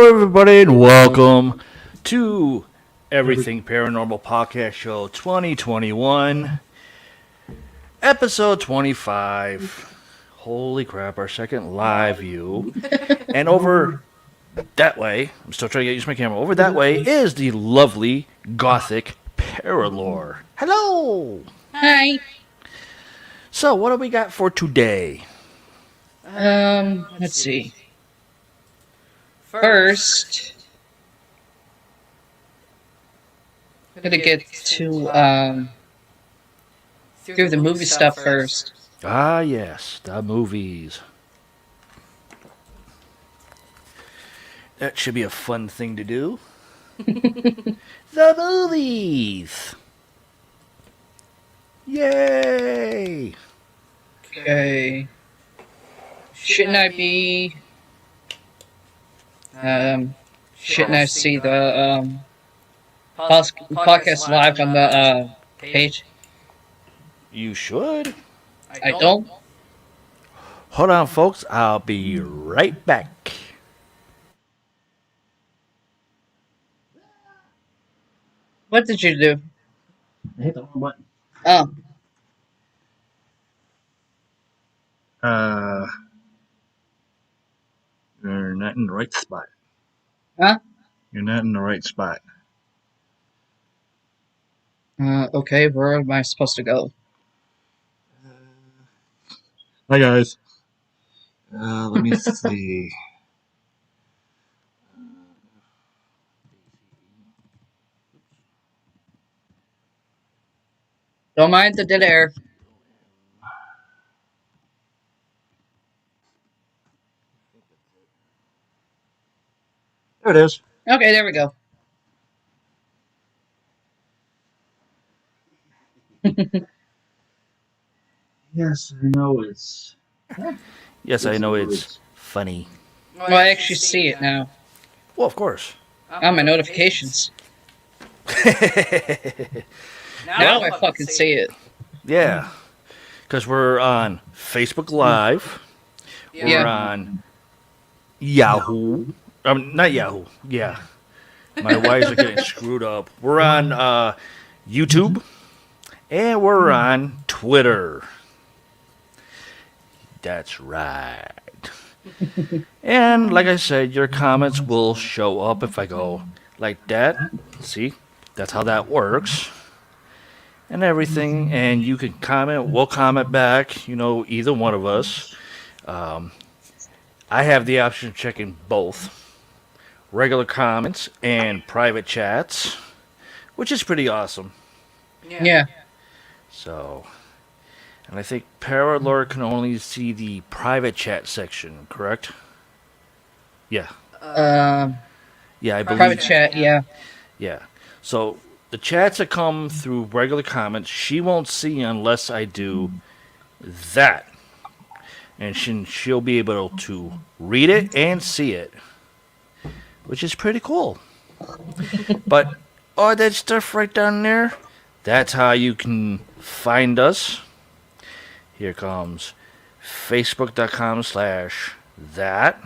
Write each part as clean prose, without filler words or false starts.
Hello, everybody, and welcome to Everything Paranormal Podcast Show 2021, episode 25. Holy crap, our second live view. And over that way, I'm still trying to get used to my camera, over that way is the lovely Gothic Paralore. Hello! Hi. So, what do we got for today? Let's see. First, I'm gonna get to through the movie stuff first. Ah, yes, the movies. That should be a fun thing to do. The movies! Yay! Okay. Shouldn't I be? Shouldn't I see the podcast live on the page? You should. I don't. Hold on, folks. I'll be right back. What did you do? I hit the wrong button. Oh, You're not in the right spot. huh? You're not in the right spot. Okay. Where am I supposed to go? Hi guys. Let me see. Don't mind the dead air. There it is. Okay, there we go. Yes, I know it's. Yes, I know it's funny. Well, I actually see it now. Well, of course. On my notifications. Now I fucking see it. Yeah. Because we're on Facebook Live. We're Yeah. on Yahoo. Not Yahoo. Yeah. My wires are getting screwed up. We're on YouTube. And we're on Twitter. That's right. And like I said, your comments will show up if I go like that. See? That's how that works. And everything. And you can comment. We'll comment back. Either one of us. I have the option of checking both. Regular comments and private chats. Which is pretty awesome. Yeah. So, and I think Paralore can only see the private chat section, correct? Yeah. Yeah, I believe. Private chat, yeah. Yeah. So, the chats that come through regular comments, she won't see unless I do that. And she'll be able to read it and see it, which is pretty cool. But all that stuff right down there, that's how you can find us. Here comes Facebook.com/that.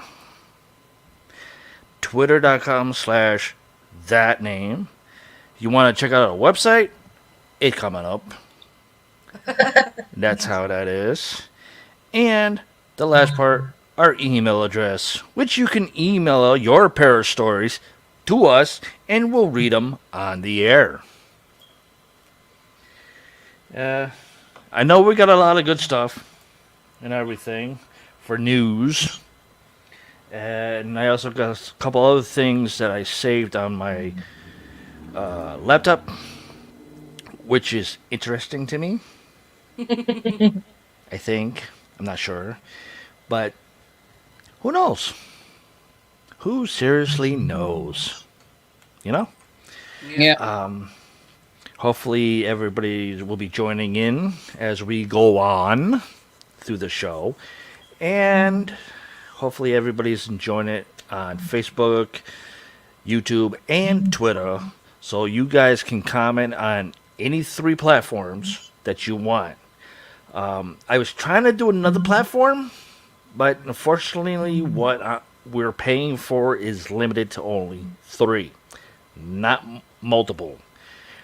Twitter.com/that name. You want to check out our website? It coming up. That's how that is. And the last part, our email address, which you can email your para stories to us, and we'll read them on the air. I know we got a lot of good stuff and everything for news. And I also got a couple other things that I saved on my laptop, which is interesting to me. I think. I'm not sure. But who knows? Who seriously knows? Yeah. Hopefully everybody will be joining in as we go on through the show. And hopefully everybody's enjoying it on Facebook, YouTube, and Twitter. So you guys can comment on any three platforms that you want. I was trying to do another platform, but unfortunately what we're paying for is limited to only 3, not multiple.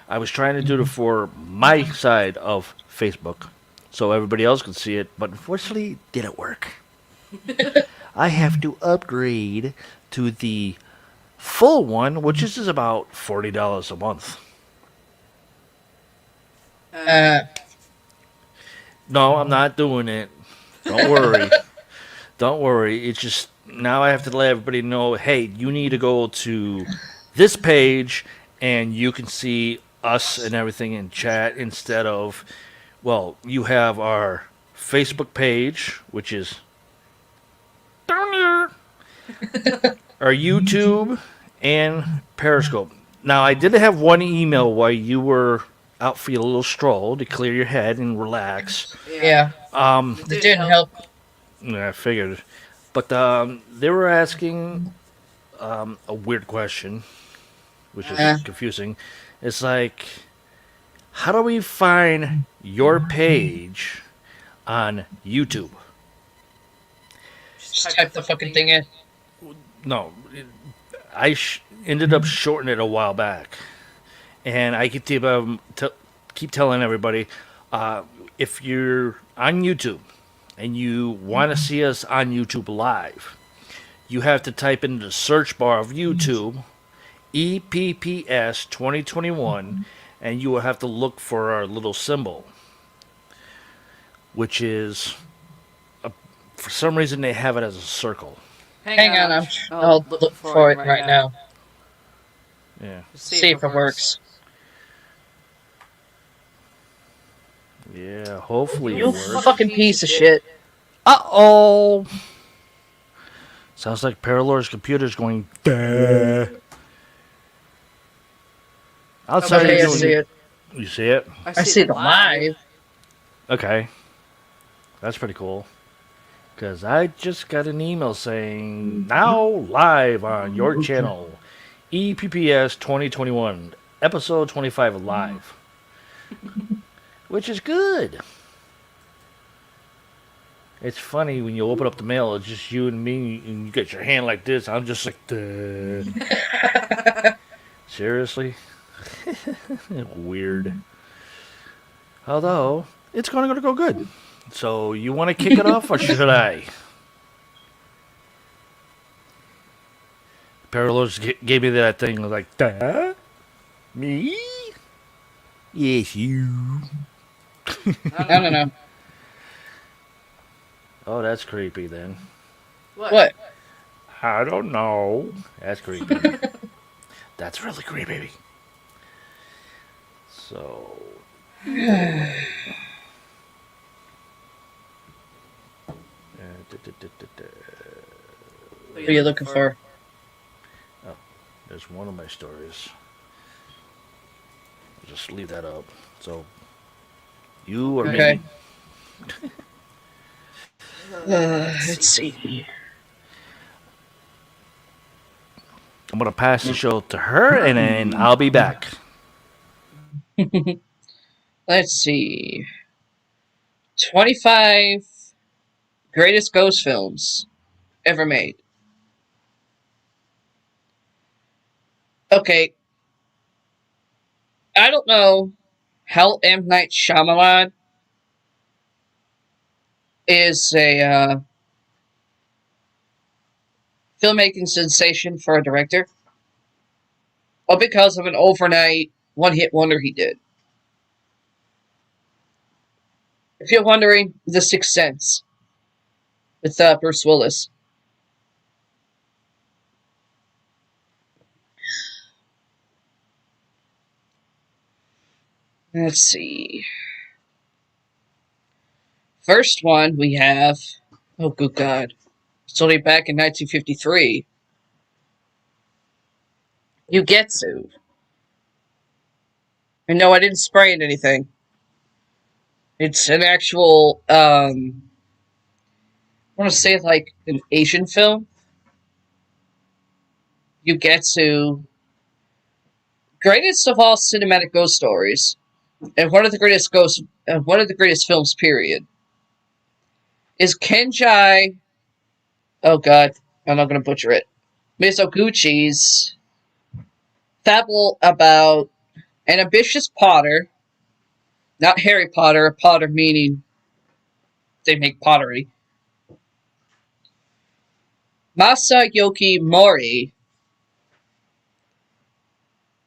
I was trying to do it for my side of Facebook so everybody else could see it, but unfortunately, it didn't work. I have to upgrade to the full one, which is about $40 a month. No, I'm not doing it. Don't worry. Don't worry. It's just now I have to let everybody know, hey, you need to go to this page and you can see us and everything in chat instead of, well, you have our Facebook page, which is down here, our YouTube, and Periscope. Now, I did have one email while you were out for your little stroll to clear your head and relax. Yeah. It didn't help. I figured. But they were asking a weird question, which is confusing. It's like, how do we find your page on YouTube? Just type the fucking thing in. No, I ended up shortening it a while back. And I keep telling everybody, if you're on YouTube and you want to see us on YouTube live, you have to type into the search bar of YouTube, EPPS2021, and you will have to look for our little symbol, which is, for some reason, they have it as a circle. Hang on, I'll look for it right now. Yeah. See if it works. Yeah, hopefully it You works. fucking piece of shit. Uh-oh! Sounds like Paralor's computer's going, duh. Outside Okay, I of see it. You see it? I see it live. Okay. That's pretty cool. Because I just got an email saying, now live on your channel, EPPS 2021, episode 25 live. Which is good. It's funny when you open up the mail, it's just you and me, and you get your hand like this. I'm just like, duh. Seriously? Weird. Although, it's going to go good. So, you want to kick it off, or should I? Parallels gave me that thing, like, duh? Me? Yes, you. I don't know. Oh, that's creepy then. What? I don't know. That's creepy. That's really creepy. So. What are you looking for? Oh, there's one of my stories. I'll just leave that up. So, you or Okay. me? Let's see. I'm going to pass the show to her, and then I'll be back. Let's see. 25 greatest ghost films ever made. Okay. I don't know how M. Night Shyamalan is a filmmaking sensation for a director. Well, because of an overnight one-hit wonder he did. If you're wondering, The Sixth Sense with Bruce Willis. Let's see. First one we have, oh good God, it's only back in 1953. Yugetsu. And no, I didn't spray it anything. It's an actual, I want to say like an Asian film. Yugetsu. Greatest of all cinematic ghost stories. And one of the greatest films, period, is Kenjai. Oh God, I'm not going to butcher it. Mizoguchi's fable about an ambitious potter, not Harry Potter, a potter meaning they make pottery. Masayoki Mori,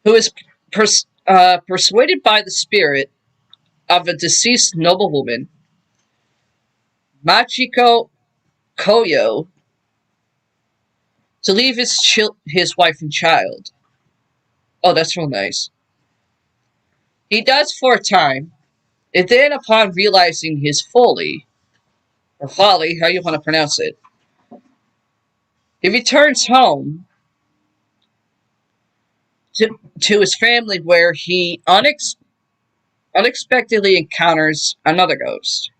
who is persuaded by the spirit of a deceased noblewoman, Machiko Koyo, to leave his wife and child. Oh, that's real nice. He does for a time, and then upon realizing his folly, or folly, how you want to pronounce it, he returns home to his family where he unexpectedly encounters another ghost.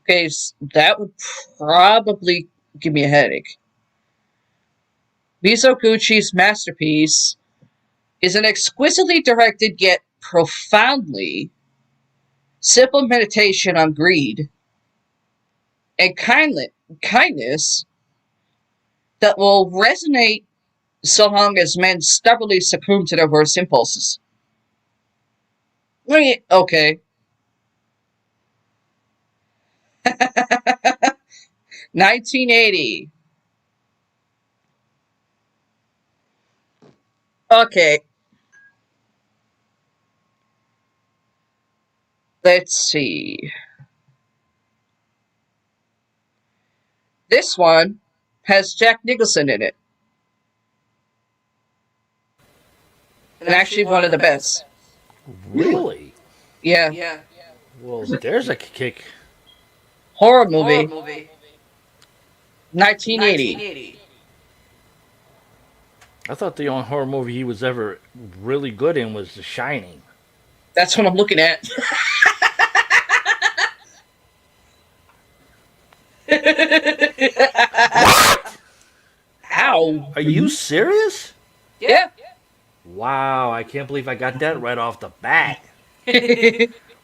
Okay, so that would probably give me a headache. Mizoguchi's masterpiece is an exquisitely directed yet profoundly simple meditation on greed and kindness that will resonate so long as men stubbornly succumb to their worst impulses. Okay. 1980. Okay. Let's see. This one has Jack Nicholson in it. And actually one of the best. Really? Yeah. Well, there's a kick. Horror movie. 1980. I thought the only horror movie he was ever really good in was The Shining. That's what I'm looking at. How? Are you serious? Yeah. Wow, I can't believe I got that right off the bat.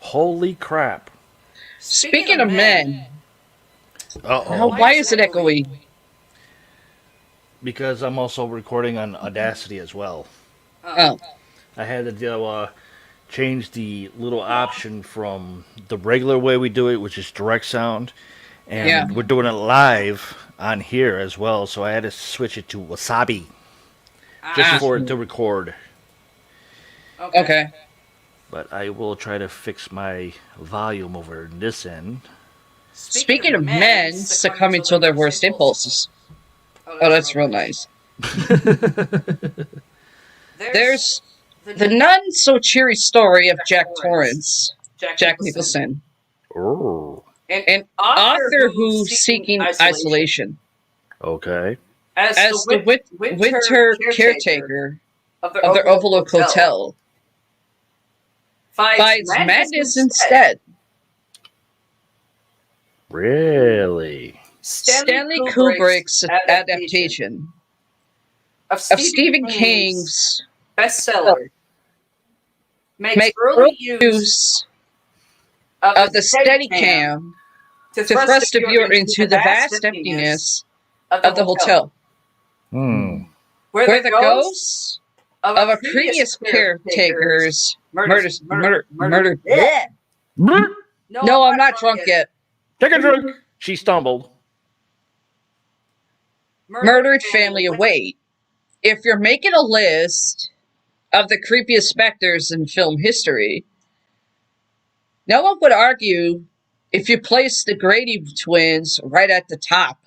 Holy crap. Speaking of men, Uh-oh. why is it echoey? Because I'm also recording on Audacity as well. Oh. I had to change the little option from the regular way we do it, which is direct sound, and Yeah. we're doing it live on here as well, so I had to switch it to Wasabi just for it to record. Okay. But I will try to fix my volume over this end. Speaking of men succumbing to their worst impulses. Oh, that's real nice. There's the none so cheery story of Jack Torrance, Jack Nicholson, Oh, an author who's seeking isolation okay. as the winter caretaker of their Overlook Hotel finds madness instead. Really? Stanley Kubrick's adaptation of Stephen King's bestseller makes early use of the Steadicam to thrust the viewer into the vast emptiness of the hotel, where the ghosts of a previous caretaker's murdered. Yeah. No, I'm not drunk yet. Take a drink. She stumbled. Murdered family await. If you're making a list of the creepiest specters in film history, no one would argue if you place the Grady twins right at the top.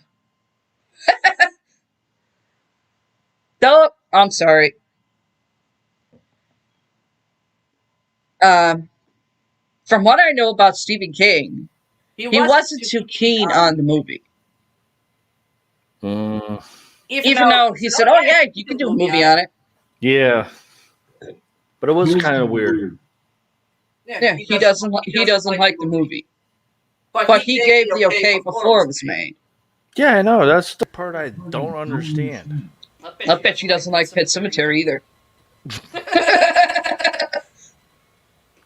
No, I'm sorry. From what I know about Stephen King, he wasn't too keen on the movie. Even though he said, "Oh yeah, you can do a movie on it." Yeah. But it was kind of weird. Yeah, he doesn't like the movie, but he gave the okay before it was made. Yeah, I know. That's the part I don't understand. I bet she doesn't like Pet Sematary either.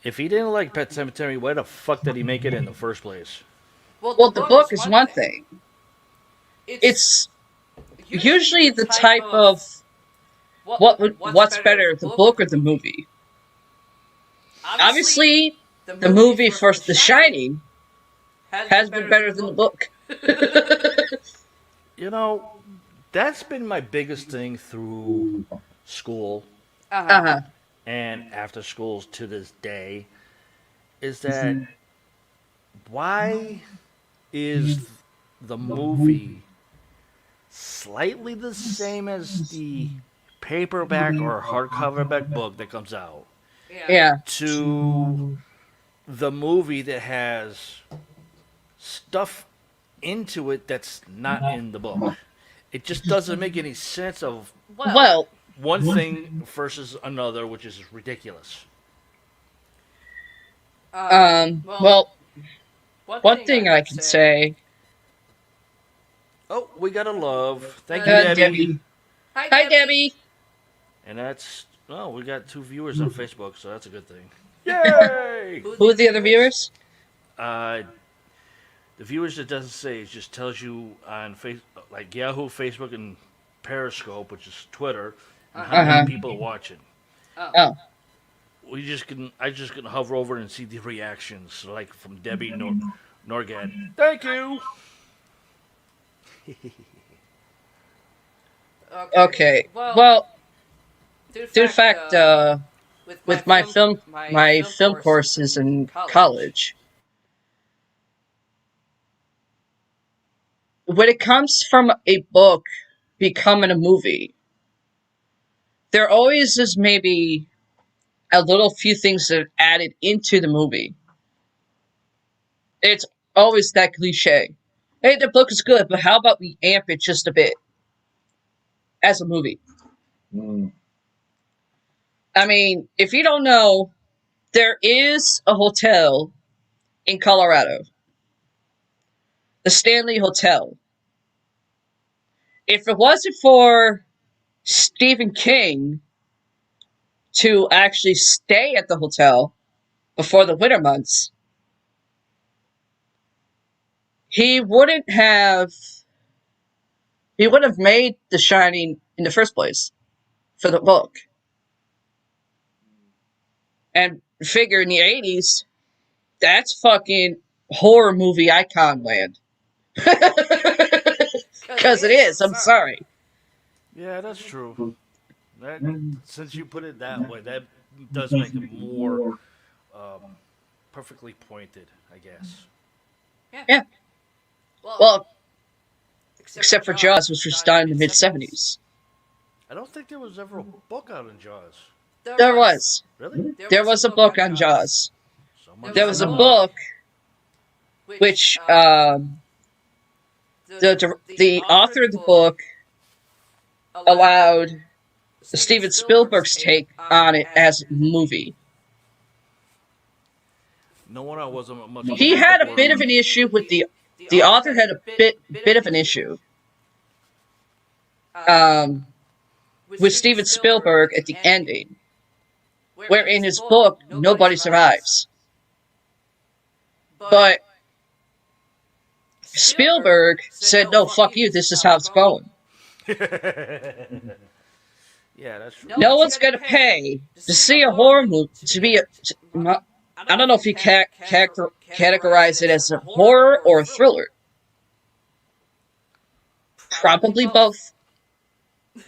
If he didn't like Pet Sematary, why the fuck did he make it in the first place? Well, the book is one thing. it's usually the type of what's better, the book or the movie. Obviously, the movie for The Shining has been better than the book. You know, that's been my biggest thing through school Uh-huh. and after schools to this day is that why is the movie slightly the same as the paperback or hardcover back book that comes out Yeah. to the movie that has stuff into it that's not in the book? It just doesn't make any sense of Well, one thing versus another, which is ridiculous. well, one thing I can say. Oh, we got a love. Thank you, Debbie. Debbie. Hi, Debbie. And that's we got 2 viewers on Facebook, so that's a good thing. Yay! Who are the other viewers? The viewers, it doesn't say. It just tells you on like Yahoo, Facebook, and Periscope, which is Twitter, and how many people are watching. Oh. I just can hover over and see the reactions, like from Debbie Norgad. Thank you. Okay. Well, in fact, with my film courses in college, when it comes from a book becoming a movie, there always is maybe a little few things that are added into the movie. It's always that cliche. Hey, the book is good, but how about we amp it just a bit as a movie? I mean, if you don't know, there is a hotel in Colorado, the Stanley Hotel. If it wasn't for Stephen King to actually stay at the hotel before the winter months, he wouldn't have made The Shining in the first place for the book. And figure in the 80s, that's fucking horror movie icon land. Because it is, I'm sorry. Yeah, that's true. Since you put it that way, that does make it more perfectly pointed, I guess. Yeah. Well, except for Jaws, which was done in the mid-70s. I don't think there was ever a book out in Jaws. There was. Really? There was a book on Jaws. So much There was a I know. book which the author of the book allowed Steven Spielberg's take on it as a movie. No one wasn't much. He had a bit of an issue with the author had a bit of an issue with Steven Spielberg at the ending, where in his book nobody survives, but Spielberg said, "No, fuck you. This is how it's going." Yeah, that's true. No one's gonna pay to see a horror movie I don't know if you categorize it as a horror or a thriller. Probably both.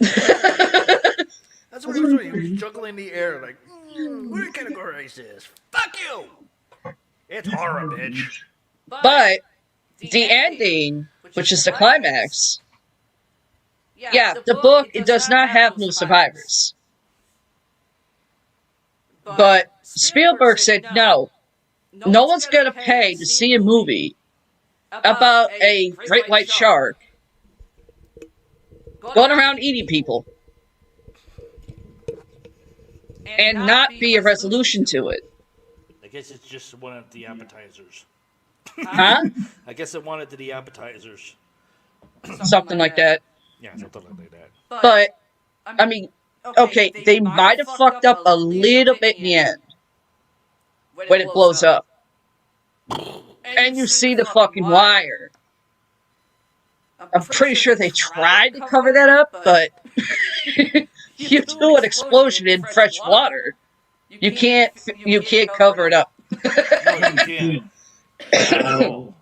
That's what he was doing. He was juggling the air like, what do you categorize this? Fuck you! It's horror, bitch. But the ending, which is the climax, yeah, the book, it does not have no survivors. But Spielberg said, no one's gonna pay to see a movie about a great white shark going around eating people and not be a resolution to it. I guess it's just one of the appetizers. Huh? I guess it wanted to the appetizers. Something like that. Yeah, something like that. But, I mean, okay, they might have fucked up a little bit in the end when it blows up. And you see the fucking wire. I'm pretty sure they tried to cover that up, but you do an explosion in fresh water. You can't cover it up. No, you can't. Not at all.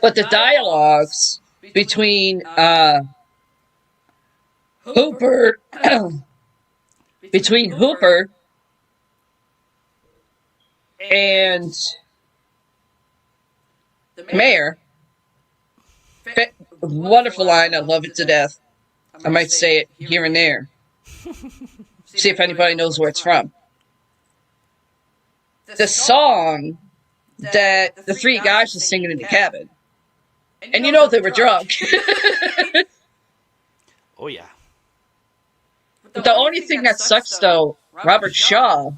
But the dialogues between Hooper between Hooper and the mayor, wonderful line. I love it to death. I might say it here and there. See if anybody knows where it's from. The song that the three guys were singing in the cabin. And you know they were drunk. Oh, yeah. But the only thing that sucks, though, Robert Shaw,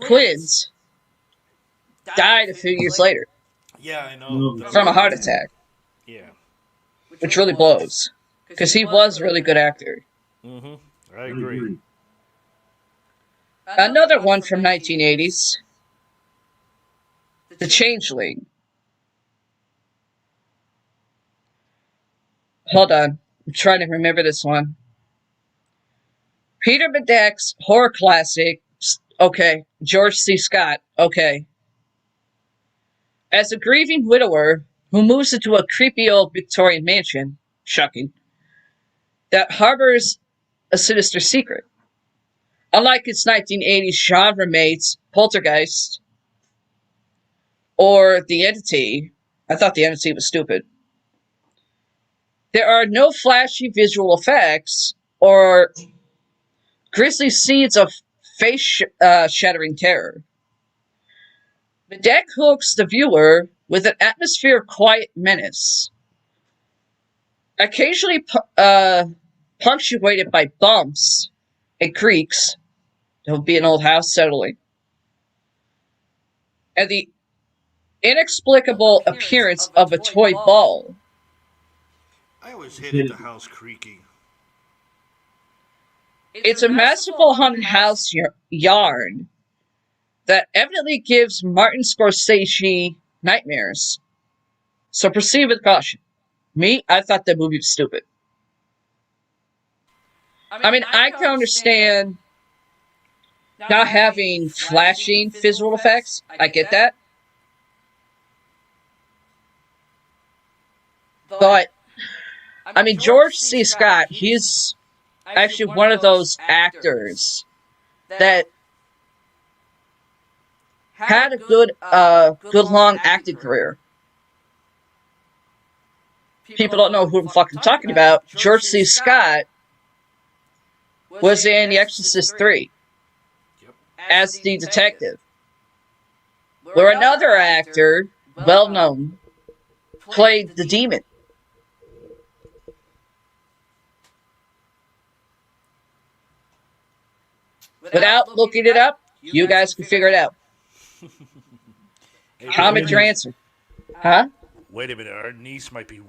Quids, died a few years later. Yeah, I know. From a heart attack. Yeah. Which really blows. Because he was a really good actor. Mm-hmm. I agree. Another one from 1980s. The Changeling. Hold on. I'm trying to remember this one. Peter Bedek's horror classic. Okay. George C. Scott. Okay. As a grieving widower who moves into a creepy old Victorian mansion, shocking, that harbors a sinister secret. Unlike its 1980s genre mates, Poltergeist, or The Entity, I thought The Entity was stupid. There are no flashy visual effects or grisly scenes of face-shattering terror. Bedek hooks the viewer with an atmosphere of quiet menace, occasionally punctuated by bumps and creaks. There'll be an old house settling. And the inexplicable appearance of a toy ball. I always hated the house creaking. It's a masterful haunted house yarn that evidently gives Martin Scorsese nightmares. So proceed with caution. Me, I thought that movie was stupid. I mean, I can understand not having flashing visual effects. I get that. But, I mean, George C. Scott, he's actually one of those actors that had a good long acting career. People don't know who I'm fucking talking about. George C. Scott was in The Exorcist 3 as the detective, where another actor, well known, played the demon. Without looking it up, you guys can figure it out. Comment your answer. Huh? Wait a minute, our niece might be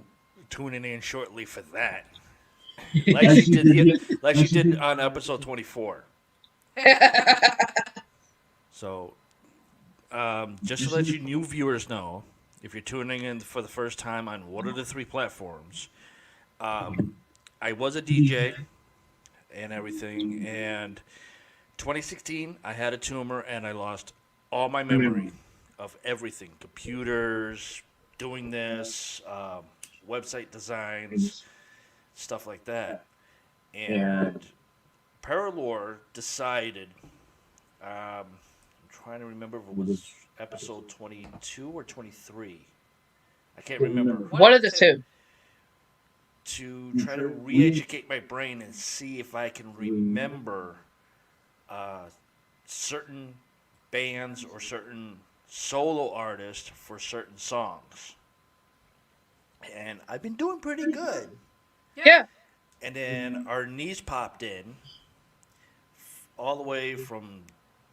tuning in shortly for that. Like she did on episode 24. So, just to let you new viewers know, if you're tuning in for the first time on one of the three platforms, I was a DJ and everything, and 2016 I had a tumor and I lost all my memory of everything, computers, doing this, website designs, stuff like that. And Paralore decided, I'm trying to remember if it was episode 22 or 23. I can't remember. One of the two. To try to re-educate my brain and see if I can remember certain bands or certain solo artists for certain songs. And I've been doing pretty good. Yeah. And then our niece popped in, all the way from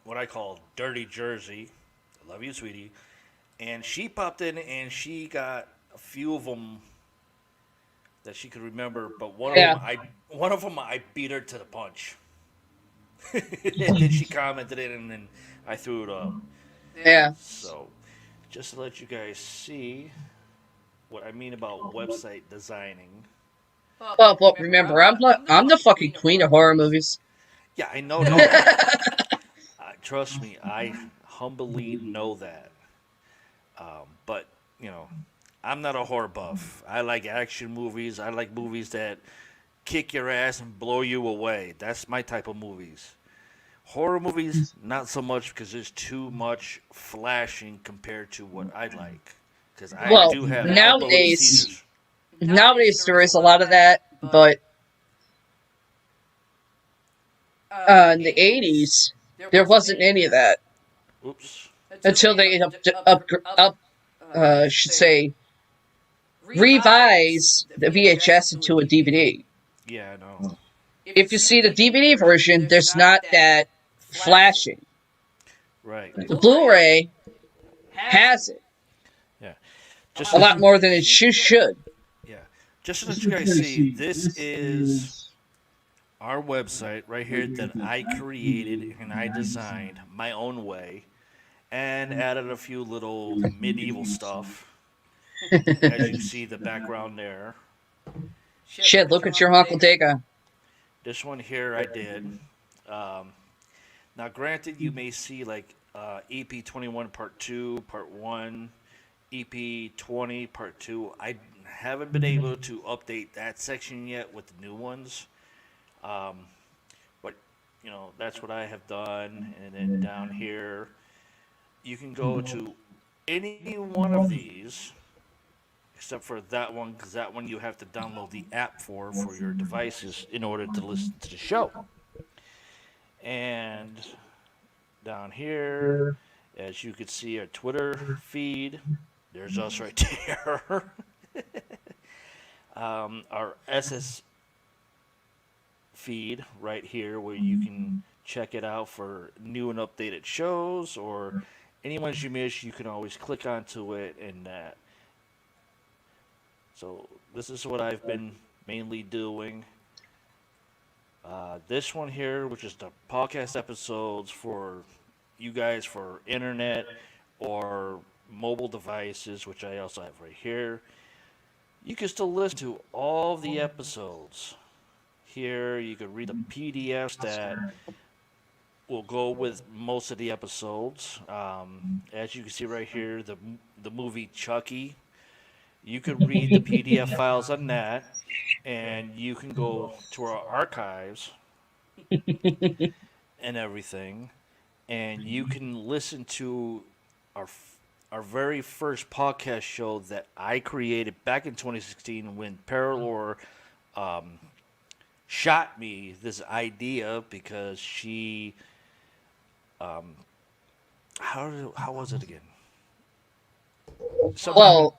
what I call Dirty Jersey. I love you, sweetie. And she popped in and she got a few of them that she could remember, but one of them I beat her to the punch. And then she commented it, and then I threw it up. Yeah. So, just to let you guys see, what I mean about website designing. Well, remember, I'm the fucking queen of horror movies. Yeah, I know that. Trust me, I humbly know that. But you know, I'm not a horror buff. I like action movies. I like movies that kick your ass and blow you away. That's my type of movies. Horror movies, not so much because there's too much flashing compared to what I like. Because I Well, do have epileptic nowadays, seizures. nowadays there is a lot of that, but in the '80s there wasn't any of that Oops. until they should say revise the VHS into a DVD. Yeah, I know. If you see the DVD version, there's not that flashing. Right. The Blu-ray has it Yeah. Just a to, lot more than it should. yeah. Just so that you guys see, this is our website right here that I created and I designed my own way and added a few little medieval stuff. As you see the background there. Shit, look at your Uncle Dagon. This one here I did. Um, Now, granted, you may see like EP21 Part 2, Part 1, EP20 Part 2. I haven't been able to update that section yet with the new ones. Um, but, you know, that's what I have done. And then down here, you can go to any one of these, except for that one, because that one you have to download the app for your devices in order to listen to the show. And down here, as you can see, our Twitter feed. There's us right there. Our SS feed right here, where you can check it out for new and updated shows, or any ones you miss. You can always click onto it, and so this is what I've been mainly doing. This one here, which is the podcast episodes for you guys for internet or mobile devices, which I also have right here. You can still listen to all the episodes. Here, you can read the PDFs that will go with most of the episodes. As you can see right here, the movie Chucky. You can read the PDF files on that, and you can go to our archives and everything, and you can listen to our our very first podcast show that I created back in 2016 when Paralore shot me this idea because she how was it again? Well,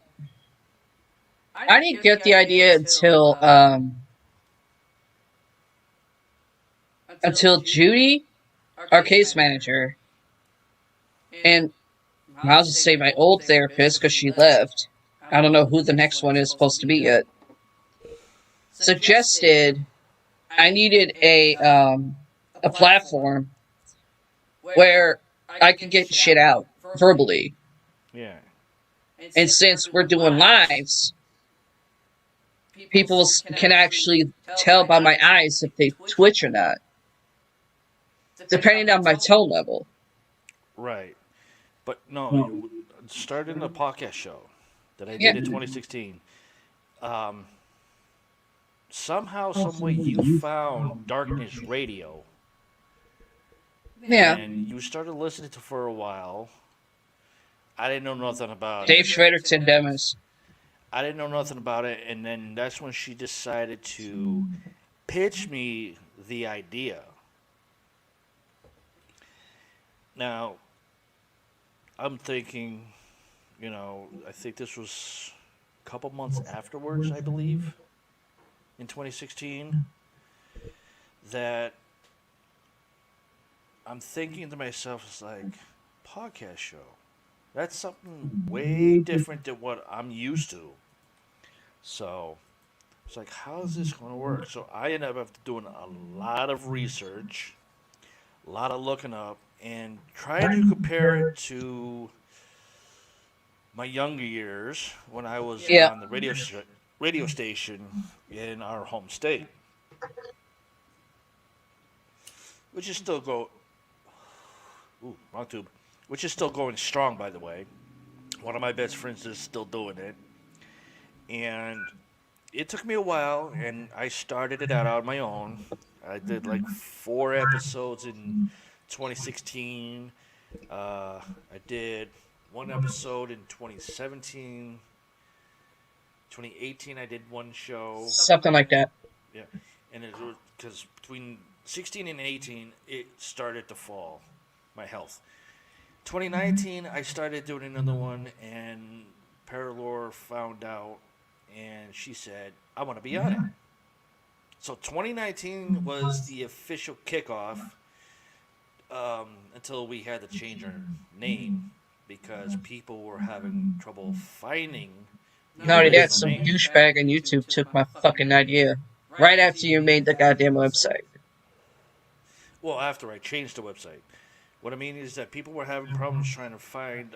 I didn't get the idea until Judy, our case manager, and I'll just say my old therapist because she left. I don't know who the next one is supposed to be yet. Suggested I needed a platform where I could get shit out verbally. Yeah. And since we're doing lives, people can actually tell by my eyes if they twitch or not, depending on my tone level. Right. But no, starting a podcast show that I did in 2016. Somehow, someway, you found Darkness Radio. Yeah. And you started listening to it for a while. I didn't know nothing about Dave it. Schrader, Tim Demis. I didn't know nothing about it, and then that's when she decided to pitch me the idea. Now, I'm thinking, I think this was a couple months afterwards, I believe, in 2016, that I'm thinking to myself, it's like, podcast show. That's something way different than what I'm used to. So, it's like, how is this going to work? So, I ended up doing a lot of research, a lot of looking up, and trying to compare it to my younger years when I was Yeah. on the radio station in our home state, which is still go. Ooh, wrong tube. Which is still going strong, by the way. One of my best friends is still doing it, and it took me a while, and I started it out on my own. I did like 4 episodes in 2016. I did one episode in 2017. 2018, I did one show. Something like that. Yeah, and it was because between 16 and 18, it started to fall, my health. 2019, I started doing another one, and Paralore found out, and she said, I want to be on it. So 2019 was the official kickoff until we had to change our name because people were having trouble finding the Not only that, original some name. douchebag on YouTube took my fucking idea right after you made the goddamn website. Well, after I changed the website. What I mean is that people were having problems trying to find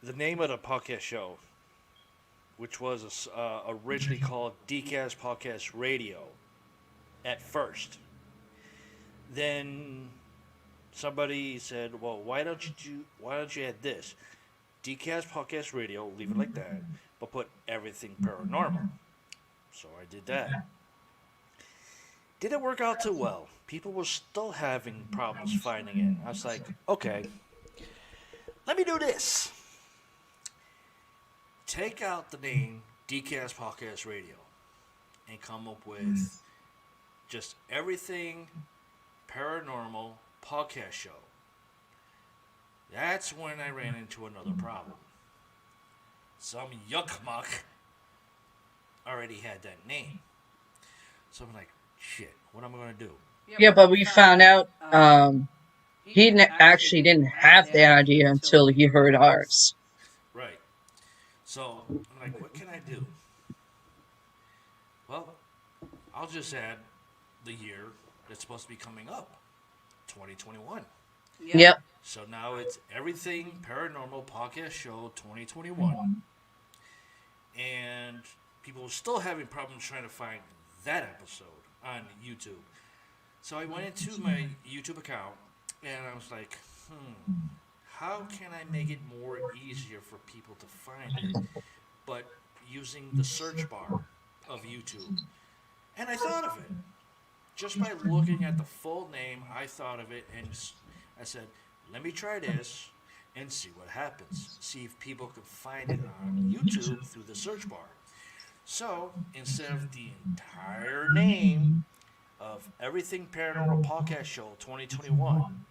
the name of the podcast show, which was originally called DCAS Podcast Radio at first. Then somebody said, "Well, why don't you add this DCAS Podcast Radio? Leave it like that, but put everything paranormal." So I did that. Didn't work out too well. People were still having problems finding it. I was like, okay, let me do this. Take out the name DCAS Podcast Radio and come up with just everything paranormal podcast show. That's when I ran into another problem. Some yuck muck already had that name. So I'm like, shit, what am I going to do? Yeah, but we found out he actually didn't have that idea until he heard ours. Right. So I'm like, what can I do? Well, I'll just add the year that's supposed to be coming up, 2021. Yep. So now it's Everything Paranormal Podcast Show 2021. And people are still having problems trying to find that episode on YouTube. So I went into my YouTube account and I was like, how can I make it more easier for people to find it, but using the search bar of YouTube? And I thought of it. Just by looking at the full name, I thought of it and I said, let me try this and see what happens. See if people can find it on YouTube through the search bar. So instead of the entire name of Everything Paranormal Podcast Show 2021,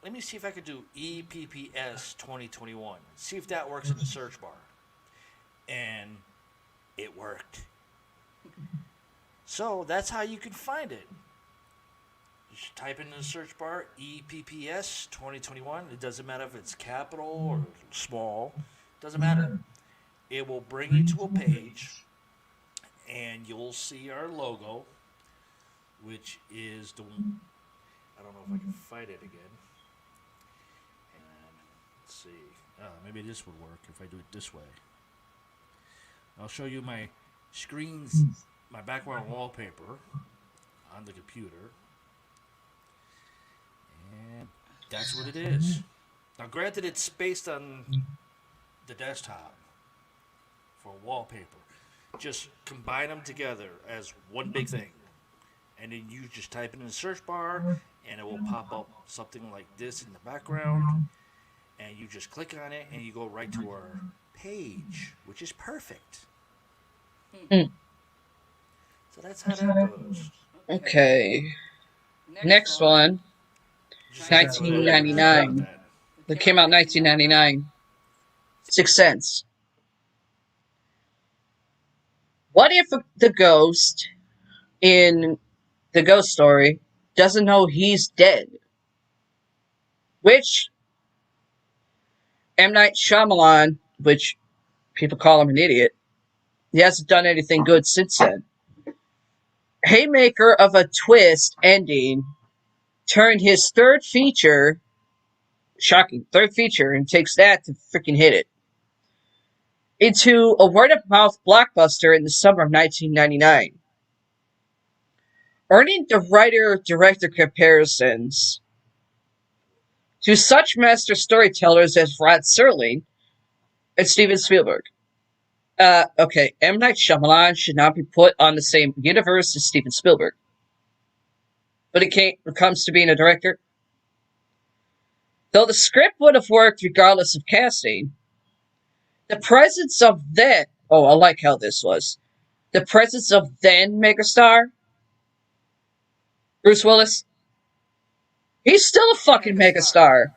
let me see if I could do EPPS 2021. See if that works in the search bar. And it worked. So that's how you can find it. Just type in the search bar EPPS 2021. It doesn't matter if it's capital or small. It doesn't matter. It will bring you to a page and you'll see our logo, which is the, I don't know if I can find it again. And let's see. Maybe this would work if I do it this way. I'll show you my screens, my background wallpaper on the computer. And that's what it is. Now, granted, it's based on the desktop for wallpaper. Just combine them together as one big thing. And then you just type it in the search bar, and it will pop up something like this in the background. And you just click on it, and you go right to our page, which is perfect. So that's how that goes. Okay. Next one, Just 1999. It came out in 1999. Sixth Sense. What if the ghost in the ghost story doesn't know he's dead? Which M. Night Shyamalan, which people call him an idiot, he hasn't done anything good since then. Haymaker of a twist ending turned his third feature shocking, third feature, and takes that to freaking hit it into a word-of-mouth blockbuster in the summer of 1999, earning the writer-director comparisons to such master storytellers as Rod Serling and Steven Spielberg. Okay, M. Night Shyamalan should not be put on the same universe as Steven Spielberg. But when it comes to being a director, though the script would have worked regardless of casting, the presence of then, oh, I like how this was, the presence of then megastar, Bruce Willis, he's still a fucking megastar.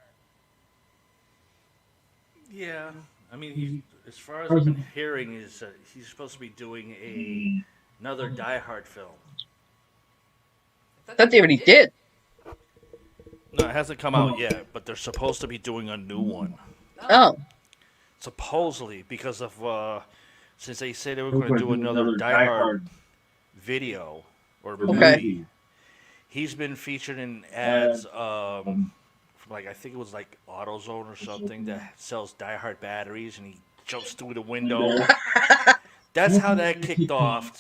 Yeah, I mean, as far as I've been hearing, is he's supposed to be doing another Die Hard film. I thought they already did. No, it hasn't come out yet, but they're supposed to be doing a new one. Oh. Supposedly, because of since they say they were going to do another Die Hard video or movie. Okay. He's been featured in ads from like I think it was like AutoZone or something that sells Die Hard batteries, and he jumps through the window. That's how that kicked off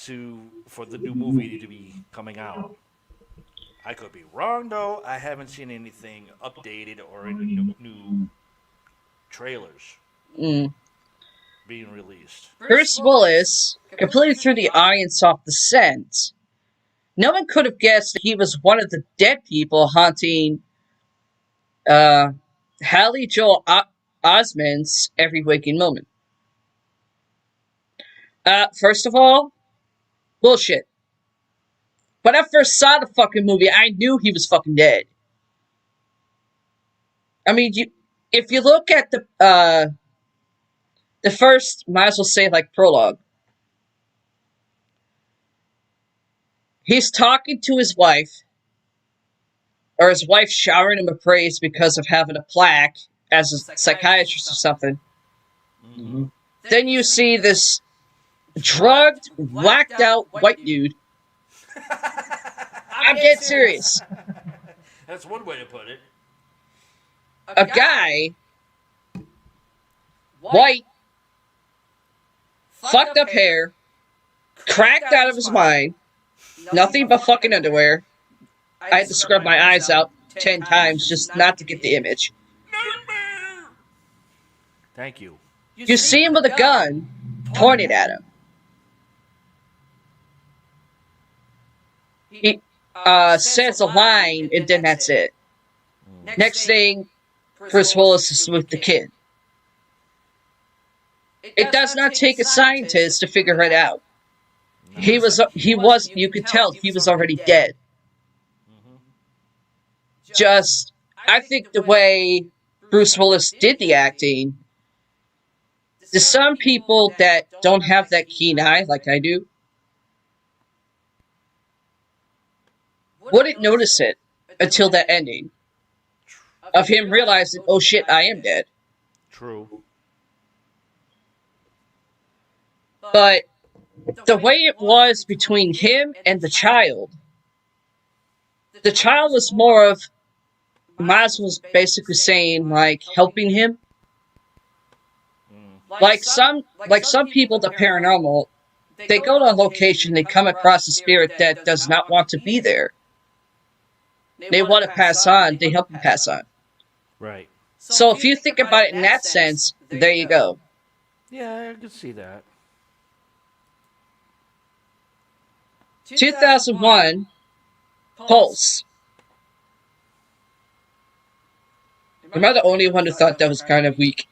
for the new movie to be coming out. I could be wrong though. I haven't seen anything updated or any new trailers being released. Bruce Willis completely threw the audience off the scent. No one could have guessed that he was one of the dead people haunting Hallie Joel Osment's every waking moment. First of all, bullshit. When I first saw the fucking movie, I knew he was fucking dead. I mean, if you look at the first, might as well say like prologue. He's talking to his wife, or his wife showering him with praise because of having a plaque as a psychiatrist or something. Mm-hmm. Then you see this drugged, whacked out white dude. I'm dead serious. That's one way to put it. A guy, white, fucked up hair, cracked out of his mind, nothing but fucking underwear. I had to scrub my eyes out 10 times just not to get the image. Thank you. You see him with a gun pointed at him. He says a line, and then that's it. Next thing, Bruce Willis is with the kid. It does not take a scientist to figure it out. He was, you could tell he was already dead. Just, I think the way Bruce Willis did the acting, to some people that don't have that keen eye like I do, wouldn't notice it until that ending of him realizing, oh shit, I am dead. True. But the way it was between him and the child was more of, Miles was basically saying, like, helping him. Like some people, the paranormal, they go to a location, they come across a spirit that does not want to be there. They want to pass on, they help them pass on. Right. So if you think about it in that sense, there you go. Yeah, I could see that. 2001, Pulse. Am I the only one who thought that was kind of weak?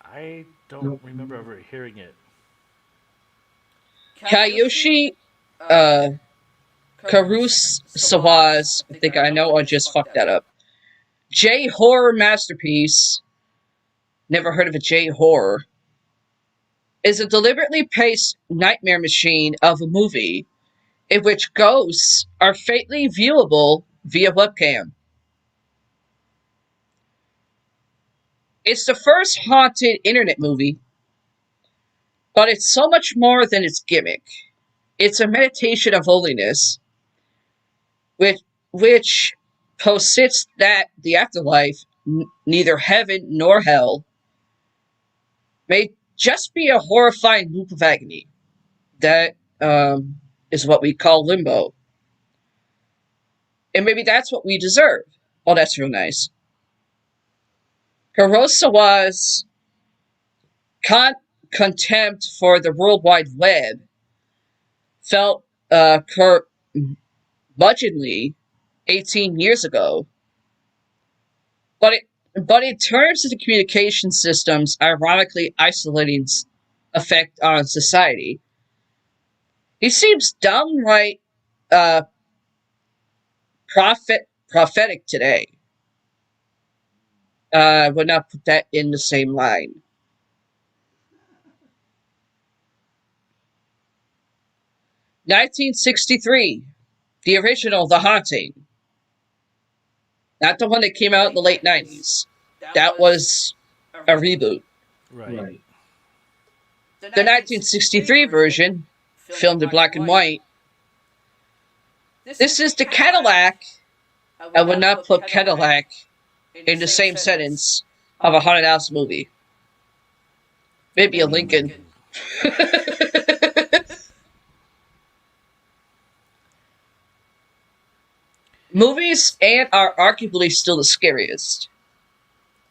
I don't remember ever hearing it. Kayoshi Kurosawa's, I think I know I just fucked that up, J-horror masterpiece, never heard of a J-horror, is a deliberately paced nightmare machine of a movie in which ghosts are fatally viewable via webcam. It's the first haunted internet movie, but it's so much more than its gimmick. It's a meditation of holiness, which posits that the afterlife neither heaven nor hell may just be a horrifying loop of agony. That is what we call limbo. And maybe that's what we deserve. Oh, that's real nice. Kurosawa's contempt for the World Wide Web felt curmudgeonly 18 years ago, but in terms of the communication system's ironically isolating effect on society, he seems downright prophetic today. I would not put that in the same line. "1963, the original The Haunting. Not the one that came out in the late 90s. That was a reboot. Right. The 1963 version, filmed in black and white, this is the Cadillac. I would not put Cadillac in the same sentence of a haunted house movie. Maybe a Lincoln. Movies and are arguably still the scariest.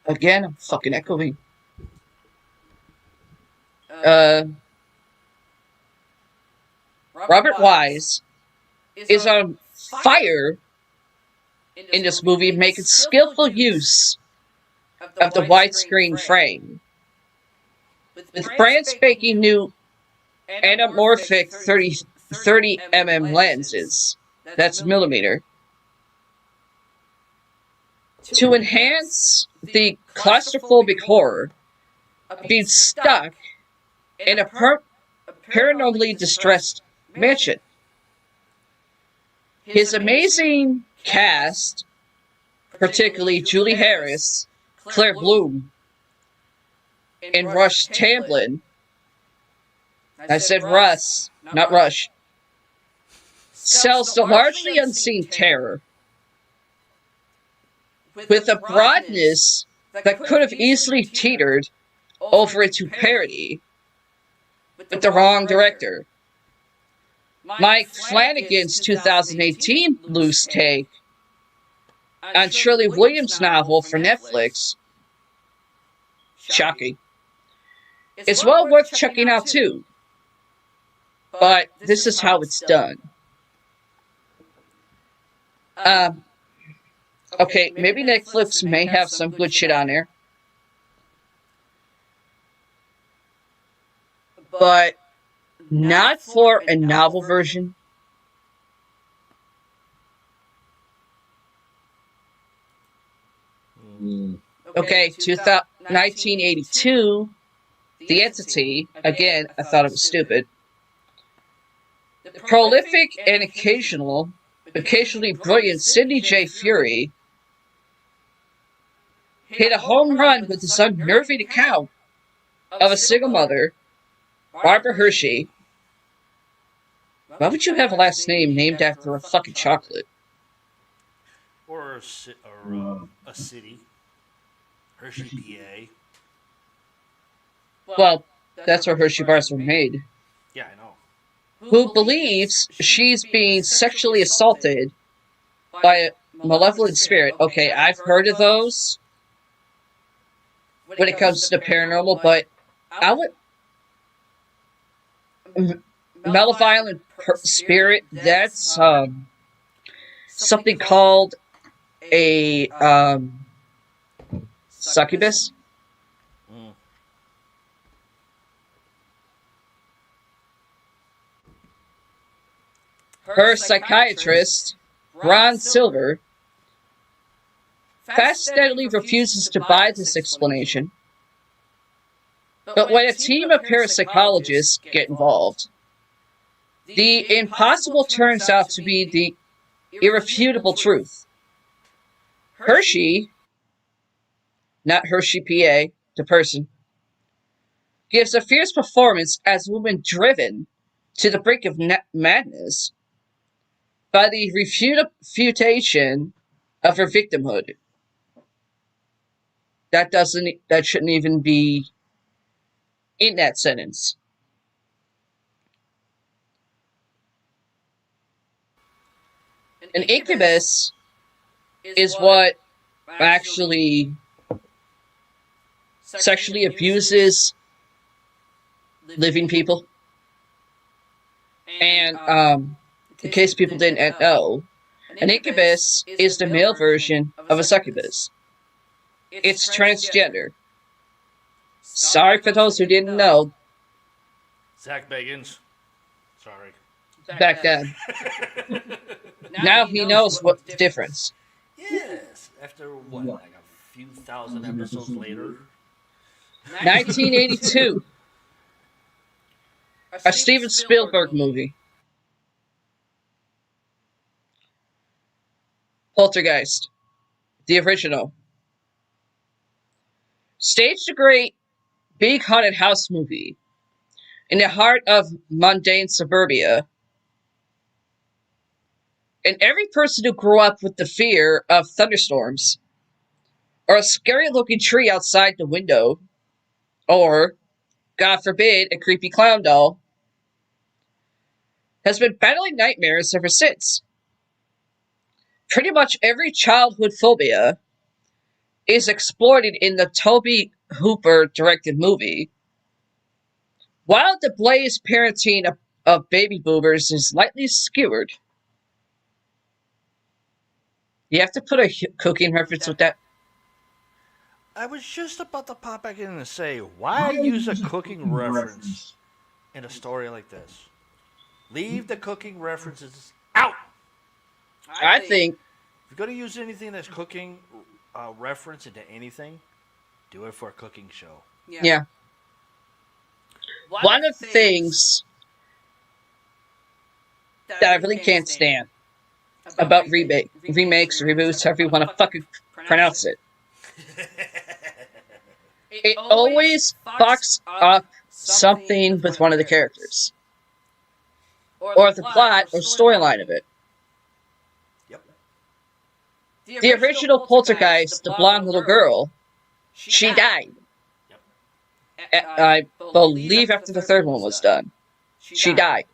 Again, I'm fucking echoing. Robert Wise is on fire in this movie, making skillful use of the widescreen frame. With brand spanking new anamorphic 30mm lenses, that's millimeter, to enhance the claustrophobic horror of being stuck in a paranormally distressed mansion. His amazing cast, particularly Julie Harris, Claire Bloom, and Rush Tamblyn, I said Russ, not Rush, sells the largely unseen terror with a broadness that could have easily teetered over into parody with the wrong director. Mike Flanagan's 2018 loose take on Shirley Williams' novel for Netflix, shocking. It's well worth checking out too, but this is how it's done. Okay, maybe Netflix may have some good shit on there, but not for a novel version. Okay, 1982, The Entity, again, I thought it was stupid. The prolific and occasionally brilliant Sidney J. Furie hit a home run with his unnerving account of a single mother, Barbara Hershey. Why would you have a last name named after a fucking chocolate? Or a city. Hershey, PA. Well, that's where Hershey bars were made. Yeah, I know. Who believes she's being sexually assaulted by a malevolent spirit. Okay, I've heard of those when it comes to paranormal, but I would... Malevolent spirit, that's something called a succubus. Her psychiatrist, Ron Silver, steadily refuses to buy this explanation. But when a team of parapsychologists get involved, the impossible turns out to be the irrefutable truth. Hershey, not Hershey PA, the person, gives a fierce performance as a woman driven to the brink of madness by the refutation of her victimhood. that shouldn't even be in that sentence. An incubus is what actually sexually abuses living people. And in case people didn't know, an incubus is the male version of a succubus. It's transgender. Sorry for those who didn't know. Zach Bagans. Sorry. Back then. Now he knows what the difference. Yes. After what, like a few thousand episodes later? 1982. A Steven Spielberg movie. Poltergeist. The original. Staged a great big haunted house movie in the heart of mundane suburbia. And every person who grew up with the fear of thunderstorms, or a scary looking tree outside the window, or, God forbid, a creepy clown doll, has been battling nightmares ever since. Pretty much every childhood phobia is exploited in the Tobe Hooper directed movie, while the Blaze parenting of baby boomers is lightly skewered. You have to put a cooking reference with that. I was just about to pop back in and say, why use a cooking reference in a story like this? Leave the cooking references out. I think If you're going to use anything that's cooking reference into anything, do it for a cooking show. Yeah. One of the things that I really can't stand about remakes, reboots, however you want to fucking pronounce it. It always fucks up something with one of the characters. Or the plot or storyline of it. Yep. The original Poltergeist, the blonde little girl, she died. Yep. I believe after the third one was done. She died.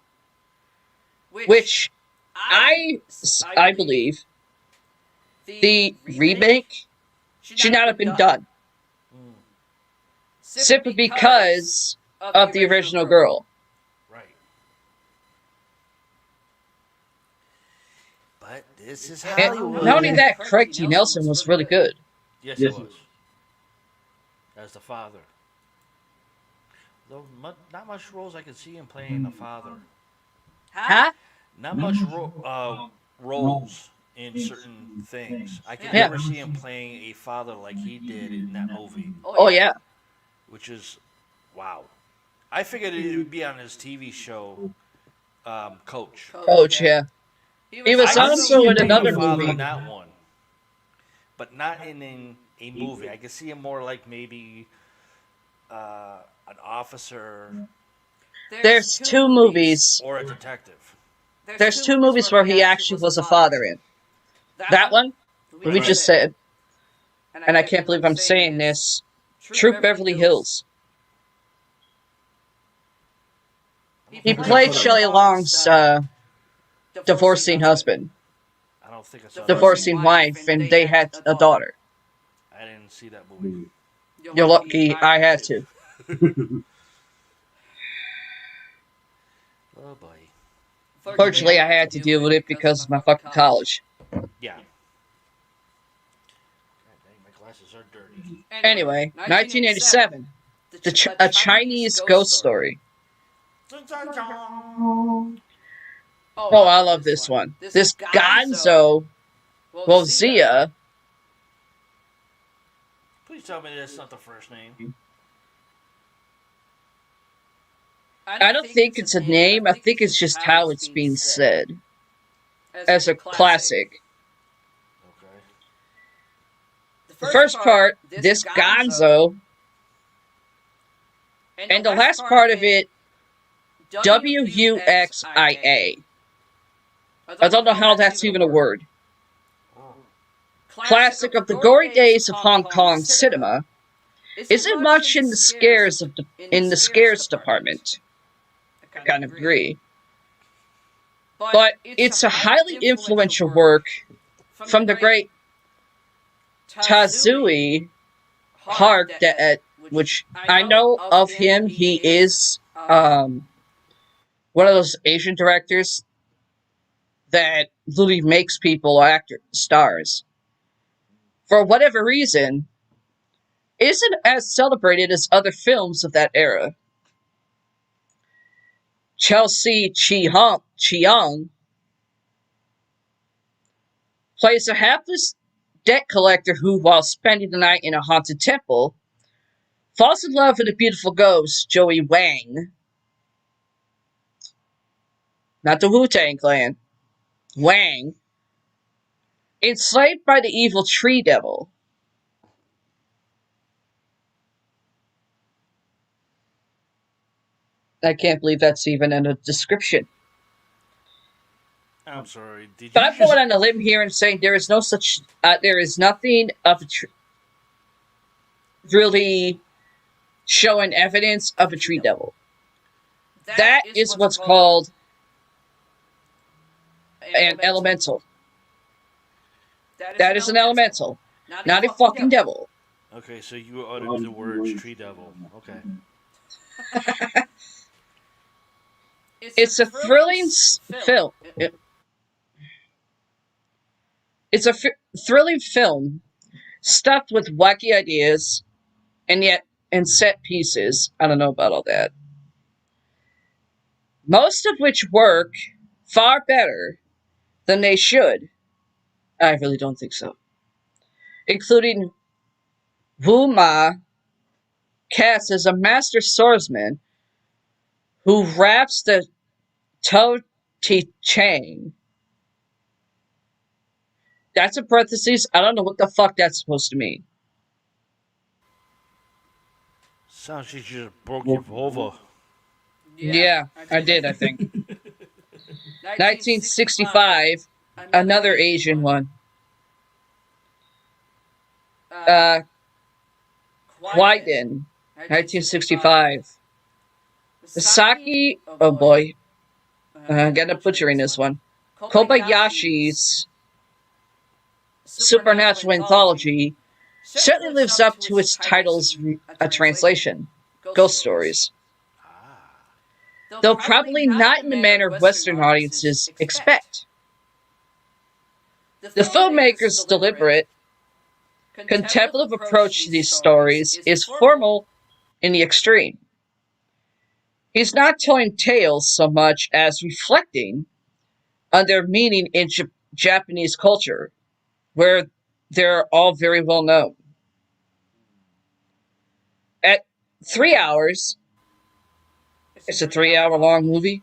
Which I believe the remake should not have been done. Simply because of the original girl. Right. But this is And Hollywood. not only that, Craig T. Nelson was really good. Yes, he was. As the father. Though not much roles I could see him playing the father. Huh? Not much roles in certain things. I could Yeah. never see him playing a father like he did in that movie, Oh, yeah. which is wow. I figured it would be on his TV show, Coach. Coach, yeah. He was I could see also him in being another a father movie. in that one, but not in a movie. I could see him more like maybe an officer There's two movies. or a detective. There's two movies where he actually was a father in. That one, we just said, and I can't believe I'm saying this, Troop Beverly Hills. He played Shelley Long's divorcing husband, I don't think I saw divorcing wife, and they had a daughter. I didn't see that movie. You're lucky I had to. Oh boy. Fortunately, I had to deal with it because of my fucking college. Yeah. God dang, my glasses are dirty. Anyway, 1987, a Chinese ghost story. Oh, I love this one. This Gonzo Wozia. Please tell me that's not the first name. I don't think it's a name. I think it's just how it's being said. As a classic. Okay. The first part, this Gonzo. And the last part of it, WUXIA. I don't know how that's even a word. Oh. Classic of the gory days of Hong Kong cinema. isn't much in the scares department. I kind of agree. But it's a highly influential work from the great Tazui Hark, which I know of him. He is one of those Asian directors that literally makes people stars. For whatever reason, isn't as celebrated as other films of that era. Chelsea Cheung plays a hapless debt collector who, while spending the night in a haunted temple, falls in love with a beautiful ghost, Joey Wang. Not the Wu-Tang Clan. Wang. Enslaved by the evil tree devil. I can't believe that's even in a description. I'm sorry. Did But you I'm going on a limb here and saying there is no such, there is nothing of a really showing evidence of a tree devil. That is what's called an elemental. That is an elemental, not a fucking devil. Okay, so you uttered the words tree devil. Okay. It's a thrilling film. It's a thrilling film stuffed with wacky ideas and set pieces. I don't know about all that. Most of which work far better than they should. I really don't think so. Including Wu Ma, cast as a master swordsman who wraps the Toe Ti Chang. That's in parentheses. I don't know what the fuck that's supposed to mean. Sounds like you just broke your vulva. Yeah, I did, I think. 1965, another Asian one. Kwaidan, 1965. Saki, oh boy. I'm gonna butchering this one. Kobayashi's supernatural anthology certainly lives up to its title's translation, Ghost Stories. Though probably not in the manner Western audiences expect. The filmmaker's deliberate, contemplative approach to these stories is formal in the extreme. He's not telling tales so much as reflecting on their meaning in Japanese culture, where they're all very well known. At 3 hours, it's a 3-hour long movie.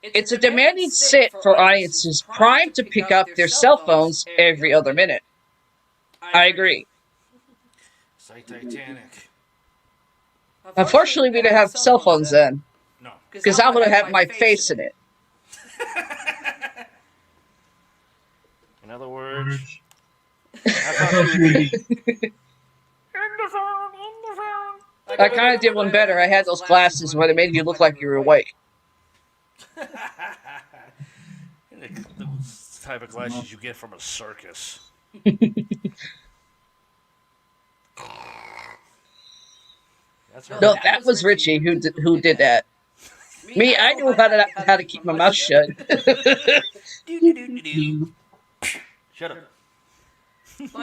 It's a demanding sit for audiences primed to pick up their cell phones every other minute. I agree. It's like Titanic. Unfortunately, we didn't have cell phones then. No. Because I would have had my face in it. In other words, I thought you would I kind of did one better. I had those glasses where they made you look like you were awake. the type of glasses you get from a circus. No, that was Richie who did that. Me, I knew how to keep my mouth shut. Shut up.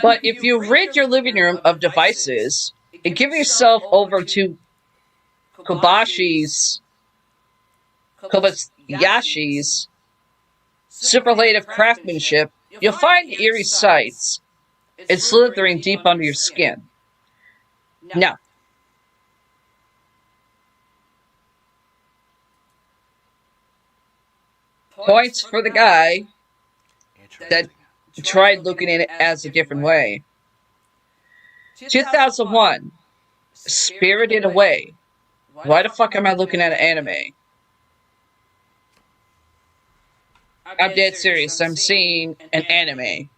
But if you rid your living room of devices and give yourself over to Kobayashi's superlative craftsmanship, you'll find eerie sights and slithering deep under your skin. Now, points for the guy that tried looking at it as a different way. 2001, Spirited Away. Why the fuck am I looking at an anime? I'm dead serious. I'm seeing an anime.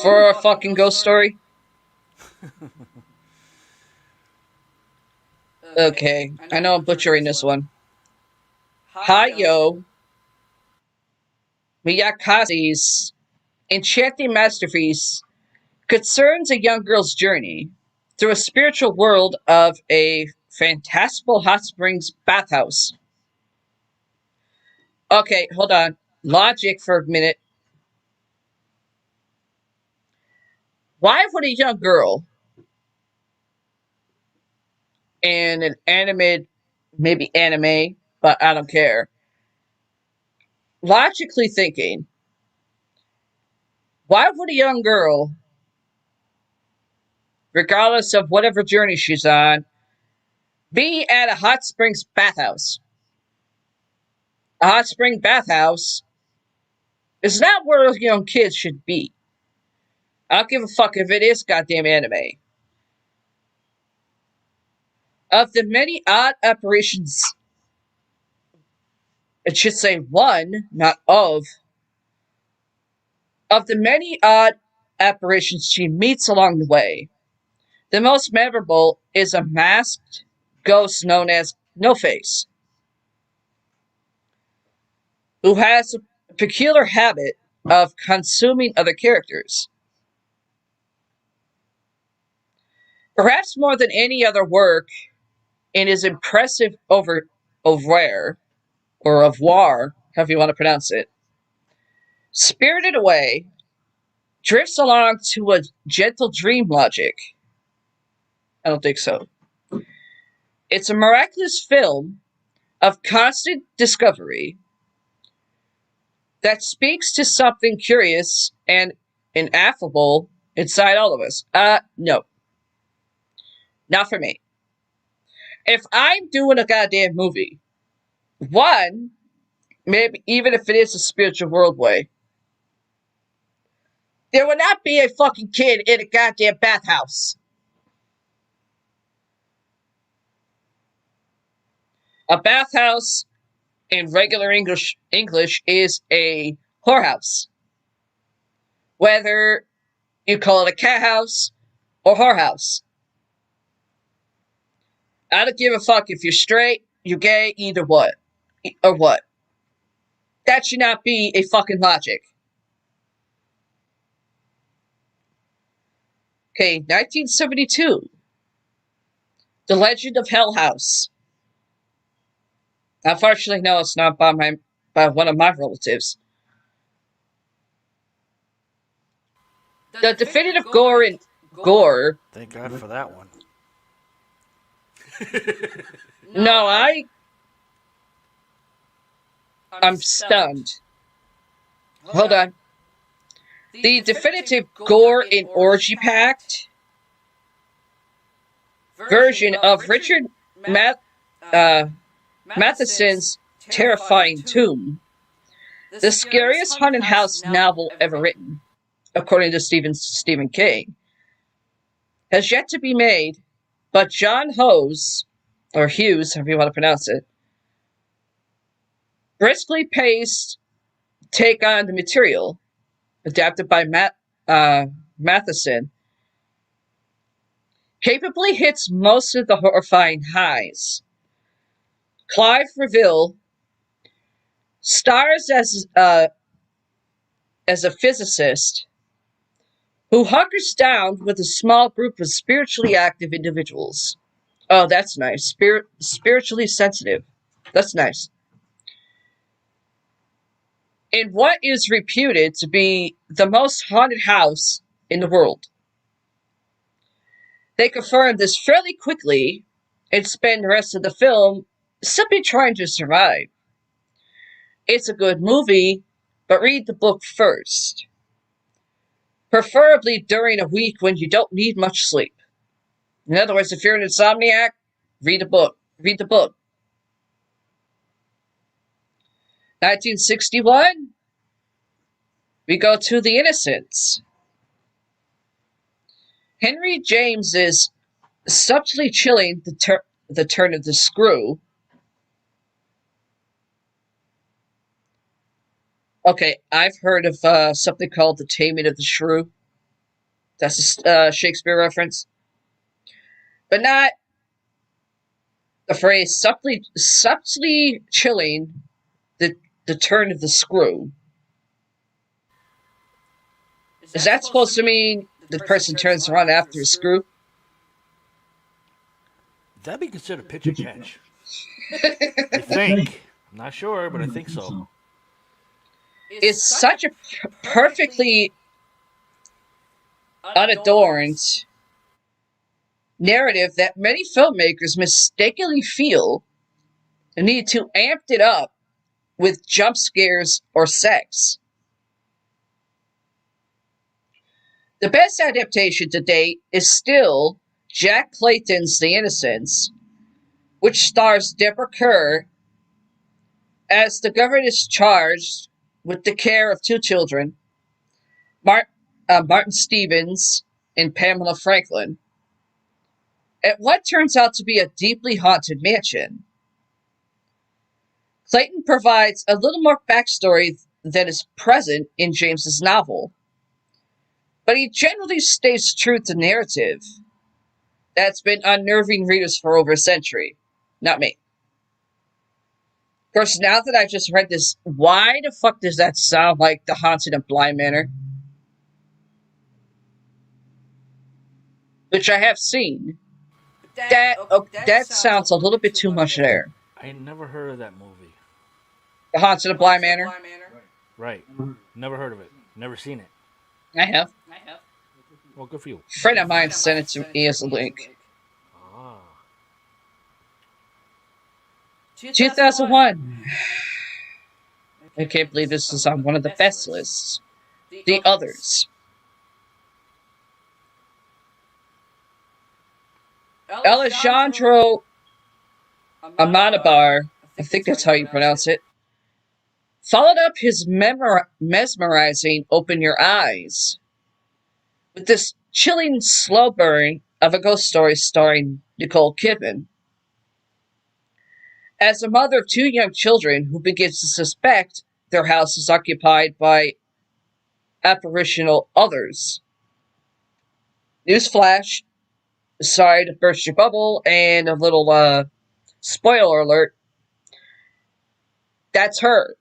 For a fucking ghost story? Okay, I know I'm butchering this one. Hayao Miyazaka's enchanting masterpiece concerns a young girl's journey through a spiritual world of a fantastical hot springs bathhouse. Okay, hold on. Logic for a minute. Why would a young girl in an animated, maybe anime, but I don't care, logically thinking, why would a young girl, regardless of whatever journey she's on, be at a hot springs bathhouse? A hot spring bathhouse is not where young kids should be. I don't give a fuck if it is goddamn anime. Of the many odd apparitions, it should say one, not of the many odd apparitions she meets along the way, the most memorable is a masked ghost known as No Face, who has a peculiar habit of consuming other characters. Perhaps more than any other work in his impressive oeuvre, or avoir, however you want to pronounce it, Spirited Away drifts along to a gentle dream logic. I don't think so. It's a miraculous film of constant discovery that speaks to something curious and ineffable inside all of us. No. Not for me. If I'm doing a goddamn movie, one, maybe even if it is a spiritual world way, there will not be a fucking kid in a goddamn bathhouse. A bathhouse in regular English is a whorehouse. Whether you call it a cat house or whorehouse. I don't give a fuck if you're straight, you're gay, either what. Or what. That should not be a fucking logic. Okay, 1972. The Legend of Hell House. Unfortunately, no, it's not by one of my relatives. The definitive gore. Thank God for that one. No, I'm stunned. Hold on. The definitive gore in Orgy Pact version of Richard Matheson's terrifying Tomb, the scariest haunted house novel ever written, according to Stephen King, has yet to be made, but John Hughes, or Hughes, however you want to pronounce it, briskly paced take on the material, adapted by Matheson, capably hits most of the horrifying highs. Clive Reville stars as a physicist who hunkers down with a small group of spiritually active individuals. Oh, that's nice. Spiritually sensitive. That's nice. In what is reputed to be the most haunted house in the world. They confirm this fairly quickly and spend the rest of the film simply trying to survive. It's a good movie, but read the book first. Preferably during a week when you don't need much sleep. In other words, if you're an insomniac, read a book. Read the book. 1961, we go to The Innocents. Henry James is subtly chilling the turn of the screw. Okay, I've heard of something called The Taming of the Shrew. That's a Shakespeare reference. but not the phrase subtly chilling the turn of the screw. Is that supposed to mean the person turns around after a screw? That'd be considered pitch and catch. I think. I'm not sure, but I think so. It's such a perfectly unadorned narrative that many filmmakers mistakenly feel the need to amp it up with jump scares or sex. The best adaptation to date is still Jack Clayton's The Innocents, which stars Deborah Kerr as the governess charged with the care of two children, Martin Stevens and Pamela Franklin, at what turns out to be a deeply haunted mansion. Clayton provides a little more backstory than is present in James's novel, but he generally stays true to narrative that's been unnerving readers for over a century. Not me. Of course, now that I've just read this, why the fuck does that sound like The Haunted of Bly Manor? Which I have seen. That sounds a little bit too much there. I never heard of that movie. The Haunted of Bly Manor? Right. Never heard of it. Never seen it. I have. Well, good for you. A friend of mine sent it to me as a link. Ah. 2001. I can't believe this is on one of the best lists. The Others. Alejandro Amenabar, I think that's how you pronounce it, followed up his mesmerizing Open Your Eyes with this chilling slow burn of a ghost story starring Nicole Kidman. As a mother of two young children who begins to suspect their house is occupied by apparitional others. Newsflash, sorry to burst your bubble, and a little spoiler alert. That's her.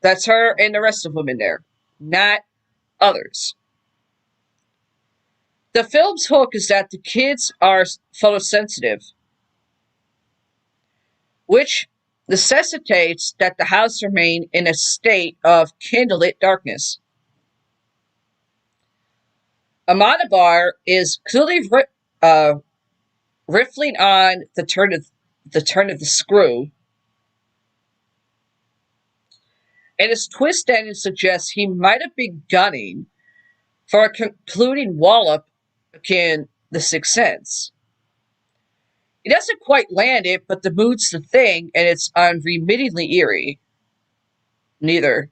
That's her and the rest of them in there, not others. The film's hook is that the kids are photosensitive, which necessitates that the house remain in a state of candlelit darkness. Amenabar is clearly riffling on the turn of the screw, and his twist ending suggests he might have been gunning for a concluding wallop akin The Sixth Sense. He doesn't quite land it, but the mood's the thing, and it's unremittingly eerie. Neither.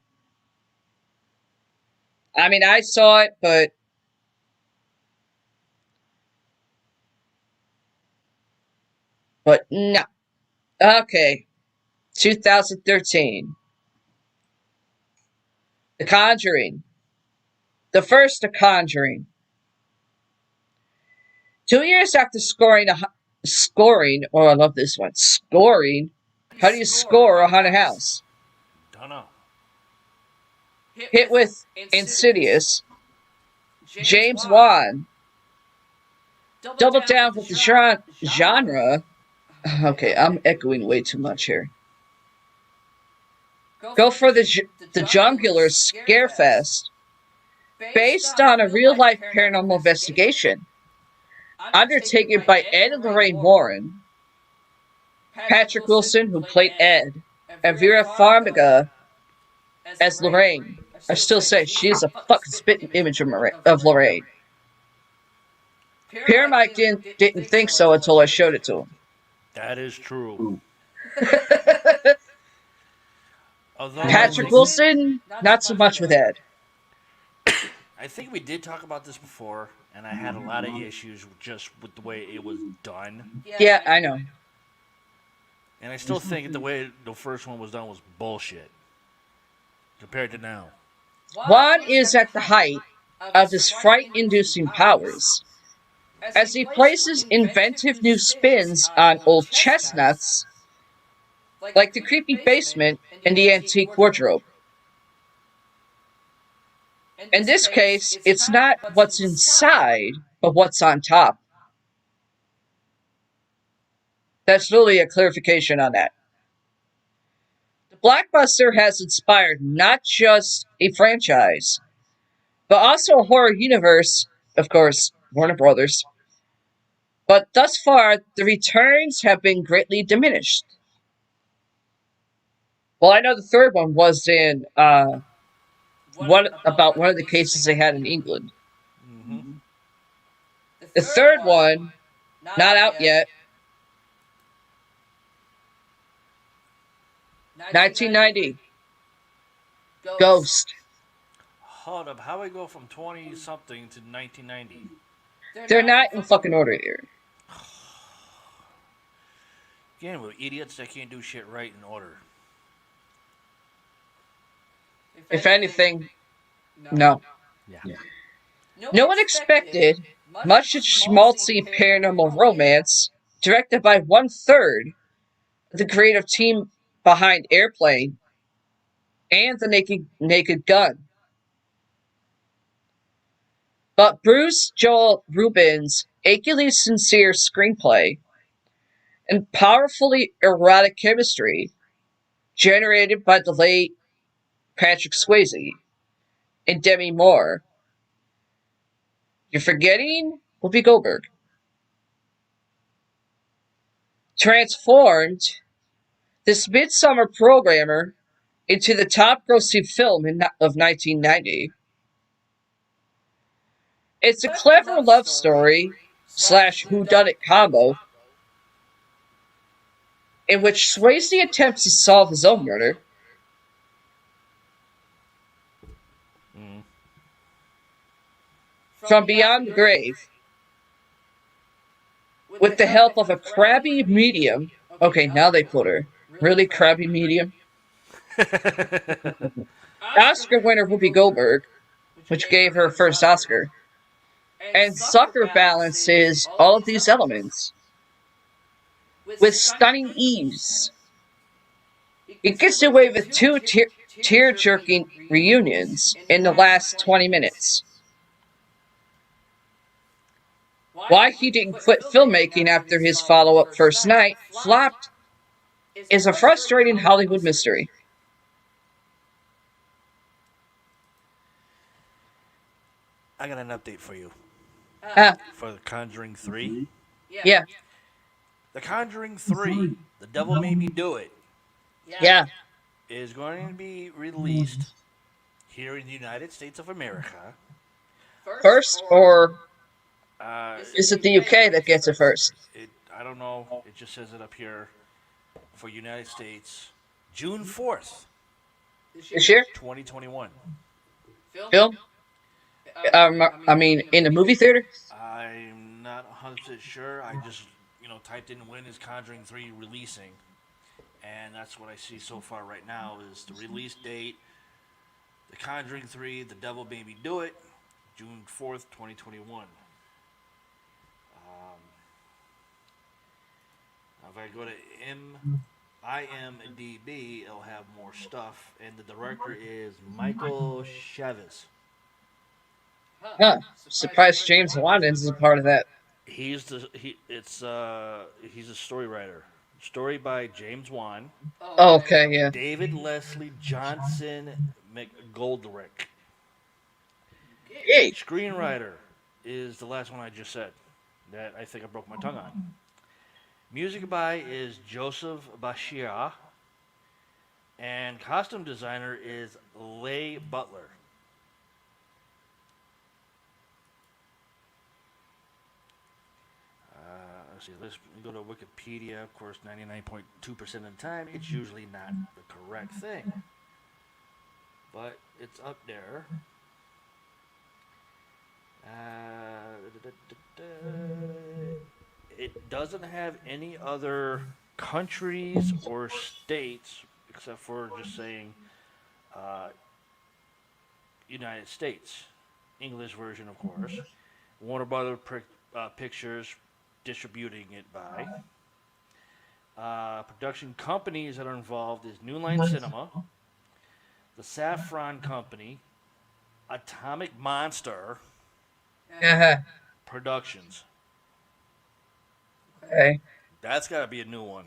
I mean, I saw it, but no. Okay. 2013. The Conjuring. The first The Conjuring. 2 years after scoring, oh, I love this one. Scoring. How do you score a haunted house? Don't know. Hit with Insidious. James Wan doubled down with the genre. Okay, I'm echoing way too much here. Go for the Jungular Scarefest, based on a real-life paranormal investigation undertaken by Ed and Lorraine Warren, Patrick Wilson, who played Ed, and Vera Farmiga as Lorraine. I still say she's a fucking spitting image of Lorraine. Pierre Mike didn't think so until I showed it to him. That is true. Patrick Wilson, not so much with Ed. I think we did talk about this before, and I had a lot of issues just with the way it was done. Yeah, I know. And I still think the way the first one was done was bullshit compared to now. Juan is at the height of his fright-inducing powers. as he places inventive new spins on old chestnuts, like the creepy basement and the antique wardrobe. In this case, it's not what's inside, but what's on top. That's really a clarification on that. The blockbuster has inspired not just a franchise, but also a horror universe, of course, Warner Brothers. But thus far, the returns have been greatly diminished. Well, I know the third one was in one of the cases they had in England. Mm-hmm. The third one, not out yet, 1990, Ghost. Hold up. How do I go from 20 something to 1990? They're not in fucking order here. Again, with idiots that can't do shit right in order. If anything, no. Yeah. No one expected much schmaltzy paranormal romance directed by one third of the creative team behind Airplane and the Naked Gun. But Bruce Joel Rubin's achingly sincere screenplay and powerfully erotic chemistry generated by the late Patrick Swayze and Demi Moore. You're forgetting Whoopi Goldberg. Transformed this midsummer programmer into the top grossing film of 1990. It's a clever love story slash whodunit combo in which Swayze attempts to solve his own murder Mm. from beyond the grave with the help of a crabby medium. Okay, now they put her. Really crabby medium? Oscar winner Whoopi Goldberg, which gave her first Oscar. And Zucker balances all of these elements with stunning ease. It gets away with two tear-jerking reunions in the last 20 minutes. Why he didn't quit filmmaking after his follow-up First Night flopped is a frustrating Hollywood mystery. I got an update for you. Ah, For The Conjuring 3. yeah, The Conjuring 3, The Devil Made Me Do It, yeah. is going to be released here in the United States of America. First, or Uh, is it the UK that gets it first? I don't know. It just says it up here for United States, June 4th, This year? 2021. Film? I mean, in the movie theater? I'm not 100% sure. I just, typed in when is Conjuring 3 releasing. And that's what I see so far right now is the release date. The Conjuring 3, The Devil Made Me Do It, June 4th, 2021. If I go to IMDb, it'll have more stuff. And the director is Michael Chavez. Huh. Surprised James Wan is a part of that. He's a story writer. Story by James Wan. Oh, okay, yeah. David Leslie Johnson McGoldrick. Yay. Screenwriter is the last one I just said that I think I broke my tongue on. Music by is Joseph Bashir. And costume designer is Leigh Butler. Let's go to Wikipedia. Of course, 99.2% of the time, it's usually not the correct thing. But it's up there. It doesn't have any other countries or states except for just saying United States. English version, of course. Warner Brothers Pictures distributing it by. Production companies that are involved is New Line Cinema, the Saffron Company, Atomic Monster Uh-huh. Productions. Okay. That's got to be a new one.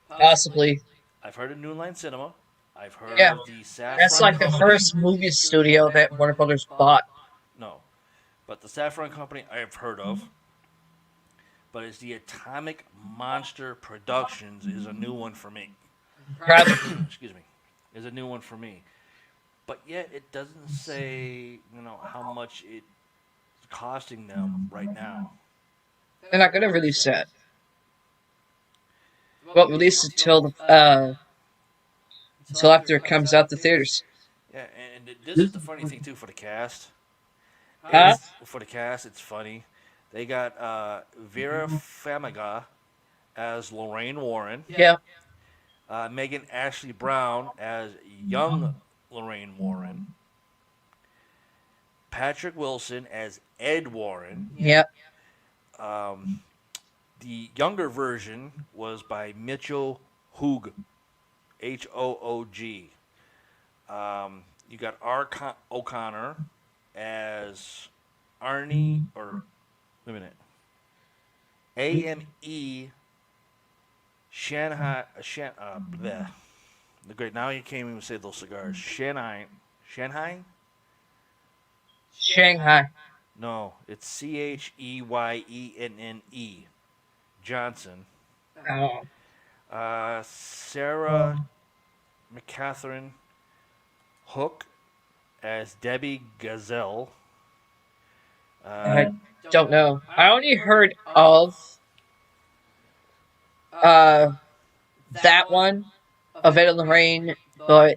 Possibly. I've heard of New Line Cinema. I've heard Yeah. of the That's Saffron like the Company. first movie studio that Warner Brothers bought. No, but the Saffron Company I've heard of. But it's the Atomic Monster Productions is a new one for me. Probably. Excuse me, is a new one for me. But yet it doesn't say how much it's costing them right now. They're not gonna release that. Won't release it till after it comes out the theaters. Yeah, and this is the funny thing too for the cast. Huh? For the cast, it's funny. They got Vera Farmiga as Lorraine Warren, Yeah. Megan Ashley Brown as young Lorraine Warren, Patrick Wilson as Ed Warren. Yeah. Um, the younger version was by Mitchell Hoog, Hoog. You got O'Connor as Arnie, or wait a minute, AME Shanghai. Bleh. The great. Now you can't even say those cigars. Shanghai. Shanghai. No, it's Cheyenenne Johnson. Oh, Sarah McCatherine Hook as Debbie Gazelle. I don't know. I only heard of uh that one of Ed and Lorraine, but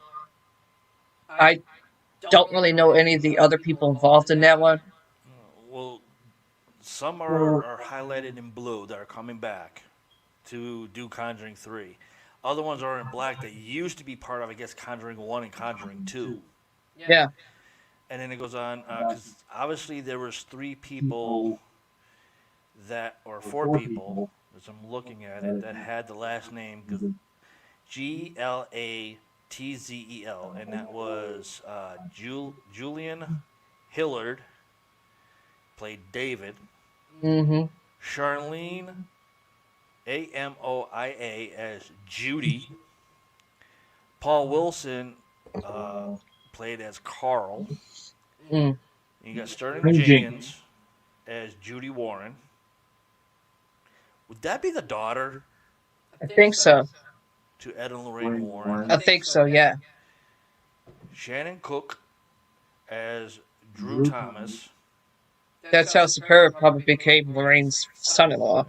I don't really know any of the other people involved in that one. Well, some are highlighted in blue that are coming back to do Conjuring 3. Other ones are in black that used to be part of, I guess, Conjuring 1 and Conjuring 2. Yeah. And then it goes on, because obviously there was 3 people or 4 people, as I'm looking at it, that had the last name Glatzel, and that was Julian Hillard, played David, Mm-hmm. Charlene Amoia as Judy, Paul Wilson played as Carl, Mm. and you got Sterling Jenkins as Judy Warren. Would that be the daughter I think so. to Ed and Lorraine Warren? I think so, yeah. Shannon Cook as Drew Thomas. That's how Superior probably became Lorraine's son-in-law.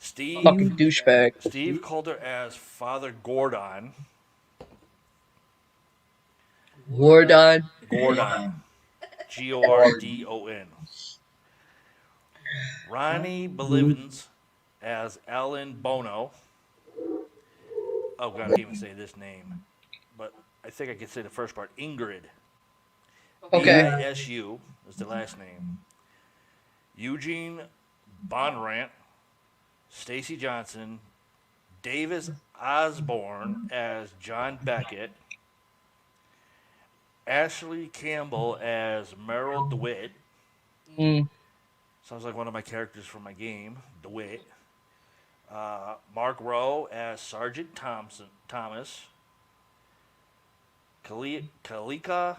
Fucking douchebag. Steve Calder as Father Gordon. Gordon. Gordon. Gordon. Ronnie Belivens as Alan Bono. Oh, God, I can't even say this name. But I think I can say the first part. Ingrid. Okay. BISU is the last name. Eugene Bonrant. Stacy Johnson. Davis Osborne as John Beckett. Ashley Campbell as Meryl DeWitt. Mm. Sounds like one of my characters from my game, DeWitt. Mark Rowe as Sergeant Thomas. Kalika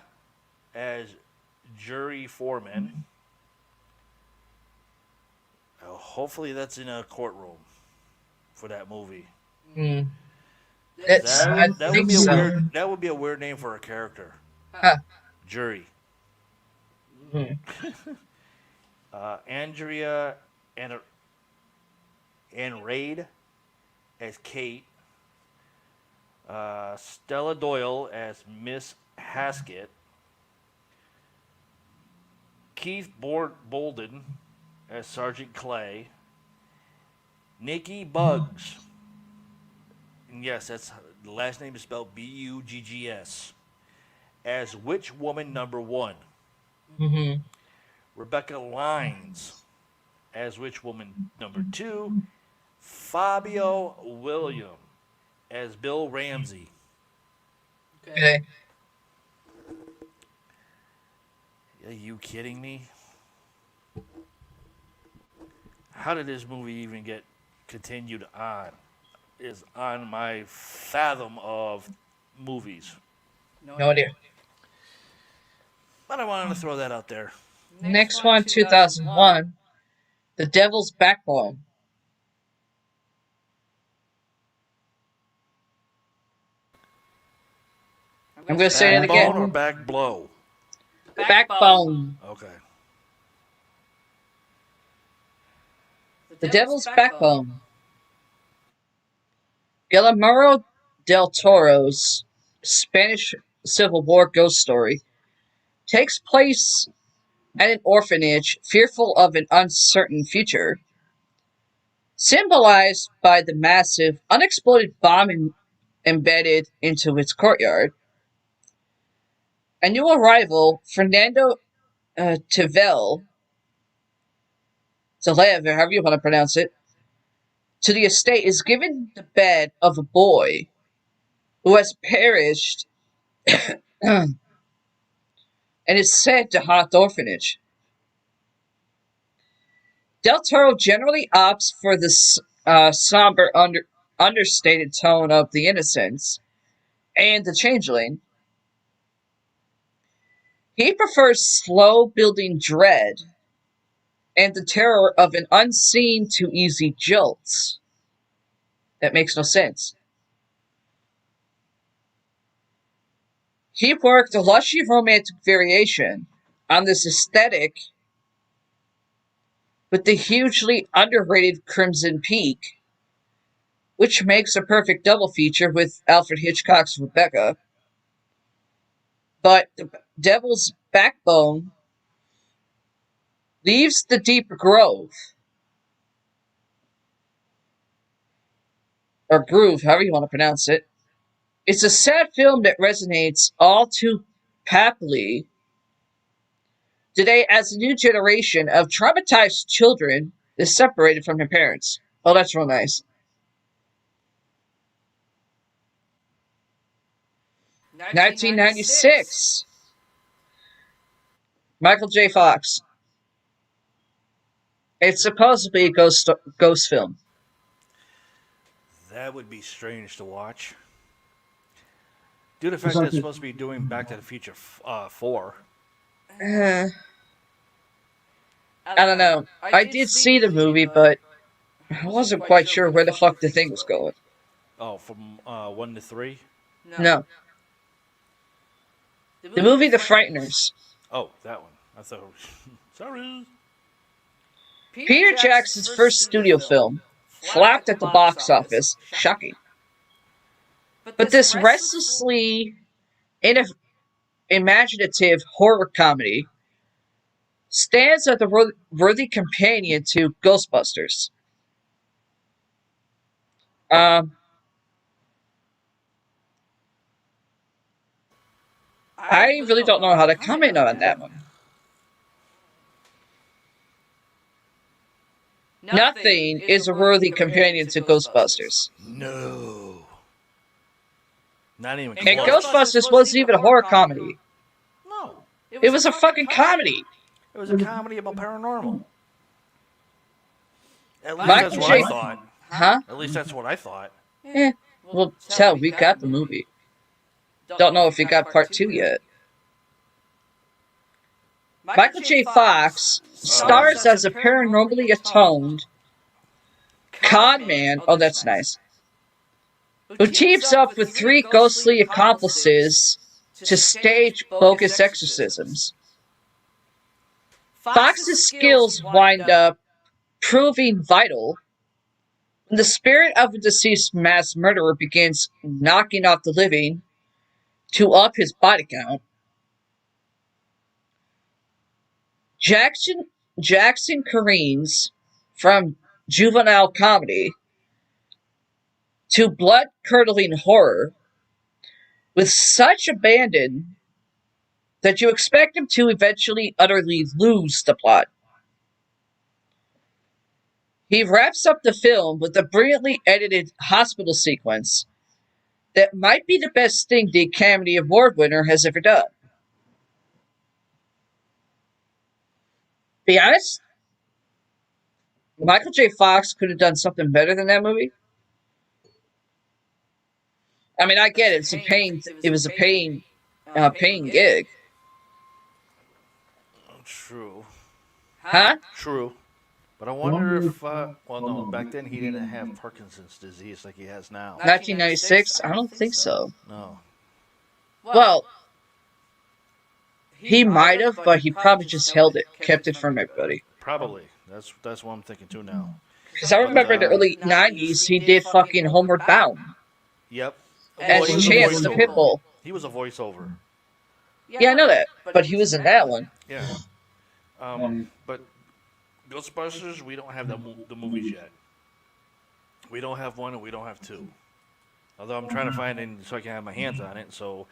as jury foreman. Hopefully that's in a courtroom for that movie. Mm. I think so. That would be a weird name for a character. Huh. Jury. Mm. Andrea and Raid as Kate. Stella Doyle as Miss Haskett. Keith Bolden as Sergeant Clay. Nikki Buggs. And yes, that's the last name is spelled Buggs. As Witch Woman number 1. Mm-hmm. Rebecca Lines as Witch Woman number 2. Fabio William as Bill Ramsey. Okay. Are you kidding me? How did this movie even get continued on? Is on my fathom of movies. No idea. But I wanted to throw that out there. Next one, 2001. The Devil's Backbone. I'm going to say it Backbone or again. back blow? Backbone. Okay. The Devil's Backbone. Guillermo del Toro's Spanish Civil War ghost story takes place at an orphanage fearful of an uncertain future, symbolized by the massive unexploded bomb embedded into its courtyard. A new arrival, Fernando Tevel, however you want to pronounce it, to the estate is given the bed of a boy who has perished and is said to haunt the orphanage. Del Toro generally opts for the somber, understated tone of The Innocents and The Changeling. He prefers slow-building dread and the terror of an unseen too easy jolt. That makes no sense. He worked a lushy romantic variation on this aesthetic with the hugely underrated Crimson Peak, which makes a perfect double feature with Alfred Hitchcock's Rebecca. But The Devil's Backbone leaves the deep grove, or groove, however you want to pronounce it. It's a sad film that resonates all too painfully today as a new generation of traumatized children is separated from their parents. Oh, that's real nice. 1996. Michael J. Fox. It's supposedly a ghost film. That would be strange to watch. Due to the fact that it's supposed to be doing Back to the Future 4. I don't know. I did see the movie, but I wasn't quite sure where the fuck the thing was going. Oh, from 1 to 3? No. The movie The Frighteners. Oh, that one. I thought it was... Sorry. Peter Jackson's first studio film flopped at the box office. Shocking. But this restlessly imaginative horror comedy stands as a worthy companion to Ghostbusters. I really don't know how to comment on that one. Nothing is a worthy companion to Ghostbusters. No. Not even And close. Ghostbusters wasn't even a horror comedy. No. It was a fucking comedy. It was a comedy about paranormal. At least Michael that's what J. I thought. Huh? At least that's what I thought. Well, tell, we got the movie. Don't know if you got part 2 yet. Michael J. Fox stars as a paranormally atoned con man. Oh, that's nice. Who teams up with 3 ghostly accomplices to stage bogus exorcisms. Fox's skills wind up proving vital when the spirit of a deceased mass murderer begins knocking off the living to up his body count. Jackson careens from juvenile comedy to blood-curdling horror with such abandon that you expect him to eventually utterly lose the plot. He wraps up the film with a brilliantly edited hospital sequence that might be the best thing the Academy Award winner has ever done. Be honest, Michael J. Fox could have done something better than that movie. I mean, I get it. It's a pain. It was a paying gig, True. huh? True. But I wonder if, well, no, back then he didn't have Parkinson's disease like he has now. 1996? I don't think so. No. Well, he might have, but he probably just held it, kept it from everybody. Probably. That's what I'm thinking too now. Because I remember in the early 90s, he did fucking Homeward Bound Yep. as he was a Chance the voiceover. Pitbull. He was a voiceover. Yeah, I know that, but he was in that one. Yeah. But Ghostbusters, we don't have the movies yet. We don't have one and we don't have two. Although I'm trying to find it so I can have my hands on it. So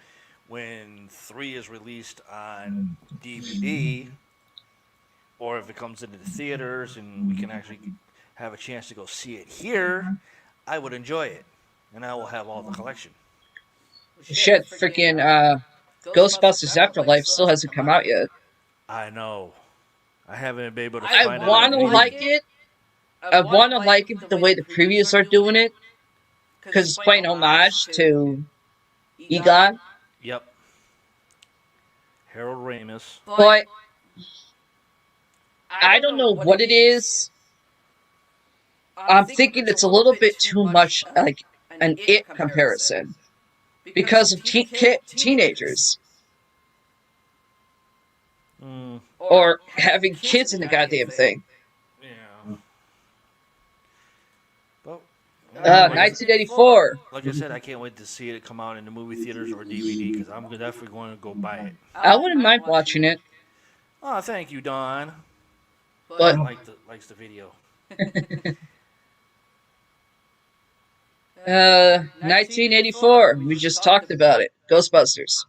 when 3 is released on DVD, or if it comes into the theaters and we can actually have a chance to go see it here, I would enjoy it. And I will have all the collection. Shit, freaking Ghostbusters Afterlife still hasn't come out yet. I know. I haven't been able to I find it. want to like it. I want to like it the way the previews are doing it, because it's playing homage to Egon. Yep. Harold Ramis. But I don't know what it is. I'm thinking it's a little bit too much like an It comparison because of teenagers or having kids in the goddamn thing. Yeah. Well, 1984. Like I said, I can't wait to see it come out in the movie theaters or DVD because I'm definitely going to go buy it. I wouldn't mind watching it, Oh, thank you, Don. but Likes the video. 1984. We just talked about it. Ghostbusters.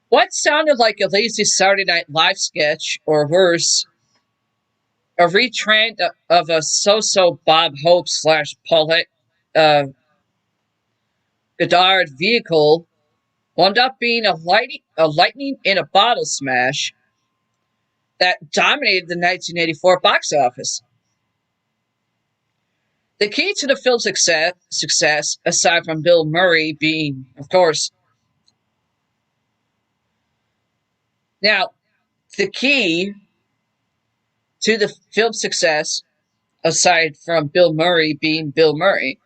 What sounded like a lazy Saturday Night Live sketch, or worse, a retrend of a so-so Bob Hope / Paulette Goddard vehicle, wound up being a lightning in a bottle smash that dominated the 1984 box office. The key to the film's success, aside from Bill Murray being, of course, now, the key to the film's success, aside from Bill Murray being Bill Murray,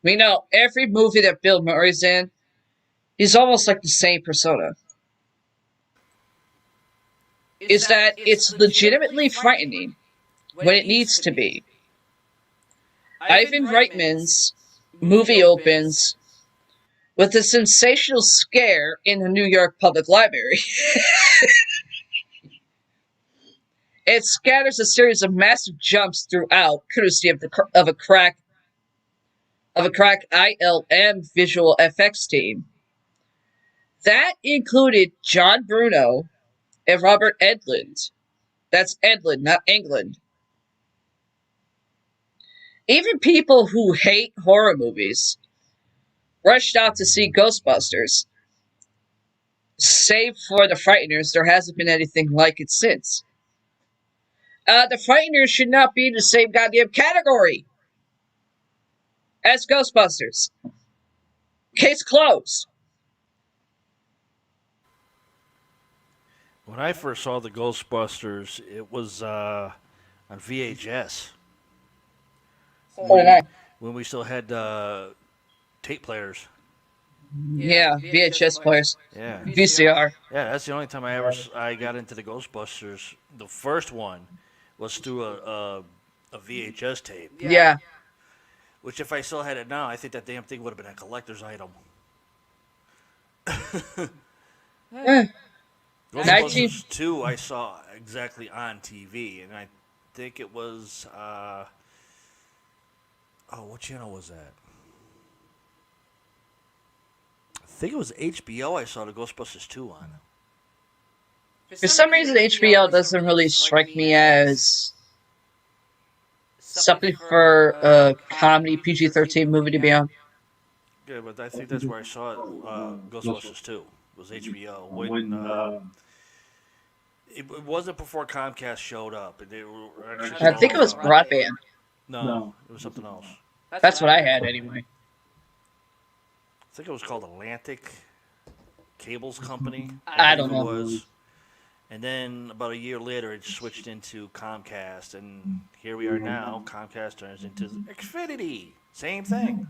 we know every movie that Bill Murray's in, he's almost like the same persona. Is that it's legitimately frightening when it needs to be. Ivan Reitman's movie opens with a sensational scare in the New York Public Library. It scatters a series of massive jumps throughout, courtesy of a crack ILM visual effects team. That included John Bruno and Robert Englund. That's Englund, not England. Even people who hate horror movies rushed out to see Ghostbusters. Save for The Frighteners, there hasn't been anything like it since. The Frighteners should not be in the same goddamn category as Ghostbusters. Case closed. When I first saw the Ghostbusters, it was on VHS. When we still had tape players. Yeah, VHS players. Yeah. VCR. Yeah, that's the only time I got into the Ghostbusters. The first one was through a VHS tape. Yeah. Which, if I still had it now, I think that damn thing would have been a collector's item. Ghostbusters 2 I saw exactly on TV, and I think it was, what channel was that? I think it was HBO I saw the Ghostbusters 2 on. For some reason, HBO doesn't really strike me as something for a comedy PG-13 movie to be on. Yeah, but I think that's where I saw it. Ghostbusters 2 was HBO. When it wasn't before Comcast showed up. They were actually I calling think it was from. Broadband. No, it was something else. That's what I had anyway. I think it was called Atlantic Cables Company. I believe don't know. It was. And then about a year later, it switched into Comcast, and here we are now. Comcast turns into Xfinity. Same thing.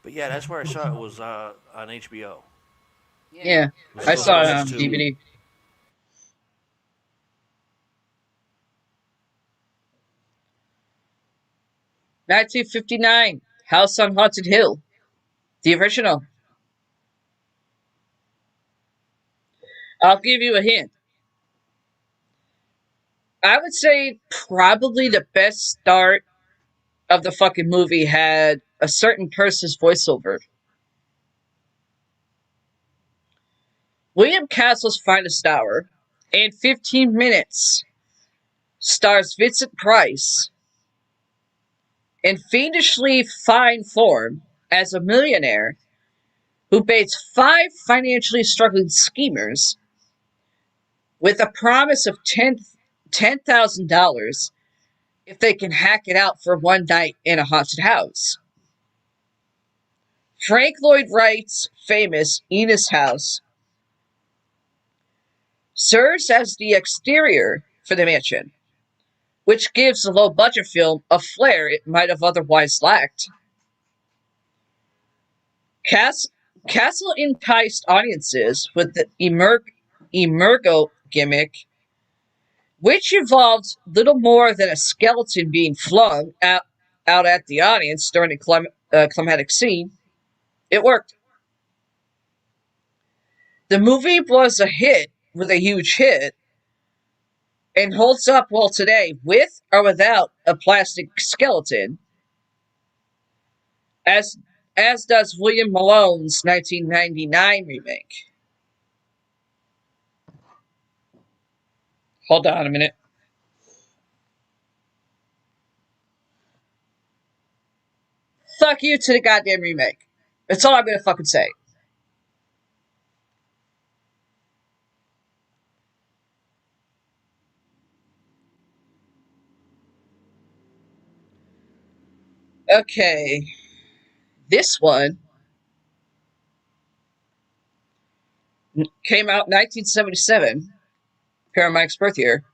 But yeah, that's where I saw it was on HBO. Yeah, was I saw it on Ghostbusters 2. DVD. "1959, House on Haunted Hill," the original. I'll give you a hint. I would say probably the best start of the fucking movie had a certain person's voiceover. William Castle's Finest Hour, in 15 minutes, stars Vincent Price in fiendishly fine form as a millionaire who baits 5 financially struggling schemers with a promise of $10,000 if they can hack it out for one night in a haunted house. Frank Lloyd Wright's famous Enos House serves as the exterior for the mansion, which gives the low-budget film a flair it might have otherwise lacked. Castle enticed audiences with the Emergo gimmick, which involved little more than a skeleton being flung out at the audience during a climatic scene. It worked. The movie was a hit with a huge hit and holds up well today with or without a plastic skeleton, as as does William Malone's 1999 remake. Hold on a minute. Fuck you to the goddamn remake. That's all I'm gonna fucking say. Okay. This one came out in 1977, Paramount's birth year.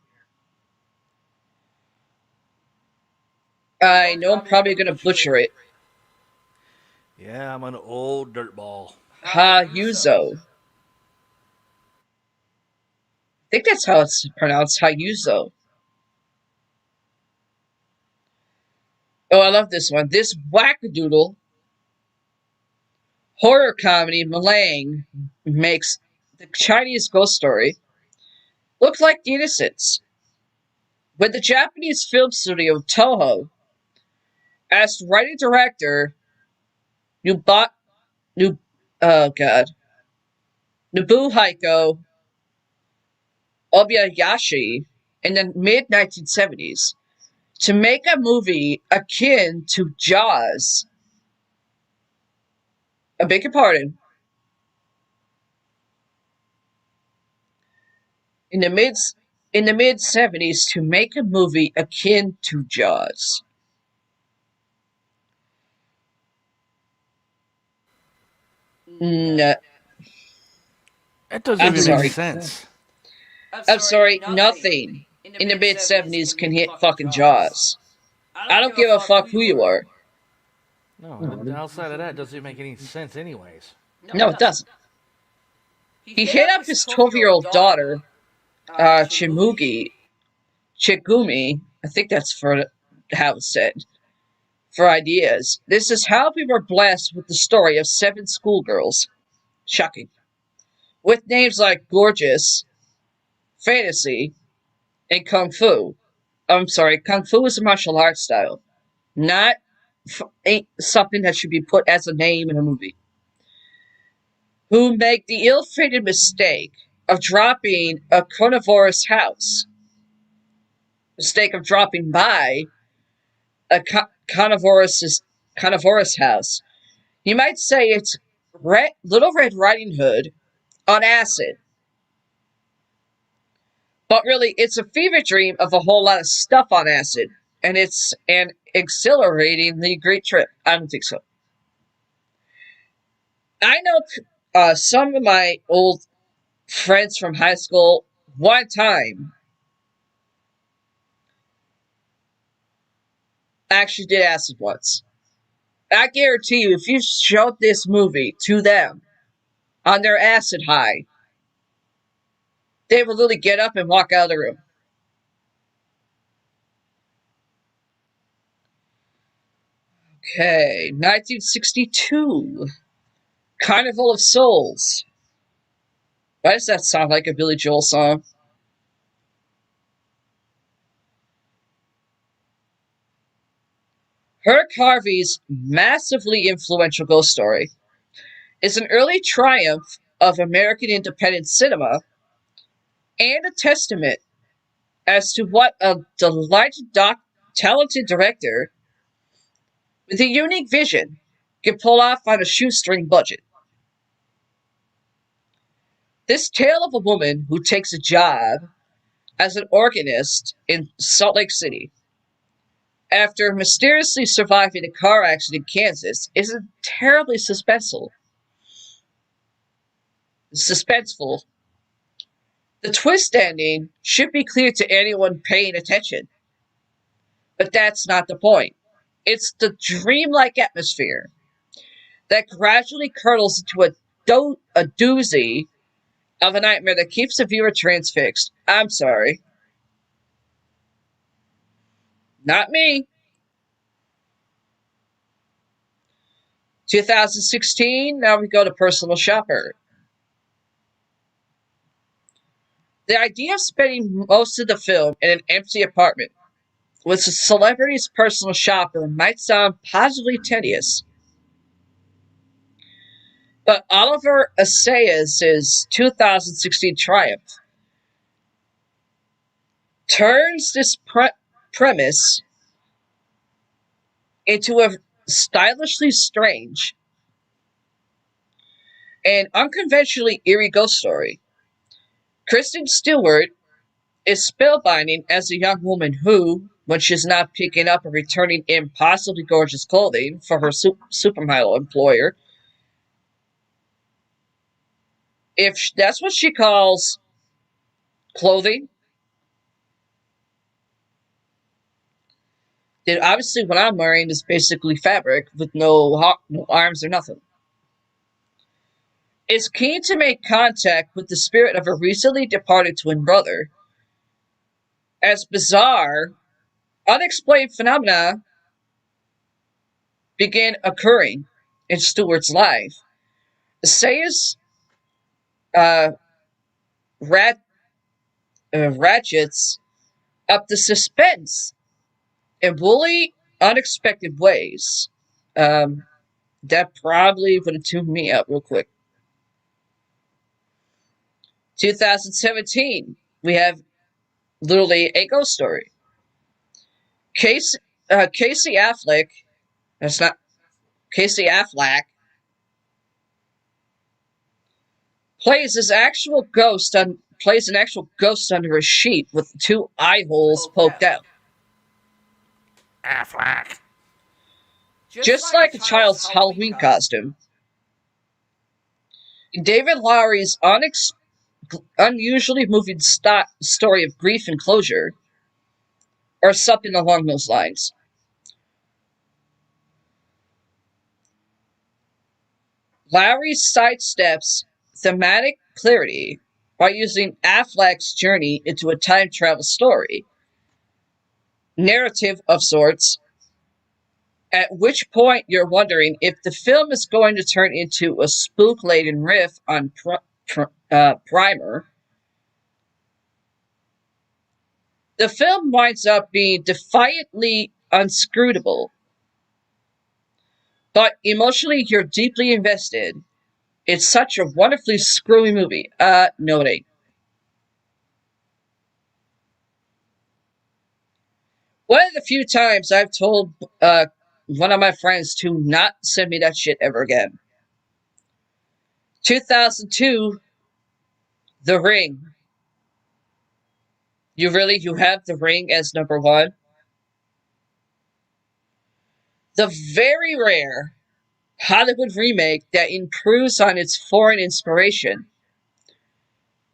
I know I'm probably gonna butcher it. Yeah, I'm an old dirtball. Hayuzo. I think that's how it's pronounced, Hayuzo. Oh, I love this one. This wackadoodle horror comedy Malang makes the Chinese ghost story look like The Innocents. When the Japanese film studio Toho asked writer director Nuba, Nub, oh god, Nobuhiko Obayashi in the mid 1970s to make a movie akin to Jaws. I beg your pardon. In the mid 70s to make a movie akin to Jaws. No, That doesn't I'm even sorry. make sense. I'm sorry, nothing in the mid 70s can hit fucking Jaws. I don't give a fuck who you are. No, outside of that, it doesn't even make any sense, anyways. No, it doesn't. He hit up his 12-year-old daughter, Chigumi, I think that's for how it's said, for ideas. This is how we were blessed with the story of 7 schoolgirls. Shocking. With names like Gorgeous, Fantasy, and Kung Fu. I'm sorry, Kung Fu is a martial arts style, not ain't something that should be put as a name in a movie. who make the ill-fated mistake of dropping a carnivorous house. Mistake of dropping by a carnivorous house. You might say it's Little Red Riding Hood on acid. But really, it's a fever dream of a whole lot of stuff on acid. And it's an exhilaratingly great trip. I don't think so. I know some of my old friends from high school one time actually did acid once. I guarantee you, if you showed this movie to them on their acid high, they would literally get up and walk out of the room. Okay, 1962. Carnival of Souls. Why does that sound like a Billy Joel song? Herc Harvey's massively influential ghost story is an early triumph of American independent cinema and a testament as to what a talented director with a unique vision can pull off on a shoestring budget. This tale of a woman who takes a job as an organist in Salt Lake City after mysteriously surviving a car accident in Kansas is terribly suspenseful. The twist ending should be clear to anyone paying attention. But that's not the point. It's the dreamlike atmosphere that gradually curdles into a doozy of a nightmare that keeps the viewer transfixed. I'm sorry. Not me. 2016, now we go to Personal Shopper. The idea of spending most of the film in an empty apartment with a celebrity's personal shopper might sound positively tedious. But Oliver Assayas' 2016 triumph turns this premise into a stylishly strange and unconventionally eerie ghost story. Kristen Stewart is spellbinding as a young woman who, when she's not picking up or returning impossibly gorgeous clothing for her supermodel employer, if that's what she calls clothing, then obviously what I'm wearing is basically fabric with no arms or nothing. Is keen to make contact with the spirit of her recently departed twin brother, as bizarre, unexplained phenomena begin occurring in Stewart's life. Sayers ratchets up the suspense in woolly, unexpected ways. That probably would have tuned me out real quick. 2017, we have literally a ghost story. Casey Affleck, that's not Casey Affleck, plays an actual ghost under a sheet with two eye holes poked out. Affleck. Just like a child's Halloween costume. David Lowery's unusually moving story of grief and closure, or something along those lines. Lowery sidesteps thematic clarity by using Affleck's journey into a time travel story, narrative of sorts, at which point you're wondering if the film is going to turn into a spook-laden riff on Primer. The film winds up being defiantly unscrutable, but emotionally you're deeply invested It's such a wonderfully screwy movie. No, it ain't. One of the few times I've told one of my friends to not send me that shit ever again. 2002, The Ring. You have The Ring as number one? The very rare Hollywood remake that improves on its foreign inspiration.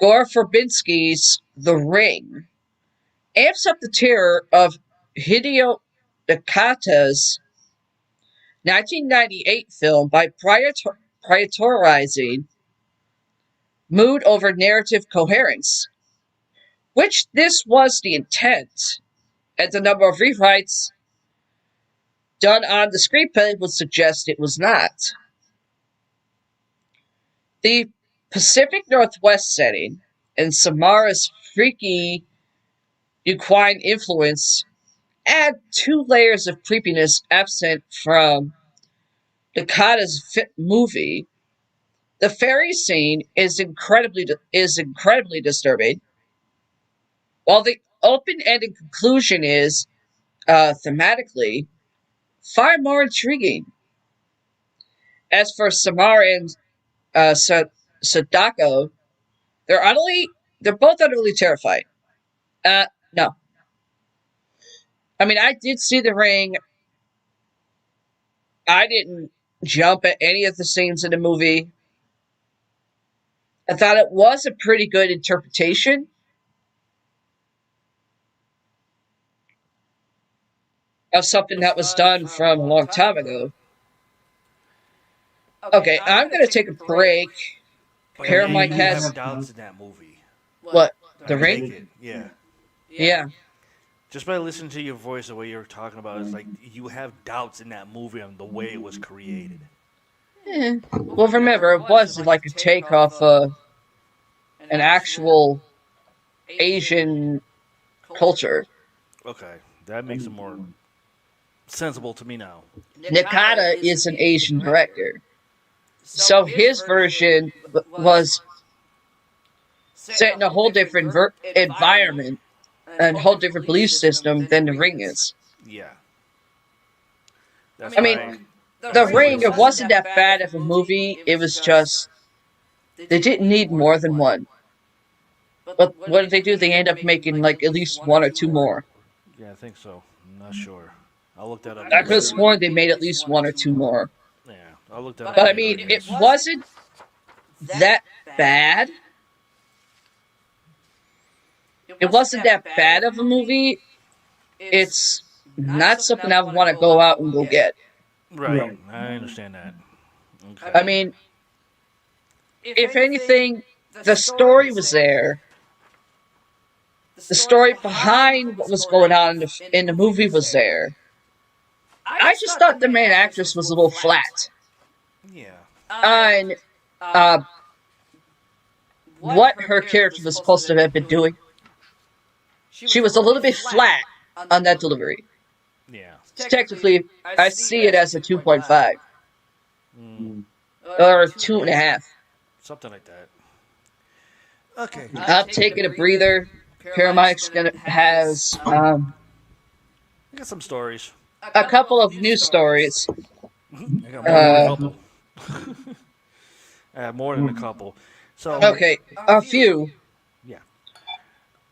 Gore Verbinski's The Ring amps up the terror of Hideo Nakata's 1998 film by prioritizing mood over narrative coherence, which this was the intent, and the number of rewrites done on the screenplay would suggest it was not. The Pacific Northwest setting and Samara's freaky equine influence add 2 layers of creepiness absent from Nakata's movie. The ferry scene is incredibly disturbing, while the open-ended conclusion is thematically far more intriguing. As for Samara and Sadako, they're both utterly terrifying. No. I mean, I did see The Ring. I didn't jump at any of the scenes in the movie. I thought it was a pretty good interpretation of something that was done from a long time ago. Okay, I'm going to take a break. Paramike You has... have doubts in that movie. What? The I Ring? take it, yeah. Yeah. Just by listening to your voice, the way you're talking about it, it's like you have doubts in that movie on the way it was created. Well, remember, it was like a takeoff of an actual Asian culture. Okay, that makes it more sensible to me now. Nakata is an Asian director. So his version was set in a whole different environment and a whole different belief system than The Ring is. Yeah. I mean, The Ring, it wasn't that bad of a movie. It was just, they didn't need more than one. But what did they do? They end up making like at least 1 or 2 more. Yeah, I think so. I'm not sure. I'll look that up. I could have sworn they made at least 1 or 2 more. Yeah, I'll look that up. But I mean, it wasn't that bad. It wasn't that bad of a movie. It's not something I would want to go out and go get. Right, I understand that. Okay. I mean, if anything, the story was there. The story behind what was going on in the movie was there. I just thought the main actress was a little flat. Yeah. On what her character was supposed to have been doing. She was a little bit flat on that delivery. Yeah. Technically, I see it as a 2.5. Or 2.5. Something like that. Okay. I'm taking a breather. Paramike's has I got some stories. a couple of news stories. I got more than a couple. I have more than a couple. So Okay, a few. Yeah.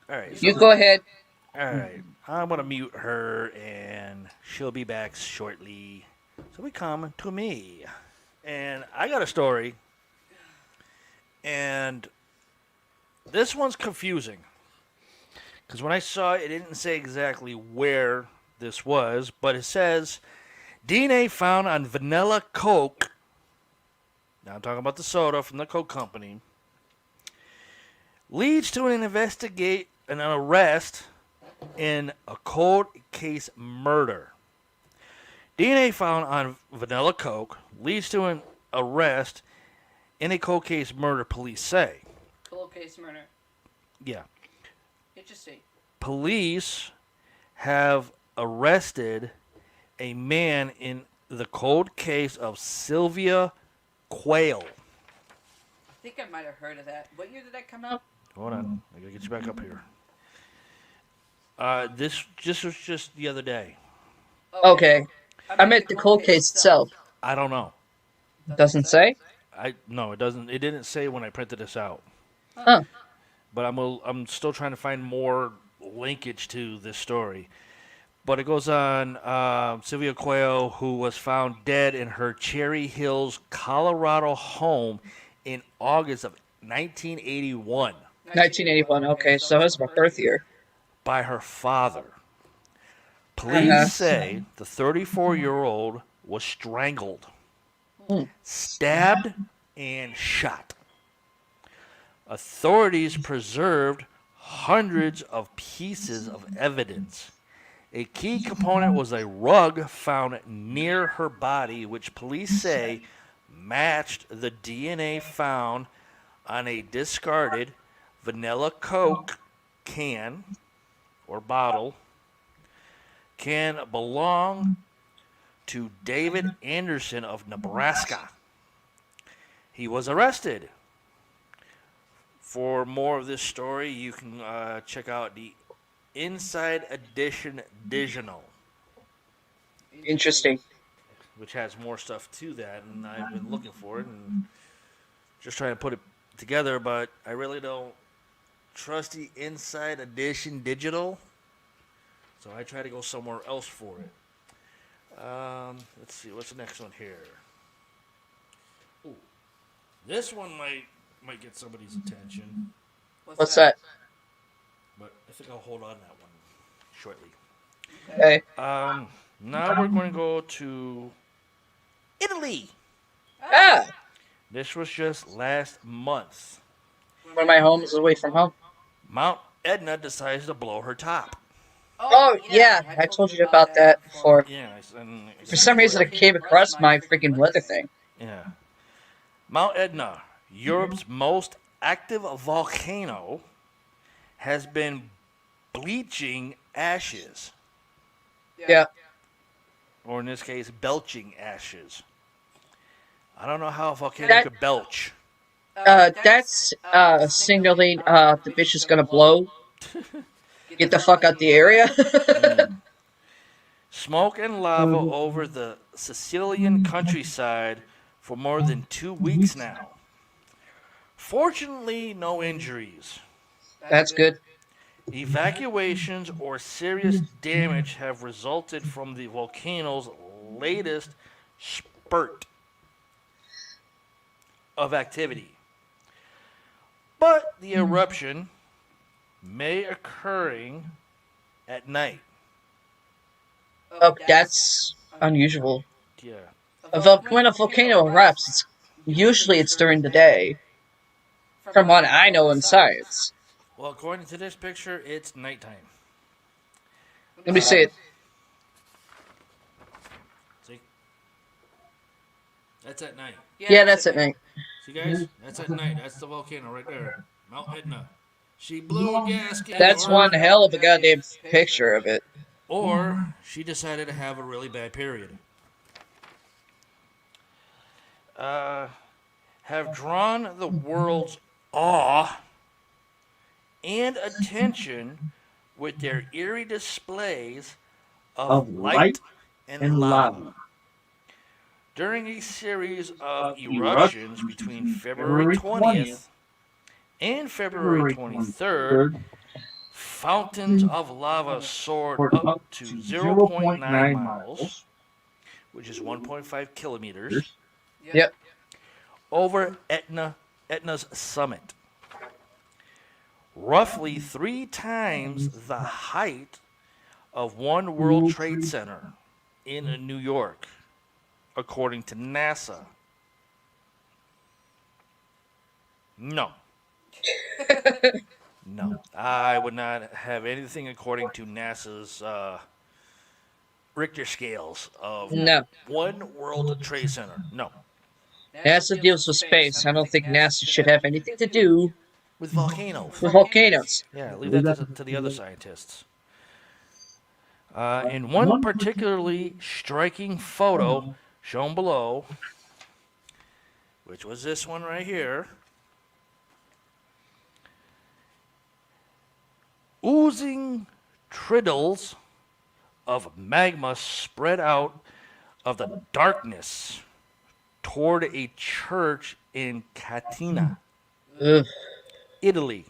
All right. You go ahead. All right. I'm gonna mute her, and she'll be back shortly. So we come to me, and I got a story, and this one's confusing because when I saw it, it didn't say exactly where this was, but it says DNA found on vanilla Coke. Now I'm talking about the soda from the Coke company. Leads to an arrest in a cold case murder. DNA found on vanilla Coke leads to an arrest in a cold case murder, police say. Cold case murder. Yeah. Interesting. Police have arrested a man in the cold case of Sylvia Quayle. think I might have heard of that. What year did that come out? Hold on. I gotta get you back up here. This was just the other day. Okay. I meant the cold case itself. I don't know. Doesn't say? No, it doesn't. It didn't say when I printed this out. Huh. But I'm still trying to find more linkage to this story. But it goes on. Sylvia Coelho, who was found dead in her Cherry Hills, Colorado home in August of 1981 1981. Okay, so it was my birth year. by her father. Police say the 34-year-old was strangled, stabbed, and shot. Authorities preserved hundreds of pieces of evidence. A key component was a rug found near her body, which police say matched the DNA found on a discarded vanilla Coke can or bottle. Can belong to David Anderson of Nebraska. He was arrested. For more of this story, you can check out the Inside Edition Digital, Interesting. which has more stuff to that, and I've been looking for it and just trying to put it together, but I really don't trust the Inside Edition Digital, so I try to go somewhere else for it. Let's see, what's the next one here? Ooh, this one might get somebody's attention, What's that? but I think I'll hold on to that one shortly. Okay. Now we're going to go to Italy. Ah! This was just last month. One of my homes is away from home. Mount Etna decides to blow her top. Oh, yeah. I told you about that before. Yeah, For some reason, it came across my freaking weather thing. yeah. Mount Etna, Europe's most active volcano, has been bleaching ashes, Yeah. or in this case, belching ashes. I don't know how a volcano could belch. That's signaling the bitch is gonna blow. Get the fuck out the area. Smoke and lava over the Sicilian countryside for more than 2 weeks now. Fortunately, no injuries. That's good. Evacuations or serious damage have resulted from the volcano's latest spurt of activity. But the eruption may occurring at night. Oh, that's unusual. Yeah. When a volcano erupts, usually it's during the day. From what I know in science. Well, according to this picture, it's nighttime. Let me see it. See? That's at night. Yeah, that's at night. See, guys? That's at night. That's the volcano right there. Mount Etna. She blew a gasket. That's one hell of a goddamn picture of it. Or she decided to have a really bad period. Have drawn the world's awe and attention with their eerie displays of light and lava. During a series of eruptions between February 20th and February 23rd, fountains of lava soared up to 0.9 miles, which is 1.5 kilometers, Yep. over Etna's summit. Roughly 3 times the height of One World Trade Center in New York, according to NASA. No. No. I would not have anything according to NASA's Richter scales of No. One World Trade Center. No. NASA deals with space. I don't think NASA should have anything to do With volcanoes. with volcanoes. Yeah, leave that to the other scientists. In one particularly striking photo shown below, which was this one right here, Oozing triddles of magma spread out of the darkness toward a church in Catania, Ugh. Italy.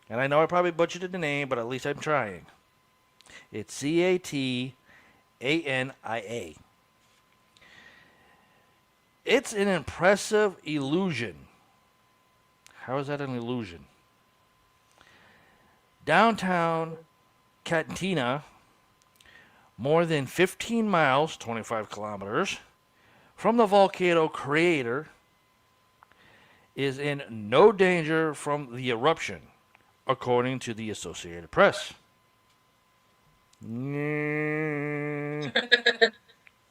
And I know I probably butchered the name, but at least I'm trying. It's Catania. It's an impressive illusion. How is that an illusion? Downtown Catania, more than 15 miles, 25 kilometers, from the volcano crater, is in no danger from the eruption, according to the Associated Press.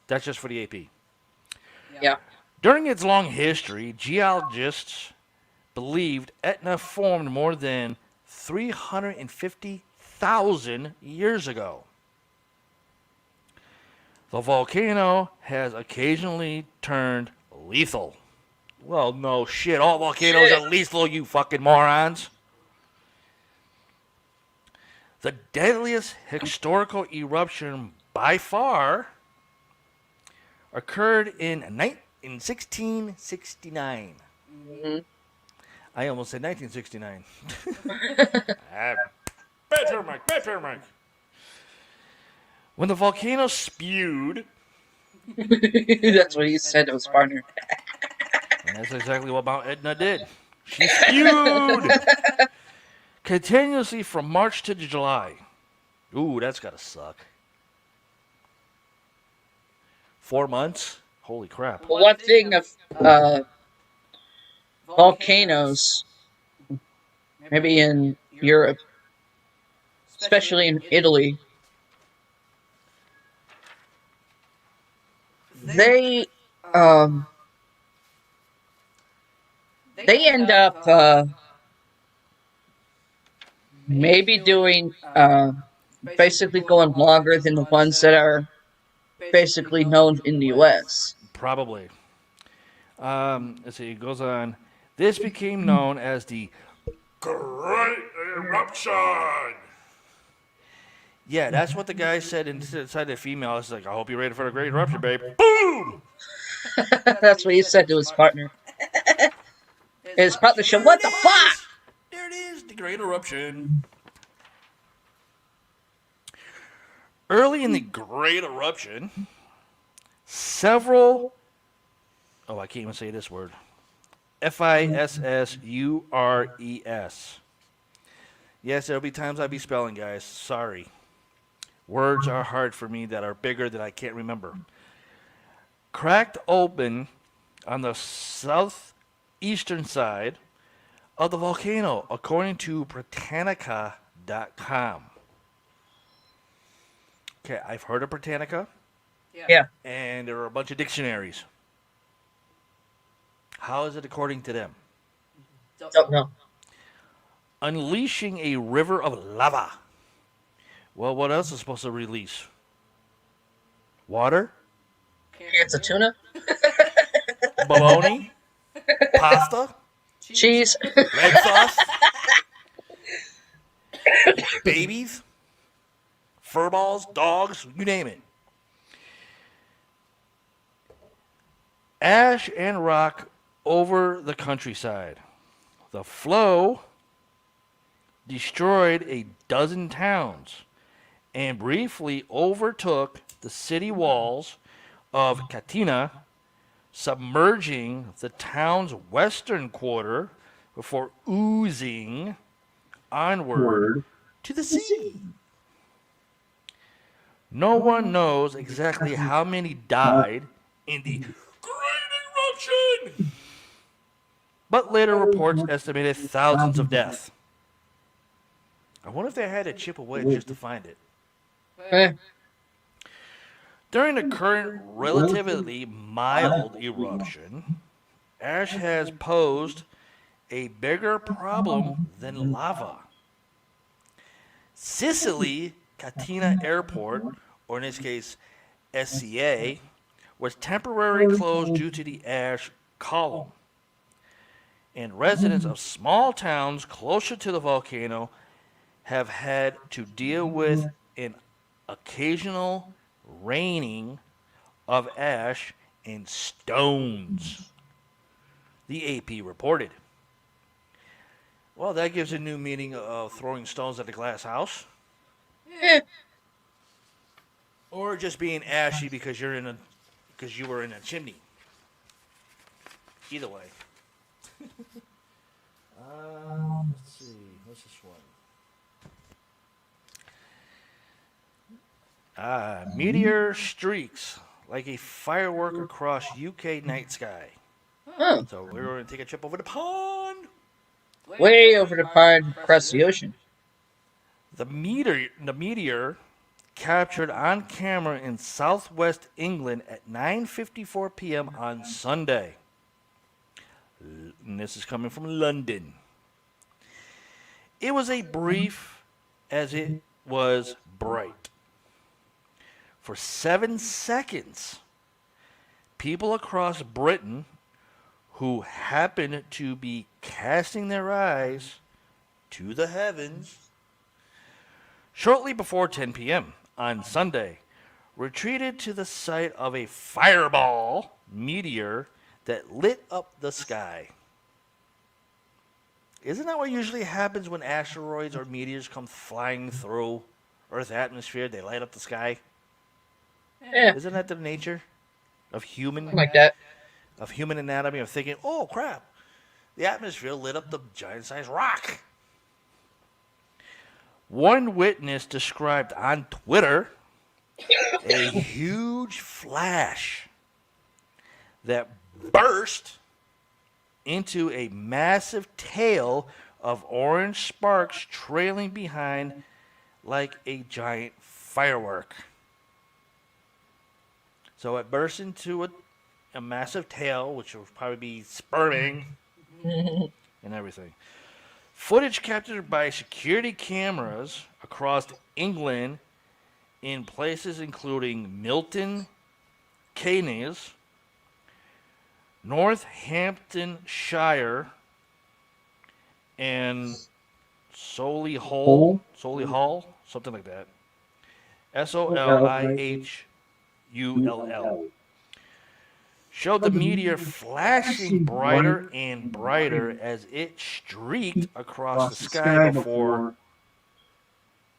That's just for the AP. Yeah. During its long history, geologists believed Etna formed more than 350,000 years ago. The volcano has occasionally turned lethal. Well, no shit. All volcanoes are lethal, you fucking morons. The deadliest historical eruption by far occurred in 1669. Mhm. I almost said 1969. Better, Mike. Better, Mike. When the volcano spewed, That's what he said to his partner. and that's exactly what Mount Etna did. She spewed continuously from March to July. Ooh, that's gotta suck. 4 months? Holy crap. Well, one thing of volcanoes, maybe in Europe, especially in Italy, they um they end up maybe doing basically going longer than the ones that are basically known in the U.S. Probably. Let's see, it goes on. This became known as the Great Eruption. Yeah, that's what the guy said inside the female. It's like, I hope you're ready for the Great Eruption, babe. Boom! That's what he said to his partner. His partner said, "What the fuck?" There it is, the Great Eruption. Early in the Great Eruption, several. Oh, I can't even say this word. Fissures. Yes, there'll be times I'll be spelling, guys. Sorry. Words are hard for me that are bigger that I can't remember. Cracked open on the southeastern side of the volcano, according to Britannica.com. Okay, I've heard of Britannica. Yeah. And there are a bunch of dictionaries. How is it according to them? Don't know. Unleashing a river of lava. Well, what else is supposed to release? Water? Cans of tuna, Bologna? Pasta? cheese. Red sauce? Babies? Fur balls? Dogs? You name it. Ash and rock over the countryside. The flow destroyed a dozen towns and briefly overtook the city walls of Catania, submerging the town's western quarter before oozing onward to the sea. No one knows exactly how many died in the Great Eruption, but later reports estimated thousands of deaths. I wonder if they had to chip away just to find it. Eh, During the current relatively mild eruption, ash has posed a bigger problem than lava. Sicily Catania Airport, or in this case SCA, was temporarily closed due to the ash column. And residents of small towns closer to the volcano have had to deal with an occasional raining of ash and stones, the AP reported. Well, that gives a new meaning of throwing stones at a glass house, Eh, or just being ashy because you were in a chimney. Either way. Let's see. What's this one? Meteor streaks like a firework across UK night sky. huh. So we're going to take a trip over the pond. Way over the pond across the ocean. The meteor captured on camera in southwest England at 9:54 p.m. on Sunday. And this is coming from London. It was a brief as it was bright. For 7 seconds, people across Britain who happened to be casting their eyes to the heavens shortly before 10 p.m. on Sunday retreated to the site of a fireball meteor that lit up the sky. Isn't that what usually happens when asteroids or meteors come flying through Earth's atmosphere? They light up the sky. Yeah, Isn't that the nature of something like that. human anatomy? Of thinking, oh crap, the atmosphere lit up the giant-sized rock. One witness described on Twitter a huge flash that burst into a massive tail of orange sparks trailing behind like a giant firework. So it burst into a massive tail, which will probably be spurting and everything. Footage captured by security cameras across England in places including Milton Keynes, Northamptonshire, and Solihull, something like that. Solihull. Showed the meteor flashing brighter and brighter as it streaked across the sky before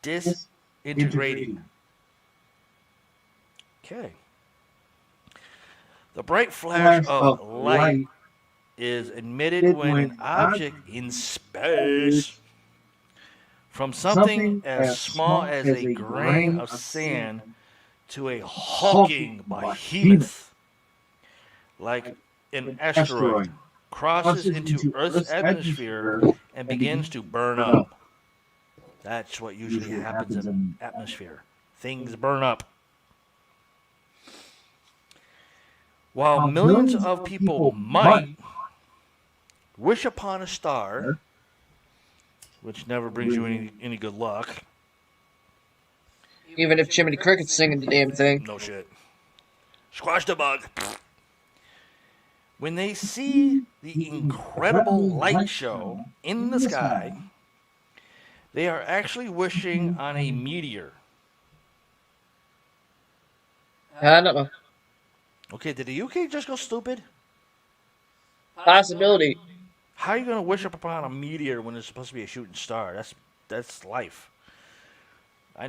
disintegrating. Okay. The bright flash of light is emitted when an object in space from something as small as a grain of sand to a hulking behemoth like an asteroid crosses into Earth's atmosphere and begins to burn up. That's what usually happens in atmosphere. Things burn up. While millions of people might wish upon a star, which never brings you any good luck. Even if Jiminy Cricket's singing the damn thing. No shit. Squash the bug. When they see the incredible light show in the sky, they are actually wishing on a meteor. I don't know. Okay, did the UK just go stupid? Possibility. How are you going to wish upon a meteor when it's supposed to be a shooting star? That's life. I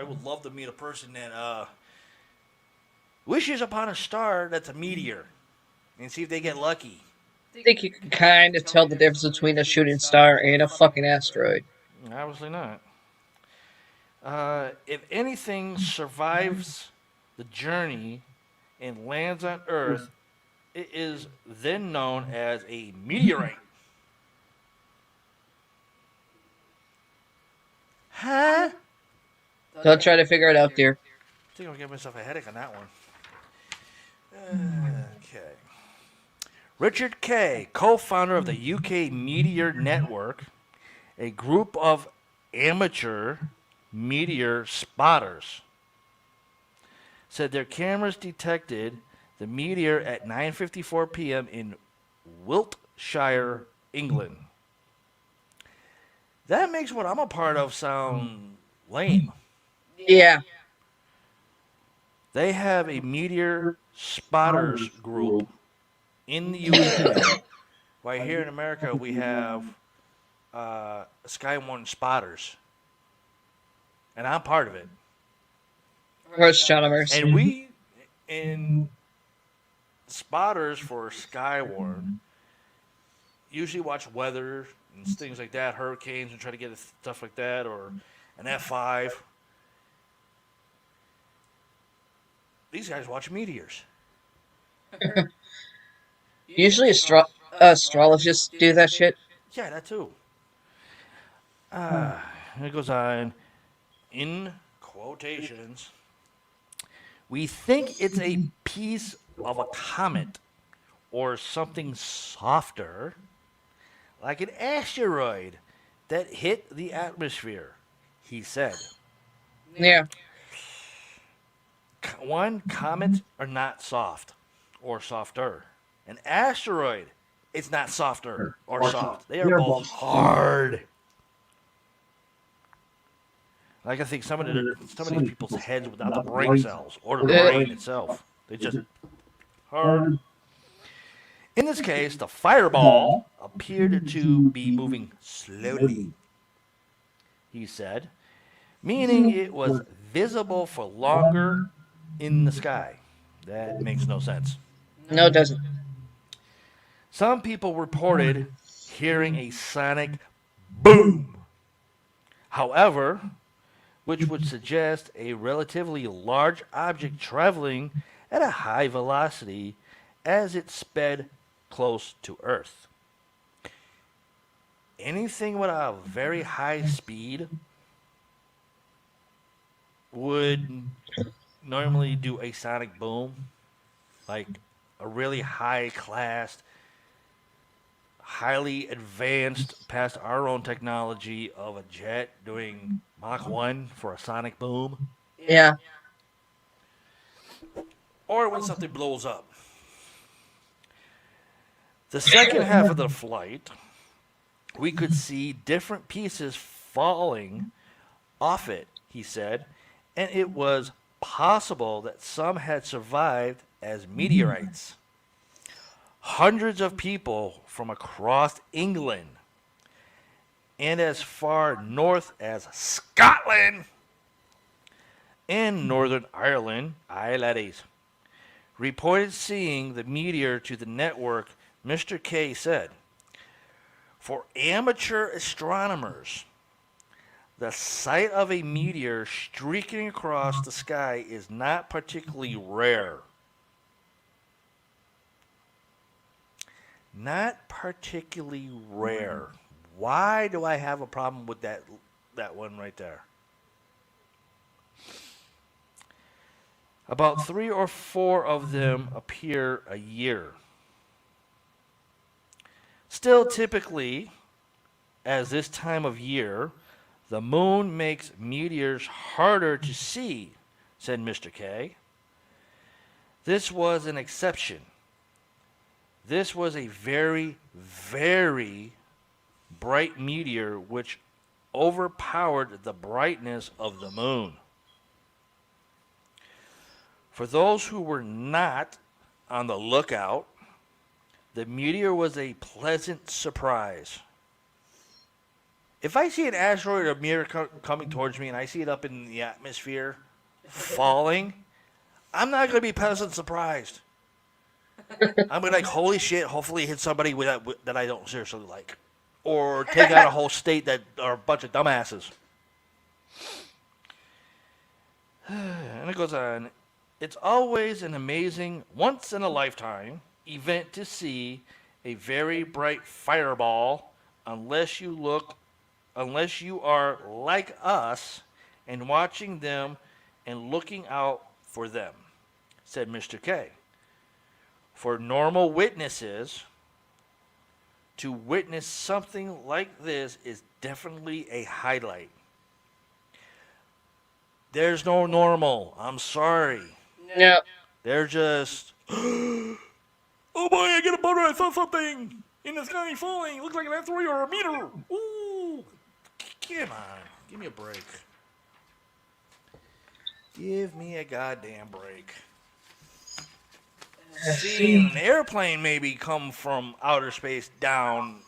would love to meet a person that wishes upon a star that's a meteor and see if they get lucky. I think you can kind of tell the difference between a shooting star and a fucking asteroid. Obviously not. If anything survives the journey and lands on Earth, it is then known as a meteorite. Huh? Don't try to figure it out, dear. I think I'll give myself a headache on that one. Okay. Richard Kay, co-founder of the UK Meteor Network, a group of amateur meteor spotters, said their cameras detected the meteor at 9:54 p.m. in Wiltshire, England. That makes what I'm a part of sound lame. Yeah. They have a meteor spotters group in the UK. While here in America, we have Sky One spotters, and I'm part of it. We're astronomers. And we, in spotters for Skywarn, usually watch weather and things like that, hurricanes, and try to get stuff like that, or an F5. These guys watch meteors. Usually astrologists do that shit. Yeah, that too. Uh, it goes on in quotations. We think it's a piece of a comet or something softer, like an asteroid that hit the atmosphere, he said. Yeah. One, comets are not soft or softer. An asteroid is not softer or soft. They are both hard. Like I think some of these people's heads without the brain cells or the brain itself, they just hard. In this case, the fireball appeared to be moving slowly, he said, meaning it was visible for longer in the sky. That makes no sense. No, it doesn't. Some people reported hearing a sonic boom. However, which would suggest a relatively large object traveling at a high velocity as it sped close to Earth. Anything with a very high speed would normally do a sonic boom, like a really high class, highly advanced past our own technology of a jet doing Mach 1 for a sonic boom, Yeah. or when something blows up. The second half of the flight, we could see different pieces falling off it, he said, and it was possible that some had survived as meteorites. Hundreds of people from across England and as far north as Scotland and Northern Ireland, aye laddies, reported seeing the meteor to the network. Mr. K said, for amateur astronomers, the sight of a meteor streaking across the sky is not particularly rare. Not particularly rare. Why do I have a problem with that one right there? About 3 or 4 of them appear a year. Still, typically, as this time of year, the moon makes meteors harder to see, said Mr. K. This was an exception. This was a very, very bright meteor which overpowered the brightness of the moon. For those who were not on the lookout, the meteor was a pleasant surprise. If I see an asteroid or meteor coming towards me and I see it up in the atmosphere falling, I'm not going to be pleasant surprised. I'm going to like, holy shit, hopefully it hits somebody that I don't seriously like. Or take out a whole state that are a bunch of dumbasses. And it goes on. It's always an amazing, once-in-a-lifetime event to see a very bright fireball unless you are like us and watching them and looking out for them, said Mr. K. For normal witnesses, to witness something like this is definitely a highlight. There's no normal. I'm sorry. No. They're just, oh boy, I get a boner. I saw something in the sky falling. Looks like an asteroid or a meteor. Ooh. Come on. Give me a break. Give me a goddamn break. Seeing an airplane maybe come from outer space down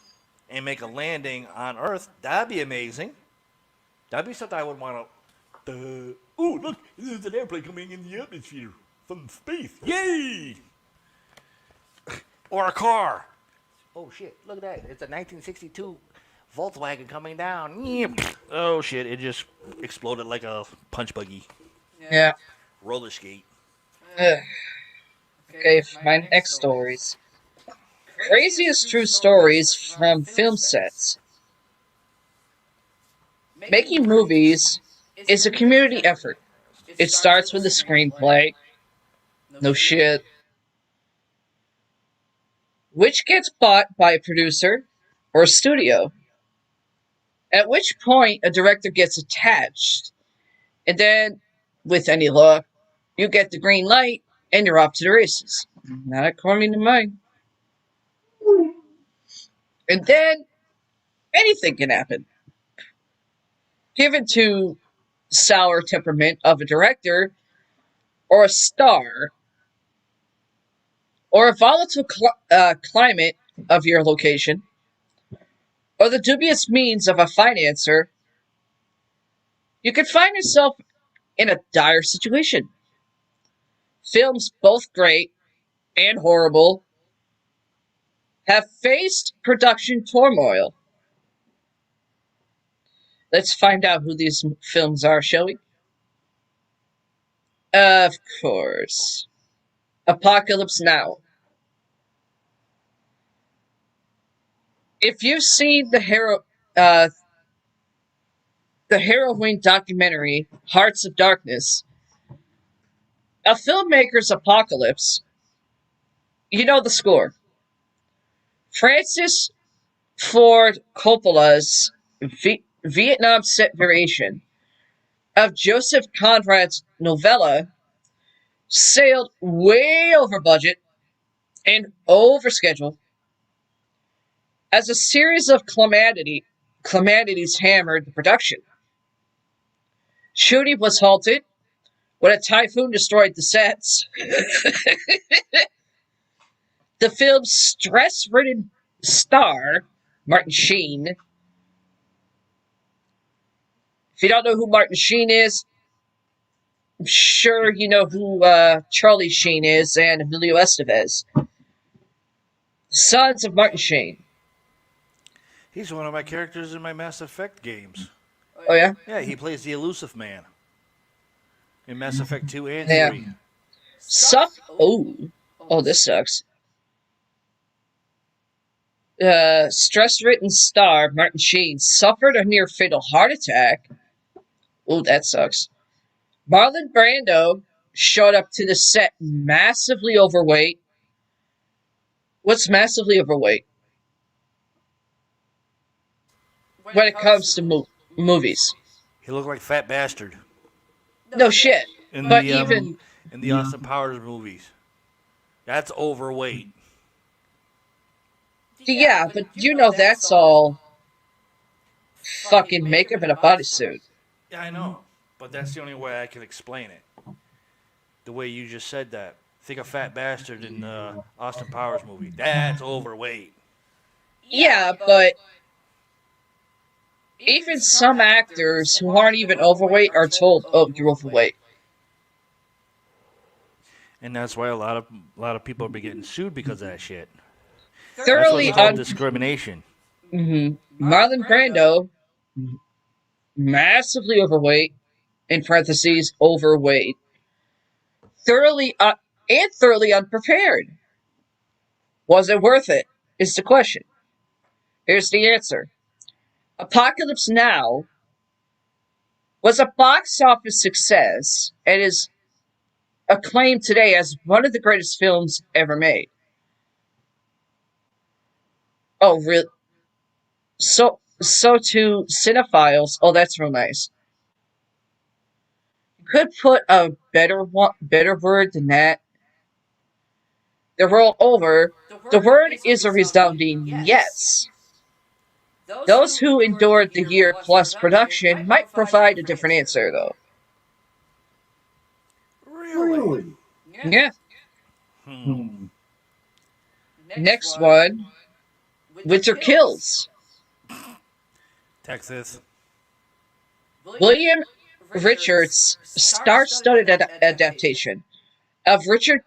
and make a landing on Earth, that'd be amazing. That'd be something I would want to. Oh, look, there's an airplane coming in the atmosphere from space. Yay! Or a car. Oh, shit, look at that. It's a 1962 Volkswagen coming down. Oh, shit, it just exploded like a punch buggy. Yeah. Roller skate. Okay, for my next stories. Craziest true stories from film sets. Making movies is a community effort. It starts with a screenplay. No shit. Which gets bought by a producer or a studio. At which point a director gets attached. And then, with any luck, you get the green light and you're off to the races. Not according to mine. And then, anything can happen. Given to sour temperament of a director, or a star, or a volatile climate of your location, or the dubious means of a financer, you could find yourself in a dire situation. Films, both great and horrible, have faced production turmoil. Let's find out who these films are, shall we? Of course. Apocalypse Now. If you've seen the harrowing documentary Hearts of Darkness, a filmmaker's apocalypse, you know the score. Francis Ford Coppola's Vietnam set variation of Joseph Conrad's novella sailed way over budget and over schedule as a series of calamities hammered the production. Shooting was halted when a typhoon destroyed the sets. The film's stress-ridden star, Martin Sheen. If you don't know who Martin Sheen is, I'm sure you know who Charlie Sheen is and Emilio Estevez. Sons of Martin Sheen. He's one of my characters in my Mass Effect games. Oh, yeah? Yeah, he plays the elusive man in Mass Effect 2 and Yeah. 3. Oh, this sucks. Stress-ridden star Martin Sheen suffered a near-fatal heart attack. Oh, that sucks. Marlon Brando showed up to the set massively overweight. What's massively overweight? When it comes to movies. He looked like Fat Bastard No shit. in But the even... in the Austin Powers movies. That's overweight. Yeah, but you know that's all fucking makeup and a bodysuit. Yeah, I know. But that's the only way I can explain it. The way you just said that. Think of Fat Bastard in the Austin Powers movie. That's overweight. Yeah, but even some actors who aren't even overweight are told, "Oh, you're overweight." And that's why a lot of people are getting sued because of that shit. Thoroughly That's what's called discrimination. Marlon Brando, massively overweight, in parentheses, overweight. Thoroughly unprepared. Was it worth it? Is the question. Here's the answer. Apocalypse Now was a box office success and is acclaimed today as one of the greatest films ever made. Oh, really? So to cinephiles. Oh, that's real nice. You could put a better word than that. The world over. The word is a resounding yes. Those who endured the year-plus production might provide a different answer, though. Really? Yeah. Hmm. Next one, Winter Kills. Texas. William Richards' star-studded adaptation of Richard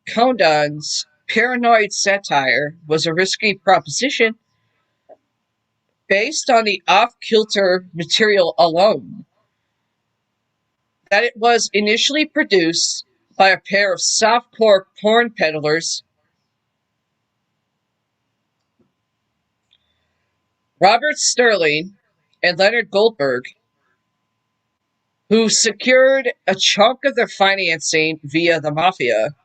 Condon's paranoid satire was a risky proposition based on the off-kilter material alone. That it was initially produced by a pair of softcore porn peddlers, Robert Sterling and Leonard Goldberg, who secured a chunk of their financing via the mafia,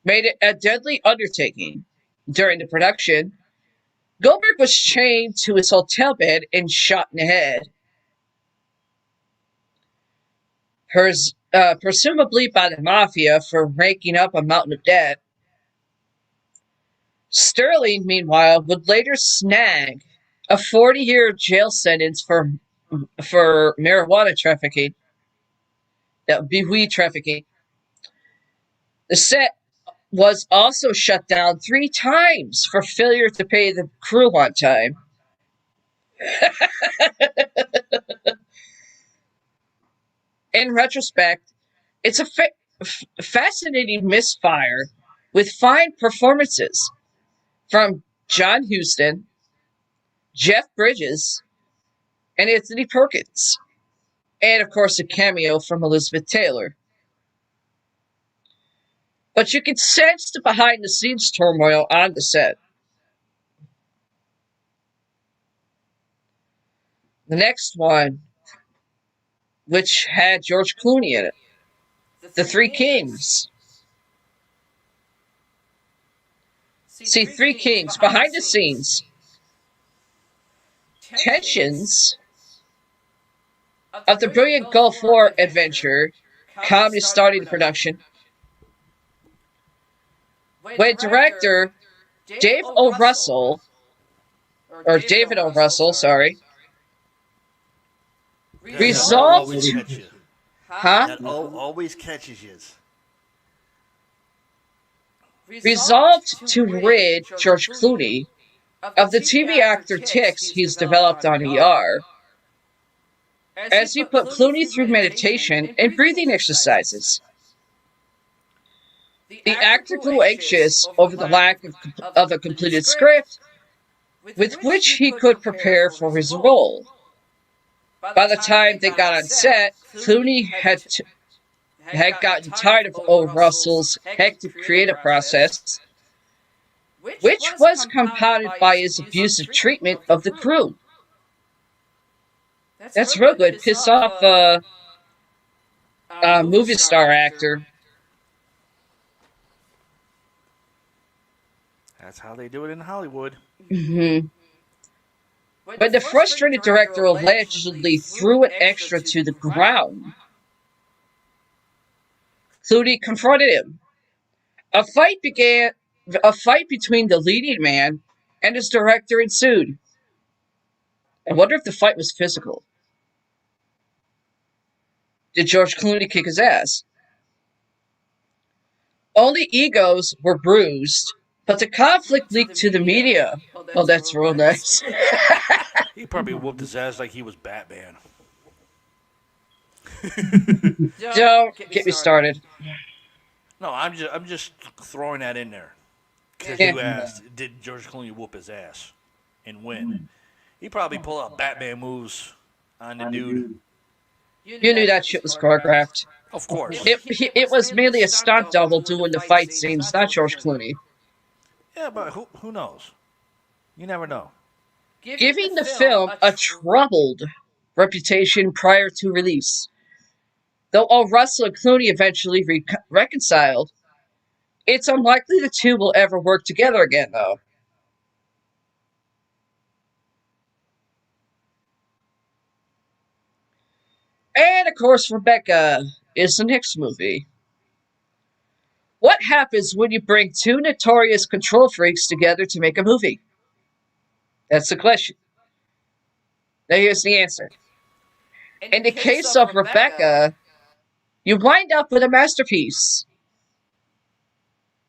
made it a deadly undertaking. During the production, Goldberg was chained to his hotel bed and shot in the head, presumably by the mafia for raking up a mountain of debt. Sterling, meanwhile, would later snag a 40-year jail sentence for marijuana trafficking. That would be weed trafficking. The set was also shut down 3 times for failure to pay the crew on time. In retrospect, it's a fascinating misfire with fine performances from John Huston, Jeff Bridges, and Anthony Perkins, and of course a cameo from Elizabeth Taylor. But you can sense the behind-the-scenes turmoil on the set. The next one, which had George Clooney in it, The Three Kings. See, Three Kings, behind the scenes, tensions of the brilliant Gulf War adventure comedy starting the production, when director David O. Russell, resolved to rid George Clooney of the TV actor tics he's developed on ER, as he put Clooney through meditation and breathing exercises. The actor grew anxious over the lack of a completed script with which he could prepare for his role. By the time they got on set, Clooney had gotten tired of O. Russell's hectic creative process, which was compounded by his abusive treatment of the crew. That's real good. Piss off a movie star actor. That's how they do it in Hollywood. Mm-hmm. When the frustrated director allegedly threw an extra to the ground, Clooney confronted him. A fight between the leading man and his director ensued. I wonder if the fight was physical. Did George Clooney kick his ass? Only egos were bruised, but the conflict leaked to the media. Oh, that's real nice. He probably whooped his ass like he was Batman. Don't get me started. No, I'm just throwing that in there. Because Yeah. you asked, did George Clooney whoop his ass and win? He probably pulled out Batman moves on the dude. You knew that shit was choreographed. Of course. It was merely a stunt double doing the fight scenes, not George Clooney. Yeah, but who knows? You never know. Giving the film a troubled reputation prior to release. Though O. Russell and Clooney eventually reconciled, it's unlikely the two will ever work together again, though. And, of course, Rebecca is the next movie. What happens when you bring two notorious control freaks together to make a movie? That's the question. Now here's the answer. In the case of Rebecca, you wind up with a masterpiece,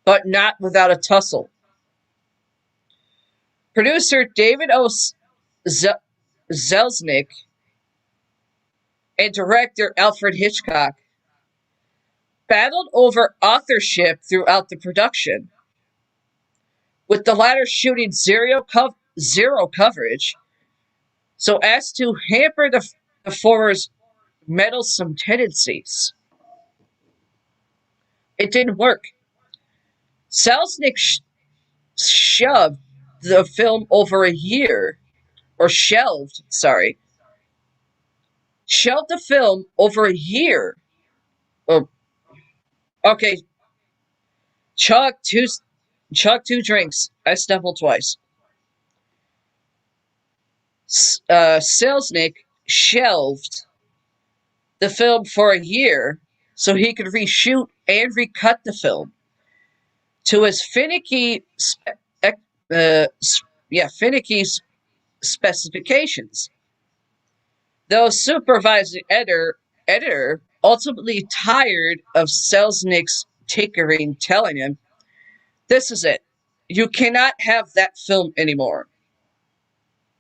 but not without a tussle. Producer David O. Zelznick and director Alfred Hitchcock battled over authorship throughout the production, with the latter shooting zero coverage so as to hamper the former's meddlesome tendencies. It didn't work. Selznick shoved the film over a year, or shelved the film over a year. Oh, okay, chug two drinks. I stumbled twice. Selznick shelved the film for a year so he could reshoot and recut the film to his finicky specifications. Though supervising editor ultimately tired of Selznick's tinkering, telling him, "This is it. You cannot have that film anymore."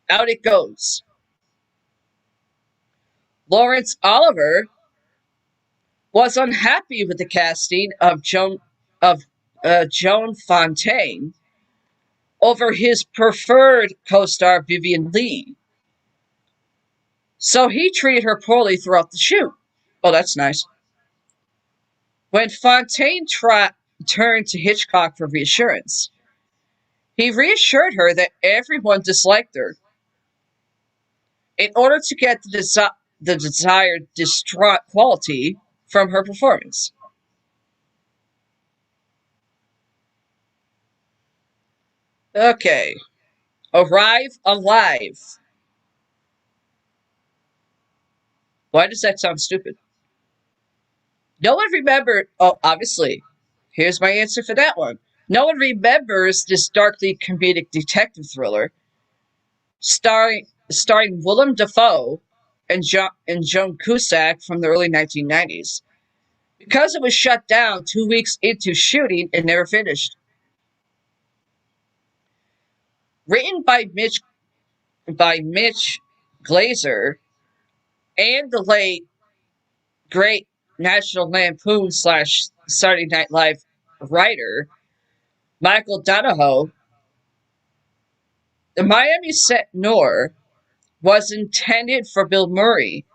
Out it goes. Lawrence Oliver was unhappy with the casting of Joan Fontaine over his preferred co-star Vivian Lee, so he treated her poorly throughout the shoot. Oh, that's nice. When Fontaine turned to Hitchcock for reassurance, he reassured her that everyone disliked her. In order to get the desired distraught quality from her performance. Okay. Arrive alive. Why does that sound stupid? No one remembered. Oh, obviously. Here's my answer for that one. No one remembers this darkly comedic detective thriller starring Willem Dafoe and Joan Cusack from the early 1990s, because it was shut down 2 weeks into shooting and never finished. Written by Mitch Glazer and the late great National Lampoon / Saturday Night Live writer Michael Donahoe, the Miami set noir was intended for Bill Murray,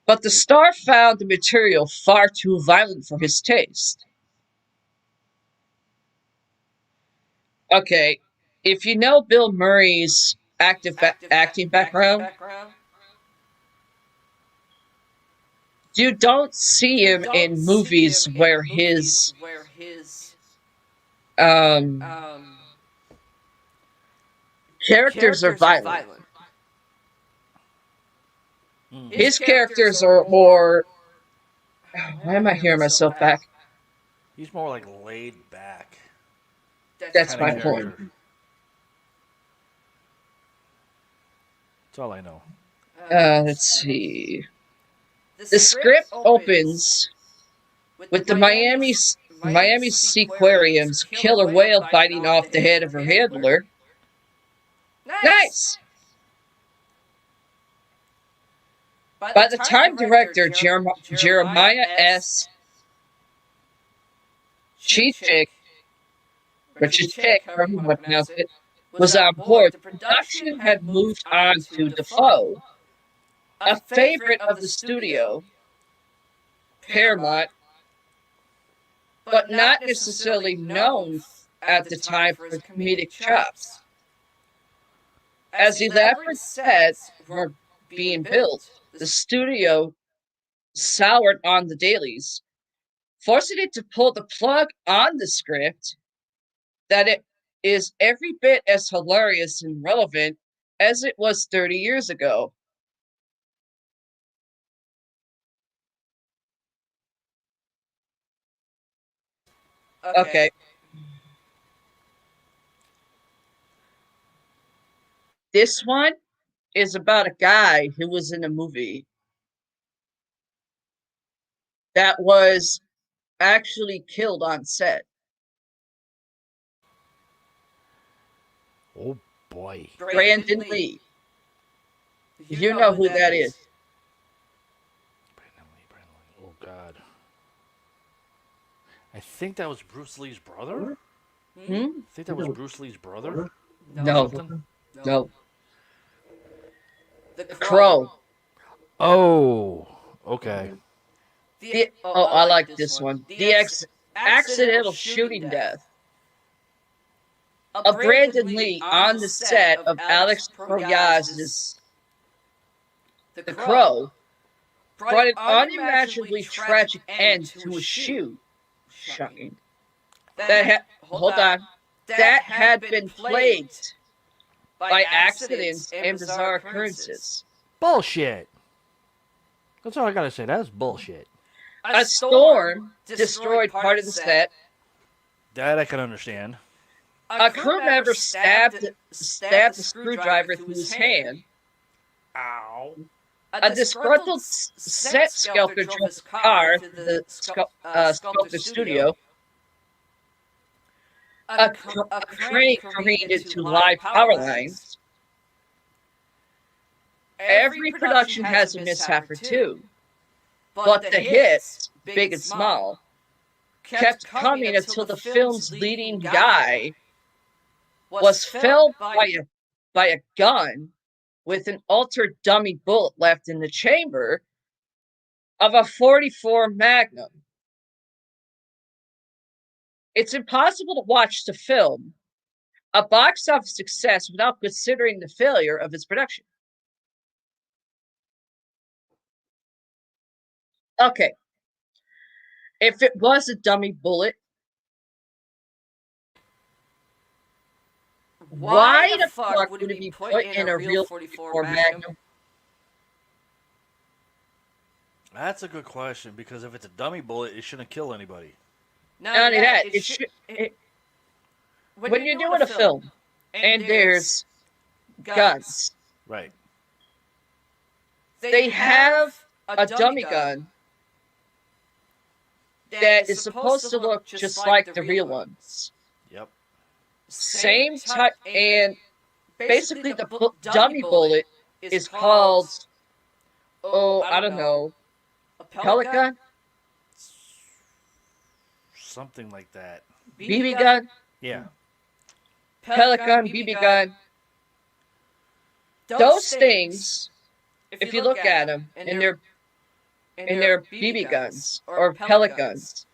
but the star found the material far too violent for his taste. Okay, if you know Bill Murray's acting background, you don't see him in movies where his characters are violent. His characters are more. Why am I hearing myself back? He's more like laid back. That's Kinda my point. character. That's all I know. Let's see. The script opens with the Miami Seaquarium's killer whale biting off the head of her handler. Nice! By the time director Jeremiah S. Cheechik, however you want to pronounce it, was on board, the production had moved on to Defoe, a favorite of the studio, Paramount, but not necessarily known at the time for his comedic chops. As elaborate sets were being built, the studio soured on the dailies, forcing it to pull the plug on the script that it is every bit as hilarious and relevant as it was 30 years ago. Okay. This one is about a guy who was in a movie that was actually killed on set. Oh boy. Brandon Lee. You know who that is. Brandon Lee. Oh God. I think that was Bruce Lee's brother. Hmm? I think that was Bruce Lee's brother. No. Something. No. The Crow. Oh. Okay. I like this one. The accidental shooting death of Brandon Lee on the set of Alex Proyas's The Crow brought an unimaginably tragic end to a shoot. Shocking. Hold on. That had been plagued by accidents and bizarre occurrences. Bullshit. That's all I gotta say. That's bullshit. A storm destroyed part of the set. That I can understand. A crew member stabbed a screwdriver through his hand. Ow. A disgruntled set sculptor drove his car to the sculptor studio. A crane careened into live power lines. Every production has a mishap or two, but the hits, big and small, kept coming until the film's leading guy was felled by a gun with an altered dummy bullet left in the chamber of a .44 Magnum. It's impossible to watch the film, a box office success, without considering the failure of its production. Okay. If it was a dummy bullet, why the fuck would it be put in a real .44 Magnum? That's a good question, because if it's a dummy bullet, it shouldn't kill anybody. Not only that, when you're doing a film and there's guns, Right. they have a dummy gun that is supposed to look just like the real ones. Yep. Same type, and basically the dummy bullet is called, I don't know, a pellet gun? Something like that. BB gun? Yeah. Pellet gun, BB gun. Those things, if you look at them, and they're BB guns or pellet guns,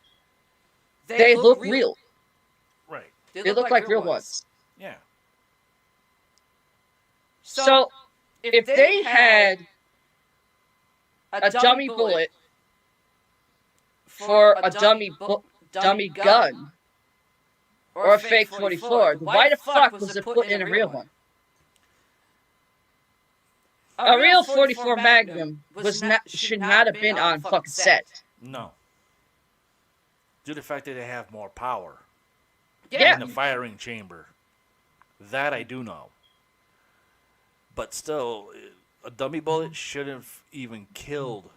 they look real. Right. They look like real ones. Yeah. So, if they had a dummy bullet for a dummy gun or a fake .44, why the fuck was it put in a real one? A real .44 Magnum should not have been on fucking set. No. Due to the fact that they have more power Yeah. in the firing chamber. That I do know. But still, a dummy bullet shouldn't have even killed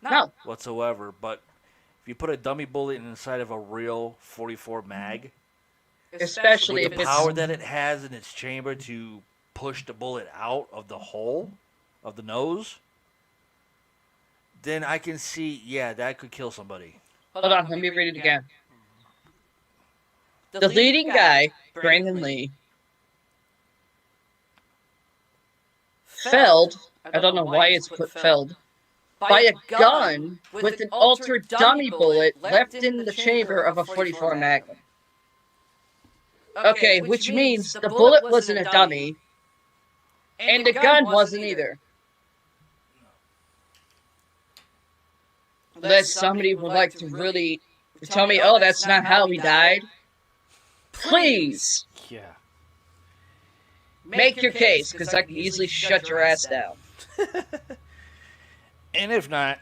No. whatsoever. But if you put a dummy bullet inside of a real .44 mag, Especially with if the it's power that it has in its chamber to push the bullet out of the hole of the nose, then I can see, yeah, that could kill somebody. Hold on, let me read it again. The leading guy, Brandon Lee, felled, I don't know why it's put felled, by a gun with an altered dummy bullet left in the chamber of a .44 Magnum. Okay, which means the bullet wasn't a dummy, and the gun wasn't either. Unless somebody would like to really tell me, oh, that's not how he died. Please Yeah. make your case, because I can easily shut your ass down. And if not,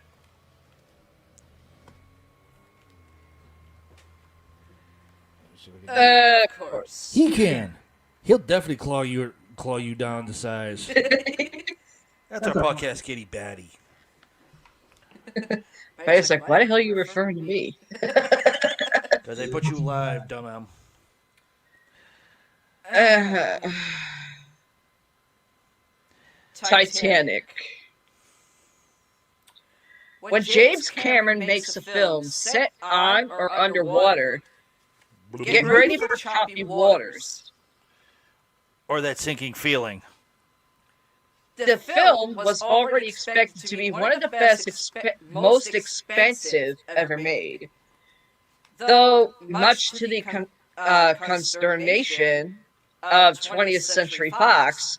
Of course. he can. He'll definitely claw you down to size. That's our podcast, Kitty Batty. It's like, why the hell are you referring to me? Because I put you live, dumb. Titanic. When James Cameron makes a film set on or underwater, get ready for choppy waters. Or that sinking feeling. The film was already expected to be one of the most expensive ever made. Though, much to the consternation of 20th Century Fox,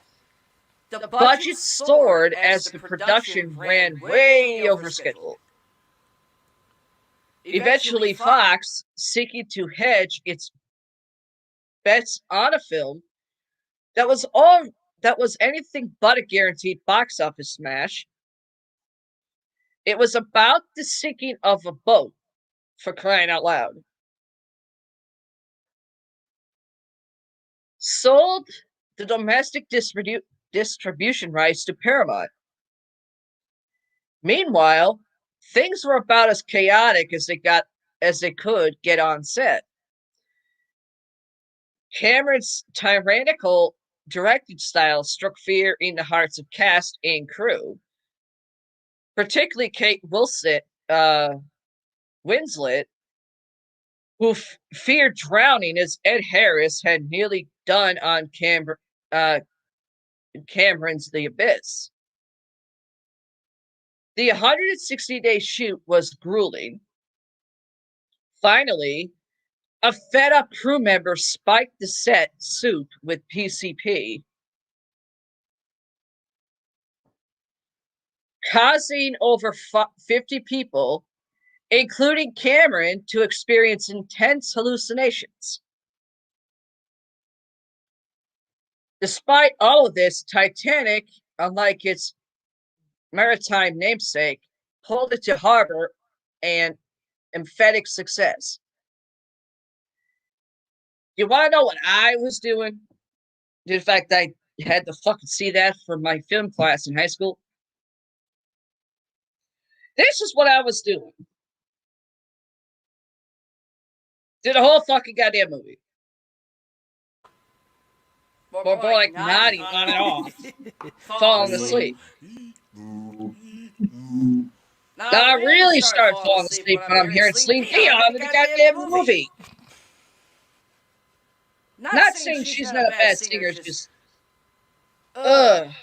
the budget soared as the production ran way over schedule. Eventually, Fox, seeking to hedge its bets on a film that was anything but a guaranteed box office smash. It was about the sinking of a boat, for crying out loud. Sold the domestic distribution rights to Paramount. Meanwhile, things were about as chaotic as they could get on set. Cameron's tyrannical directing style struck fear in the hearts of cast and crew, particularly Kate Winslet, who feared drowning as Ed Harris had nearly done on Cameron's The Abyss. The 160-day shoot was grueling. Finally, a fed-up crew member spiked the set suit with PCP, causing over 50 people, including Cameron, to experience intense hallucinations. Despite all of this, Titanic, unlike its maritime namesake, pulled it to harbor and emphatic success. You want to know what I was doing? In fact, I had to fucking see that for my film class in high school. This is what I was doing. Did the whole fucking goddamn movie. More like nodding on and off, falling asleep. Now I really start falling asleep when I'm hearing Celine Dion in the goddamn movie. Not saying she's not a bad singer, it's just bad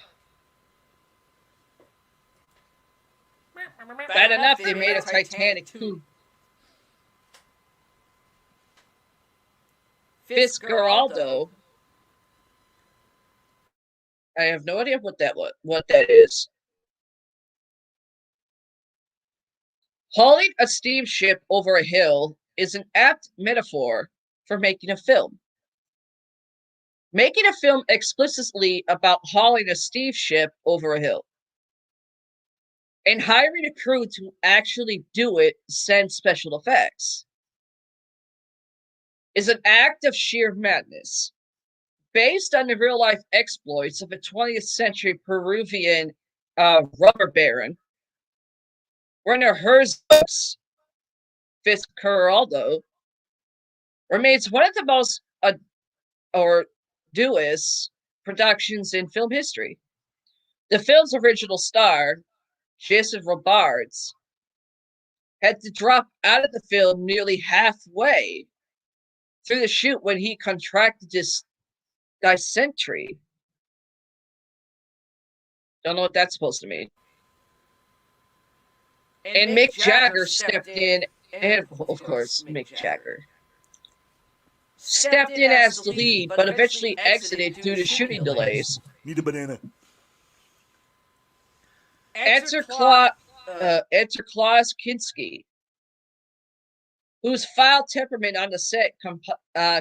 enough they made a Titanic too. Fitzgeraldo. I have no idea what that is. Hauling a steamship over a hill is an apt metaphor for making a film. Making a film explicitly about hauling a steamship over a hill and hiring a crew to actually do it, send special effects, is an act of sheer madness. Based on the real-life exploits of a 20th century Peruvian rubber baron, Werner Herzog's Fitzgeraldo remains one of the most arduous productions in film history. The film's original star, Jason Robards, had to drop out of the film nearly halfway through the shoot when he contracted dysentery. Don't know what that's supposed to mean. And Mick Jagger stepped in, and of course, Mick Jagger stepped in as the lead, but eventually exited due to shooting delays. Need a banana. Enter Klaus Kinski, whose foul temperament on the set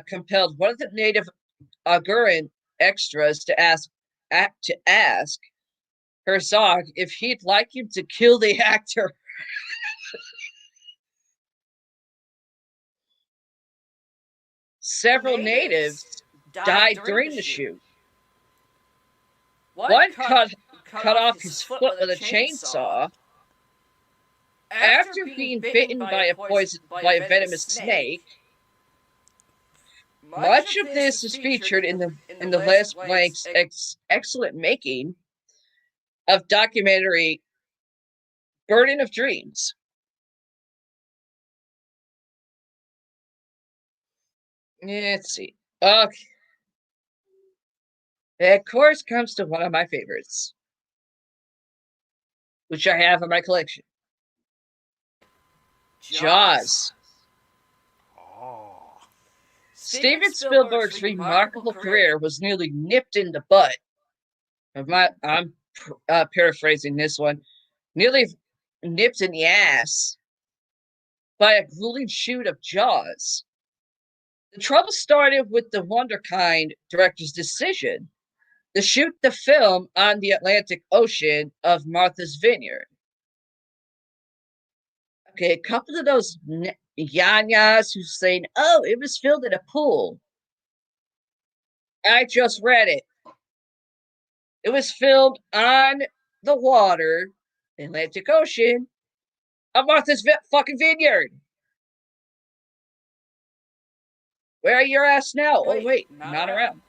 compelled one of the native Auguran extras to ask Herzog if he'd like him to kill the actor. Several natives died during the shoot. One cut off his foot with a chainsaw. After being bitten by a venomous snake. Much of this is featured in the Les Blank's excellent making of documentary Burden of Dreams. Let's see. Okay. Of course comes to one of my favorites, which I have in my collection. Jaws. Oh. Steven Spielberg's remarkable career was nearly nipped in the butt. I'm paraphrasing this one. Nearly nipped in the ass by a grueling shoot of Jaws. The trouble started with the Wonderkind director's decision to shoot the film on the Atlantic Ocean of Martha's Vineyard. Okay, a couple of those yanyas who's saying, oh, it was filmed in a pool. I just read it. It was filmed on the water, Atlantic Ocean, of Martha's fucking Vineyard. Where are your ass now? Oh, wait, not around.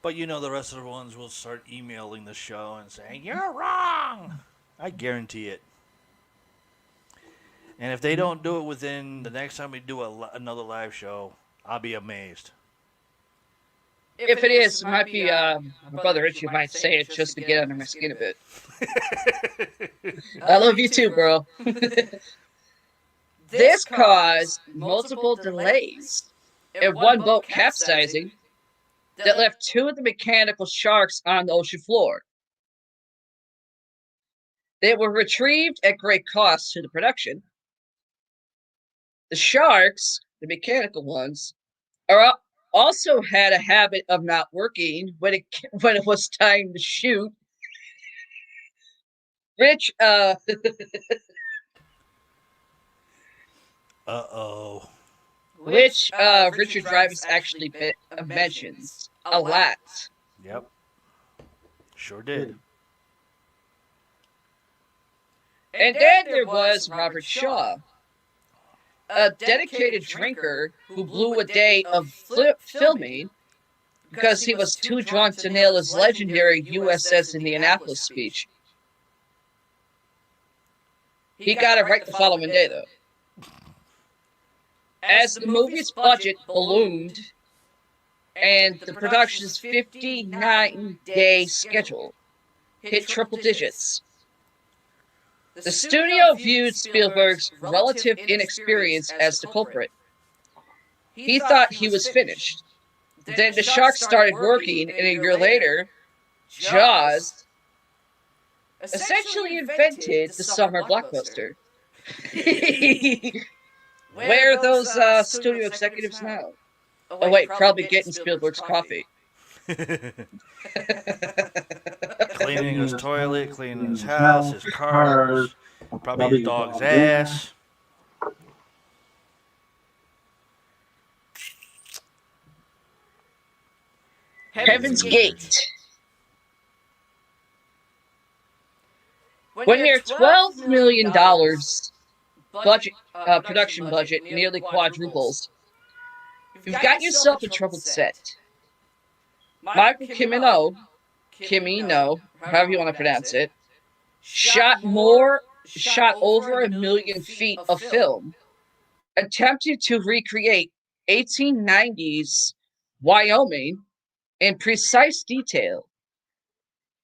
But you know the rest of the ones will start emailing the show and saying, you're wrong. I guarantee it. And if they don't do it within the next time we do another live show, I'll be amazed. If it is, it might be my brother Richie might say it just to get under my skin a bit. I love you too, bro. This caused multiple delays and one boat capsizing that left two of the mechanical sharks on the ocean floor. They were retrieved at great cost to the production. The sharks, the mechanical ones, also had a habit of not working when it was time to shoot. Rich, Uh-oh. which Richard Dreyfuss actually mentions a lot. Yep. Sure did. And then there was Robert Shaw, a dedicated drinker who blew a day of filming because he was too drunk to nail his legendary USS Indianapolis speech. He got it right the following day, though. As the movie's budget ballooned and the production's 59-day schedule hit triple digits, the studio viewed Spielberg's relative inexperience as the culprit. He thought he was finished. Then the sharks started working, and a year later, Jaws essentially invented the summer blockbuster. Where are those studio executives now? Oh wait, probably getting Spielberg's coffee. Cleaning his toilet, cleaning his house, his cars, probably his dog's ass. Heaven's Gate. When your $12 million budget, production budget nearly quadruples, you've got yourself a troubled set. Michael Cimino, however you want to pronounce it, shot over 1 million feet of film, attempted to recreate 1890s Wyoming in precise detail.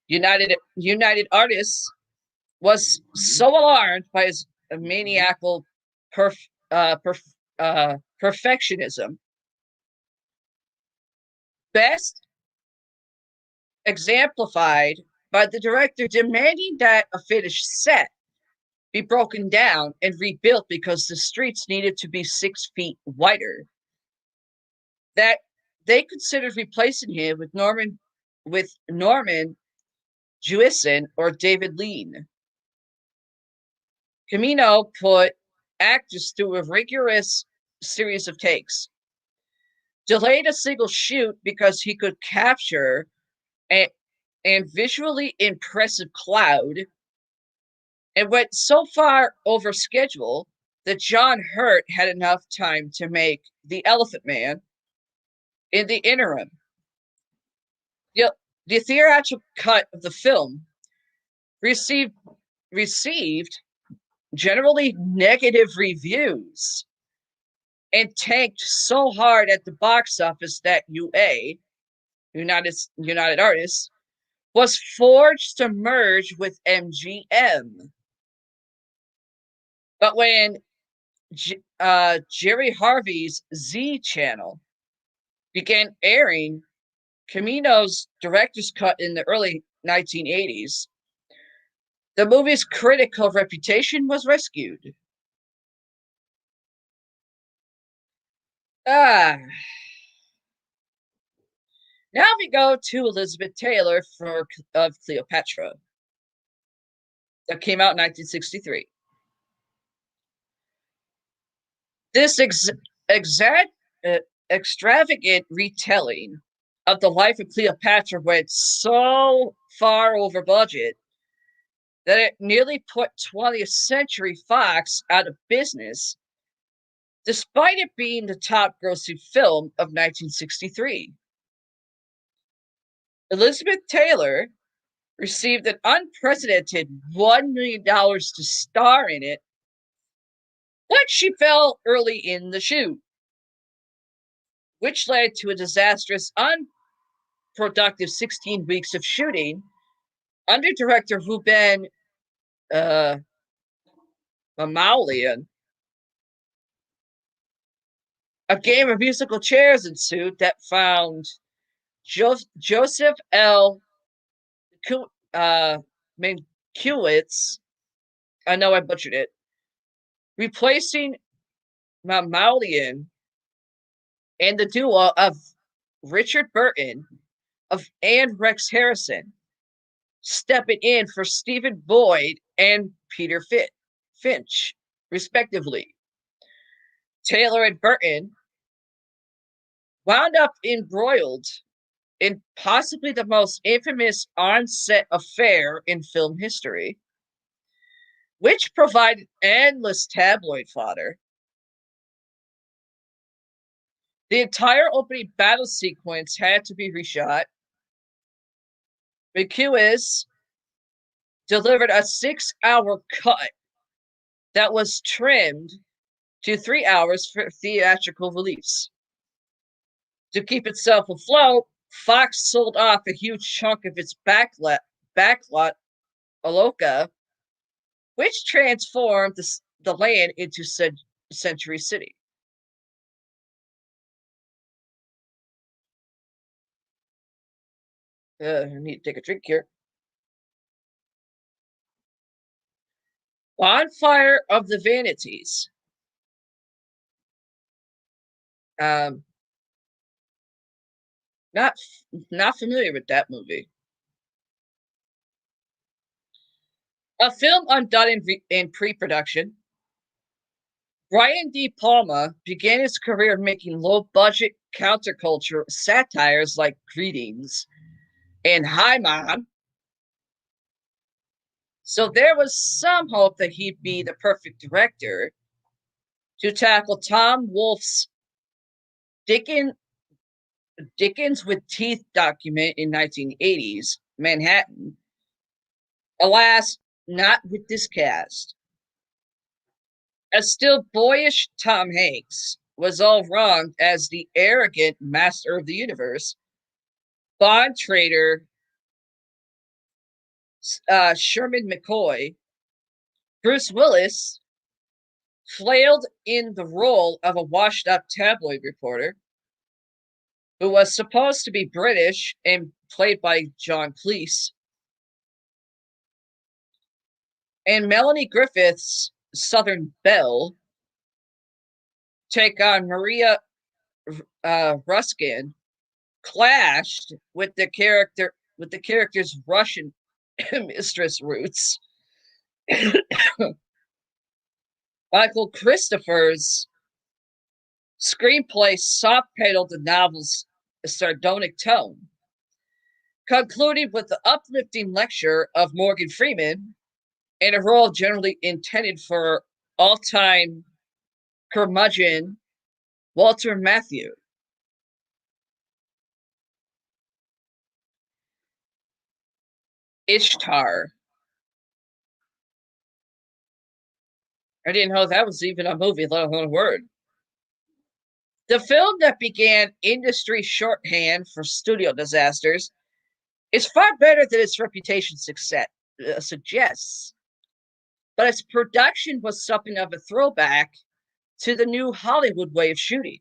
United Artists was so alarmed by his maniacal perfectionism. Best exemplified by the director demanding that a finished set be broken down and rebuilt because the streets needed to be 6 feet wider. That they considered replacing him with Norman Jewison or David Lean. Cimino put actors through a rigorous series of takes. Delayed a single shoot because he could capture and visually impressive cloud, and went so far over schedule that John Hurt had enough time to make The Elephant Man in the interim. The theatrical cut of the film received generally negative reviews and tanked so hard at the box office that United Artists, was forced to merge with MGM. But when Jerry Harvey's Z Channel began airing Camino's director's cut in the early 1980s, the movie's critical reputation was rescued. Now we go to Elizabeth Taylor of Cleopatra. That came out in 1963. This extravagant retelling of the life of Cleopatra went so far over budget that it nearly put 20th Century Fox out of business, despite it being the top grossing film of 1963. Elizabeth Taylor received an unprecedented $1 million to star in it, but she fell early in the shoot, which led to a disastrous, unproductive 16 weeks of shooting under director Ruben Mamoulian. A game of musical chairs ensued that found Joseph L. Mankiewicz, I know I butchered it, replacing Mamoulian, and the duo of Richard Burton and Rex Harrison stepping in for Stephen Boyd and Peter Finch, respectively. Taylor and Burton wound up embroiled in possibly the most infamous on-set affair in film history, which provided endless tabloid fodder. The entire opening battle sequence had to be reshot. Mankiewicz delivered a 6-hour cut that was trimmed to 3 hours for theatrical release. To keep itself afloat, Fox sold off a huge chunk of its backlot Aloka, which transformed the land into Century City. I need to take a drink here. Bonfire of the Vanities. Not familiar with that movie. A film undone in pre-production. Brian De Palma began his career making low-budget counterculture satires like Greetings and Hi Mom. So there was some hope that he'd be the perfect director to tackle Tom Wolfe's Dickens with Teeth document in 1980s Manhattan. Alas, not with this cast. A still boyish Tom Hanks was all wrong as the arrogant master of the universe, bond trader Sherman McCoy. Bruce Willis flailed in the role of a washed-up tabloid reporter who was supposed to be British and played by John Cleese. And Melanie Griffith's Southern Belle take on Maria Ruskin clashed with the character's Russian mistress roots. Michael Christopher's screenplay soft-pedaled the novel's sardonic tone, concluding with the uplifting lecture of Morgan Freeman in a role generally intended for all-time curmudgeon Walter Matthau. Ishtar. I didn't know that was even a movie, let alone a word. The film that began industry shorthand for studio disasters is far better than its reputation suggests, but its production was something of a throwback to the new Hollywood way of shooting.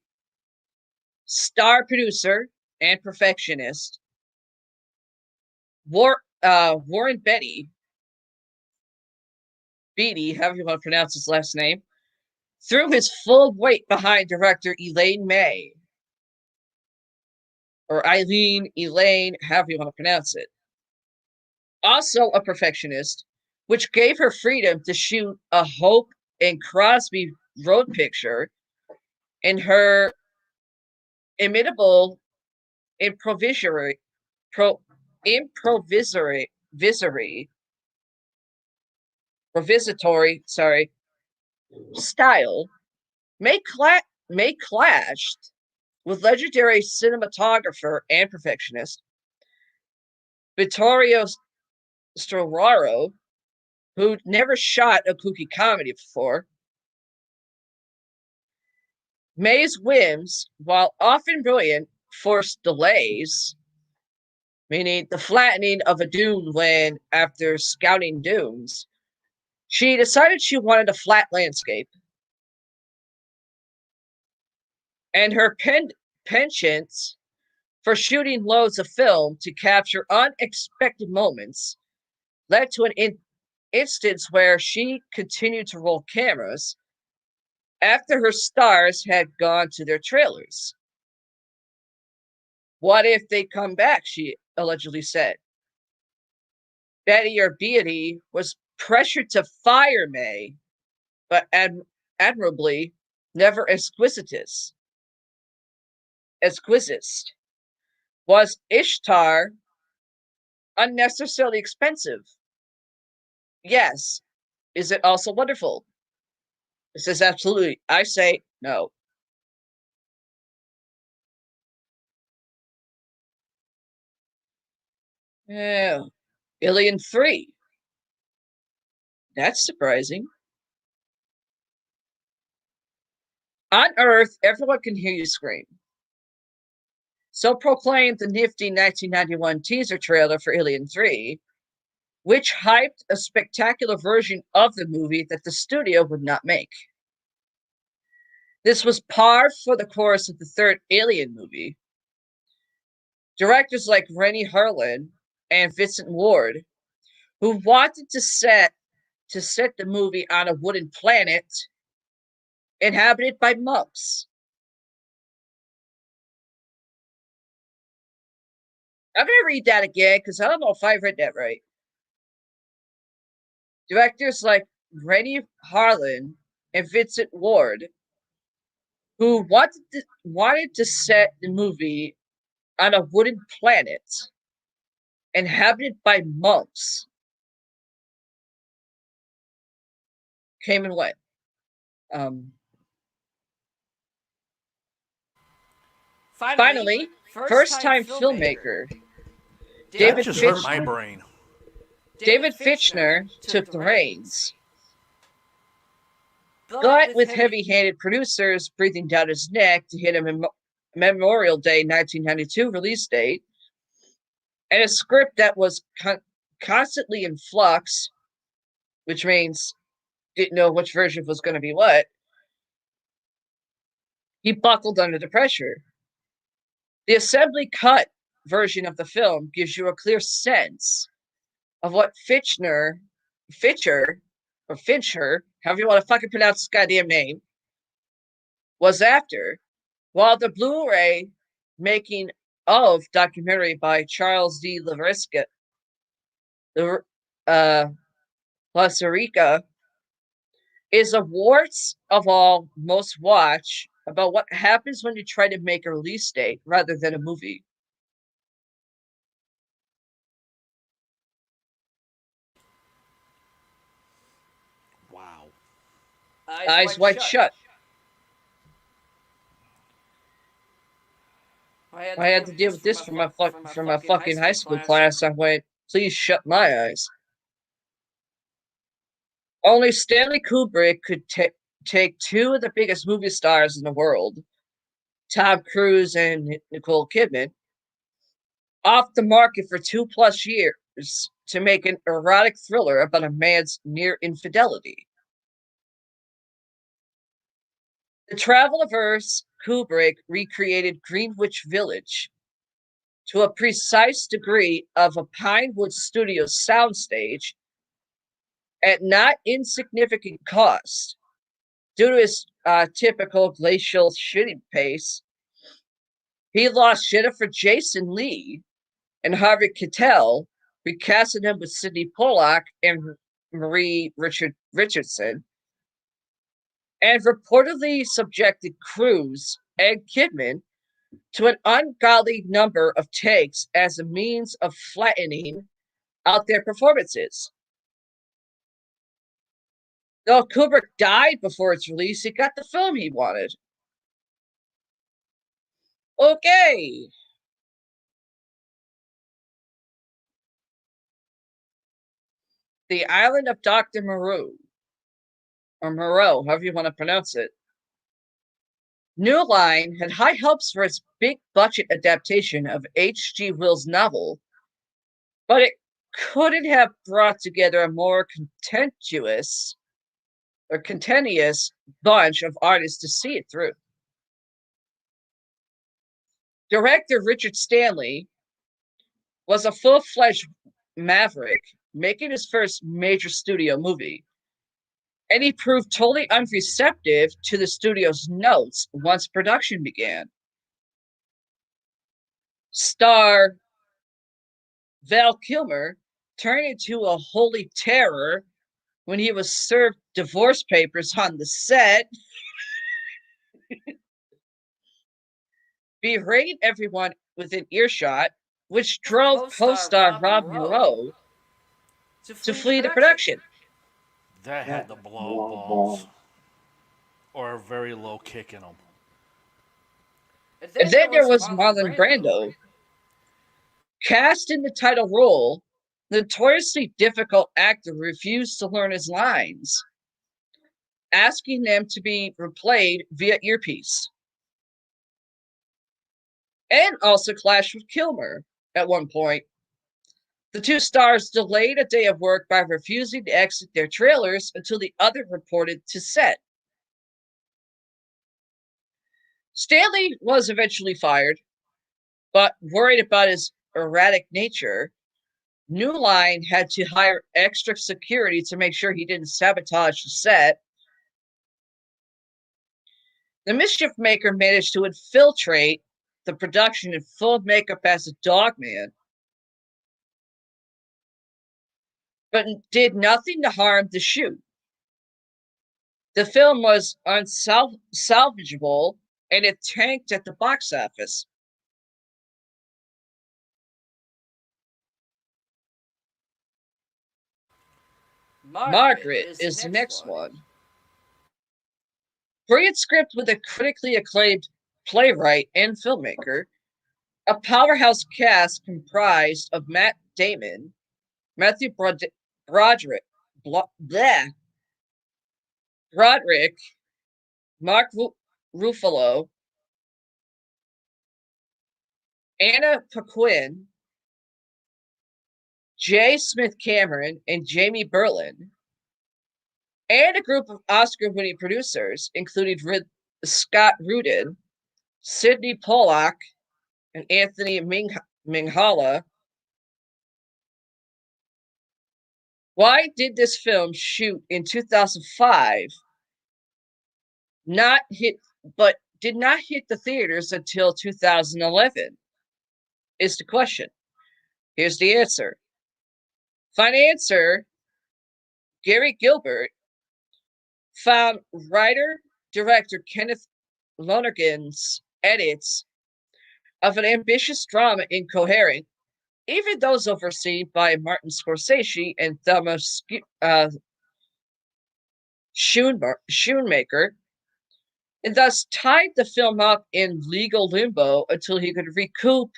Star producer and perfectionist Warren Beatty, however you want to pronounce his last name, threw his full weight behind director Elaine May, or Elaine, however you want to pronounce it. Also a perfectionist, which gave her freedom to shoot a Hope and Crosby road picture in her imitable improvisatory style may clashed with legendary cinematographer and perfectionist Vittorio Storaro, who'd never shot a kooky comedy before. May's whims, while often brilliant, forced delays, meaning the flattening of a dune when, after scouting dunes, she decided she wanted a flat landscape. And her penchant for shooting loads of film to capture unexpected moments led to an instance where she continued to roll cameras after her stars had gone to their trailers. What if they come back, she allegedly said. Betty or Beatty was pressured to fire May, but admirably never exquisitous. Was Ishtar unnecessarily expensive? Yes. Is it also wonderful? It says absolutely. I say no. Yeah. Alien 3. That's surprising. On Earth, everyone can hear you scream. So proclaimed the nifty 1991 teaser trailer for Alien 3, which hyped a spectacular version of the movie that the studio would not make. This was par for the course of the third Alien movie. Directors like Rennie Harlin and Vincent Ward, who wanted to set the movie on a wooden planet inhabited by monks. I'm going to read that again because I don't know if I read that right. Directors like Rennie Harlin and Vincent Ward, who wanted to set the movie on a wooden planet inhabited by monks, came and went. Finally, first-time filmmaker That just hurt my brain. David Fincher took the reins. But with heavy-handed producers breathing down his neck to hit a Memorial Day 1992 release date, and a script that was constantly in flux, which means didn't know which version was going to be what, he buckled under the pressure. The assembly cut version of the film gives you a clear sense of what Fincher, however you want to fucking pronounce his goddamn name, was after, while the Blu-ray making of documentary by Charles D. Lazarica is a warts of all most watch about what happens when you try to make a release date rather than a movie. Eyes wide shut. I had to deal with this from my fucking high school class. I went, please shut my eyes. Only Stanley Kubrick could take two of the biggest movie stars in the world, Tom Cruise and Nicole Kidman, off the market for 2+ years to make an erotic thriller about a man's near infidelity. The Travel of Earth, Kubrick recreated Greenwich Village to a precise degree of a Pinewood Studios soundstage at not insignificant cost. Due to his typical glacial shooting pace, he lost Jennifer Jason Leigh and Harvey Keitel, recasting him with Sidney Pollack and Marie Richardson, and reportedly subjected Cruise and Kidman to an ungodly number of takes as a means of flattening out their performances. Though Kubrick died before its release, he got the film he wanted. Okay. The Island of Dr. Moreau, or Moreau, however you want to pronounce it. New Line had high hopes for its big-budget adaptation of H.G. Wells' novel, but it couldn't have brought together a more contentious bunch of artists to see it through. Director Richard Stanley was a full-fledged maverick, making his first major studio movie, and he proved totally unreceptive to the studio's notes once production began. Star Val Kilmer turned into a holy terror when he was served divorce papers on the set, berated everyone within earshot, which drove co-star Rob Moreau to flee the production. That had the blow balls. Or a very low kick in them. And then there was Marlon Brando. Cast in the title role, the notoriously difficult actor refused to learn his lines, asking them to be replayed via earpiece. And also clashed with Kilmer at one point. The two stars delayed a day of work by refusing to exit their trailers until the other reported to set. Stanley was eventually fired, but worried about his erratic nature, New Line had to hire extra security to make sure he didn't sabotage the set. The mischief maker managed to infiltrate the production in full makeup as a dogman, but did nothing to harm the shoot. The film was unsalvageable, and it tanked at the box office. Margaret is the next one. Brilliant script with a critically acclaimed playwright and filmmaker, a powerhouse cast comprised of Matt Damon, Matthew Broderick, Mark Ruffalo, Anna Paquin, J. Smith Cameron, and Jamie Berlin, and a group of Oscar-winning producers, including Scott Rudin, Sidney Pollack, and Anthony Minghala. Why did this film shoot in 2005 but did not hit the theaters until 2011? Is the question. Here's the answer. Financier Gary Gilbert found writer-director Kenneth Lonergan's edits of an ambitious drama incoherent, even those overseen by Martin Scorsese and Thelma Schoonmaker, and thus tied the film up in legal limbo until he could recoup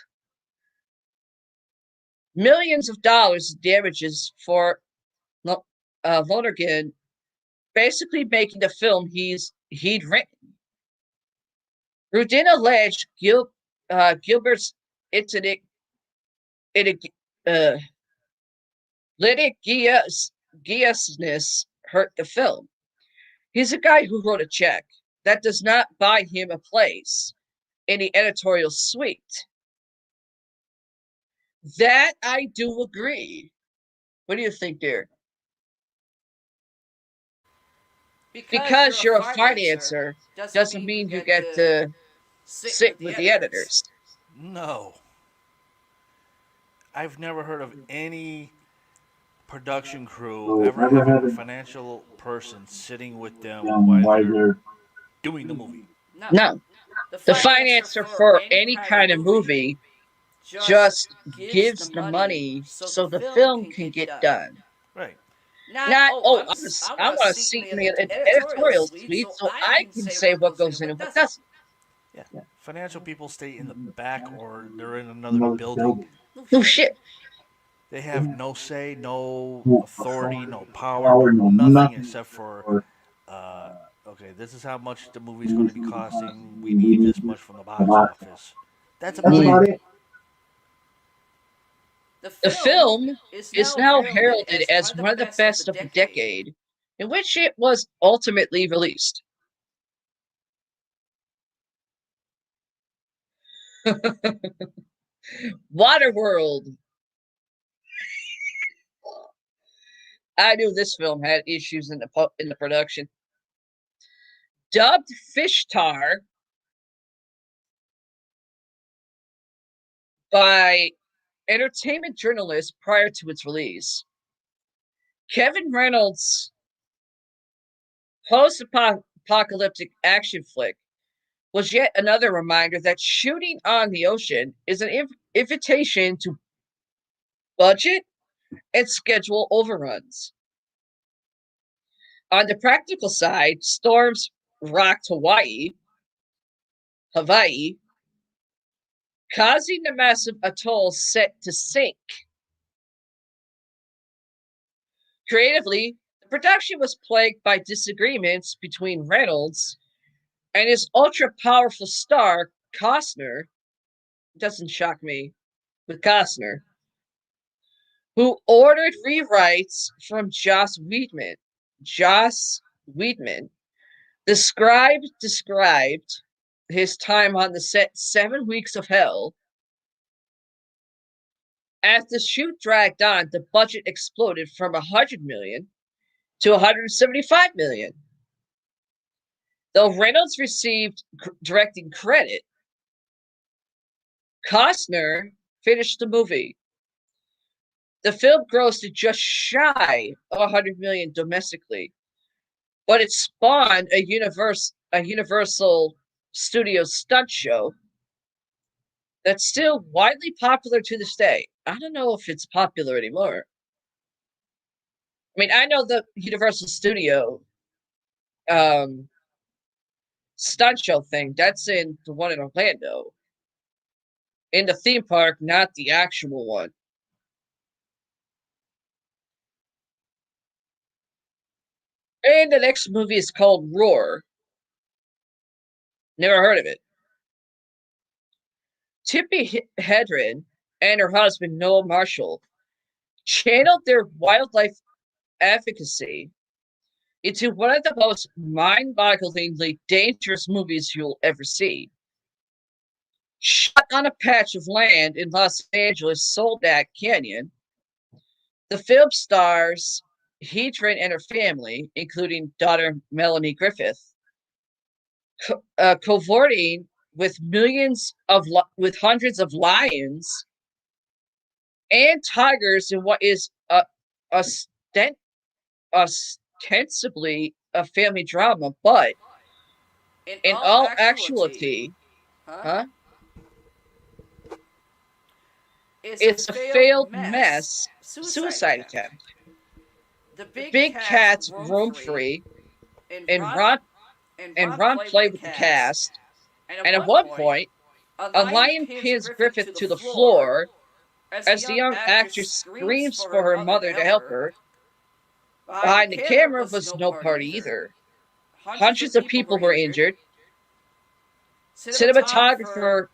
millions of dollars in damages for Lonergan, basically making the film he'd written. Rudin alleged Gilbert's uh, litigiousness hurt the film. He's a guy who wrote a check. That does not buy him a place in the editorial suite. That I do agree. What do you think, dear? Because you're a financer doesn't mean you get to sit with the editors. No. I've never heard of any production crew ever having a financial person sitting with them while they're doing the movie. No. The financer for any kind of movie just gives the money so the film can get done. Right. Not, oh, I want a seat in the editorial suite so I can say what goes in and what doesn't. Yeah. Financial people stay in the back or they're in another building. No shit. They have no say, no authority, no power, no nothing except for, okay, this is how much the movie's going to be costing. We need this much from the box office. That's about it. The film is now heralded as one of the best of the decade, in which it was ultimately released. Waterworld. I knew this film had issues in the production. Dubbed fish tar by entertainment journalists prior to its release, Kevin Reynolds' post-apocalyptic action flick was yet another reminder that shooting on the ocean is an invitation to budget and schedule overruns. On the practical side, storms rocked Hawaii, causing the massive atoll set to sink. Creatively, the production was plagued by disagreements between Reynolds and his ultra-powerful star, Costner. It doesn't shock me, with Costner, who ordered rewrites from Joss Whedon. Joss Whedon described his time on the set 7 weeks of hell. As the shoot dragged on, the budget exploded from $100 million to $175 million. Though Reynolds received directing credit, Costner finished the movie. The film grossed just shy of $100 million domestically, but it spawned a Universal Studios stunt show that's still widely popular to this day. I don't know if it's popular anymore. I mean, I know the Universal Studio stunt show thing. That's in the one in Orlando. In the theme park, not the actual one. And the next movie is called Roar. Never heard of it. Tippi Hedren and her husband, Noah Marshall, channeled their wildlife advocacy into one of the most mind-bogglingly dangerous movies you'll ever see. Shot on a patch of land in Los Angeles' Soldat Canyon, the film stars Hedren and her family, including daughter Melanie Griffith, cavorting with hundreds of lions and tigers in what is ostensibly a family drama, but in all actuality, it's a failed mess suicide attempt. The big cats roam free, and Ron played with the cast. And at one point, a lion pins Griffith to the floor as the young actress screams for her mother to help her. Behind the camera was no party either. Hundreds of people were injured. Cinematographer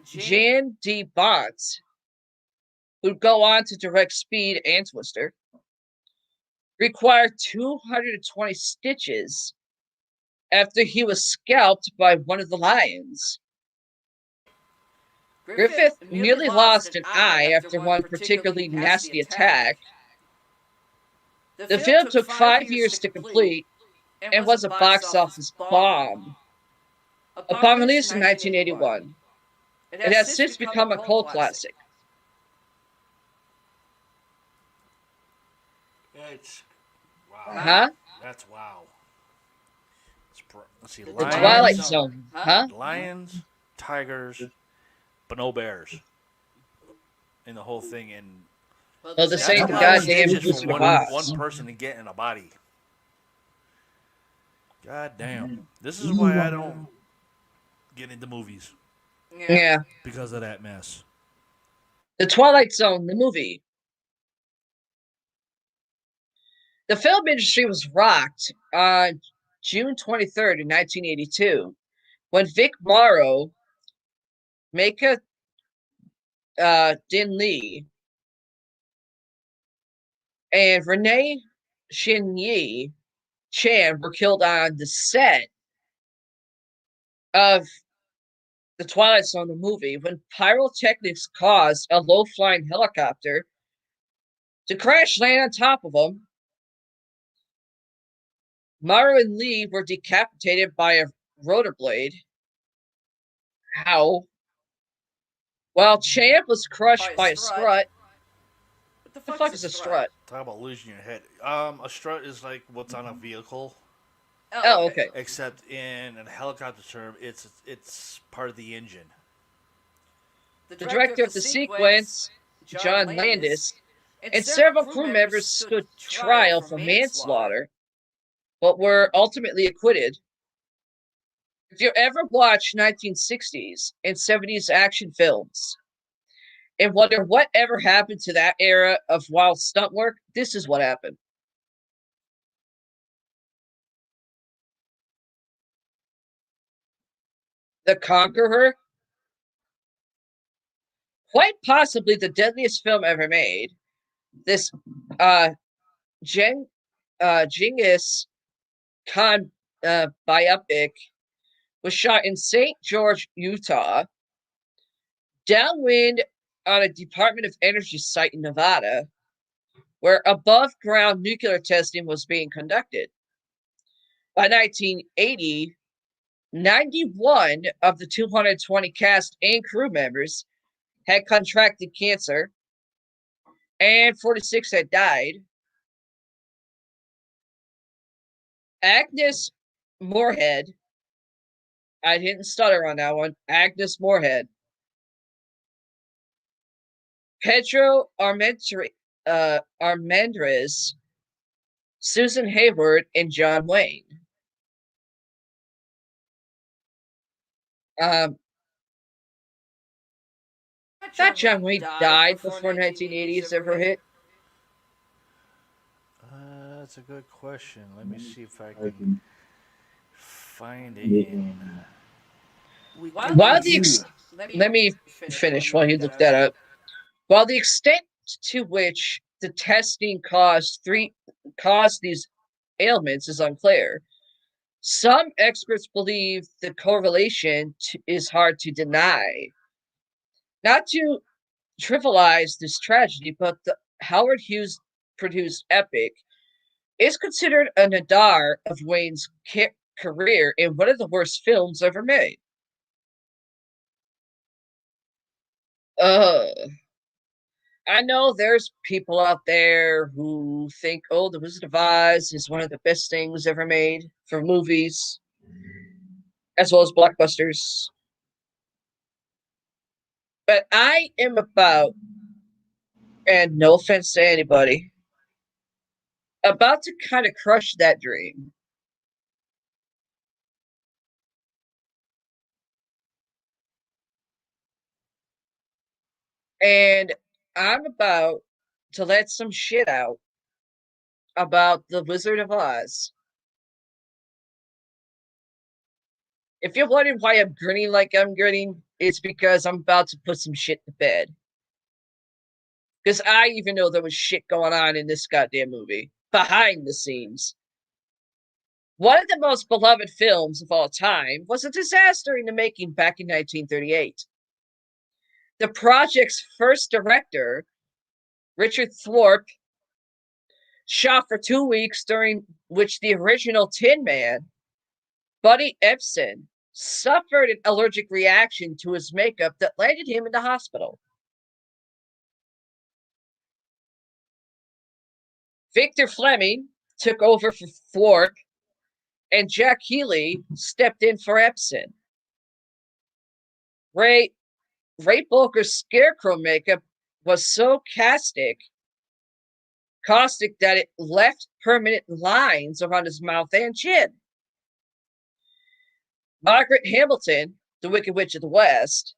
Jan D. Bonds, who'd go on to direct Speed and Twister, required 220 stitches after he was scalped by one of the lions. Griffith nearly lost an eye after one particularly nasty attack. The film took 5 years to complete and was a box office bomb. Upon release in 1981, it has since become a cult classic. It's wow. Huh? That's wow. Let's see. The Lions, Twilight Zone. Huh? lions, tigers, but no bears in the whole thing. And Well, the that's same a lot of goddamn stitches Wizard for of one Oz. person to get in a body. God damn. This is why I don't get into movies Yeah. because of that mess. The Twilight Zone, the movie. The film industry was rocked on June 23rd, in 1982, when Vic Morrow, Mecca Din Lee, and Renee Shin-Yi Chan were killed on the set of The Twilight Zone, the movie, when pyrotechnics caused a low-flying helicopter to crash land on top of them. Morrow and Lee were decapitated by a rotor blade. How? While Champ was crushed by a strut. What the fuck is a strut? Talk about losing your head. A strut is like what's on a vehicle, Oh, okay. except in a helicopter term, it's part of the engine. The director of the sequence, John Landis, and several crew members stood trial for manslaughter, but were ultimately acquitted. If you ever watch 1960s and 70s action films and wonder what ever happened to that era of wild stunt work, this is what happened. The Conqueror, quite possibly the deadliest film ever made. This Genghis Khan biopic was shot in St. George, Utah, downwind on a Department of Energy site in Nevada, where above-ground nuclear testing was being conducted. By 1980, 91 of the 220 cast and crew members had contracted cancer, and 46 had died. Agnes Moorehead, I didn't stutter on that one, Agnes Moorehead, Pedro Armendariz, Susan Hayward, and John Wayne. I thought John Wayne died before 1980s ever hit. That's a good question. Let me see if I can find it in. Let me finish while you look that up. While the extent to which the testing caused these ailments is unclear, some experts believe the correlation is hard to deny. Not to trivialize this tragedy, but the Howard Hughes produced epic is considered a nadir of Wayne's career and one of the worst films ever made. I know there's people out there who think, oh, The Wizard of Oz is one of the best things ever made for movies, as well as blockbusters. But I am about, and no offense to anybody, about to kind of crush that dream. And I'm about to let some shit out about the Wizard of Oz. If you're wondering why I'm grinning like I'm grinning, it's because I'm about to put some shit to bed. Because I even know there was shit going on in this goddamn movie behind the scenes. One of the most beloved films of all time was a disaster in the making back in 1938. The project's first director, Richard Thorpe, shot for 2 weeks, during which the original Tin Man, Buddy Ebsen, suffered an allergic reaction to his makeup that landed him in the hospital. Victor Fleming took over for Thorpe, and Jack Healy stepped in for Epson. Ray Bolger's scarecrow makeup was so caustic that it left permanent lines around his mouth and chin. Margaret Hamilton, the Wicked Witch of the West,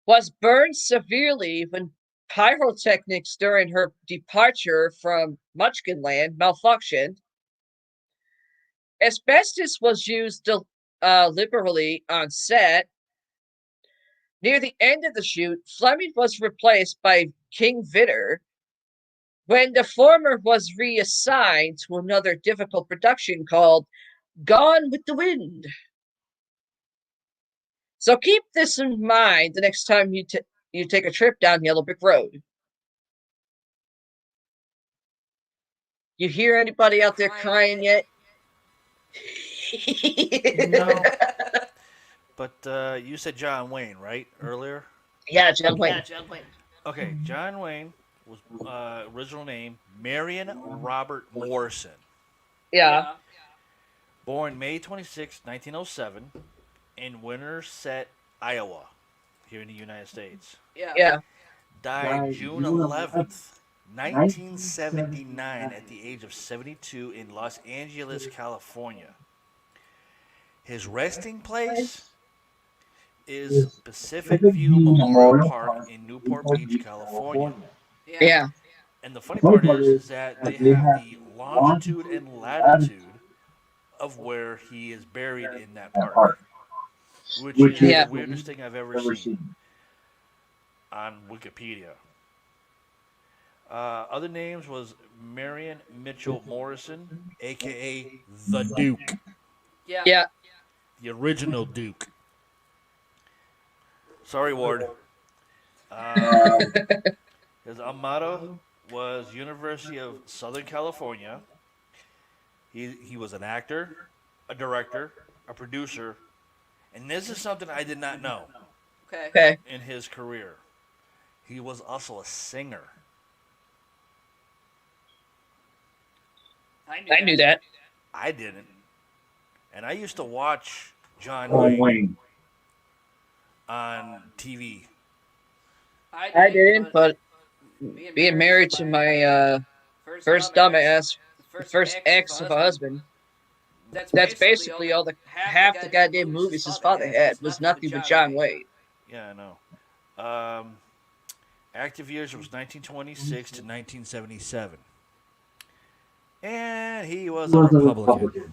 was burned severely when pyrotechnics during her departure from Munchkinland malfunctioned. Asbestos was used liberally on set. Near the end of the shoot, Fleming was replaced by King Vidor when the former was reassigned to another difficult production called Gone with the Wind. So keep this in mind the next time you take a trip down Yellow Brick Road. You hear anybody out there crying yet? No. But you said John Wayne, right? Earlier? Yeah, John Wayne. Okay, John Wayne was original name Marion Robert Morrison. Yeah. Born May 26, 1907, in Winterset, Iowa, here in the United States. Yeah. Died June 11th, 1979, at the age of 72 in Los Angeles, California. His resting place is Pacific View Memorial Park in Newport Beach, California. Yeah. And the funny part is that they have the longitude and latitude of where he is buried in that park, which is Yeah. the weirdest thing I've ever seen on Wikipedia. Other names was Marion Mitchell Morrison, aka the Duke, Yeah. the original Duke. Sorry, Ward. His motto was University of Southern California. He was an actor, a director, a producer, and this is something I did not know Okay. in his career. He was also a singer. I knew that. I didn't. And I used to watch John John Wayne Wayne. on TV. I didn't, but being married to my first dumbass, the first ex of a husband, that's basically all the half the goddamn movies his father had was nothing but John Wayne. Yeah, I know. Active years was 1926 to 1977. And he was a Republican.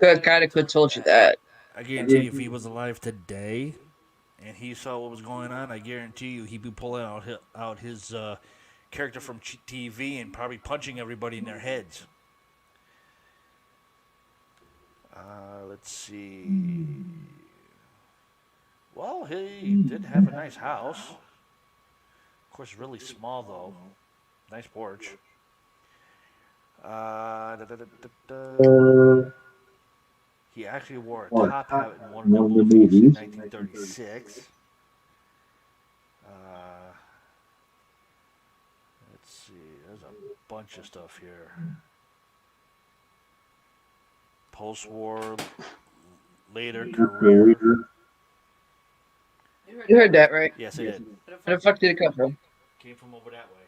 Kind of could told you that. I guarantee you, if he was alive today and he saw what was going on, I guarantee you he'd be pulling out his character from TV and probably punching everybody in their heads. Let's see. Well, he did have a nice house. Of course, really small, though. Nice porch. He actually wore a top hat in one of the movies in 1936. Let's see. There's a bunch of stuff here. Post-war, later career. You heard that, right? Yes, I did. Where the fuck did it come from? Came from over that way.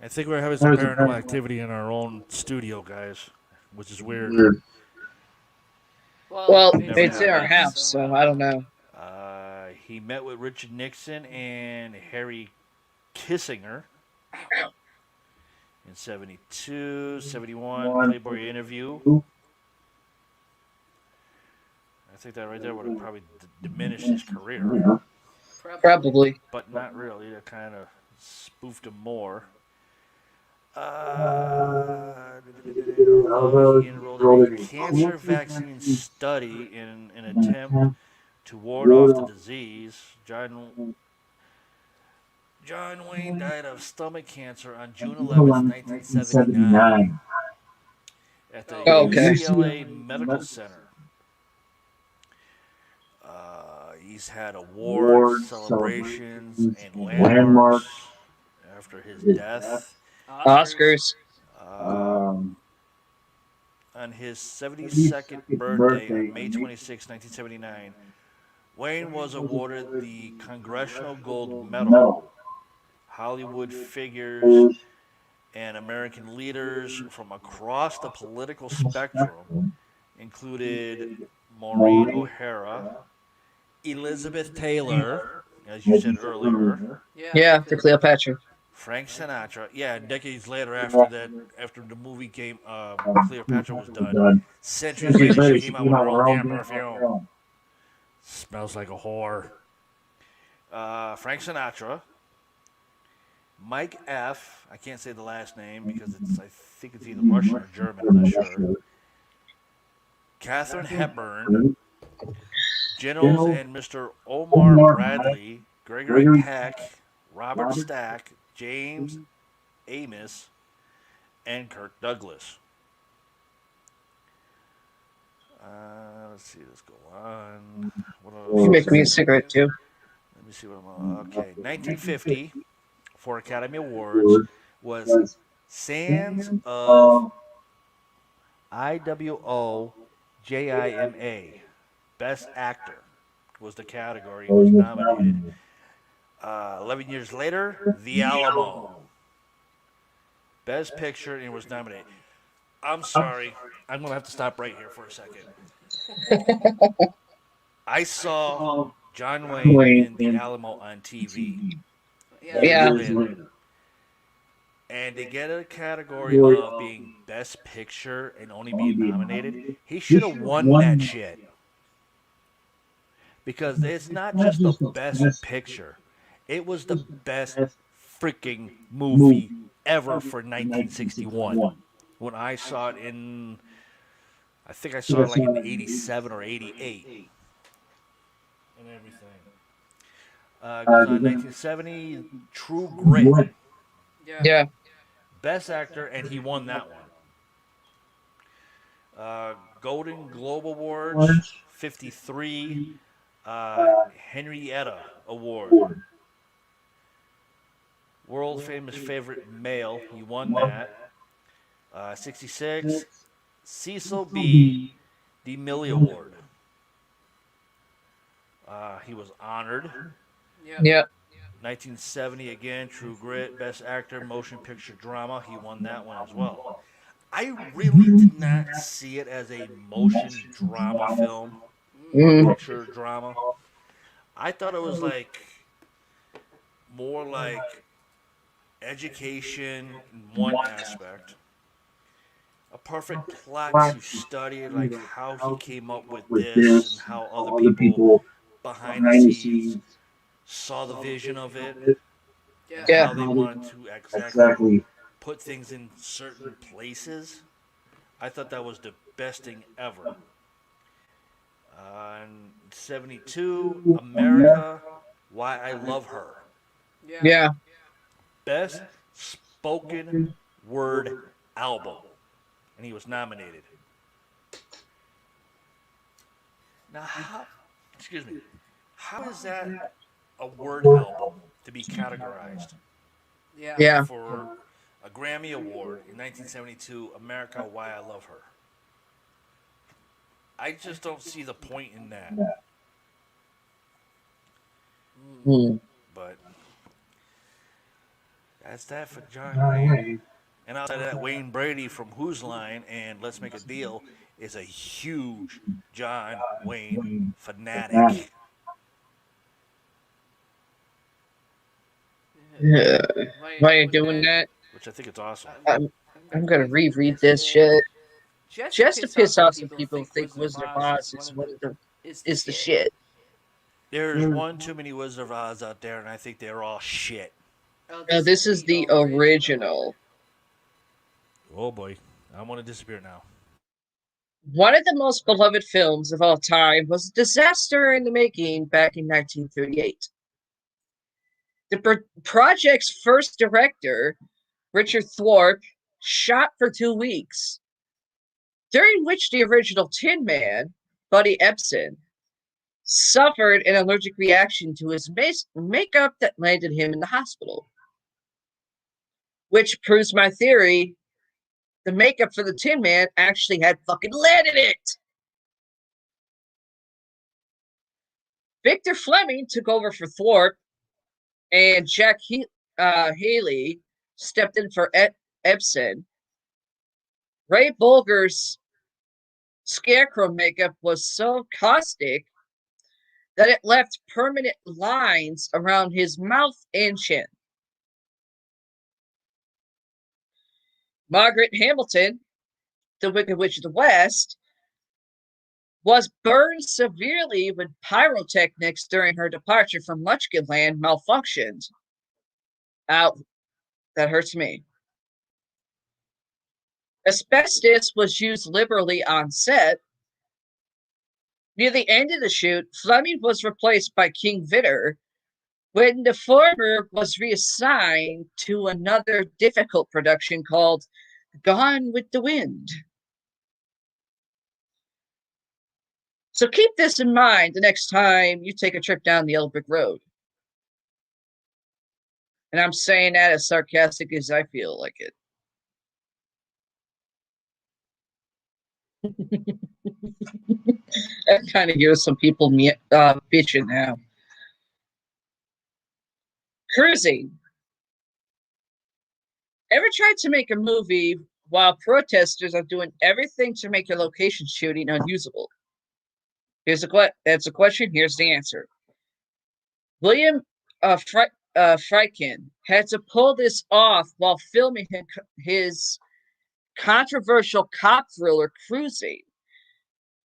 I think we're having some paranormal activity in our own studio, guys, which is weird. Well, Never it's in our happened. house, so I don't know. He met with Richard Nixon and Harry Kissinger in 72, 71, Playboy interview. I think that right there would have probably diminished his career, Probably. but not really. That kind of spoofed him more. Although he enrolled in a cancer vaccine study in an attempt to ward off the disease, John Wayne died of stomach cancer on June 11th, 1979, at the Oh, okay. UCLA Medical Center. He's had awards, celebrations, and landmarks after his death. Oscars. Uh, on his 72nd birthday on May 26, 1979, Wayne was awarded the Congressional Gold Medal. Hollywood figures and American leaders from across the political spectrum included Maureen O'Hara, Elizabeth Taylor, as you said earlier, Yeah, for Cleopatra. Frank Sinatra. Yeah, decades later, after that, after the movie came, Cleopatra was done. Centuries later, she came out with her own damn perfume. Smells like a whore. Frank Sinatra, Mike F. I can't say the last name because I think it's either Russian or German. I'm not sure. Katharine Hepburn, Generals and Mr. Omar Bradley, Gregory Peck, Robert Stack, James Amos, and Kirk Douglas. Let's see, let's go on. What else? You make me a cigarette too. Let me see what I'm on. Okay, 1950 for Academy Awards was Sands of IWOJIMA. Best Actor was the category he was nominated. 11 years later, The Alamo. Best Picture and was nominated. I'm sorry. I'm going to have to stop right here for a second. I saw John Wayne in The Alamo on TV Yeah. years later. And to get a category of being Best Picture and only being nominated, he should have won that shit. Because it's not just the best picture, it was the best freaking movie ever for 1961. When I saw it I think I saw it like in 87 or 88 and everything. Goes on 1970, True Grit. Yeah. Best Actor, and he won that one. Golden Globe Awards, 53. Henrietta Award. World Famous Favorite Male, he won that. 66. Cecil B. DeMille Award. He was honored. Yeah. 1970 again, True Grit, Best Actor, Motion Picture Drama. He won that one as well. I really did not see it as a motion drama film or picture drama. I thought it was like more like education in one aspect, a perfect plot to study like how he came up with this and how other people behind the scenes saw the vision of it and Yeah. how they wanted to exactly put things in certain places. I thought that was the best thing ever. In 72, America, Why I Love Her. Yeah. Best Spoken Word Album. And he was nominated. Now, how is that a word album to be categorized Yeah. for a Grammy Award in 1972, America, Why I Love Her? I just don't see the point in that. But That's that for John Wayne. And outside of that, Wayne Brady from Who's Line and Let's Make a Deal is a huge John Wayne fanatic. Yeah. Why are you doing that? Which I think it's awesome. I'm gonna reread this shit. Just to piss off some people who think Wizard of Oz is the shit. There's one too many Wizard of Oz out there, and I think they're all shit. Now, this is the original. Oh boy, I want to disappear now. One of the most beloved films of all time was a disaster in the making back in 1938. The project's first director, Richard Thorpe, shot for 2 weeks, during which the original Tin Man, Buddy Ebsen, suffered an allergic reaction to his makeup that landed him in the hospital. Which proves my theory. The makeup for the Tin Man actually had fucking lead in it. Victor Fleming took over for Thorpe, and Jack Haley stepped in for Ebsen. Ray Bolger's scarecrow makeup was so caustic that it left permanent lines around his mouth and chin. Margaret Hamilton, the Wicked Witch of the West, was burned severely when pyrotechnics during her departure from Munchkinland malfunctioned. Ow, that hurts me. Asbestos was used liberally on set. Near the end of the shoot, Fleming was replaced by King Vidor, when the former was reassigned to another difficult production called Gone with the Wind. So keep this in mind the next time you take a trip down the Yellow Brick Road. And I'm saying that as sarcastic as I feel like it. I kind of hear some people bitching now. Cruising. Ever tried to make a movie while protesters are doing everything to make your location shooting unusable? That's a question. Here's the answer. William Friedkin had to pull this off while filming his controversial cop thriller Cruising,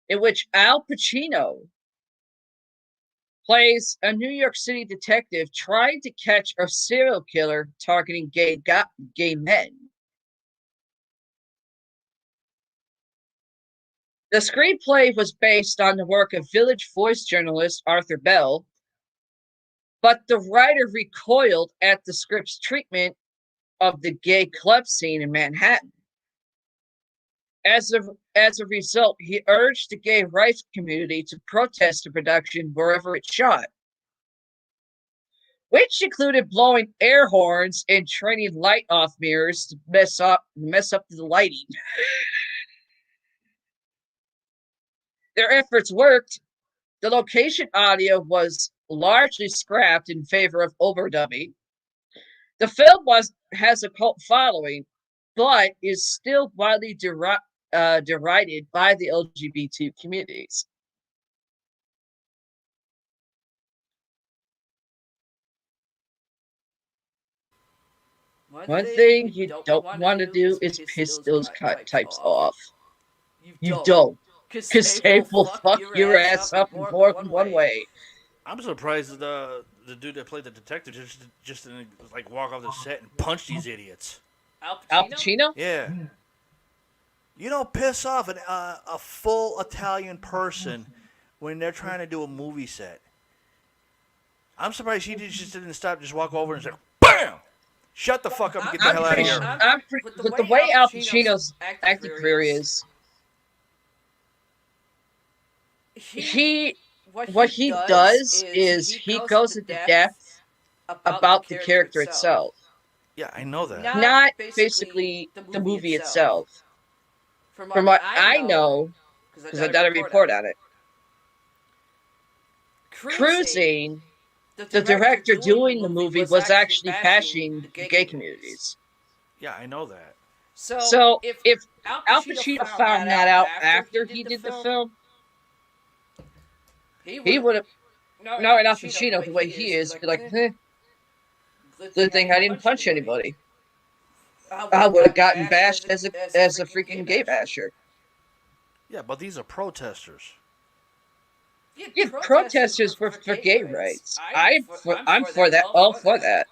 in which Al Pacino plays a New York City detective trying to catch a serial killer targeting gay men. The screenplay was based on the work of Village Voice journalist Arthur Bell, but the writer recoiled at the script's treatment of the gay club scene in Manhattan. As a result, he urged the gay rights community to protest the production wherever it shot, which included blowing air horns and training light off mirrors to mess up the lighting. Their efforts worked. The location audio was largely scrapped in favor of overdubbing. The film has a cult following, but is still widely derided by the LGBT communities. One thing you don't want to do is piss those types off. You don't. Because they will fuck your ass up in more than one way. I'm surprised the dude that played the detective just didn't like walk off the set and punch these idiots. Al Pacino? Yeah. You don't piss off a full Italian person when they're trying to do a movie set. I'm surprised he just didn't stop, just walk over and say, BAM! Shut the fuck up and get the hell out of here. With the way Al Pacino's acting career is, what he does is he goes into depth about the character itself. Yeah, I know that. Not basically the movie itself. From what I know, because I done a report on it, Cruising the director doing the movie was actually bashing the gay communities. Yeah, I know that. So if Al Pacino found that out after he did the film, he would have, knowing Al Pacino the way he is, be like, good thing I didn't punch anybody. I would have gotten bashed as a freaking gay basher. Yeah, but these are protesters. Yeah, protesters for gay rights. I'm for that. All for that.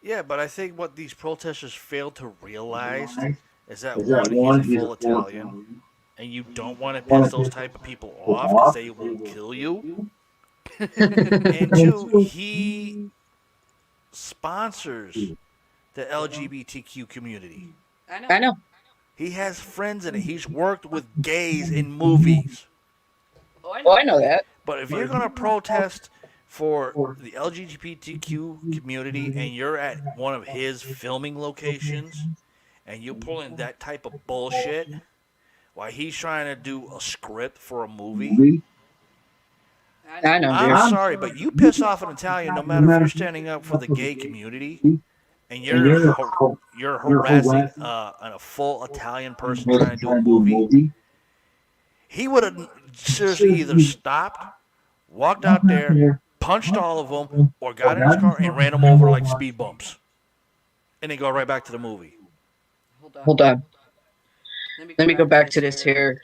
Yeah, but I think what these protesters fail to realize is that one, he's a full Italian, and you don't want to piss those type of people off because they will kill you. And two, he sponsors the LGBTQ community. I know. He has friends in it. He's worked with gays in movies. Oh, I know that. But if you're going to protest for the LGBTQ community and you're at one of his filming locations and you pull in that type of bullshit while he's trying to do a script for a movie, I know, dear. I'm sorry, but you piss off an Italian no matter if you're standing up for the gay community and you're harassing a full Italian person trying to do a movie. He would have seriously either stopped, walked out there, punched all of them, or got in his car and ran them over like speed bumps, and then go right back to the movie. Hold on. Let me go back to this here.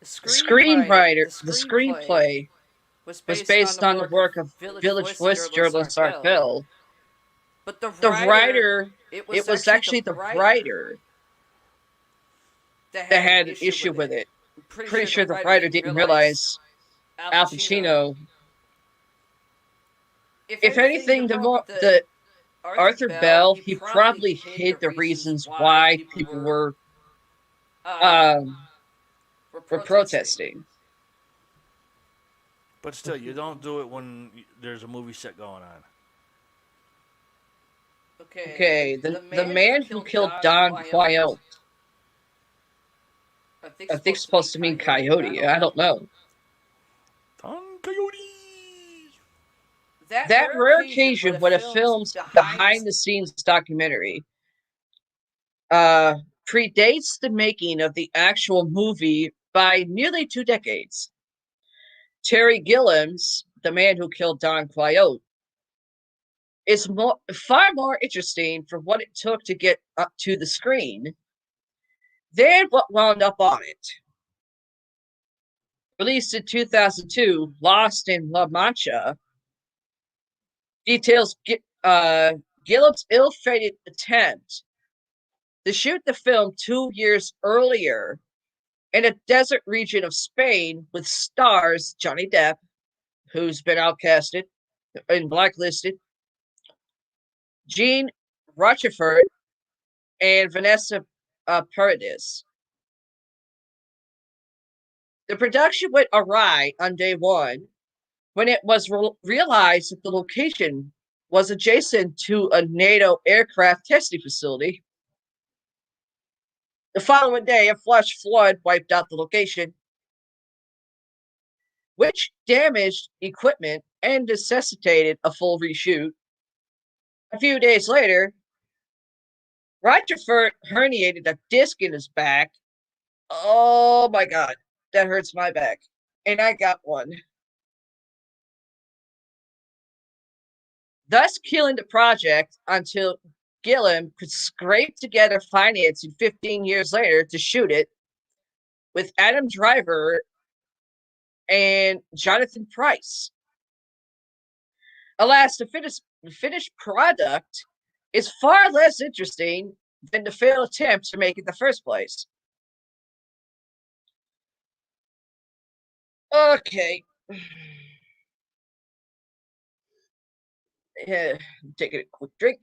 The screenplay was based on the work of Village Voice journalist Art Bell. But the writer, it was actually the writer that had an issue with it. Pretty sure the writer didn't realize Al Pacino. If anything, the Arthur Bell, he probably hid the reasons why people were protesting. But still, you don't do it when there's a movie set going on. Okay, the man who killed Don Quixote. I think it's supposed to mean coyote. I don't know. Don Coyote! That rare occasion when a film's behind-the-scenes documentary predates the making of the actual movie by nearly 2 decades. Terry Gilliam's The Man Who Killed Don Quixote is far more interesting for what it took to get up to the screen than what wound up on it. Released in 2002, Lost in La Mancha details Gilliam's ill-fated attempt to shoot the film 2 years earlier in a desert region of Spain with stars Johnny Depp, who's been outcasted and blacklisted, Jean Rochefort, and Vanessa Paradis. The production went awry on day one when it was realized that the location was adjacent to a NATO aircraft testing facility. The following day, a flash flood wiped out the location, which damaged equipment and necessitated a full reshoot. A few days later, Rochefort herniated a disc in his back. Oh my God, that hurts my back. And I got one. Thus killing the project until Gilliam could scrape together financing 15 years later to shoot it with Adam Driver and Jonathan Pryce. Alas, the finished product is far less interesting than the failed attempt to make it in the first place. Okay. Yeah, taking a quick drink.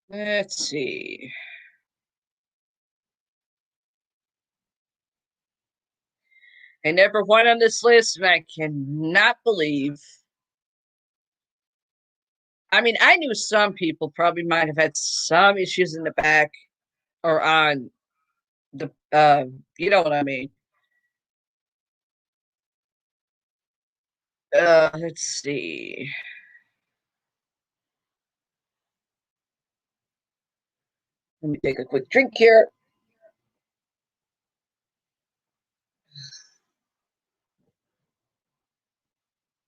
Let's see. And number one on this list, and I cannot believe I mean, I knew some people probably might have had some issues in the back or on the, you know what I mean. Let's see. Let me take a quick drink here.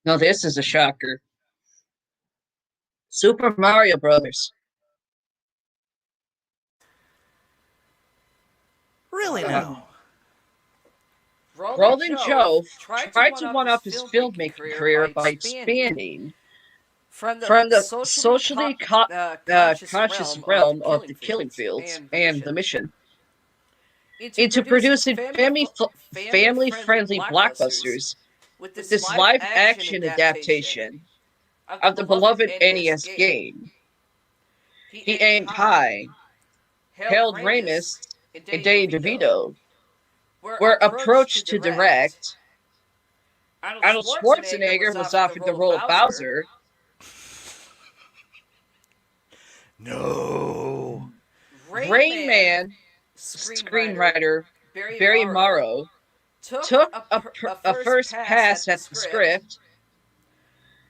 No, this is a shocker. Super Mario Brothers. Really now? Roland Jove tried to one up his filmmaking career by expanding from the socially conscious realm of the killing fields and the mission into producing family-friendly blockbusters with this live-action adaptation of the beloved NES game. He aimed high. Harold Ramis and Danny DeVito were approached to direct. Arnold Schwarzenegger was offered the role of Bowser. No. Rain Man screenwriter Barry Morrow took a first pass at the script.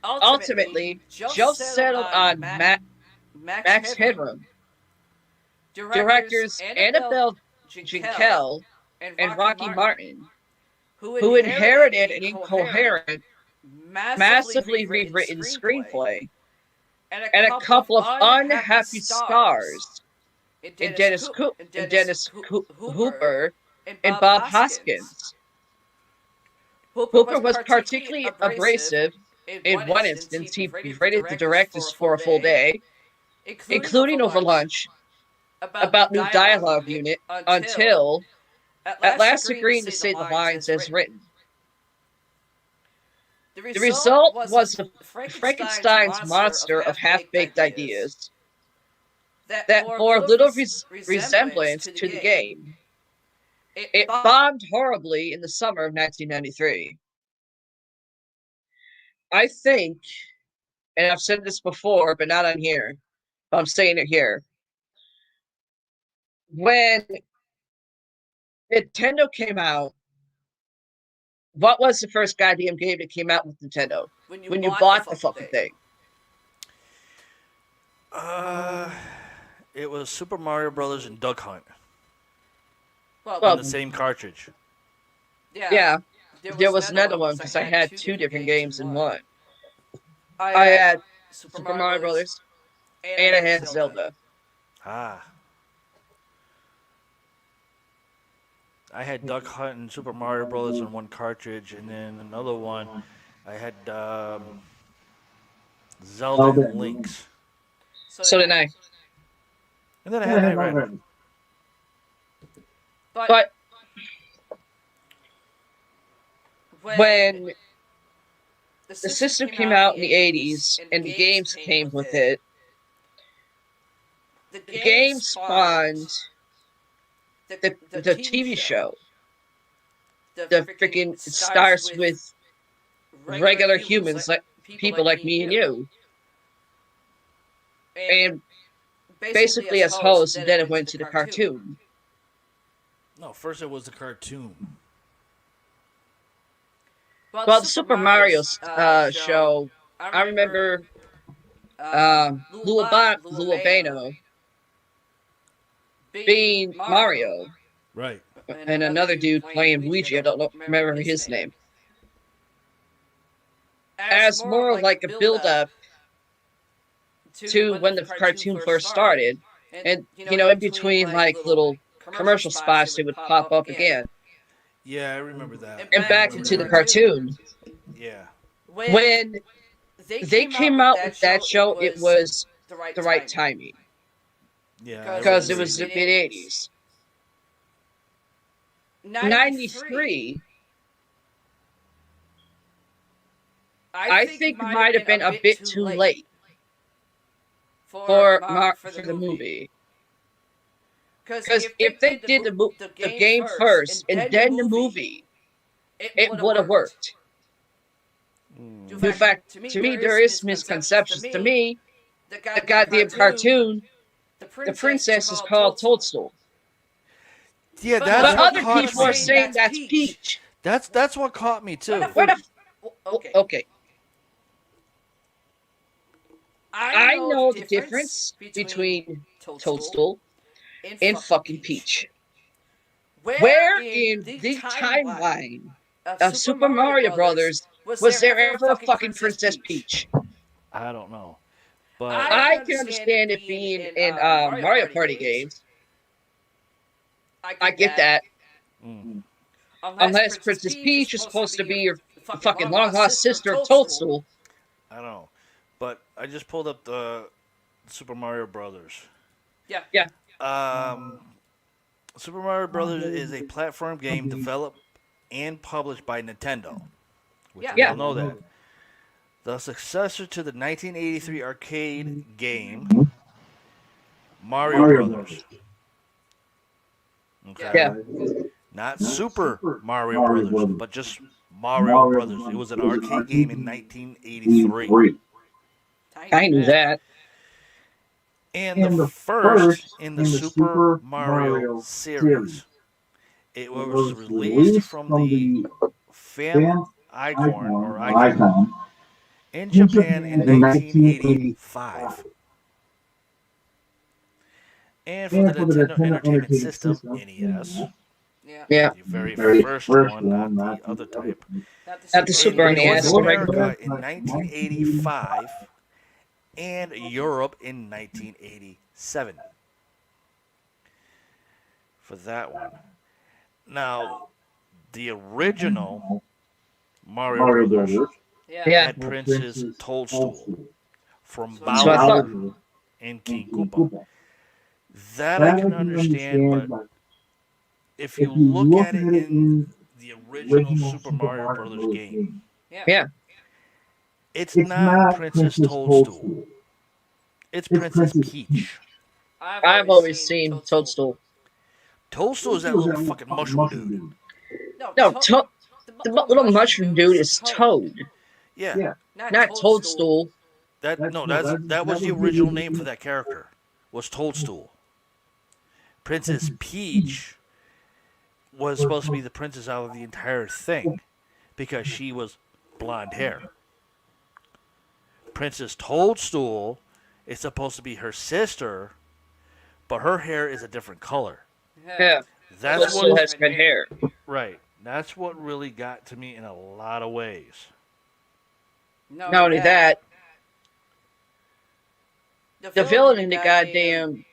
Ultimately, Joe settled on Max Headroom. Directors Annabelle Jankel and Rocky Martin, who inherited an incoherent, massively rewritten screenplay and a couple of unhappy stars in Dennis Hooper and Bob Hoskins. Hooper was particularly abrasive. In one instance, he berated the directors for a full day, including over lunch, about new dialogue unit until at last agreeing to say the lines as written. The result was Frankenstein's monster of half-baked ideas that bore little resemblance to the game. It bombed horribly in the summer of 1993. I think, and I've said this before, but not on here, but I'm saying it here. When Nintendo came out, what was the first goddamn game that came out with Nintendo? When you bought the fucking thing? It was Super Mario Brothers and Duck Hunt Well, on the same cartridge. yeah, there was another one because I had two different games in one. I had Super Mario Brothers and I had Zelda. Ah. I had Duck Hunt and Super Mario Brothers on one cartridge, and then another one, I had Zelda and Lynx. So did I. And then I had Knight Rider. But when the system came out in the 80s and the games came with it, the game spawned the TV show. The freaking starts with regular humans, like people like me and you. And basically as hosts, and then it went to the cartoon. No, first it was the cartoon. Well, the Super Mario show, I remember Lou Albano being Mario. Right. And another dude playing Luigi, I don't remember his name. As more like a build-up to when the cartoon first started. And, you know, in between, like, little commercial spots, it would pop up again. Yeah, I remember that. And back into the cartoon. Yeah. When they came out with that show, it was the right timing. Yeah. Because it was the mid-80s. 93, I think might have been a bit too late for the movie. Because if they did the game first and then the movie, it would have worked. In fact, to me, there is misconceptions. To me, the goddamn cartoon, the princess is called Toadstool. Yeah, But that's what other caught people are me. saying that's Peach. That's what caught me too. Where the okay. I know the difference between Toadstool and fucking Peach. Where in the timeline of Super Mario Brothers was there ever a fucking Princess Peach? I don't know, but I can understand it being in Mario Party games. I get that. Unless Princess Peach is supposed to be your fucking long lost sister of Toadstool. I don't know. But I just pulled up the Super Mario Brothers. Yeah. Super Mario Brothers is a platform game developed and published by Nintendo, which we all know that. The successor to the 1983 arcade game Mario Brothers. Okay. Yeah. Not Super Mario Brothers, but just Mario Brothers. It was an arcade game in 1983. I knew that. And the first in the Super Mario series. It was released from the Icon in Japan in 1985. And for the Nintendo Entertainment System, NES. Yeah. The very first one, not the other type. Not the Super In NES. North America in 1985 and Europe in 1987. For that one. Now, the original Mario Brothers had Princess Toadstool from Bowser and King Koopa. That I can understand, but if you look at it in the original Super Mario Brothers game, it's not Princess Toadstool. It's Princess Peach. I've always seen Toadstool. Toadstool is that little fucking mushroom dude. No, the little mushroom dude is Toad. Yeah. Not Toadstool. That was the original name for that character. Was Toadstool. Princess Peach was supposed to be the princess out of the entire thing because she was blonde hair. Princess Toadstool is supposed to be her sister, but her hair is a different color. Yeah. That's Toadstool what has red hair. right. That's what really got to me in a lot of ways. Not only that, the villain in the goddamn,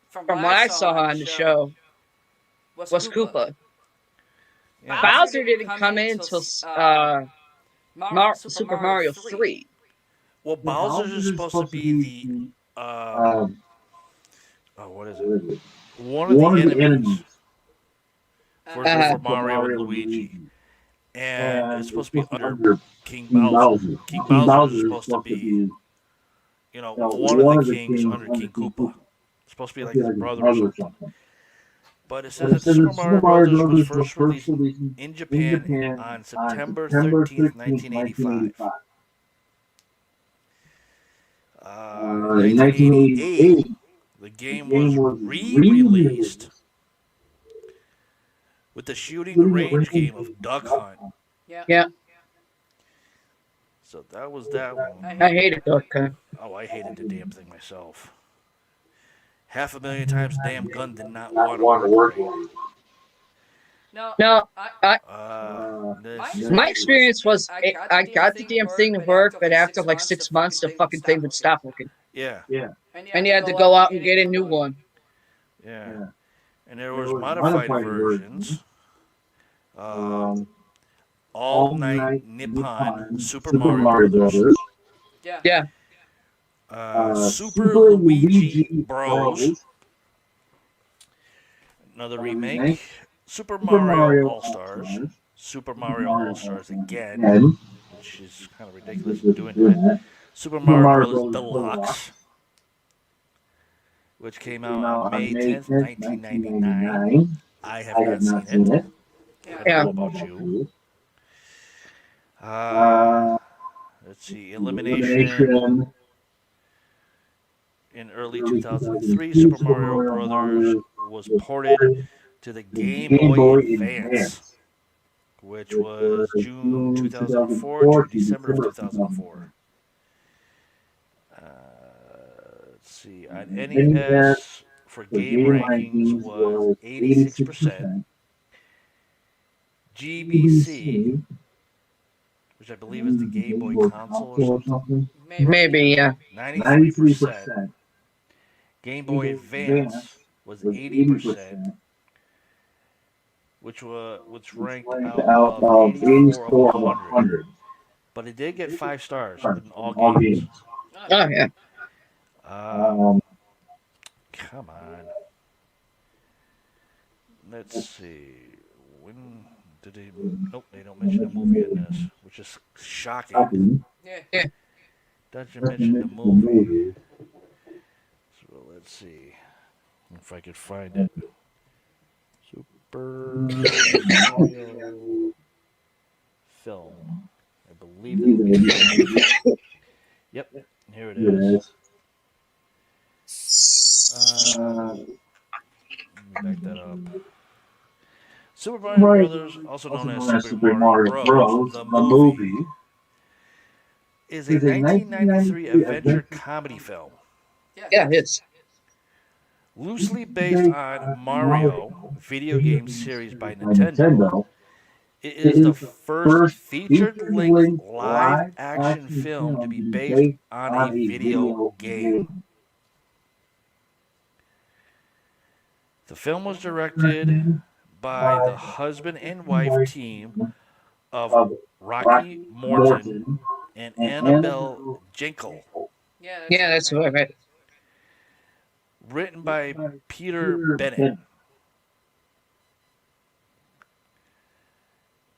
from what I saw on the show, was Koopa. Yeah. Bowser didn't come in until Super Mario 3. Well, Bowser is supposed to be the what is it? One of the enemies for Mario and Luigi, and it's supposed to be under King Bowser. King Bowser is supposed to be, one of the kings under King Koopa. It's supposed to be like his brother or something. But it says that Super Mario Brothers was first released in Japan on September 13th, 1985. 1988, the game was re-released with the shooting range game of Duck Hunt. Yeah. So that was that one. I hated Duck Hunt. Oh, I hated the damn thing myself. 500,000 times the damn gun did not want to work. No, This- my experience was I got the damn thing to work, but after like 6 months, the fucking thing would stop working. Yeah, And you had to go out and get a new one. yeah. And there was modified versions. All Night Nippon Super Mario Brothers. Yeah. Super Luigi Bros. Another remake. Super Mario All Stars. Super Mario All Stars again, which is kind of ridiculous doing that. Super Mario Bros. Deluxe, which came out on May 10th, 1999. I have not seen it. I don't know about you. Let's let's see, Elimination. In early 2003, Super Mario Brothers was ported to the Game Boy Advance, which was June 2004 to December of 2004. Uh, let's see, on NES for game rankings was 86%. GBC, which I believe is the Game Boy console or something, Maybe, yeah. 93%. Game Boy Advance was 80%, which ranked out of 84 of 100. But it did get 5 stars in all games. Oh, yeah. Come on. Let's see. When did they? Nope, they don't mention the movie in this, which is shocking. Yeah. Doesn't mention the movie. So let's see if I could find it. Super Mario film. I believe that would be the Yep, here it is. Let me back that up. Super Mario Brothers, also known as Super Mario Bros. The movie is a 1993 adventure comedy film, Yeah, it is. loosely based on Mario video game series by Nintendo. It is the first featured-length live-action film to be based on a video game. The film was directed by the husband and wife team of Rocky Morton and Annabelle Jenkel. Yeah, that's what I read. Written by Peter Bennett.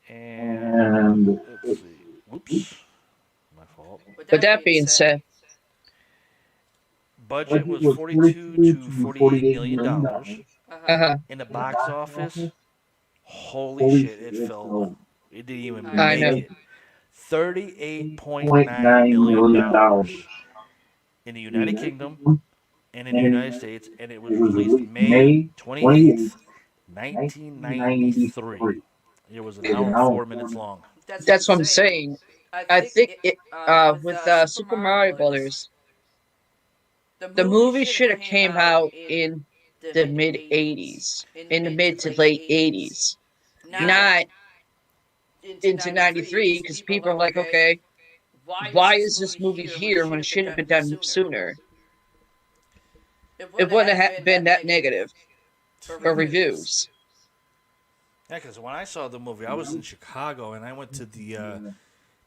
And let's see. Whoops. My fault. But that being said, Budget was 42 to 48 million dollars. uh-huh. In the box office, holy shit, it fell. It didn't even I make know. it. $38.9 million in the United Kingdom and in the United States, and it was released May 28th, 1993. It was an hour and 4 minutes long. That's what I'm saying. I think with Super Mario Brothers, the movie should have came out in the mid '80s, in the mid to late '80s, not into '93, because people are like, okay, why is this movie here when it should have been done sooner? It wouldn't have been that negative for reviews. Yeah, because when I saw the movie, I was in Chicago, and I went to the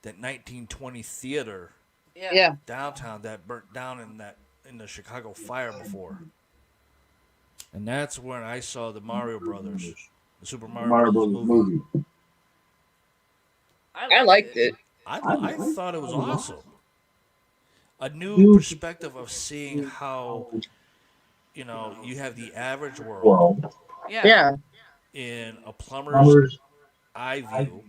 that 1920 theater Yeah. downtown that burnt down in the Chicago fire before, and that's when I saw the Mario Brothers, the Super Mario Brothers movie. I liked it. I thought it was awesome. A new perspective of seeing how you have the average world Yeah. in a plumber's eye view,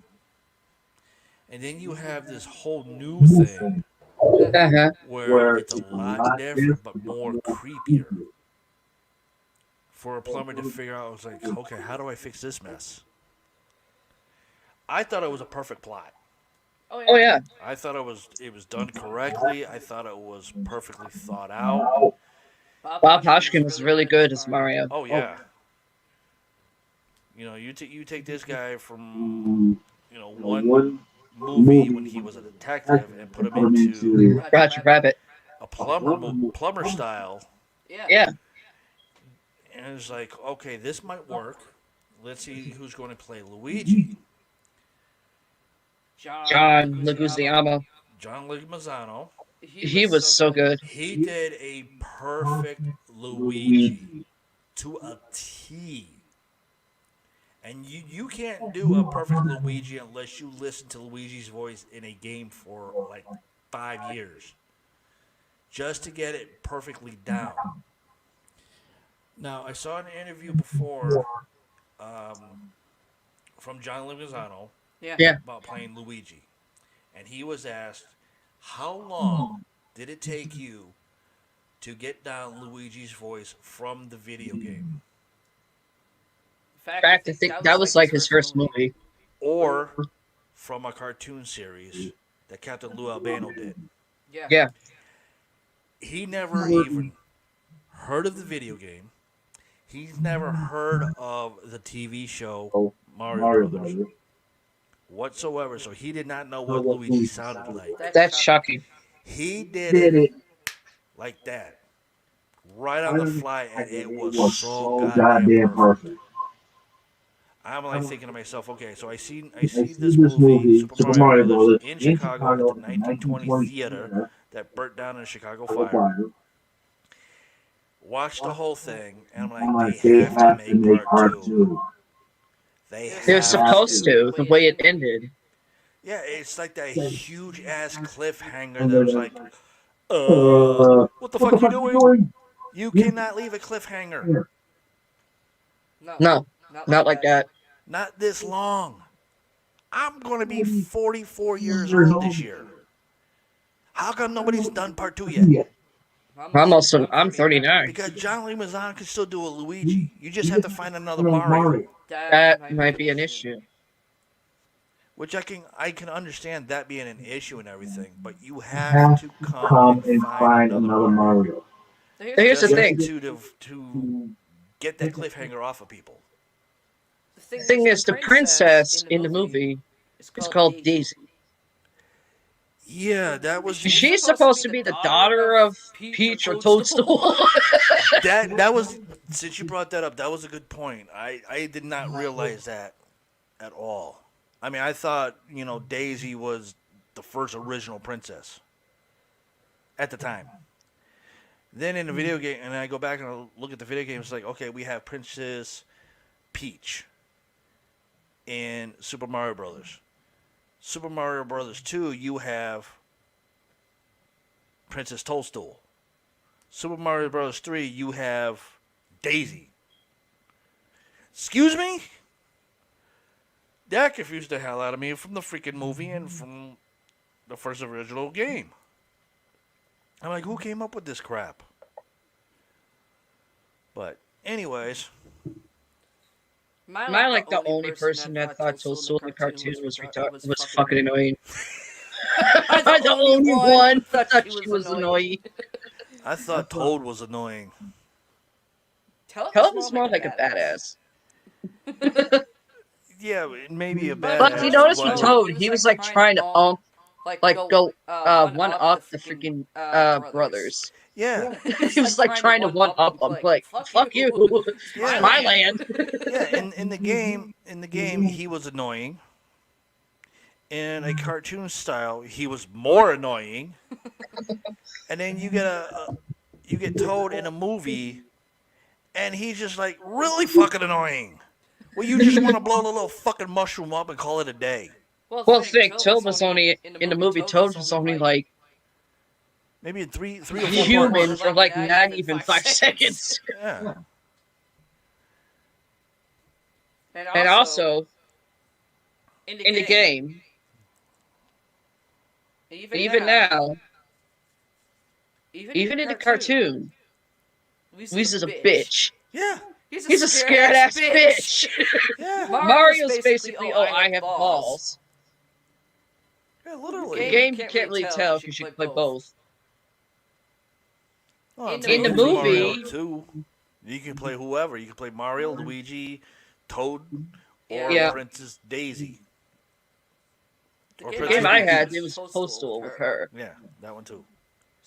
and then you have this whole new thing Uh-huh. where it's a lot different but more creepier. For a plumber to figure out, I was like, okay, how do I fix this mess? I thought it was a perfect plot. Oh yeah. I thought it was done correctly. I thought it was perfectly thought out. Bob Hoskins was really good as Mario. Oh yeah. You take this guy from one movie when he was a detective and put him into Roger Rabbit. a plumber style, Yeah. and it's like, okay, this might work. Let's see who's going to play Luigi. John Leguizamo. John Leguizamo. He was so good. He did a perfect Luigi to a T. And you can't do a perfect Luigi unless you listen to Luigi's voice in a game for like 5 years. Just to get it perfectly down. Now, I saw an interview before from John Leguizamo Yeah. about playing Luigi. And he was asked, How long did it take you to get down Luigi's voice from the video game? In fact, I think that was like his first movie. Or from a cartoon series that Captain Lou Albano did? Yeah. He never even heard of the video game. He's never heard of the TV show Mario Brothers whatsoever, so he did not know what Luigi sounded like. That's shocking. He did it like that, right on the fly, and it was so goddamn perfect. I'm like thinking to myself, okay, so I see this movie, Super Mario Brothers, in Chicago at the 1920 theater that burnt down in the Chicago fire. Watch the whole thing, and I'm like, they have to make part two. They're supposed to, the way it ended. Yeah, it's like that huge ass cliffhanger that was like, what the fuck you doing? You cannot leave a cliffhanger. No, not like that. Not this long. I'm going to be 44 years old this year. How come nobody's done part two yet? I'm 39. Because John Leguizamo can still do a Luigi. You just have to find another Mario. That might be an issue. Which I can understand that being an issue and everything, but you have to come and find another Mario. Here's the thing. To get that cliffhanger off of people. The thing is, the princess in the movie is called Daisy. Yeah, that was. She's supposed to be the daughter of Peach or Toadstool. that was. Since you brought that up, that was a good point. I did not realize that at all. I mean, I thought Daisy was the first original princess at the time. Then in the video game, and I go back and I look at the video game, it's like, okay, we have Princess Peach in Super Mario Brothers. Super Mario Brothers 2, you have Princess Toadstool. Super Mario Brothers 3, you have Daisy. Excuse me? That confused the hell out of me from the freaking movie and from the first original game. I'm like, who came up with this crap? But, anyways. Am I like the only person that thought Toadstool in the cartoon was fucking annoying? I'm the only one that thought she was annoying. I thought Toad was annoying. Toad was more like a badass. Yeah, maybe a badass. But you notice with Toad, he was like trying to go one up the freaking brothers. Yeah. He was like trying to one up them, like fuck you, Yeah. my land. Yeah, in the game, he was annoying. In a cartoon style, he was more annoying. And then you get Toad in a movie, and he's just like really fucking annoying. Well, you just want to blow the little fucking mushroom up and call it a day. Well, think Toad was only in the movie. Toad was only like maybe in three or 4 human parts. for like not even 5 seconds. Yeah. And also in the game, even now, even in the cartoon, Luis is a bitch. Yeah. He's a scared ass bitch. Yeah. Mario's basically, oh, I have balls. Yeah, literally. The game you can't really tell because you can play both. Well, In the movie, Mario 2, you can play whoever. You can play Mario, Luigi, Toad, or Yeah. Princess Daisy. Or The Princess game I Peach. had, it was Toadstool with her. Yeah, that one too.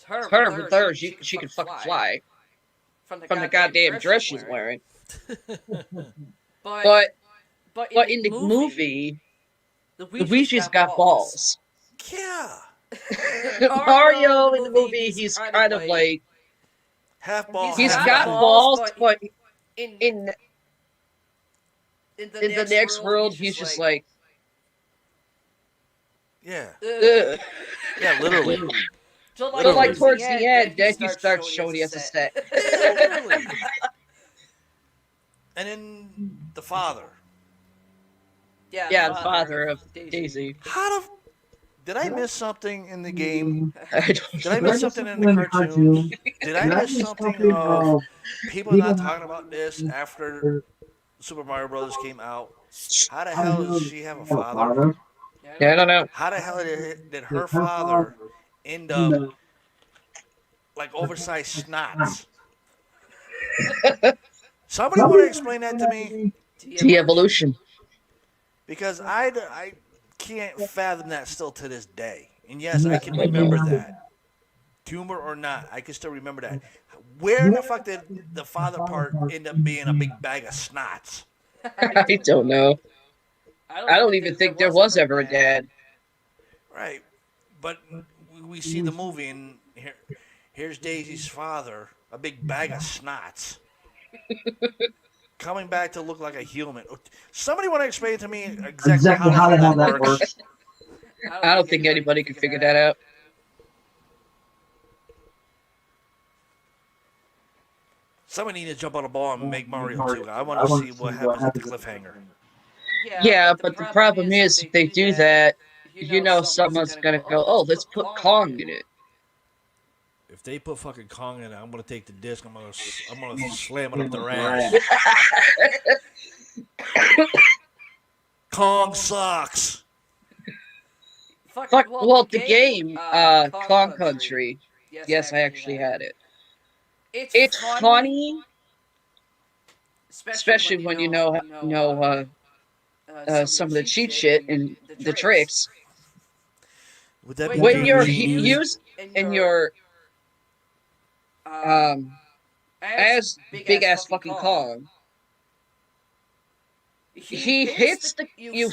Her with her, she could fucking fly from the goddamn dress she's wearing. But in the movie, Luigi's got balls. Yeah. Mario in the movie, he's kind of like Half ball. he's half got ball. balls, but in the next world, he's just like, Yeah. ugh. Yeah, literally. But like towards the end, then he starts showing he has a set. Literally. And then the father. Yeah, the father of Daisy. How the Did I miss something in the game? I don't Did I miss something in the cartoons? Did I miss something of people not talking about this after Super Mario Brothers came out? How the hell does she have a father? Yeah, I don't know. How the hell did her father end up like oversized snots? Somebody want to explain that to me? De-evolution. Because I can't fathom that still to this day. And yes, I can remember that. Tumor or not, I can still remember that. Where in the fuck did the father part end up being a big bag of snots? I don't know. I don't even think there was ever a dad. Right. But we see the movie, and here's Daisy's father, a big bag of snots, coming back to look like a human. Somebody want to explain to me exactly how the hell that works? I don't think anybody can figure that out. Somebody need to jump on a ball and make Mario 2. I want to see what happens at the cliffhanger. Yeah, but the problem is, if they do that, you know someone's gonna go, oh, let's put Kong in it. If they put fucking Kong in it, I'm gonna take the disc. I'm gonna slam it up their ass. Kong sucks. Fuck, well, the game, Kong Country, yes, I actually had it. It's funny, especially when you know some of the cheat shit and the tricks. Would that be When you're used? used in your as big ass fucking Kong, he hits the you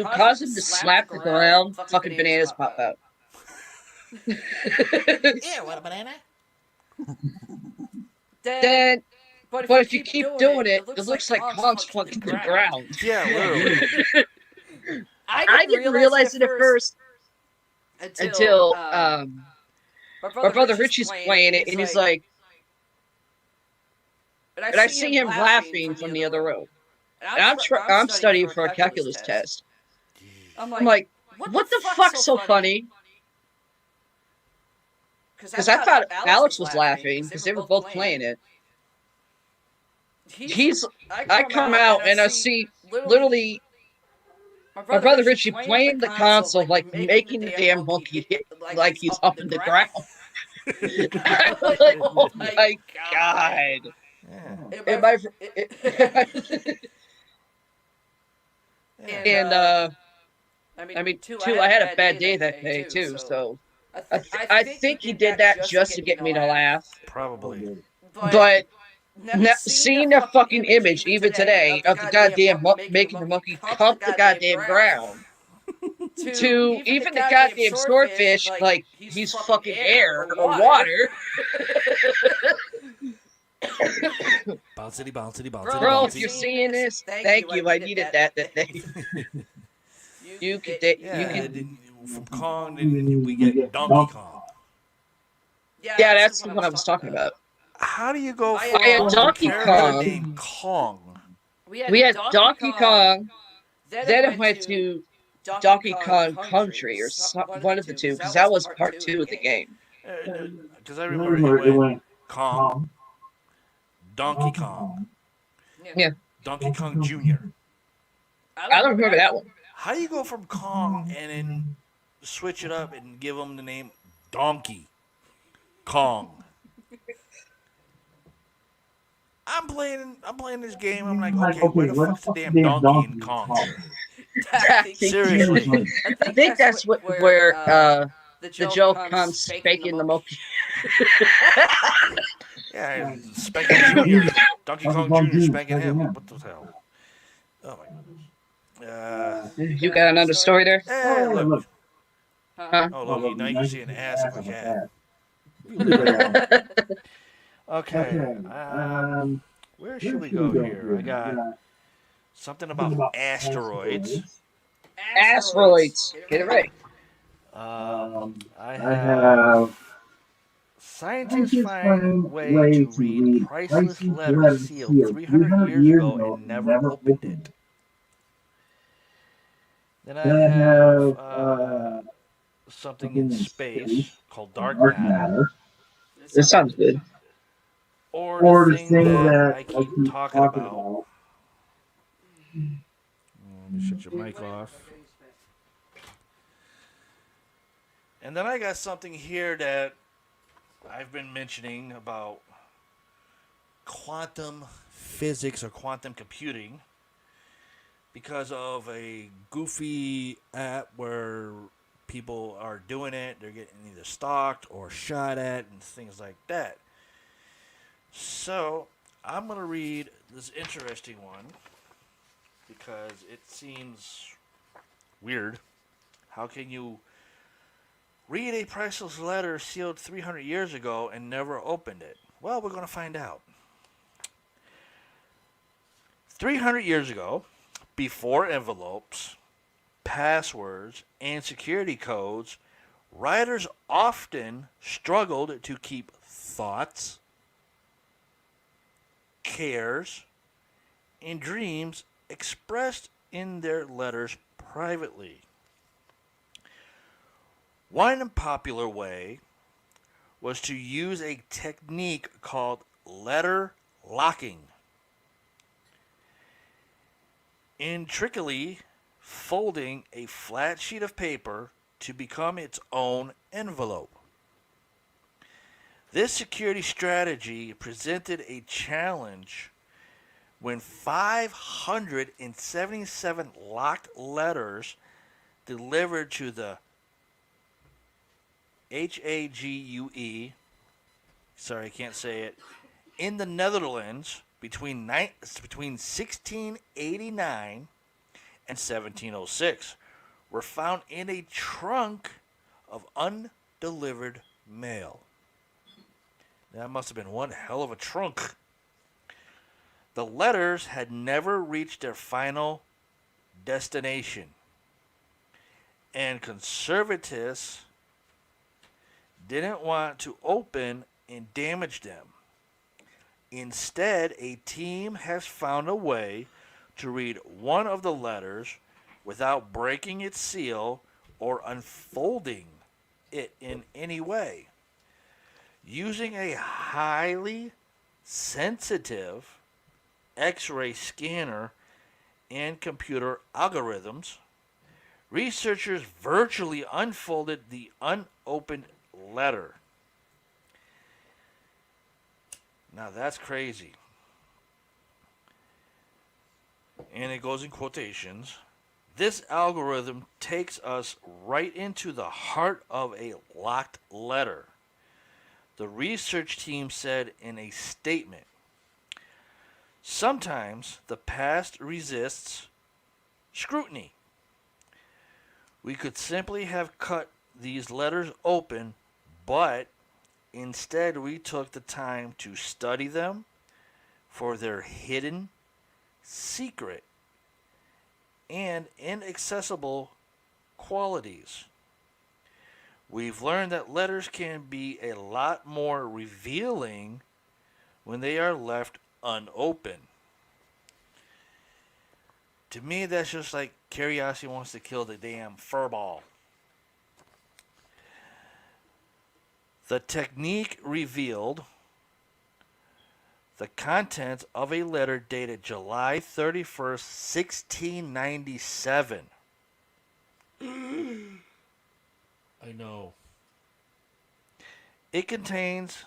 cause him to slap the ground, fucking bananas pop out. Yeah, what a banana. Then, but if you keep doing it, it looks like Kong's fucking the ground. Yeah, literally. I didn't realize it at first until my brother Richie's playing it, and he's like, and I see him laughing from the other room. And I'm studying for a calculus test. I'm like, what the fuck's so funny? Because I thought Alex was laughing because they were both playing it. I come out and I see literally my brother Richie playing the console, like making the damn monkey hit like he's up in the ground. I was like, oh my god. Yeah. I mean, too, I had a bad day that day too, so I think he did that just to get me to laugh. Probably. But seeing that fucking image even today of the goddamn making the monkey hump the goddamn ground, to even the goddamn swordfish like he's fucking air or water. Bouncity, bouncity, bouncity, Bro, if bouncity. you're seeing this, thank you. I needed that day. You could, From Kong, then we get Donkey Kong. yeah, that's what I was talking about. How do you go I from had a Donkey character Kong. named Kong? We had Donkey Kong, then it went to Donkey Kong Country or one of the two, because that was part 2 of the game. Because I remember it went Kong, Donkey Kong, Yeah, Donkey Kong Jr. I don't remember that one. How do you go from Kong and then switch it up and give him the name Donkey Kong? I'm playing this game. I'm like, okay, where the fuck's the damn donkey in Kong here? Seriously. I think that's where the joke comes spanking the monkey. Yeah, spanking Junior. Donkey Kong Jr. spanking him. What the hell? Oh my goodness. You got another story there? Look. Huh? Oh, look, now you can see an ass of a cat. Okay. Where should we go here? I got something about asteroids. Asteroids. Get it right. I have scientists find way to read priceless letters sealed 300 years ago and never opened it. Then I have something in space called dark dark matter, matter, It This sounds sounds good. good. or the or the thing thing that that I I keep keep talking talking about. about. Let me shut your mic off. And then I got something here that I've been mentioning about quantum physics or quantum computing because of a goofy app where people are doing it. They're getting either stalked or shot at and things like that. So I'm going to read this interesting one because it seems weird. How can you read a priceless letter sealed 300 years ago and never opened it? Well, we're going to find out. 300 years ago, before envelopes, passwords, and security codes, writers often struggled to keep thoughts, cares, and dreams expressed in their letters privately. One popular way was to use a technique called letter locking. Intricately folding a flat sheet of paper to become its own envelope. This security strategy presented a challenge when 577 locked letters delivered to the HAGUE, sorry, I can't say it, in the Netherlands between 1689 and 1706 were found in a trunk of undelivered mail. That must have been one hell of a trunk. The letters had never reached their final destination, and conservatives didn't want to open and damage them. Instead, a team has found a way to read one of the letters without breaking its seal or unfolding it in any way. Using a highly sensitive X-ray scanner and computer algorithms, researchers virtually unfolded the unopened letter. Now that's crazy. And it goes in quotations. This algorithm takes us right into the heart of a locked letter. The research team said in a statement, sometimes the past resists scrutiny. We could simply have cut these letters open, but instead we took the time to study them for their hidden, secret, and inaccessible qualities. We've learned that letters can be a lot more revealing when they are left unopened. To me, that's just like curiosity wants to kill the damn furball. The technique revealed the contents of a letter dated July 31st, 1697. I know. It contains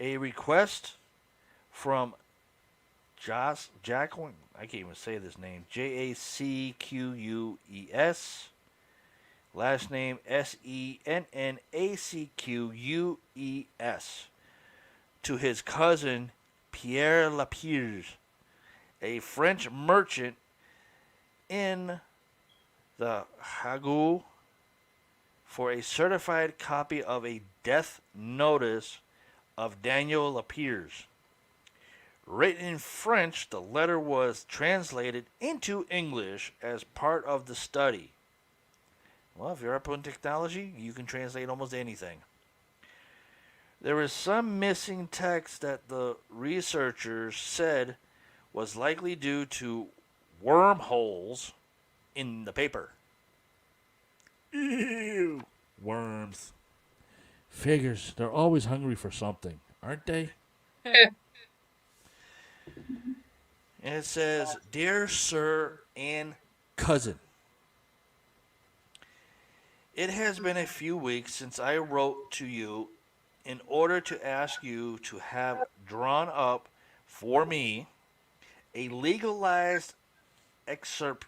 a request from Jacqueline, I can't even say this name, Jacqueus, last name Sennacquus, to his cousin Pierre Lapierre, a French merchant in the Hague, for a certified copy of a death notice of Daniel Lapierre. Written in French, the letter was translated into English as part of the study. Well, if you're up on technology, you can translate almost anything. There is some missing text that the researchers said was likely due to wormholes in the paper. Ew. Worms. Figures. They're always hungry for something, aren't they? And it says, Dear Sir and Cousin, it has been a few weeks since I wrote to you in order to ask you to have drawn up for me a legalized excerpt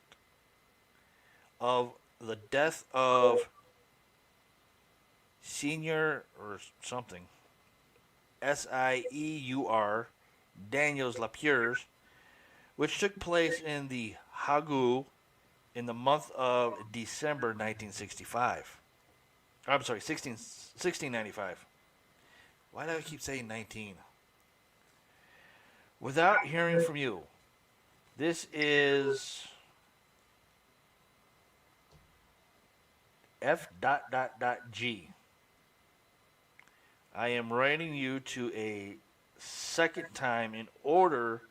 of the death of Senior or something, Sieur Daniels Lapierre, which took place in the Hagu in the month of December 1965. I'm sorry, 1695. Why do I keep saying 19? Without hearing from you, this is F dot dot dot G. I am writing you to a second time in order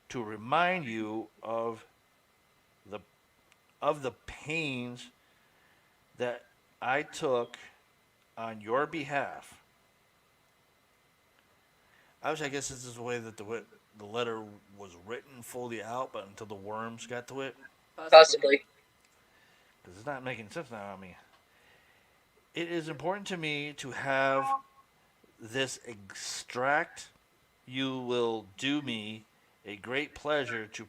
to remind you the of the pains that I took on your behalf. Obviously, I guess this is the way that the letter was written fully out, but until the worms got to it, Possibly. because it's not making sense now. I mean, it is important to me to have this extract. You will do me a great pleasure to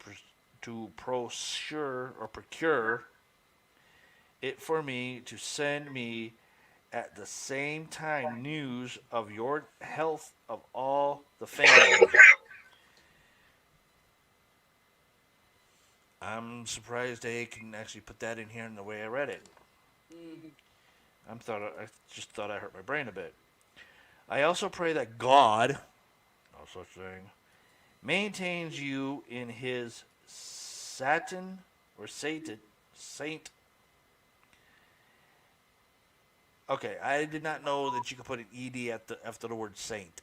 procure it for me to send me at the same time news of your health of all the family. I'm surprised they can actually put that in here in the way I read it. I just thought I hurt my brain a bit. I also pray that God, no such thing, maintains you in His satin or saint. Okay, I did not know that you could put an ed after the word saint.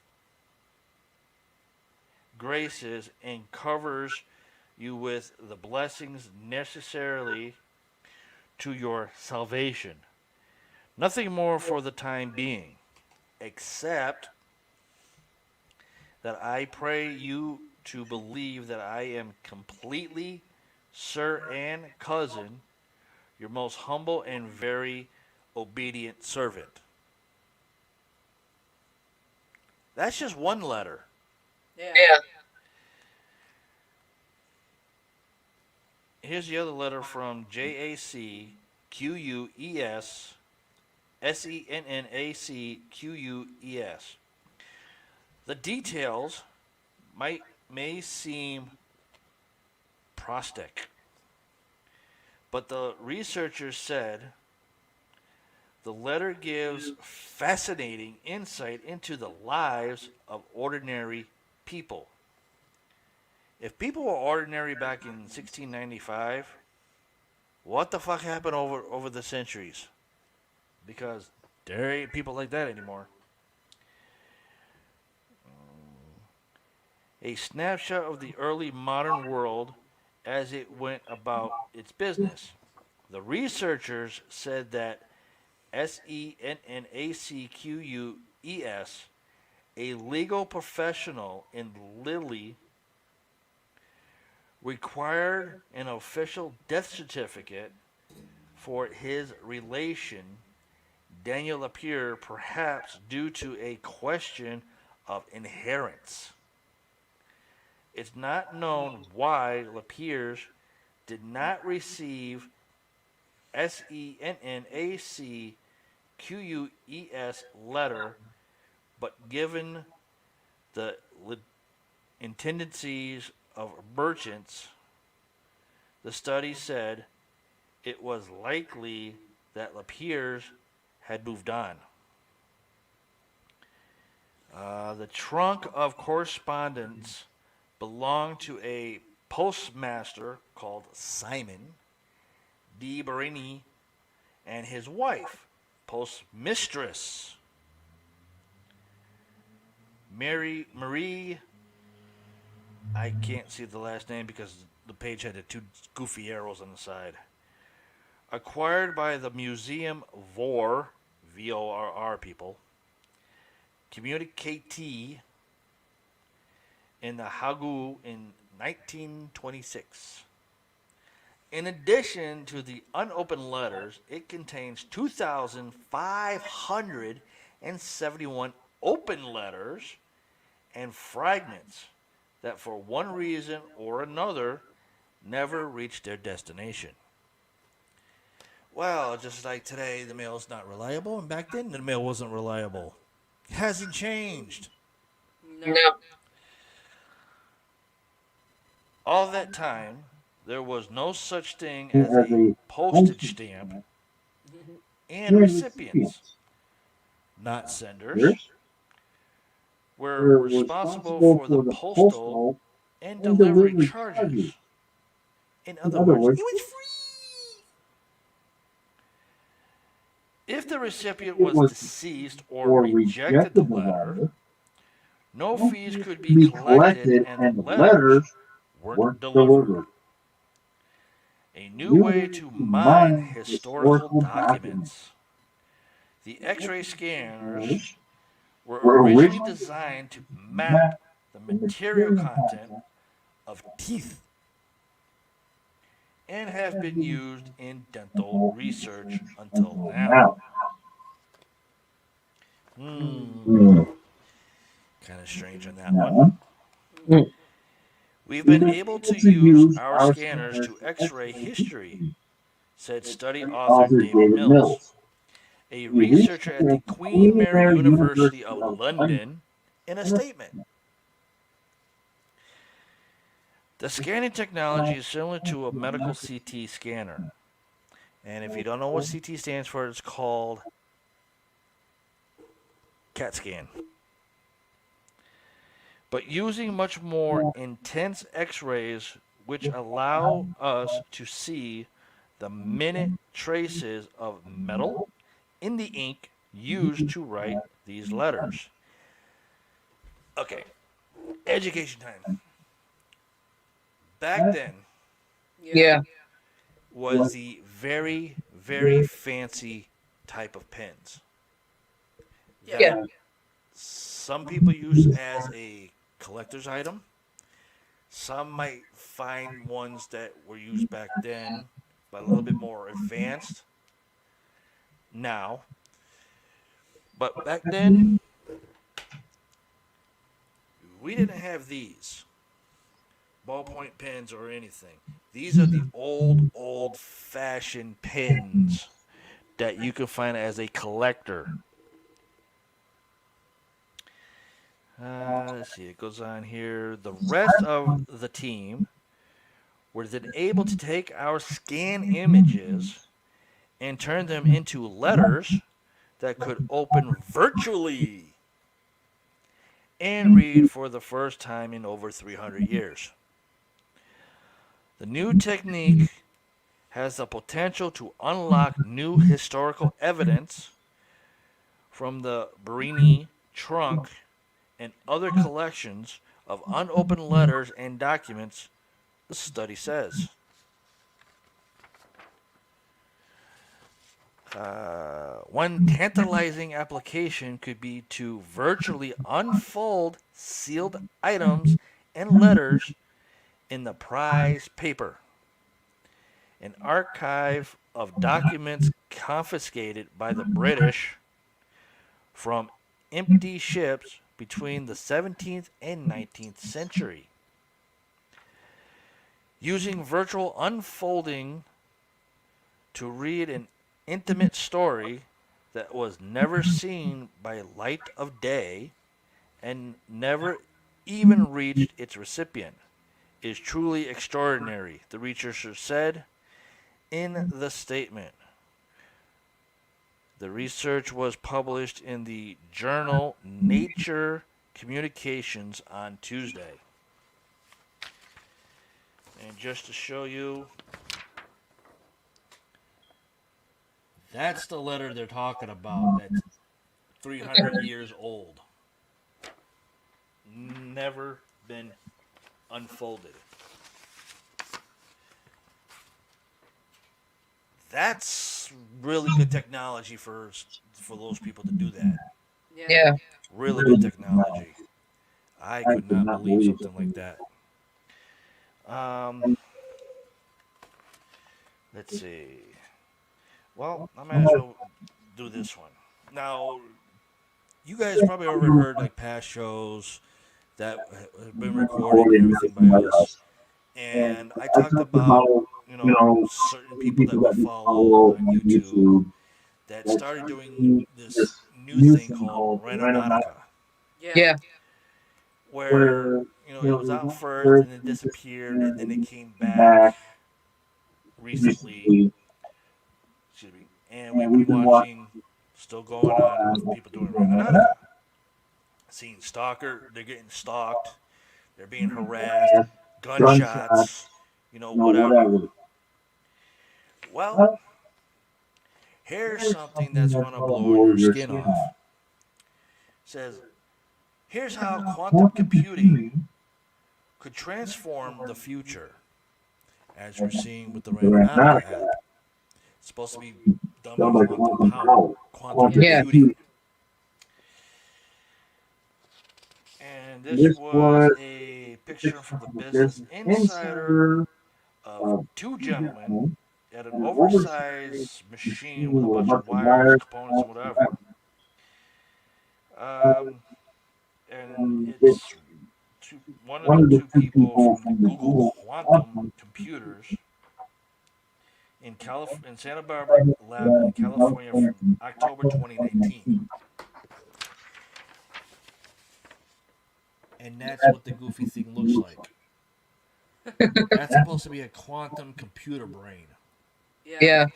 Graces and covers you with the blessings necessarily to your salvation. Nothing more for the time being, except that I pray you to believe that I am completely, sir and cousin, your most humble and very obedient servant. That's just one letter. Yeah. Here's the other letter from JACQUES SENNACQUES. The details may seem prostic, but the researchers said the letter gives fascinating insight into the lives of ordinary people. If people were ordinary back in 1695, what the fuck happened over the centuries? Because there ain't people like that anymore. A snapshot of the early modern world as it went about its business. The researchers said that SENNACQUES, a legal professional in Lille, required an official death certificate for his relation, Daniel Lapierre, perhaps due to a question of inheritance. It's not known why Lapierre did not receive SENNACQUES letter, but given the tendencies of merchants, the study said it was likely that Lapierre had moved on. The trunk of correspondence belonged to a postmaster called Simon de Berigny and his wife, postmistress Marie. I can't see the last name because the page had the two goofy arrows on the side. acquired by the Museum Vorr, VORR people, Communicati in the Hagu in 1926. In addition to the unopened letters, it contains 2,571 open letters and fragments that, for one reason or another, never reached their destination. Well, just like today, the mail is not reliable, and back then, the mail wasn't reliable. It hasn't changed. No. All that time, there was no such thing as a postage stamp, and recipients, not senders, were responsible for the postal and delivery charges. In other words, it was free. If the recipient was deceased or rejected the letter, no fees could be collected and the letters weren't delivered. A new way to mine historical documents. The X-ray scanners were originally designed to map the material content of teeth and have been used in dental research until now. Kind of strange on that one. Mm. We've been able to use our scanners to x-ray history, said study author David Mills, a researcher at the Queen Mary University of London, in a statement. The scanning technology is similar to a medical CT scanner. And if you don't know what CT stands for, it's called CAT scan. But using much more intense x-rays which allow us to see the minute traces of metal in the ink used to write these letters. Okay, education time. Back then Yeah. was the very, very fancy type of pens that Yeah. some people use as a collector's item. Some might find ones that were used back then, but a little bit more advanced now. But back then, we didn't have these ballpoint pens or anything. These are the old fashioned pens that you can find as a collector. Let's see, it goes on here. The rest of the team were then able to take our scan images and turn them into letters that could open virtually and read for the first time in over 300 years. The new technique has the potential to unlock new historical evidence from the Brini trunk and other collections of unopened letters and documents, the study says. One tantalizing application could be to virtually unfold sealed items and letters in the prize paper, an archive of documents confiscated by the British from empty ships between the 17th and 19th century. Using virtual unfolding to read an intimate story that was never seen by light of day and never even reached its recipient is truly extraordinary, the researcher said in the statement. The research was published in the journal Nature Communications on Tuesday. And just to show you, that's the letter they're talking about that's 300 years old. Never been unfolded. That's really good technology for those people to do that. Yeah. Really good technology. I could not believe something like that. Um, let's see. Well, I might as well do this one. Now, you guys probably already heard like past shows that have been recorded and everything by us. And I talked about, certain people that we follow on YouTube that started doing this new thing called Ranonautica, Yeah. where, it was out first and it disappeared and then it came back recently. Excuse me. And we've been watching, still going on with people doing Ranonautica. Seeing stalker, they're getting stalked, they're being harassed, gunshots, whatever. Well, here's something that's going to blow your skin off. It says, here's how quantum computing could transform the future, as we're seeing with the Ranonautica app. It's supposed to be done by quantum power, quantum Yeah. computing. And this was a picture from the Business Insider of two gentlemen at an oversized machine with a bunch of wires, components, and whatever. Um, and it's one of the two people from the Google Quantum Computers in Santa Barbara lab in California from October 2019. And that's what the goofy thing looks like. That's supposed to be a quantum computer brain. Yeah.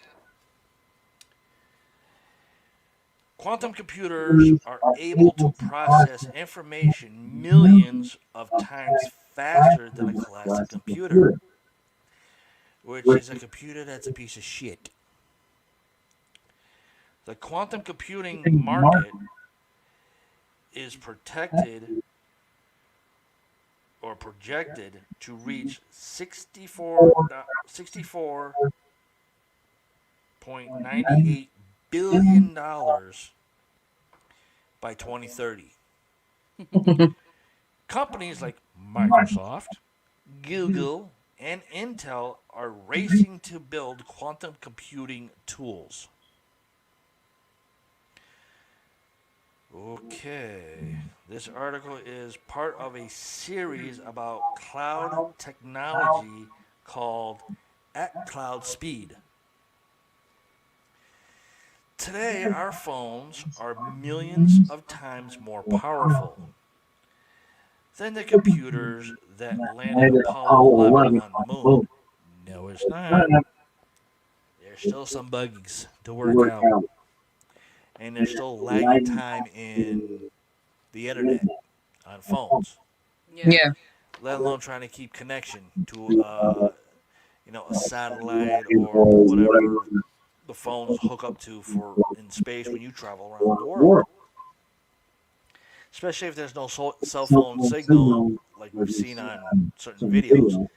Quantum computers are able to process information millions of times faster than a classic computer, which is a computer that's a piece of shit. The quantum computing market is protected or projected to reach $64.98 billion by 2030. Companies like Microsoft, Google, and Intel are racing to build quantum computing tools. Okay, this article is part of a series about cloud technology called At Cloud Speed. Today, our phones are millions of times more powerful than the computers that landed Apollo 11 on the moon. No, it's not. There's still some bugs to work out, and there's still lagging time in the internet on phones, Yeah. let alone trying to keep connection to a satellite or whatever the phones hook up to for in space when you travel around the world. Especially if there's no cell phone signal like we've seen on certain videos. Are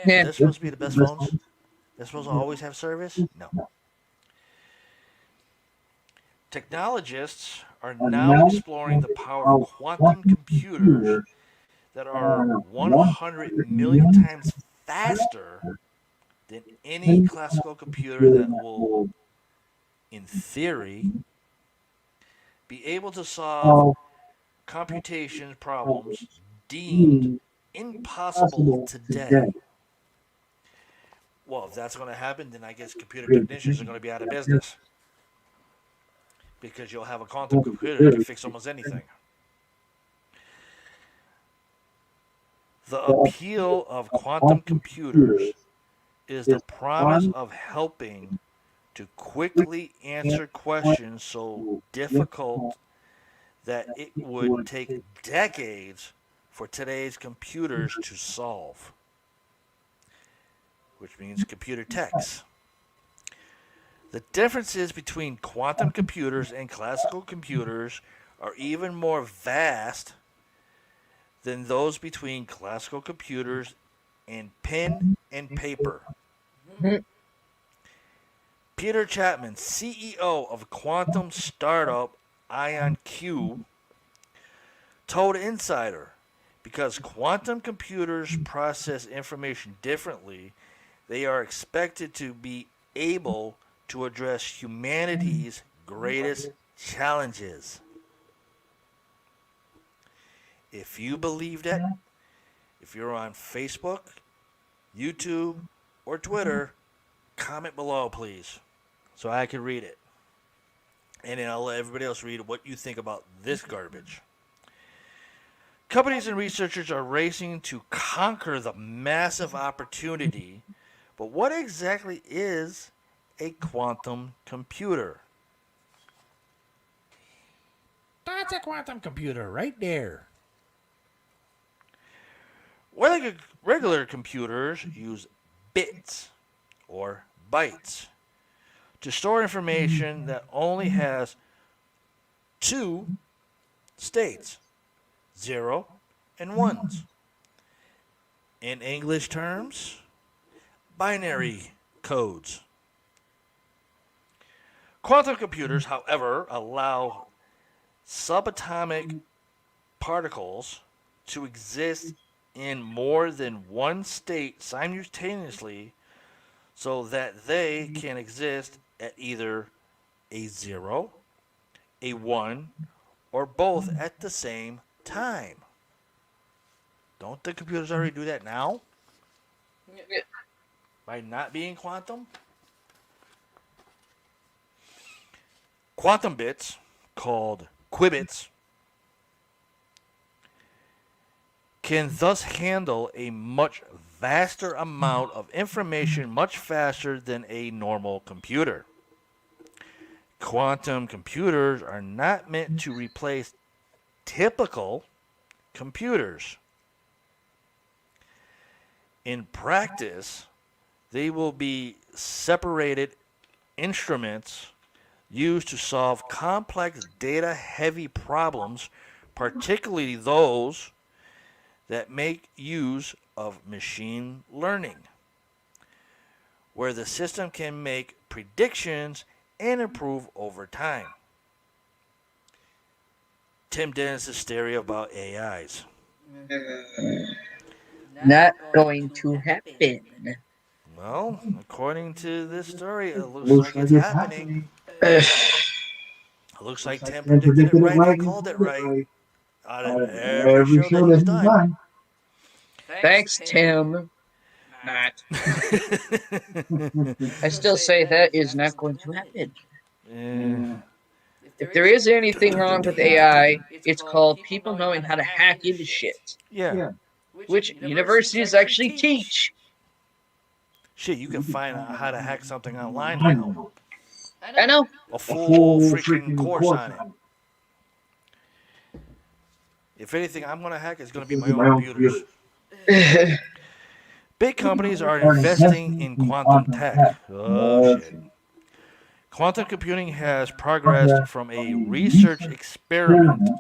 Yeah. they supposed to be the best phones? They're supposed to always have service? No. Technologists are now exploring the power of quantum computers that are 100 million times faster than any classical computer that will, in theory, be able to solve computation problems deemed impossible today. Well, if that's going to happen, then I guess computer technicians are going to be out of business because you'll have a quantum computer that can fix almost anything. The appeal of quantum computers is the promise of helping to quickly answer questions so difficult that it would take decades for today's computers to solve, which means computer techs. The differences between quantum computers and classical computers are even more vast than those between classical computers and pen and paper. Peter Chapman, CEO of quantum startup IonQ, told Insider, because quantum computers process information differently, they are expected to be able to address humanity's greatest challenges. If you believe that, if you're on Facebook, YouTube, or Twitter, comment below, please, so I can read it. And then I'll let everybody else read what you think about this garbage. Companies and researchers are racing to conquer the massive opportunity, but what exactly is a quantum computer? That's a quantum computer right there. Regular computers use bits or bytes to store information that only has two states, 0 and 1s. In English terms, binary codes. Quantum computers, however, allow subatomic particles to exist in more than one state simultaneously so that they can exist at either a 0, a 1, or both at the same time. Don't the computers already do that now? By not being quantum? Quantum bits, called qubits, can thus handle a much vaster amount of information much faster than a normal computer. Quantum computers are not meant to replace typical computers. In practice, they will be separated instruments used to solve complex data-heavy problems, particularly those that make use of machine learning, where the system can make predictions and improve over time. Tim Dennis' theory about AIs. Not going to happen. Well, according to this story, it looks like it's happening. It looks like Tim predicted it right. He called it right out of every show that he's done. Thanks, Tim. Not. I still say that is not going to happen. If there is anything wrong with AI, it's called people knowing how to hack into shit, Yeah. which universities actually teach. Shit, you can find out how to hack something online now. I know. A full freaking course on it. If anything, I'm going to hack is going to be my own computers. Big companies are investing in quantum tech. Oh, shit. Quantum computing has progressed from a research experiment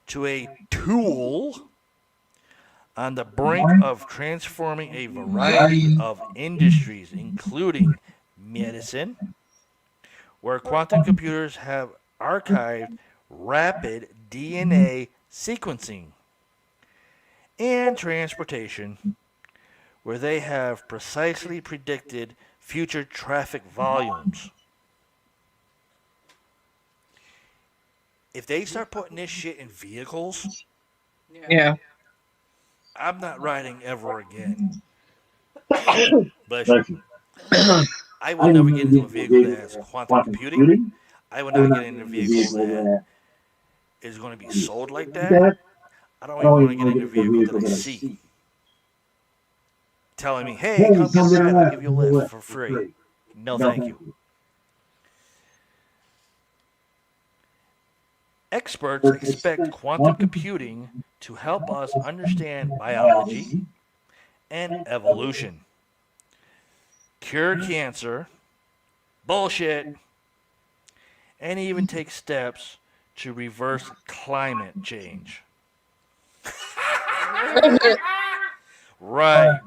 to a tool on the brink of transforming a variety of industries, including medicine, where quantum computers have archived rapid DNA sequencing, and transportation, where they have precisely predicted future traffic volumes. If they start putting this shit in vehicles, Yeah. I'm not riding ever again. Bless Bless you. you. I will never get into a vehicle that has quantum computing. I will never get into a vehicle that is going to be sold like that. I don't even want to get into a vehicle that I see telling me, hey, come get a ride, I'll give you a lift for free. No, thank you. Experts expect quantum computing to help us understand biology and evolution, cure cancer, bullshit, and even take steps to reverse climate change. Right.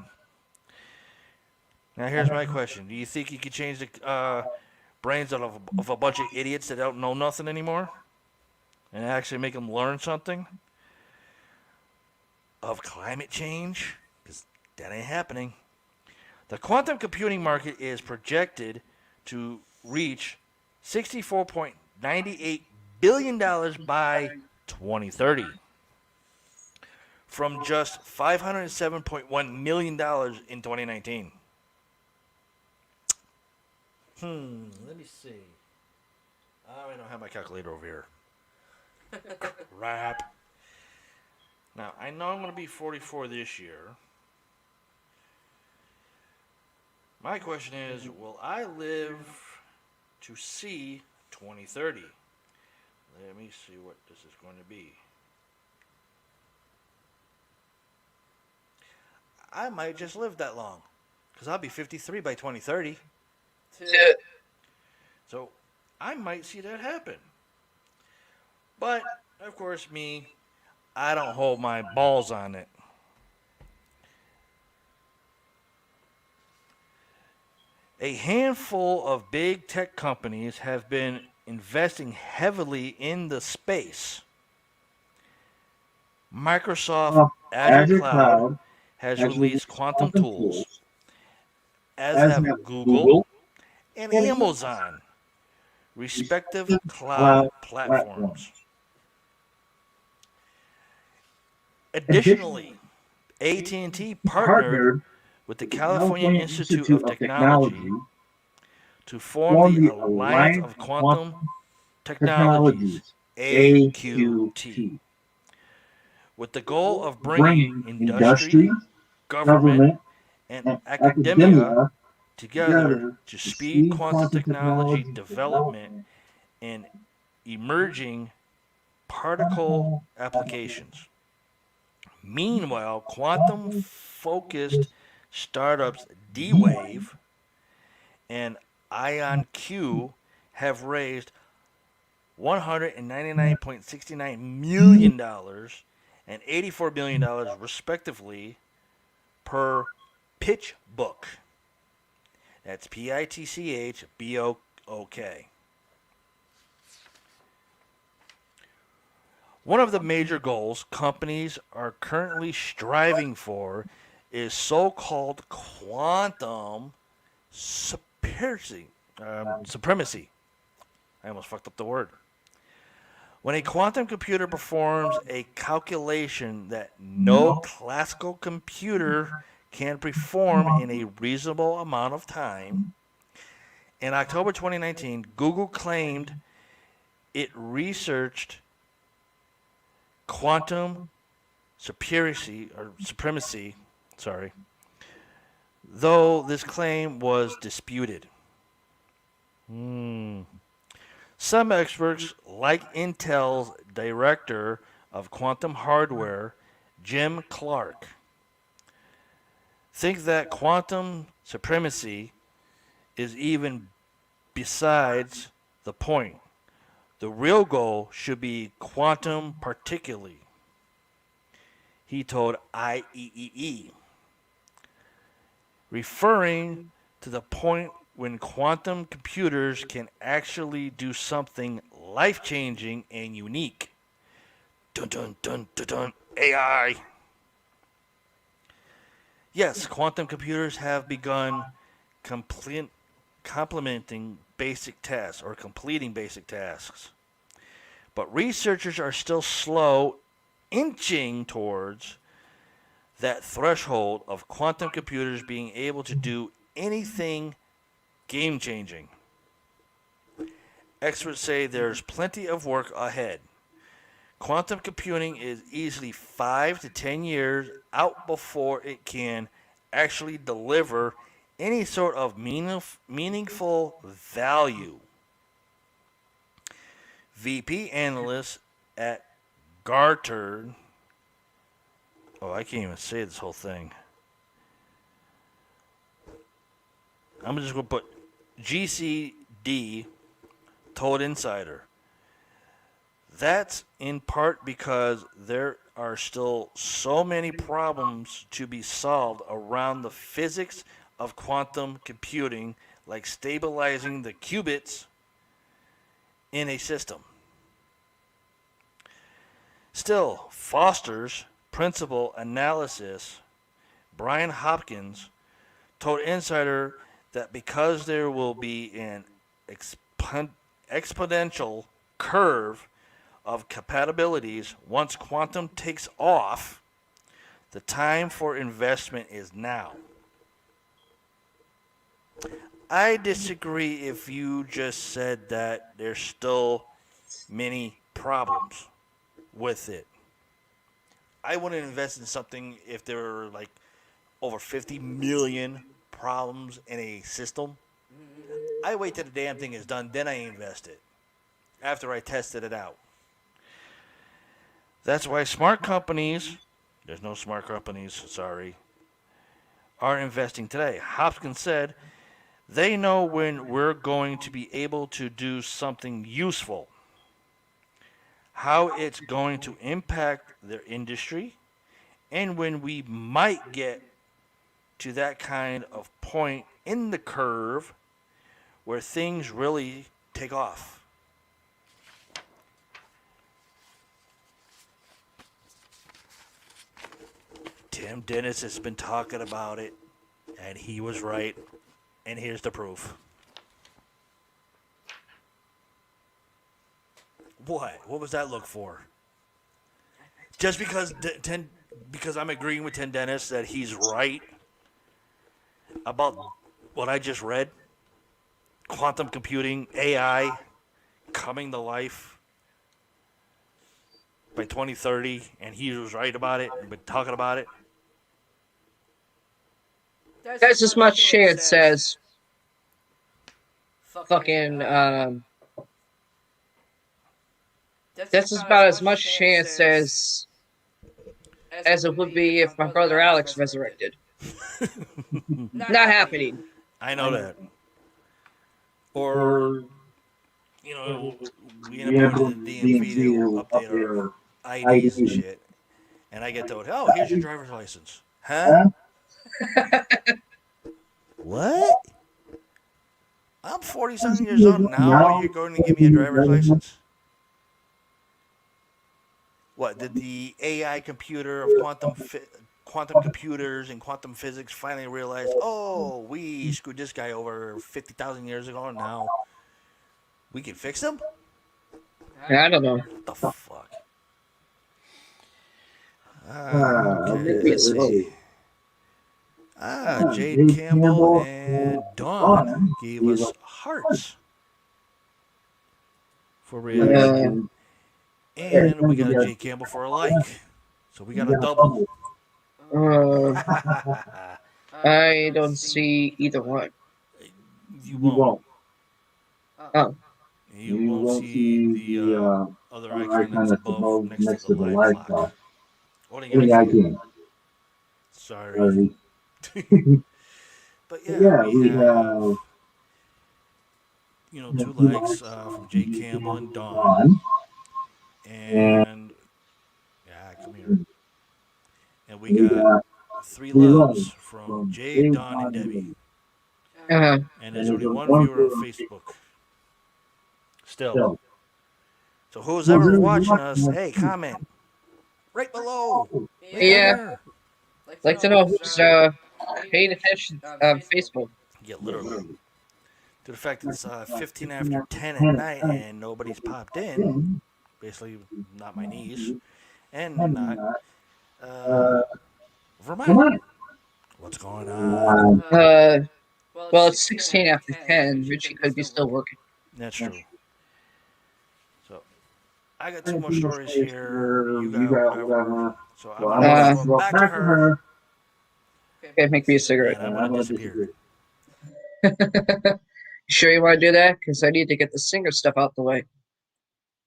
Now here's my question: do you think you could change the brains of a bunch of idiots that don't know nothing anymore, and actually make them learn something of climate change? Because that ain't happening. The quantum computing market is projected to reach $64.98 billion by 2030 from just $507.1 million in 2019. Let me see. I don't have my calculator over here. Rap. Now, I know I'm going to be 44 this year. My question is, will I live to see 2030? Let me see what this is going to be. I might just live that long, because I'll be 53 by 2030. So, I might see that happen. But, of course, I don't hold my balls on it. A handful of big tech companies have been investing heavily in the space. Microsoft Azure Cloud has released quantum tools, as have Google and Amazon, respective cloud platforms. Additionally, AT&T partnered with the California Institute of Technology to form the Alliance of Quantum Technologies, AQT, with the goal of bringing industry, government, and academia together to speed quantum technology development and emerging particle applications. Meanwhile, quantum focused startups D-Wave and IonQ have raised $199.69 million and $84 million respectively per pitch book. That's PITCHBOOK. One of the major goals companies are currently striving for is so-called quantum supremacy. I almost fucked up the word. When a quantum computer performs a calculation that no classical computer can perform in a reasonable amount of time, in October 2019, Google claimed it researched quantum supremacy, though this claim was disputed. Some experts, like Intel's director of quantum hardware, Jim Clark, think that quantum supremacy is even besides the point. The real goal should be quantum particularly, he told IEEE, referring to the point when quantum computers can actually do something life-changing and unique. Dun dun dun dun dun, AI. Yes, quantum computers have begun complementing basic tasks or completing basic tasks. But researchers are still slow inching towards that threshold of quantum computers being able to do anything game-changing. Experts say there's plenty of work ahead. Quantum computing is easily 5 to 10 years out before it can actually deliver any sort of meaningful value. VP analyst at Gartner, I can't even say this whole thing. I'm just going to put GCD told Insider. That's in part because there are still so many problems to be solved around the physics of quantum computing, like stabilizing the qubits in a system. Still, Foster's principal analysis, Brian Hopkins, told Insider that because there will be an exponential curve of compatibilities once quantum takes off, the time for investment is now. I disagree if you just said that there's still many problems with it. I wouldn't invest in something if there were like over 50 million problems in a system. I wait till the damn thing is done, then I invest it after I tested it out. That's why smart companies, there's no smart companies, sorry, are investing today. Hopkins said they know when we're going to be able to do something useful, how it's going to impact their industry, and when we might get to that kind of point in the curve where things really take off. Tim Dennis has been talking about it, and he was right. And here's the proof. What? What was that look for? Just because I'm agreeing with Tim Dennis that he's right about what I just read, quantum computing, AI coming to life by 2030, and he was right about it, and been talking about it. There's as much chance as fucking that's about as much chance as it would be if my brother Alex resurrected. Not happening. I know that. Or, we end up going to the DMV to update our IDs and shit. And I get told, oh, here's your driver's license. Huh? What? I'm 40-something years old now, and you're going to give me a driver's license? What, did the AI computer of quantum computers and quantum physics finally realize, oh, we screwed this guy over 50,000 years ago, and now we can fix him? I don't know. What the fuck? Okay, let's see. Jade Campbell and Dawn gave us hearts for reaction. And we got a Jade Campbell for a like. So we got a double. I don't see either one. You won't. Oh. You won't see the other icon that's above next to the live clock. Only I can. Sorry. But yeah, we have, two likes from Jay Campbell and Dawn. And, yeah, come here. And we got 3 loves from Jay, Dawn, and Debbie. Uh-huh. And there's only 1 viewer on Facebook. Still. So who's ever watching us, hey, comment. Right below. Yeah. Like to know who's paying attention on Facebook. Yeah, literally. To the fact it's 15 after 10 at night and nobody's popped in. Basically, not my niece. And not Vermont. What's going on? Well, it's 16 after 10. Richie could be still working. That's true. So, I got 2 more stories here. You got whatever. So, I'm going to go back to her. Okay, make me a cigarette. And I'm going to disappear. You sure you want to do that? Because I need to get the singer stuff out the way.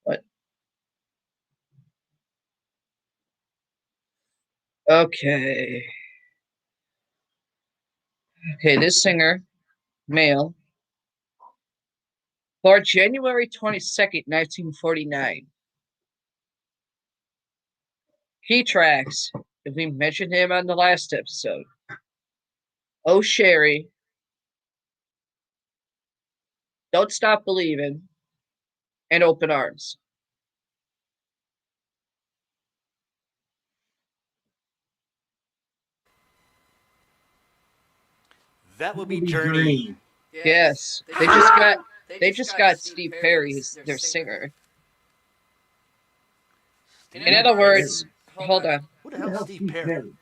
But okay. Okay, this singer, male, born January 22nd, 1949. Key tracks, if we mentioned him on the last episode. Oh, Sherry, don't stop believing, and Open Arms. That would be Journey. Yes, they just got Steve Perry, their singer. Steve In other Perry. words, hold on. Who the hell's Steve Perry?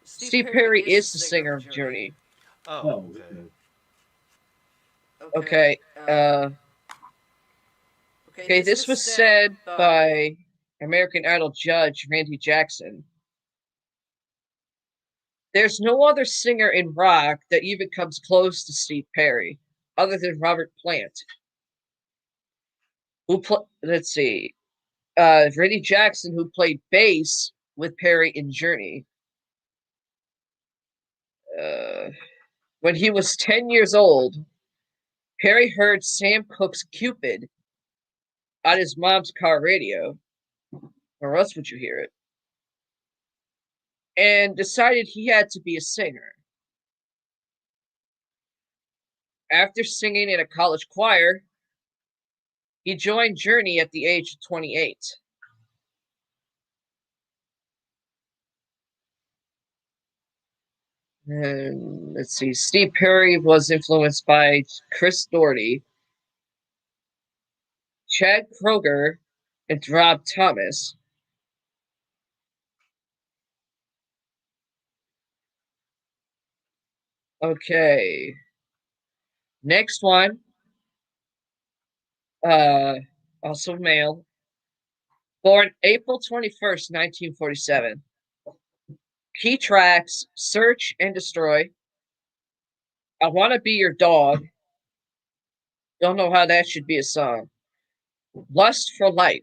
Steve Perry is the singer of Journey. Oh, okay. Okay. Okay, this was said by American Idol judge Randy Jackson. There's no other singer in rock that even comes close to Steve Perry, other than Robert Plant. Let's see, Randy Jackson, who played bass with Perry in Journey. When he was 10 years old, Perry heard Sam Cooke's Cupid on his mom's car radio. Or else would you hear it? And decided he had to be a singer. After singing in a college choir, he joined Journey at the age of 28. And let's see, Steve Perry was influenced by Chris Doherty, Chad Kroger, and Rob Thomas. Okay. Next one. Also male. Born April 21st, 1947. Key tracks: Search and Destroy, I Want to Be Your Dog. Don't know how that should be a song. Lust for Life.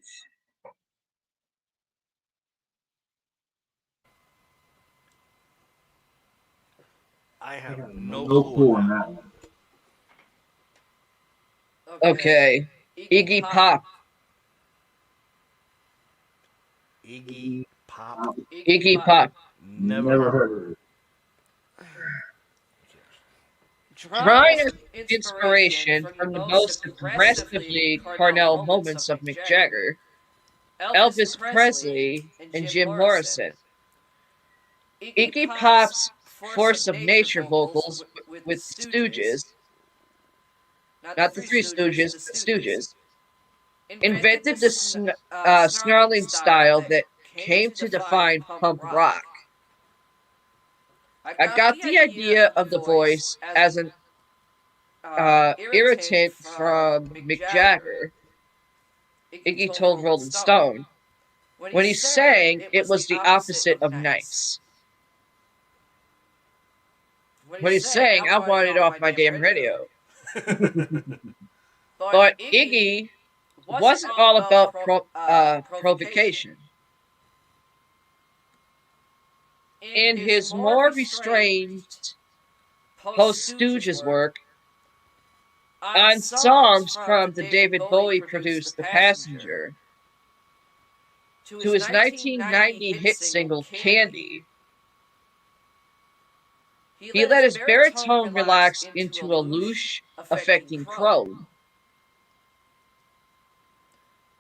I have no clue on that one. Okay. Iggy Pop. Iggy Pop. Iggy Pop. Never heard of it. Drawing inspiration from the most aggressively carnal moments of Mick Jagger, Elvis Presley, and Jim Morrison. Iggy Pop's Force of Nature vocals with the Stooges, not the Three Stooges, but Stooges, invented the snarling style that came to define punk rock. I got the idea of the voice as an irritant from Mick Jagger, Iggy told Rolling Stone. When he sang, it was the opposite of nice. When he sang, I wanted it off my damn radio. But Iggy wasn't all about provocation. In his more restrained post-Stooges work, on songs from the David Bowie produced The Passenger, to his 1990 hit single Candy, he let his baritone relax into a louche, affecting croon.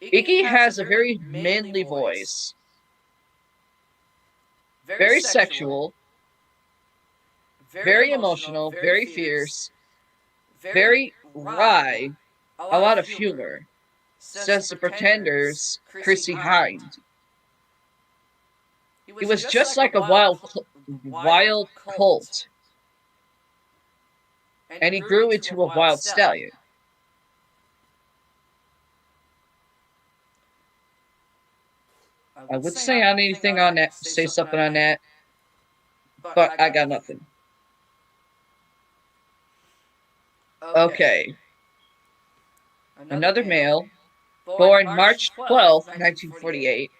Iggy has a very manly voice, very sexual, very emotional, very fierce, very wry, a lot of humor, says the Pretenders' Chrissy Hind. He was just like a wild colt, and he grew into a wild stallion. I would say on anything on that, say something on that, but I got nothing. Okay. Another male, born March 12th, 1948.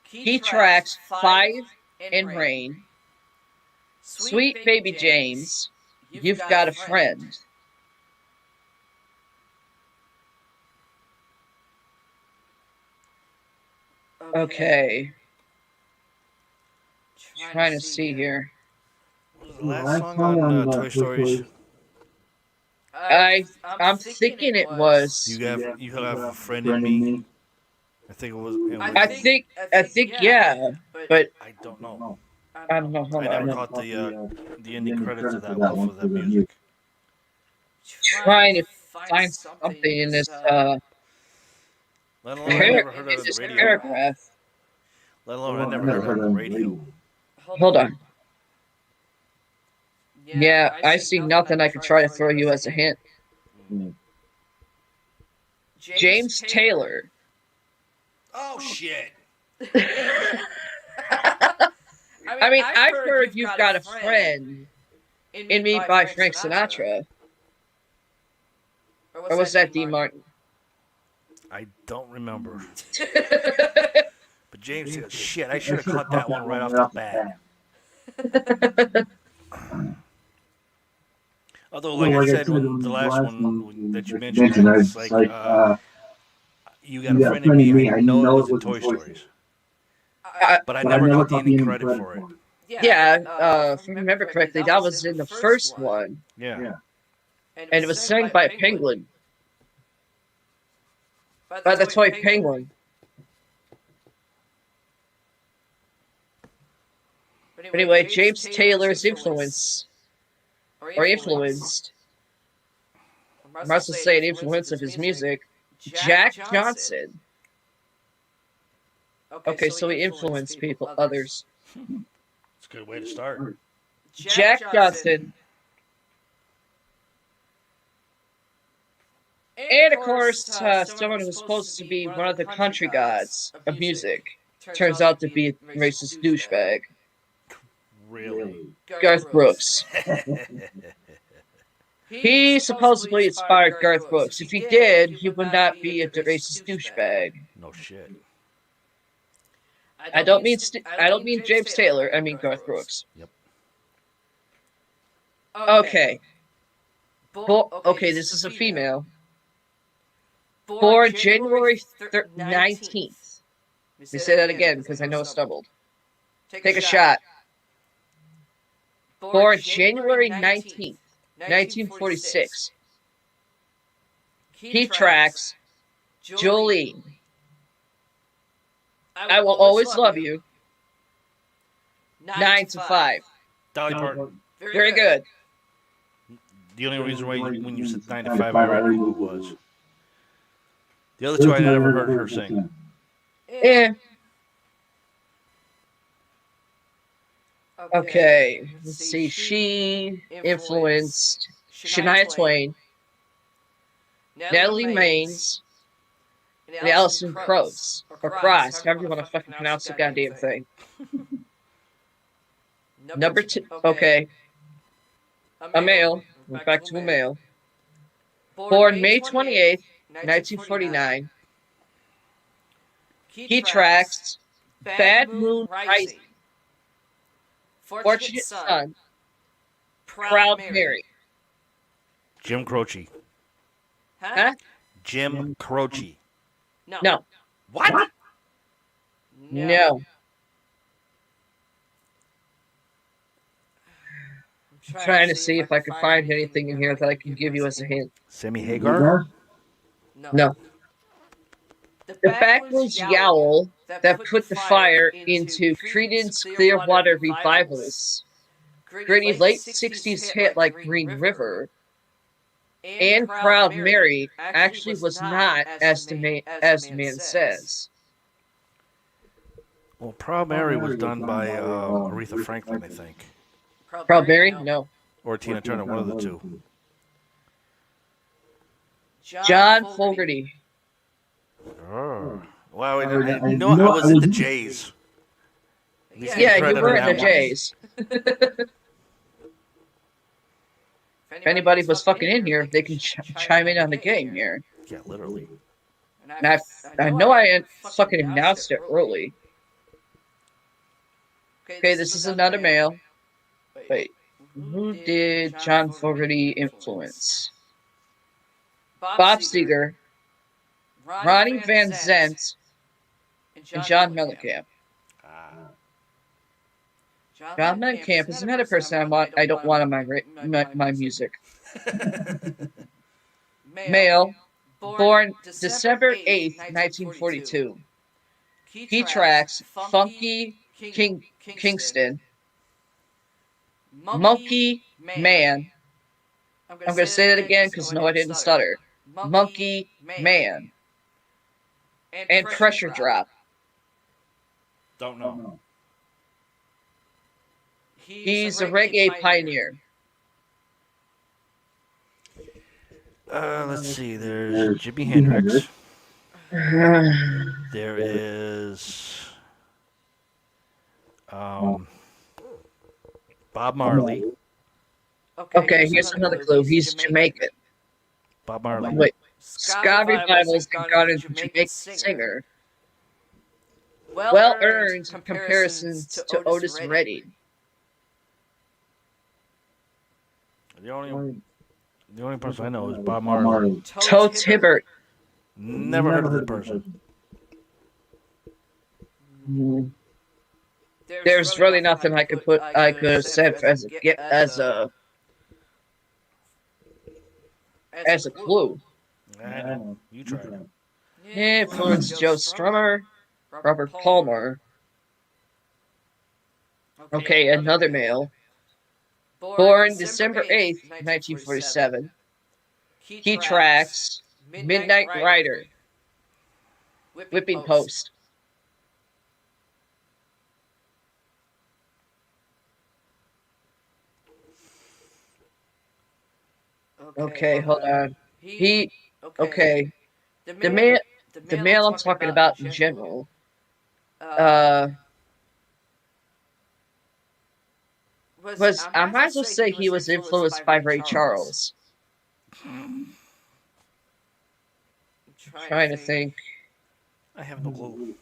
Key tracks 5 and Rain, Sweet Baby James, You've Got a Friend. Okay. Trying to see here. Was the last song on Toy Stories? I'm thinking it was. You have a friend in me. I think it was. I think yeah, but I don't know. I don't know. I Hold never on. caught the ending credits of that for that music. Trying to find something in this Let alone I never heard it in on the this radio. paragraph. Let alone I never heard it on the radio. Hold on. Yeah, I see nothing I could try to throw you as a hint. James Taylor. Oh shit! I mean, I've heard You've Got a Friend in Me by Frank Sinatra. Or was that Dean Martin? I don't remember. But James said, "Shit, I should have caught that one right off the bat." Although, like I said, when the last one that you mentioned, it's like you got a friend in me. I know it was in Toy Stories, but I never got the ending credit for it. Yeah, if I remember correctly, that was in the first one. Yeah. And it was sang by a penguin. By the toy penguin. But anyway, James Taylor's influenced. I'm also saying influence of his music. Jack Johnson. Okay, so he influenced people, others. It's a good way to start. Jack Johnson. And of course, someone who was supposed to be one of the country gods of music turns out to be a racist douchebag. Really? Garth Brooks. He supposedly inspired Garth Brooks. If he did, he would not be a racist douchebag. No shit. I don't mean James Taylor. I mean Garth Brooks. Yep. Okay. Okay, this is a female. Born January 19th. Let me say that again because I know I stumbled. Take a shot. Born January 19th, 1946. He tracks Jolene. I will always love you. 9 to 5. Dolly Parton. Very good. The only reason why when you said 9 to 5, I already knew who it was. The other two I never heard her sing. Yeah. Okay, let's see. She influenced Shania Twain, Natalie Maines, and Alison Krauss, or Cross, however you want to fucking pronounce the goddamn thing. Number 2, okay. A male, we're back to a male. Born May 28th, 1949. He tracks Bad Moon Rising, Fortunate Son, Proud Mary. Jim Croce. Huh? Jim Croce. No. What? No. I'm trying to see if I can find anything in here that I can give you as a hint. Sammy Hagar? No. The backwoods yowl that put the fire into Creedence Clearwater Revival's gritty late 60s hit like Green River and Proud Mary actually was not as the man says. Well, Proud Mary was done by Aretha Franklin, I think. Proud Mary? No. Or Tina Turner, one of the two. John Fogerty. Oh. Well, I know I was in the Jays. Yeah, you were in the Jays. If anybody was fucking in here, they can chime in on the game here. Yeah, literally. And I know I fucking announced it early. Okay, this is another male. Wait, who did John Fogerty influence? Bob Seger, Ronnie Van Zant, and John Mellencamp. John Mellencamp is another person I don't want on my music. Male, born December 8th, 1942. He tracks Funky Kingston, Monkey Man. I'm going to say that again because no, I didn't stutter. Monkey Man and Pressure Drop. Don't know. He's a reggae pioneer. Let's see. There's Jimi Hendrix. There is Bob Marley. Okay, here's another clue. He's Jamaican. Bob Marley. Wait, ska revivals have gone into Jamaican singer. Well earned comparisons to Otis Redding. The only person I know is Bob Marley. Totes Hibbert. Never heard of this person. There's really nothing I could have said as a clue. I know. You tried it. He influenced Joe Strummer, Robert Palmer. Okay, another male. Born December 8th, 1947. He tracks Midnight Rider, Whipping Post. Okay, hold on. Okay. The male I'm talking about in general. Was I might as well say he was influenced by Ray Charles. Trying to think. I have no clue.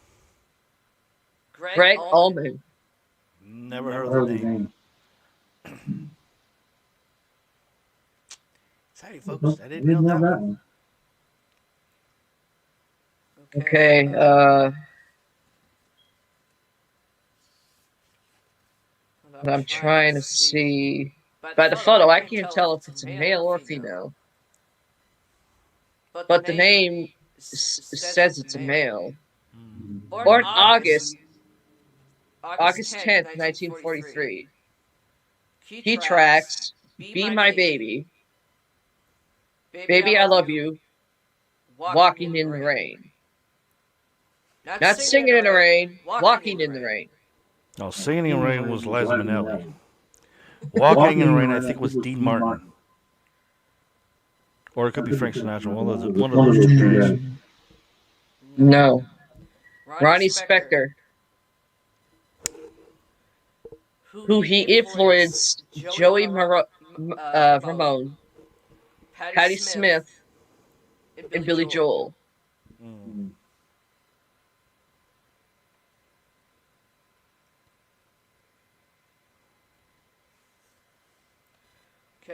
Greg Allman. Never heard of the name. Sorry, folks. I didn't know that one. Okay, I'm trying to see. By the photo, I can't tell if it's a male or female. But the name says it's a male. Born August 10th, 1943. He tracks Be My Baby, Baby I Love You, Walking in the Rain. Not singing in the rain, walking in the rain. No, Singing in the Rain was Liza Minnelli. Walking in the Rain, I think, was Dean Martin. Or it could be Frank Sinatra. One of those two guys. No. Ronnie Spector, who he influenced Joey Ramone, Patti Smith, and Billy Joel.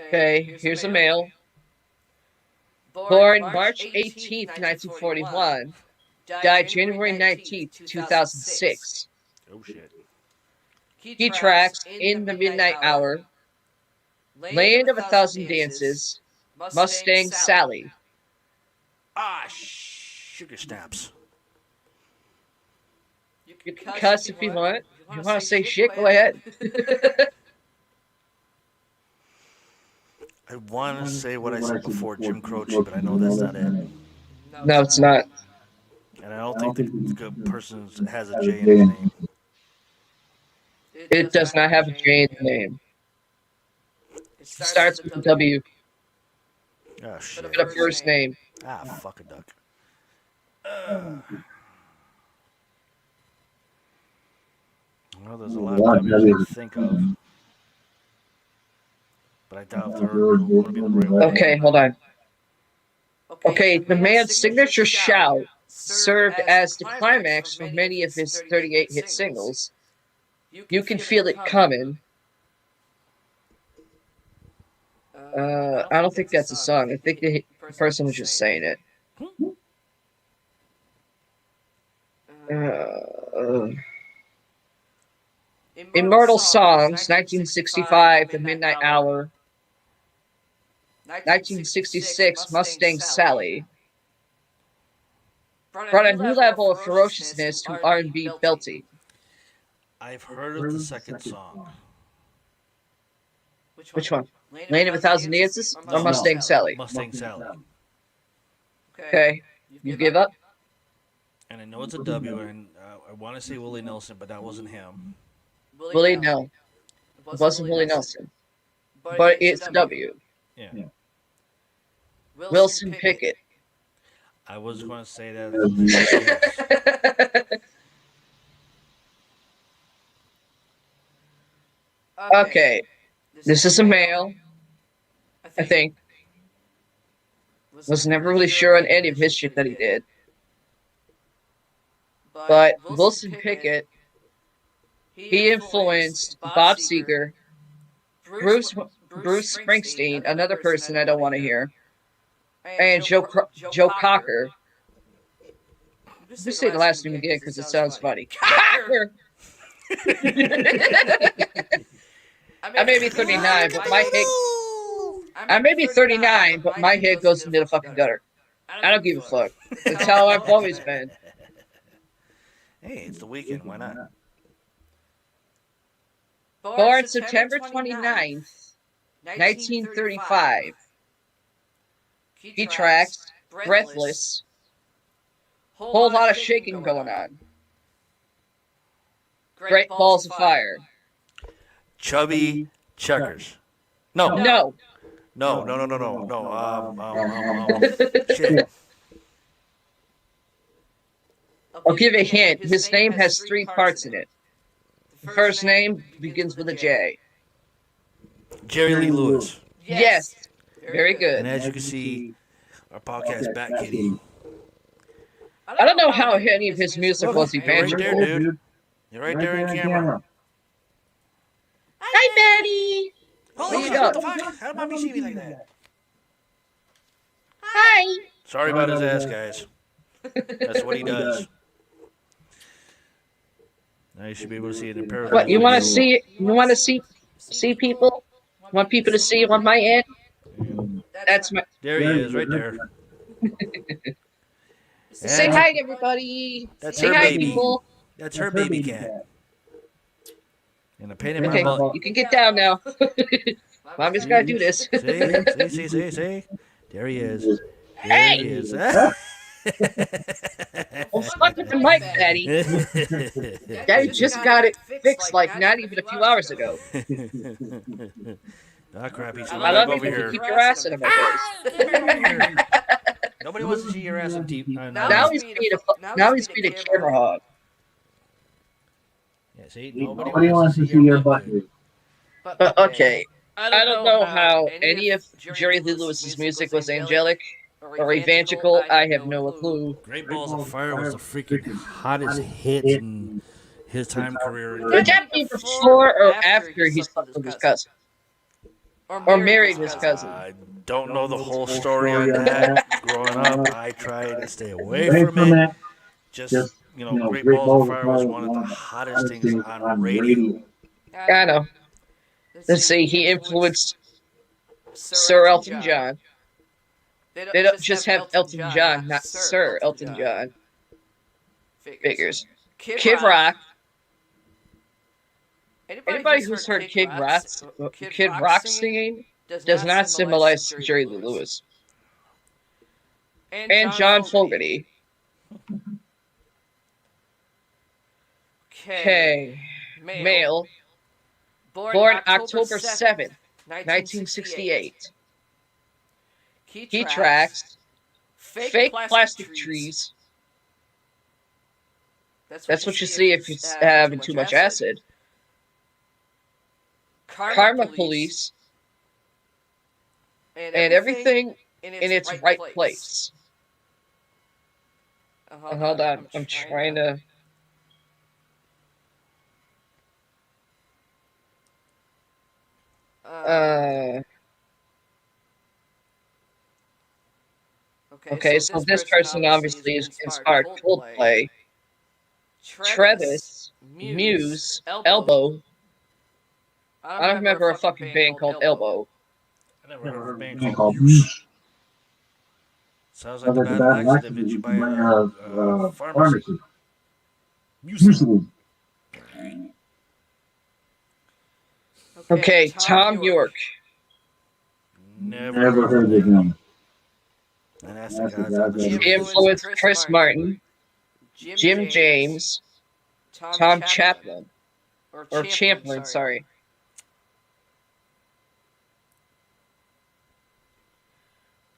Okay, here's a male. Born March 18th, 1941. Died January 19th, 2006. Oh, shit. He tracks In the Midnight Hour, Land of a Thousand Dances, Mustang Sally. Sugar Snaps. You can cuss if you want. If you want to say shit, go ahead. I want to say what I said before, Jim Croce, but I know that's not it. No, it's not. And I don't think the person has a J in his name. It does not have a J in the name. It starts with a W. Oh, shit. With a first name. Fuck a duck. Well, there's a lot of W's to think of. But I doubt they're going to be the right one. Okay, hold on. Okay, the man's signature shout served as the climax for many of his 38 hit singles. You Can Feel It Coming. I don't think that's a song. I think the person was just saying it. Immortal Songs, 1965, The Midnight Hour. 1966, Mustang Sally. Brought a new level of ferociousness to R&B belting. I've heard of the second song. Which one? Land of a Thousand Dances or Mustang Sally? Mustang Sally. Okay, you give up? And I know it's a W, and I want to say Willie Nelson, but that wasn't him. Willie, no. It wasn't Willie Nelson. But it's W. Yeah. Wilson Pickett. I was going to say that. Yes. Okay, this is a male, I think. Was never really sure on any of his shit that he did. But Wilson Pickett, he influenced Bob Seger, Bruce Springsteen, another person I don't want to hear, and Joe Cocker. Just say the last name again because it sounds funny. Cocker! I may be 39, but my head. I may be 39, but my head goes into the fucking gutter. I don't give a fuck. That's how I've always been. Hey, it's the weekend. Why not? Born September 29th, 1935. He tracks, breathless. Whole lot of shaking going on. Great balls of fire. Chubby Checkers. No. No. No. Shit. I'll give a hint. His name has 3 parts in it. The first name begins with a J. Jerry Lee Lewis. Yes. Very good. And as you can see, our podcast back, Kitty. I don't know how any of his music was You're right evangelical. there, dude. You're right there in camera. Hi, Betty. Holy shit, what the fuck? How did mommy see me like that? Hi. Sorry about his ass, guys. That's what he does. Now you should be able to see it in paradise. What, you want to see it? You want to see people? Want people to see on my end? That's my... There he is, right there. Say hi to everybody. That's Say her hi, baby. people. That's her baby cat. And a pain in my Okay, butt. you can get down now. Mommy's got to do this. See? There he is. There he is. Oh, fuck with the mic, Daddy. Daddy just got it fixed like not even a few hours ago. Ah, crappy. So I love over you, here. but keep your ass in my face. Nobody wants to see your ass on deep. Now he's being a camera hog. Yeah, see, nobody wants to see your butt. But okay, I don't know how any of Jerry Lee Lewis's music was angelic or evangelical. I have no clue. Great Balls of Fire was the freaking hottest hit in his time career. Would that be before or after he slept with his cousin? Or married his cousin? I don't know the whole story on that. Growing up, I tried to stay away from it. Just, Great Balls of Fire was one of the hottest things on radio. I know. Let's see, he influenced Sir Elton John. They don't just have Elton John, not Sir Elton John. Figures. Kid Rock. Anybody who's heard Kid Rock singing does not symbolize Jerry Lee Lewis. And John Fogerty. Okay. Male. Born October 7th, 1968. He tracks fake plastic trees. That's what you see if you're having too much acid. Karma Police. And everything in its right place. Hold on, I'm trying to... Okay, so this person obviously is inspired Coldplay. Travis, Muse, Elbow, I don't remember a fucking band called Elbow. I never heard of a band called Muse. Sounds like the bad laxative that you buy at a pharmacy. Mucilin. Okay, Tom York. Never heard of the name. And that's the guys on the He show. influenced Chris Martin, Jim James, Tom Chaplin, or Champlin, sorry.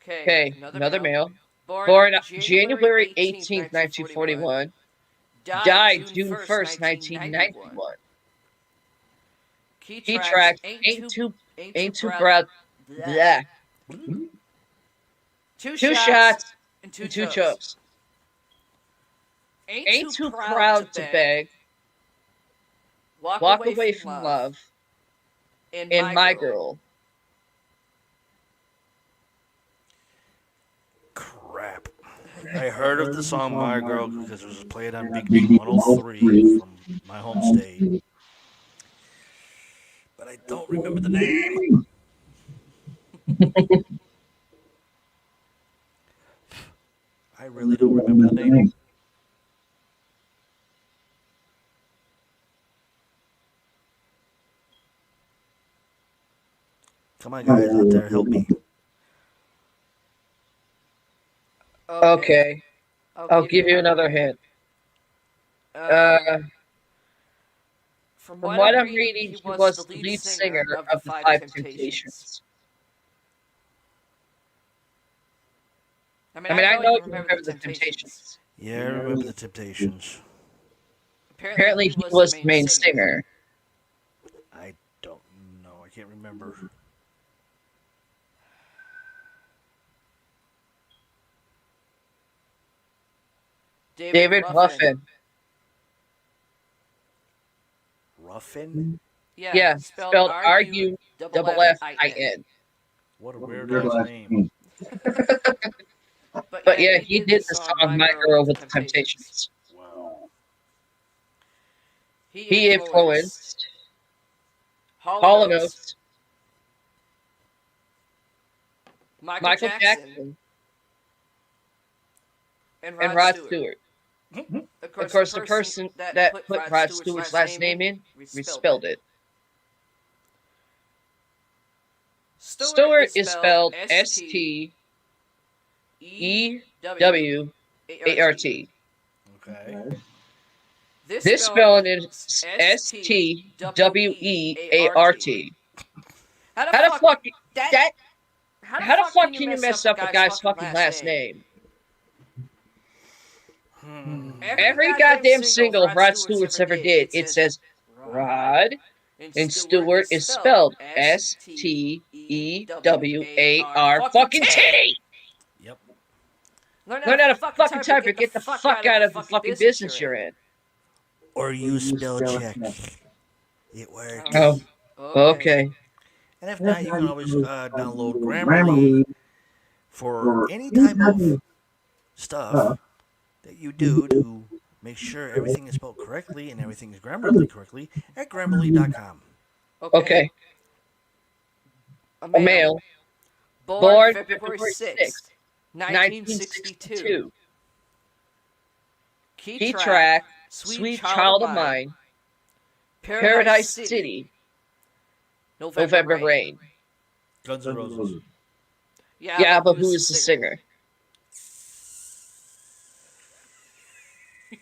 Okay, another male. Born January 18th, 1941. Died June 1st, 1991. Key tracks ain't too proud. Bleh. 2 shots and 2 chokes. Ain't too proud to beg. Walk away from love. And my girl. Crap. I heard of the song My Girl because it was played on Big D 103 from my home state. But I don't remember the name. I really don't remember the name. Come on, guys out there, help me. Okay, I'll give you another hint. From what I'm reading, he was the lead singer of the Five Temptations. I know you remember the Temptations. Yeah, I remember the Temptations. Apparently, he was the main singer. I don't know. I can't remember. David Ruffin. Ruffin? Yeah, spelled Ruffin. What a weird ass name. But yeah, he did the song My Girl with the Temptations. Wow. He influenced Hall & Oates, Michael Jackson, and Rod Stewart. Of course, the person that put Rod Stewart's last name in respelled it. Stewart is spelled Stewart. Okay. This spelling is Stweart. How the fuck that? How the fuck can you mess up a guy's fucking last name? Every goddamn single Rod Stewart's ever did, it says Rod, and Stewart is spelled Stewart. Fucking titty! Yep. Learn how to fucking type or get the fuck out of the fucking business you're in. Or use spell check. It works. Oh, okay. And if not, you can always download Grammarly for any type of stuff that you do to make sure everything is spelled correctly and everything is grammarly correctly at Grammarly.com. Okay. A male. Born February 6th, 1962. Key track, Sweet Child of Mine. Paradise City. November Rain. Guns N' Roses. Yeah, but who is the singer? I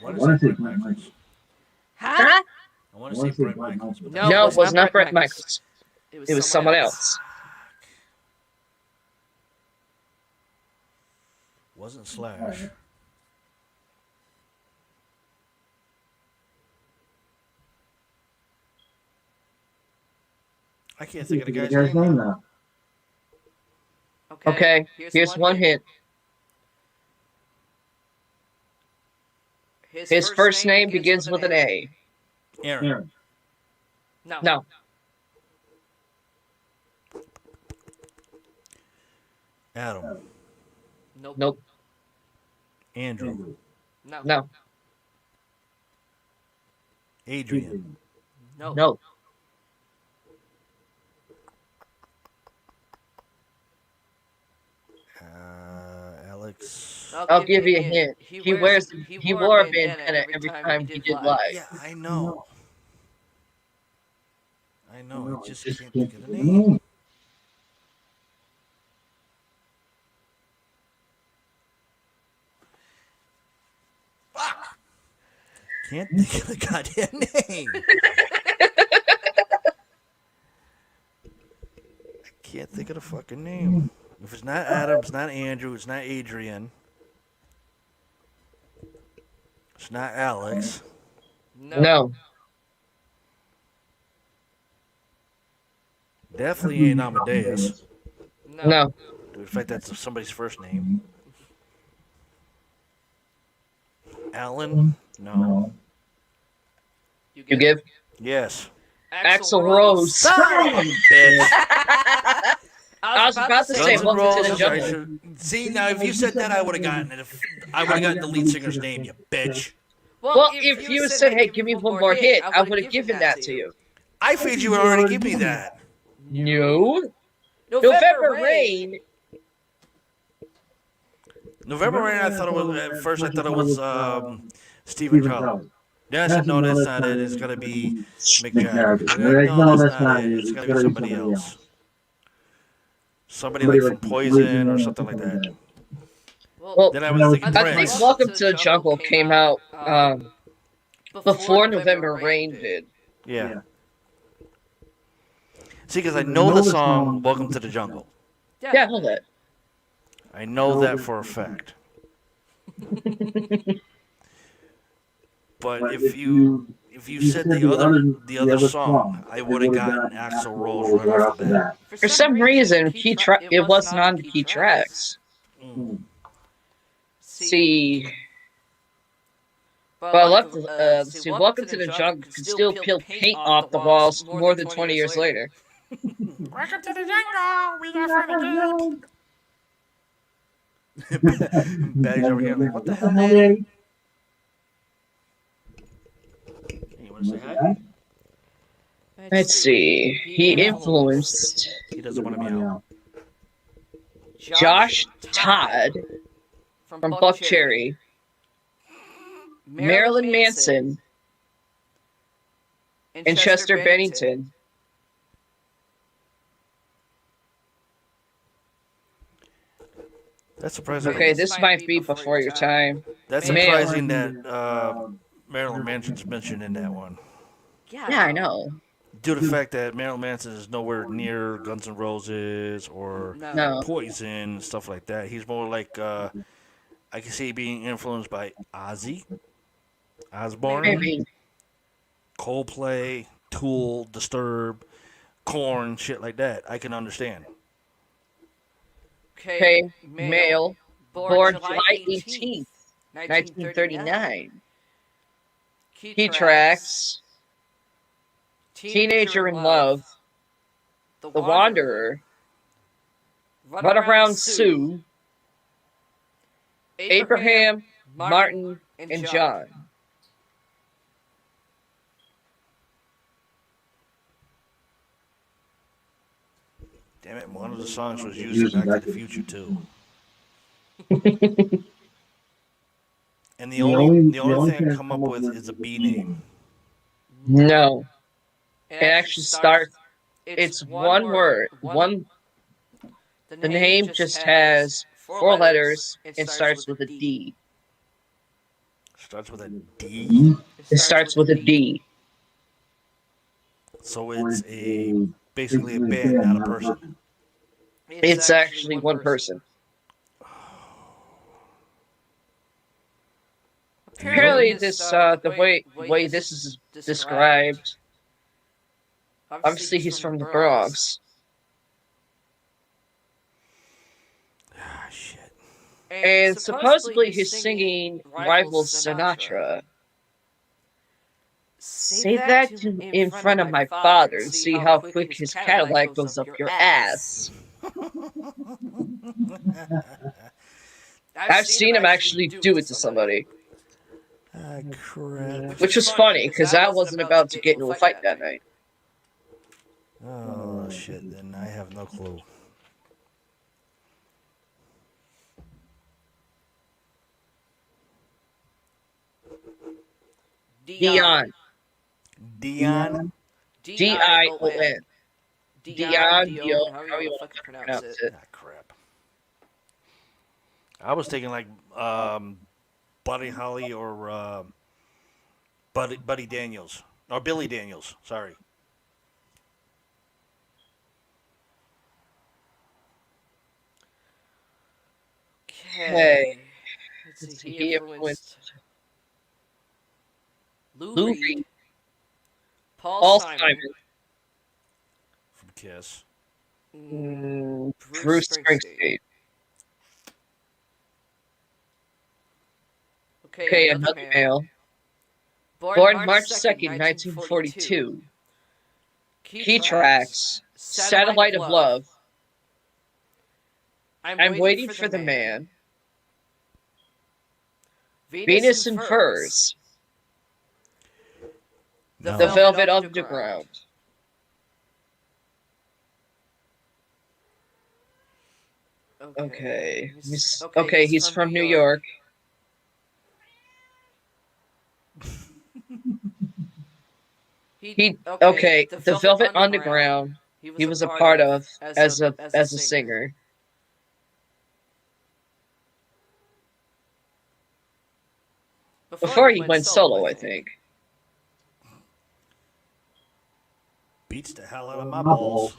want to say Bret Michaels. Huh? I want to say Bret Michaels. But No, it was not Bret Michaels. It was someone else. Wasn't Slash. I can't think of the guy's name now. Okay, here's one hint. His first name begins with an A. Aaron. No. Adam. Nope. Andrew. No. Adrian. No. Alex. I'll give you a hint. He wore a bandana every time he did live. Yeah, I know. I know. I just can't think of the name. Fuck. Can't think of the goddamn name. Can't think of the fucking name. If it's not Adam, it's not Andrew, it's not Adrian. It's not Alex. No. Definitely ain't Amadeus. No. In fact, that's somebody's first name. Alan? No. You give? Yes. Axl Rose. Son of a bitch. I was about to say, Guns N' welcome to the Roses. jungle. See, now if you said that, I would have gotten it. I would have gotten the lead singer's name, you bitch. Well, if you said, hey, give me one more hit, I would have given that to you. I figured you would already give me that. No. November Rain. November Rain, I thought it was, at first I thought it was Stephen Color. Then I said, no, that's not it. It's got to be Mick Jagger. No, that's not it. It's got to be somebody else. Somebody like from Poison or something like that. Well, Then I was thinking I think Prince. Welcome to the Jungle came out before November Rain did. Yeah. See, because I know the song Welcome to the Jungle. Yeah, I know that. I know that for a fact. But if you said the other song, I would have gotten Axl Rose right off the bat. For some reason, it wasn't on the key tracks. See, but I love to see. Welcome to the Jungle can still peel paint off the walls more than 20 years later. Welcome to the jungle. We got from the gate. Batty's over here like, what the hell, man? You want to say hi? Let's see. He influenced He doesn't want to be out. Josh Todd from Buck Cherry, Marilyn Manson, and Chester Bennington. That's surprising. Okay, this might be before your time. That's surprising that Marilyn Manson's mentioned in that one. Yeah, I know. Due to the fact that Marilyn Manson is nowhere near Guns N' Roses or No. Poison, stuff like that. He's more like, I can see being influenced by Ozzy Osbourne, Maybe. Coldplay, Tool, Disturbed, Korn, shit like that. I can understand. Okay, male, born July 18th, 1939. Key tracks, Teenager in Love, The Wanderer, Runaround Sue, Abraham, Martin, and John. Damn it, one of the songs was used in Back to the Future, too. And the only thing I come up with is a B name. No. It actually starts, it's one word. The name just has 4 letters and starts with a D. Starts with a D? It starts with a D. So it's basically a band, not a person. It's actually one person. Apparently, this the way this is described. Obviously, he's from the Bronx. Ah, shit. And supposedly he's singing rivals Sinatra. Say that in front of my father and see how quick his Cadillac goes up your ass. I've seen him actually do it to somebody. Ah, crap. Which was funny because I wasn't about to get into a fight that night. Oh, shit. Then I have no clue. Dion. Dion? Dion. Dion. Dion, How however you you want want to to fucking pronounce pronounce it. it? Ah, crap. I was thinking like Buddy Holly or Buddy Daniels. Or Billy Daniels. Sorry. Okay. Let's Let's see. see. He He influenced influenced Lou Lou Reed, Reed, Paul Paul Simon, Simon, From Kiss. Bruce Bruce Springsteen. Springsteen. Okay, Okay, another another male. male. Born Born March March 2nd, 2nd, 1942. 1942. Key Key tracks. tracks. Satellite Satellite of of Love. Love. I'm I'm waiting waiting for the for the man. man. Venus and and Furs. Furs. The No. The Velvet Velvet Underground. Underground. Okay. Okay, he's from New York. He okay, the Velvet Underground. He was a part of as a singer. Before he went solo, I think. Beats the hell out of my balls.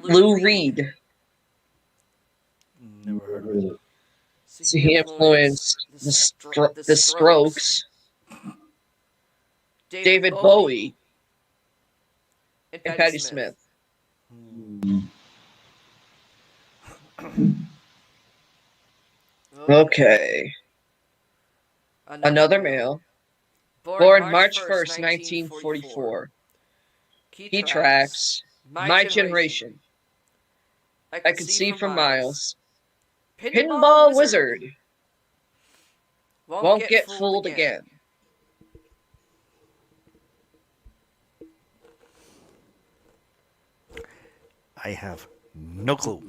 Lou Reed. Never heard of it. So he influenced the Strokes, David Bowie, and and Patti Smith. Okay. Another male. Born March 1st, 1944. Key tracks. My Generation. I Could See for Miles. Pinball Wizard. Won't Get Fooled Again. I have no clue.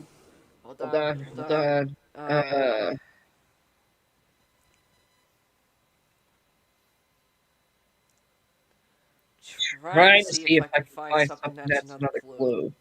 Hold Hold on. on, hold on. Trying to see if I can find something that's another clue.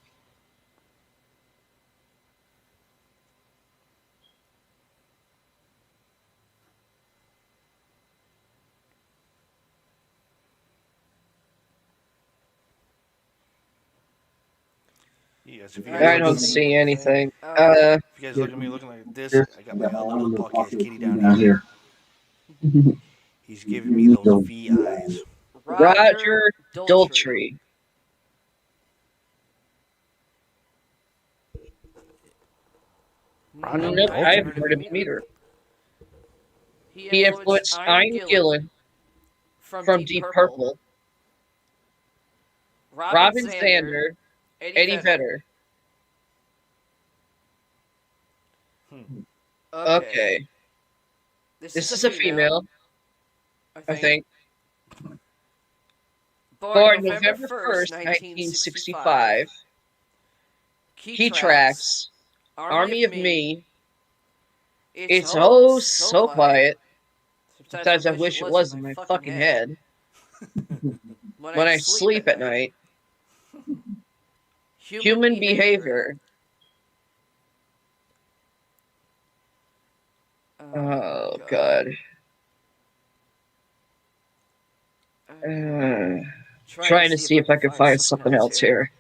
Yes, if you I guys don't see anything. If you guys look at me looking like this, I got my little podcast kitty down here. He's giving me those V eyes. Roger Daltrey. Roger Nope, I haven't Daltrey. heard of him either. He He influenced Ian Gillan from Deep Purple, Robin Zander, Eddie Vedder. Okay. This is a female, I think. Born November 1st, 1965. Key tracks. Army of Me. It's oh so quiet. Sometimes I wish it was in my fucking head. When I sleep at night. Human Behavior. Oh, God. Trying to see if I can find something else here.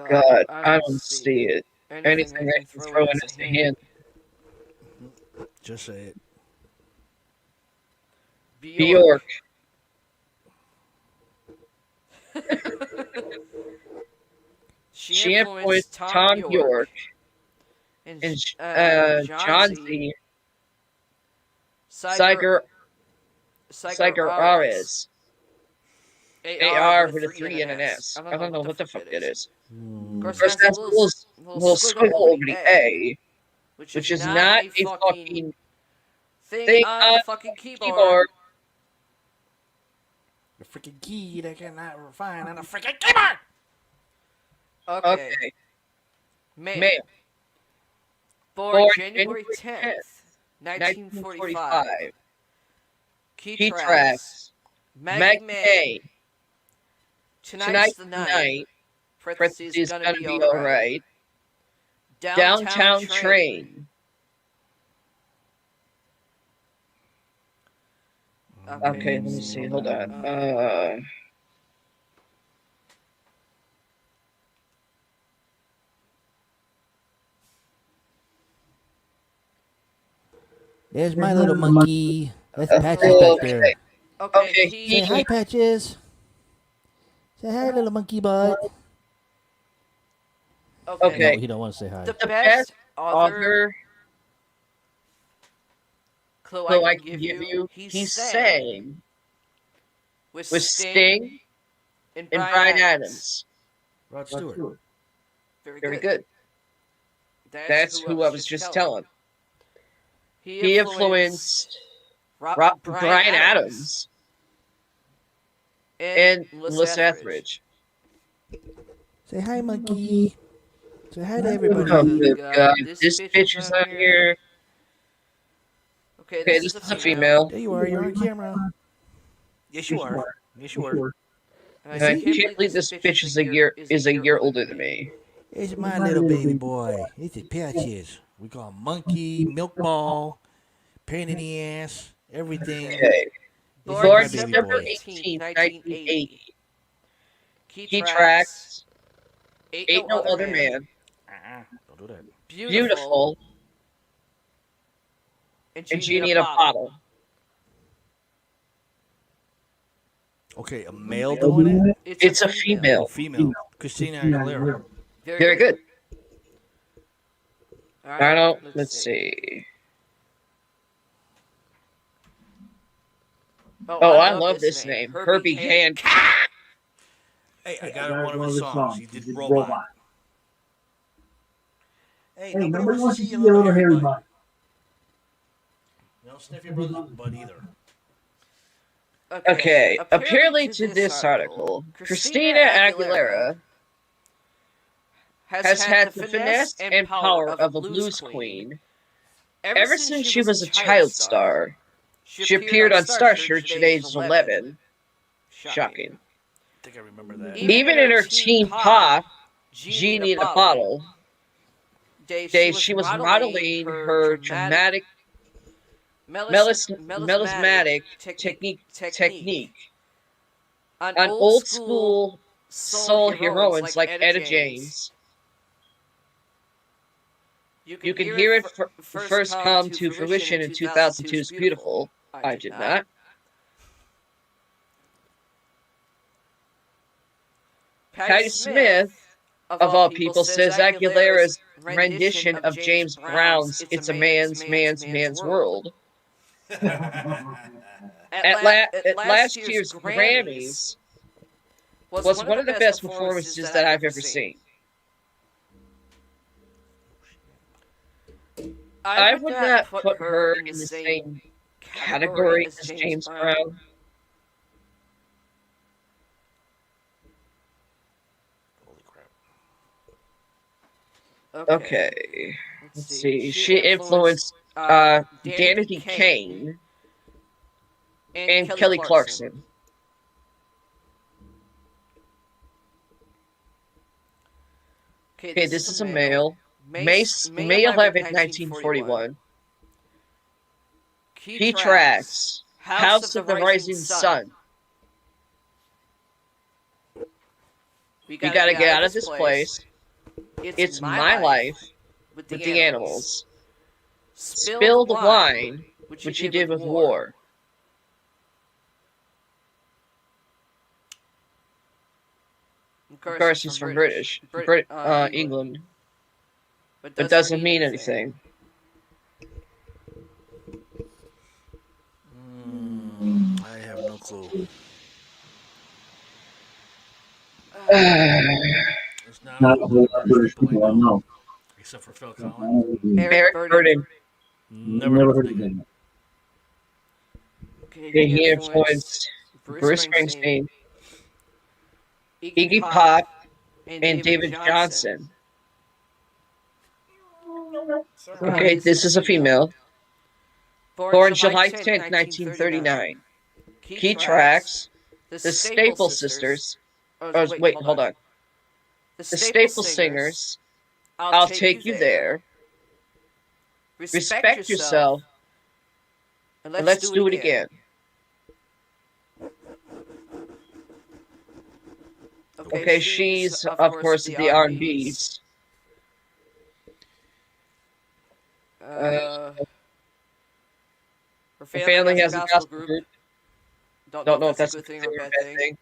God, I don't see it. Anything I can throw in as a hint. Just say it. Bjork. She influenced Tom York, and and John John Z. Z. Siger Sigarares. Sigarares. AR AR with a with a 3 and 3 an and an S. S. I don't know what the fuck that is. Of Of course, course, that's a that's little little squiggle squiggle over over the the A, A, which which is is not not a a fucking fucking thing thing on on the the fucking keyboard. keyboard. The freaking key that cannot find on a freaking keyboard. Okay. Okay. Male. Male. Born Born January January 10th, 1945. 1945. Key Key tracks. tracks. Maggie Maggie May. May. Tonight's Tonight's the the night. night. Parentheses, Parentheses, gonna gonna be be alright. alright. Downtown Downtown train. train. Okay, let me see. Hold on. There's my little monkey. That's Patches Oh, back okay. there. Okay, Okay, Say hi, Patches. Say hi, little monkey butt. Okay. No, he don't want to say hi. The The best best other author clue clue I I can can give give you, you, he he sang sang with with Sting Sting and and Brian Brian Adams. Adams. Rod Stewart. Very good. That's who I was just telling. He He influenced influenced Brian Brian Adams Adams and and Melissa Melissa Etheridge. Etheridge. Say hi, monkey. Say hi to everybody. Oh, good God, God. this This bitch bitch is is on on here. Okay, Okay, this this is is a a female. female. There you are. You're on camera. Yes, you are. Yes, you are. I See? can't believe this bitch is a year older than me. It's my little baby boy. This is Patches. We call him Monkey, Milk Ball, Pain in the Ass, everything. Okay. This is Born my Born baby December December boy. 18th, 18th, 1980. 1980. Key Key tracks. tracks. Ain't no other man. Don't do that. Beautiful. Beautiful. And And Genie Genie in in a a bottle. bottle. Okay, a male doing it? It's a Oh, female. female. Christina Aguilera. Very Very good. All I right, don't. Let's see. Oh, I love this name. Herbie Hancock. Hey, I got one of his songs. He did Robot. Hey, nobody wants to see your little hairy butt. You don't sniff your brother's butt either. Okay, apparently to this article, Christina Aguilera has had the finesse and power of a blues queen ever since she was a child star. She appeared on Star Search at age 11. Shocking. I think I remember that. Even in her teen pop, Genie in a Bottle, days, she was modeling her dramatic, melismatic technique on old school soul heroines like Etta James. You can hear it first come to fruition in 2002's Beautiful. I did not. Patty Smith, of all people, says Aguilera's rendition of James Brown's It's a Man's World. At last year's Grammys was one of the best performances that I've ever seen. I would not put her in the same category as James Brown. Holy crap. Okay, let's see. She influenced Danity Kane and Kelly Clarkson. Okay, this is a male. May 11th, 1941. Key tracks. House of the Rising Sun. We gotta get out of this place. It's my life with the animals. Spill the wine, which you did with war. Of course, he's from England. but doesn't mean anything. I have no clue. It's not all the British people I know, except for Phil Collins. Eric Eric Burden. Burden. Never heard of the guy. Okay, He influenced Bruce Springsteen, Iggy Pop, and David Johnson. Okay, this is a female. Born July 10th, 1939. Key tracks. The Staple Sisters. Oh, wait, hold on. The Staple Singers. I'll take you there. Respect yourself. and And let's do it again. Okay, she's of course the R&B's. Her Her family has a gospel group. Don't Don't know if that's a good thing or a bad thing.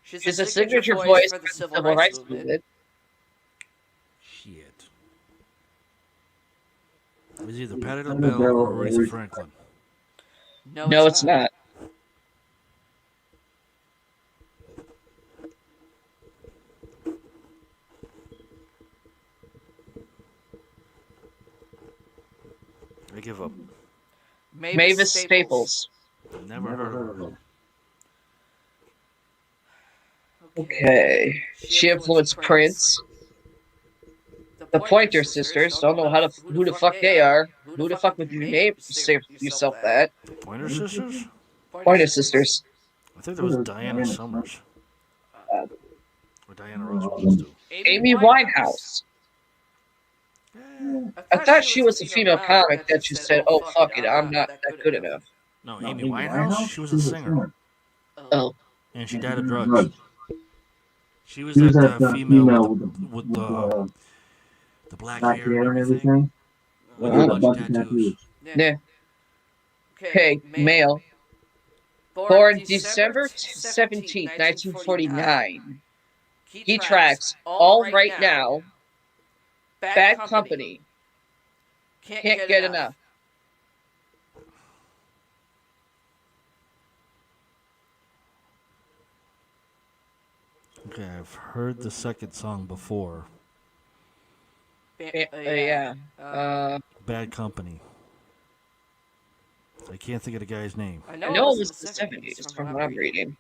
She's a signature voice for the civil rights movement. Shit. It was either Patti LaBelle or Aretha Franklin. No, it's not. I give up. Mavis Staples. Never heard of her. Okay. She influenced Prince. The Pointer Sisters. Don't know who the fuck they are. Who the fuck would you name yourself that? Pointer Sisters? Pointer Sisters. I think that was Diana Summers. Or Diana Ross was too. Amy Winehouse. I thought she was a female comic that just said, "Oh fuck it, I'm not that good enough." No, Amy Winehouse? She was a singer. Oh, And she died of drugs. She was that female with the black hair and everything. With a bunch of tattoos. yeah. Okay, male. Born December 17th, 1949. He tracks All Right Now. Bad Company. Can't get enough. Okay, I've heard the second song before. Yeah. Bad Company. I can't think of the guy's name. I know it was the 70s from what I'm reading.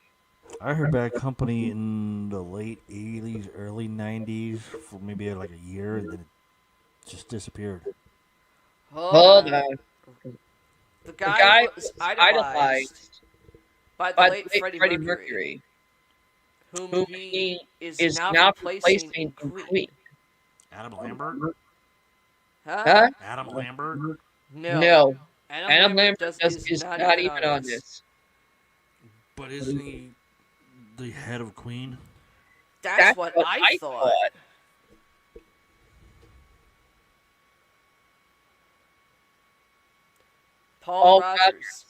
I heard Bad Company in the late 80s, early 90s for maybe like a year, and then it just disappeared. Hold on. The The guy was idolized by by the late Freddie Freddie Mercury, Mercury, whom whom he is is now now replacing replacing Queen. Queen. Adam Lambert? Huh? Adam Lambert? No. Adam Adam Lambert Lambert is not even on this. But isn't he the head of Queen? That's what I thought. Paul Rogers.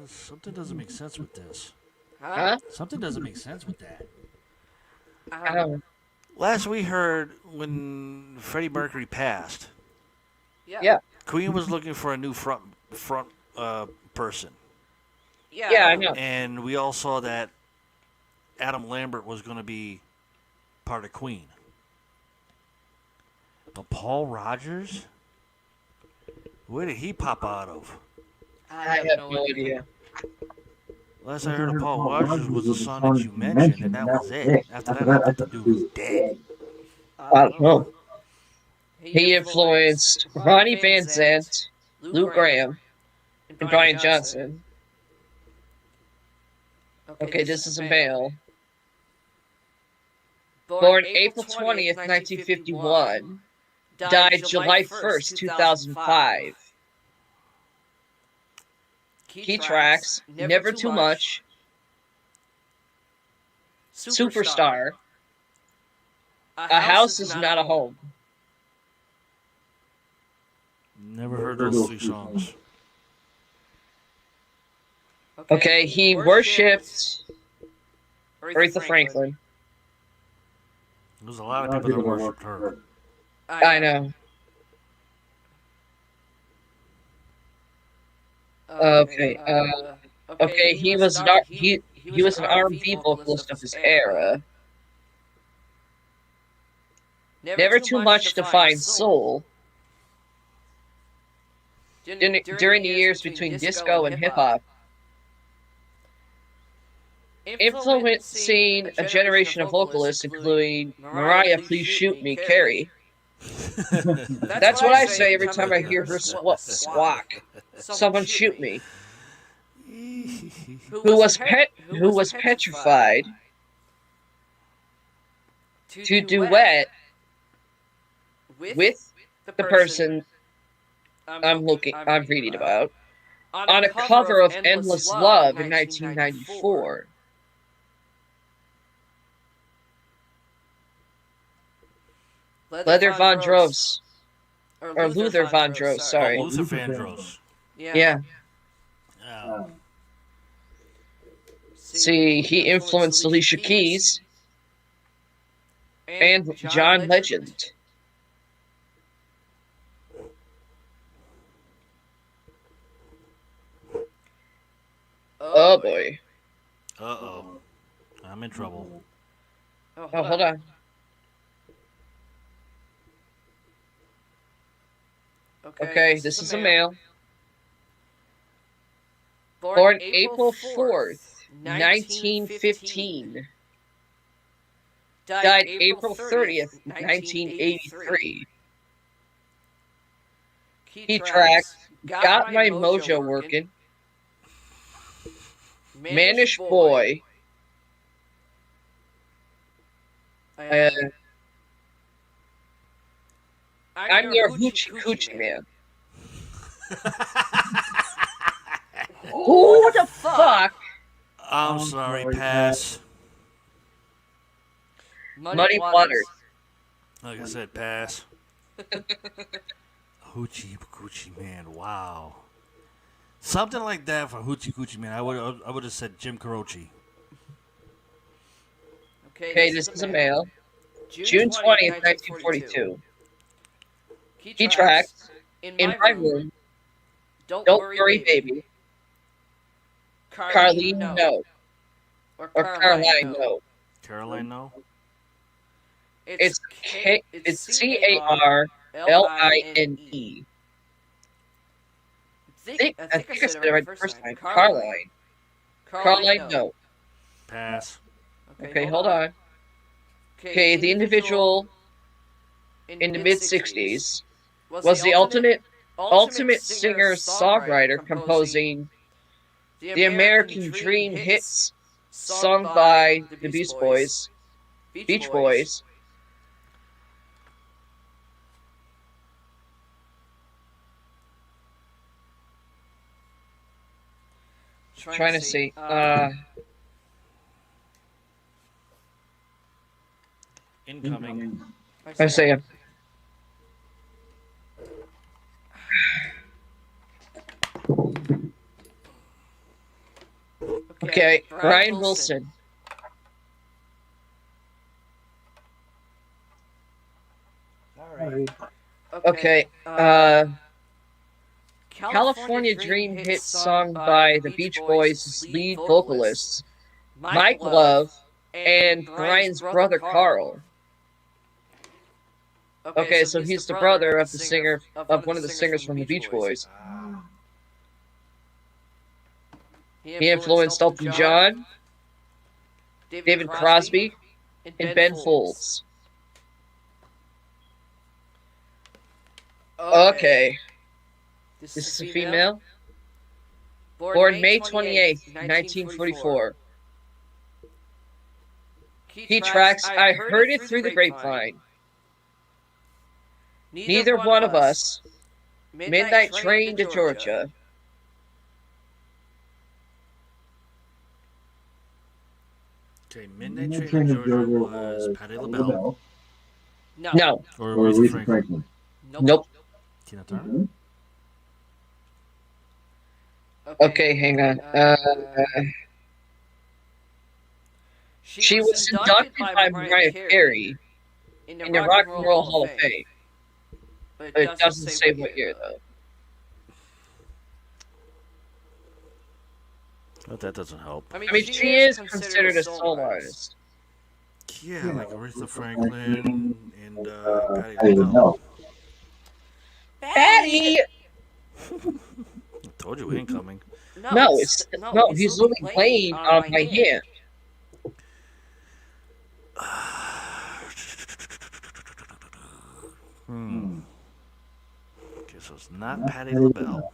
Something doesn't make sense with this. Huh? Something doesn't make sense with that. I don't know. Last we heard, when Freddie Mercury passed, Yeah. Queen was looking for a new front person, Yeah, I know. and we all saw that Adam Lambert was going to be part of Queen. But Paul Rogers, where did he pop out of? I have no idea. Last I heard of Paul Rogers was the song that you mentioned, and that was it. After that, I thought the dude was dead. I don't know. He influenced Ronnie Van Zant, Lou Graham, and Brian Johnson. Okay, this is a male. Born April 20th, 1951. Died July 1st, 2005. Key tracks, Never Too Much, Superstar, A House Is Not a Home. Never heard those three songs. Okay, he worshipped Aretha Franklin. There's a lot of people that worshipped her. I know. Okay. Okay. He was an R&B vocalist of his era. Never too much to find soul. During the years between disco and hip hop, influencing a generation of vocalists, including Mariah, Please Shoot Me, Carrie. That's what I say every time I hear her squawk. Someone shoot me. Who was petrified to duet with the person I'm reading about on a cover of Endless Love in 1994. Luther Vandross. Sorry. Oh, Luther Vandross. Yeah. Oh. See, he influenced Alicia Keys and John Legend. Oh boy. Uh-oh. I'm in trouble. Oh, hold on. Okay, this is a male. Born April 4th, 1915. Died April 30th, 1983. Key tracks Got My Mojo Working, Manish Boy, I'm Your Hoochie Coochie Man. Who the fuck? I'm sorry, pass. Muddy Waters. Like I said, pass. Hoochie Coochie Man, wow. Something like that for Hoochie Coochie Man. I would have said Jim Croce. Okay, this is a male. June 20th, 1942. Key tracks In My Room, Don't Worry Baby, Carline No, or Caroline No. Caroline, no? It's Carline. I think I said it right the first time. Carline. Caroline No. Pass. Okay, hold on. Okay, the individual in the mid-60s was the ultimate singer-songwriter composing the American Dream hits sung by the Beach Boys. Trying to see. Incoming. I say it. Okay, Brian Wilson. All right. Okay, California Dream hit sung by the Beach Boys' lead vocalists, Mike Love, and Brian's brother Carl. Okay, so he's the brother of the singer of one of the singers from the Beach Boys. He influenced Elton John, David Crosby, and Ben Folds. Okay. This is a female. Born May 28th, 1944. Key tracks I Heard It Through the Grapevine. Neither One of Us. Midnight Train to Georgia. Okay, Midnight Train to Georgia was Patti LaBelle. No. Or Aretha Franklin. Nope. Tina Turner? Okay, hang on. She was inducted by Mariah Carey in the in the Rock Rock and and Roll Roll Hall of Hall of Fame, Fame, but it but it doesn't doesn't say say what what year year though. though. But that doesn't help. I mean, I mean, she is considered a soul artist. Yeah, like Aretha Franklin and Patti I don't LaBelle. know. Patty! I told you incoming. No, he's literally laying on my hand. Okay, so it's not Patti LaBelle.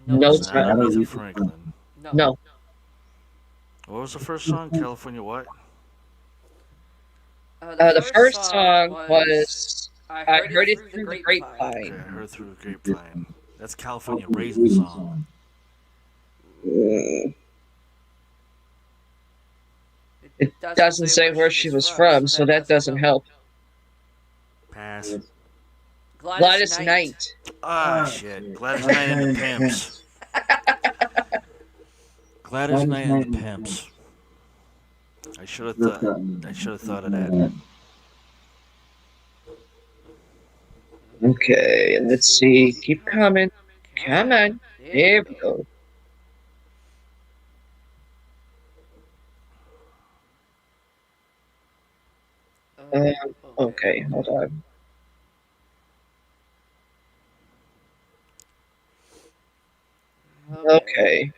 No, It's it's not not. Aretha Franklin. No. What was the first song? California what? The first song was I Heard It Through the Okay, Grapevine. I heard through the grapevine. That's California Raisin song. It doesn't say where she was from, so that doesn't help. Pass. Gladys Knight. Ah, shit. Gladys Knight and the Pimps. Gladys Knight and the Pimps. I should have thought of that. Okay, let's see. Keep coming. Come on. There we go. Okay, hold on. Okay.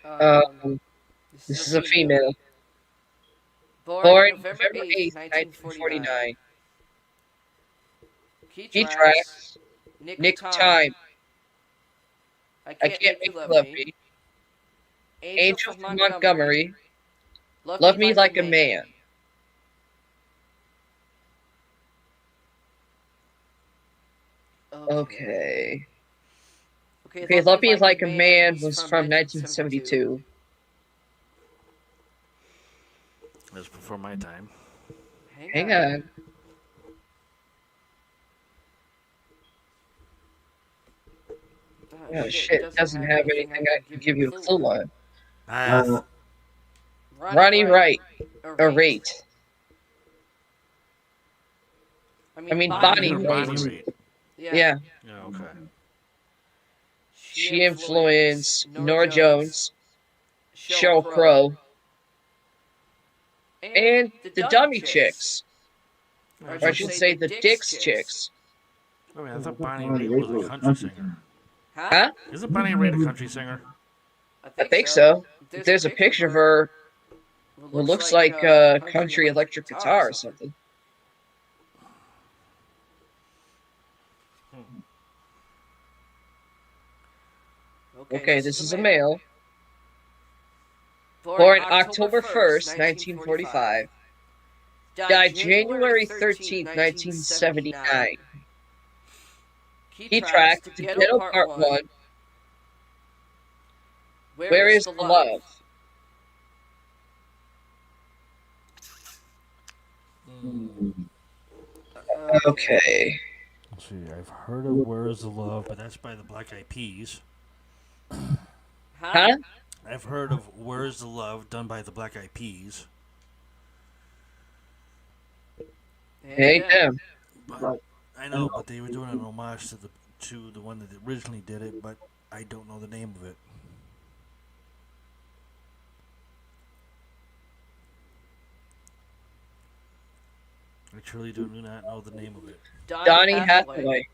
This is a female. Born November 8th, 1949. Key tracks. Nick Time. I I Can't Make You Love Me. Angel from Montgomery. Love Me Like a Man. Okay. Okay, Love Me Like a Man was from 1972. That's before my time. Hang on. Oh shit, it doesn't have anything I can give you a clue on. Pass. Ronnie Wright. Or Raitt. I mean Bonnie Bonnie Raitt. Raitt. Yeah. Yeah, okay. She influenced Nora Jones, Sheryl Crow, and the Dummy Chicks. Or I should say the Dix Chicks. I mean, I thought Bonnie Raitt was a country singer. Huh? Isn't Bonnie Raitt a country singer? I think so. There's a picture of her who looks like a country electric guitar or something. Okay, this is a male. Born October 1st, 1945. Died January 13th, 1979. Key track to Ghetto Part 1. Where is the love? Okay. Let's see, I've heard of Where's the Love, but that's by the Black Eyed Peas. Huh? I've heard of Where's the Love, done by the Black Eyed Peas. Hey, them. But I know, but they were doing an homage to the one that originally did it, but I don't know the name of it. I truly do not know the name of it. Donny Hathaway.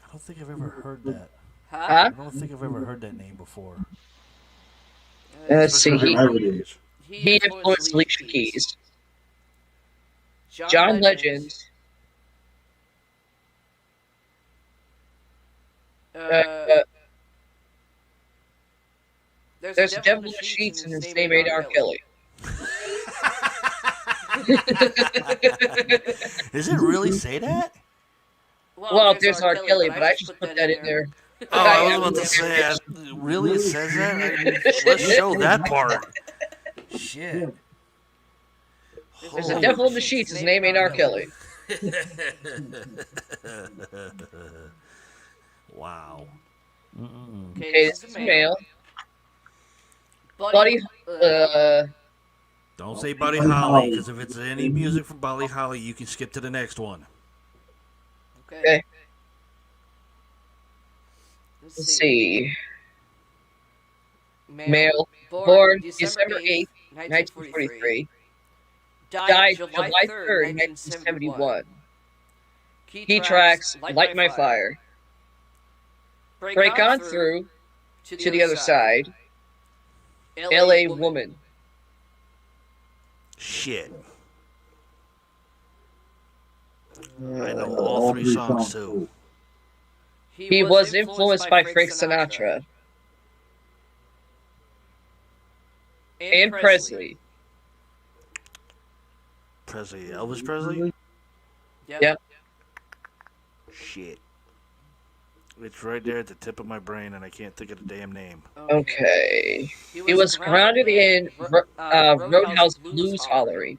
I don't think I've ever heard that. Huh? I don't think I've ever heard that name before. Let's see. He He influenced Alicia Keys. John Legend. There's a devil in the sheets and his name ain't R. Kelly. Does it really say that? Well, there's R. Kelly, but I just put that in there. Oh, I was about to say, really it says that? Let's show that part. Shit. There's a devil in the sheets, his name ain't R. Kelly. Wow. Okay, this is a male. Buddy, uh, Don't say Buddy Holly, because if it's any music from Buddy Holly, you can skip to the next one. okay. Let's see. Male, born December 8th, 1943. Died July 3rd, 1971. Key tracks, Light My Fire. Break on through to the other side. LA Woman. Shit. I know all three songs too. He was influenced by Frank Sinatra and Presley. Presley, Elvis Presley? Yep. Shit. It's right there at the tip of my brain, and I can't think of the damn name. Okay. He was grounded in Roadhouse Blues Hollering.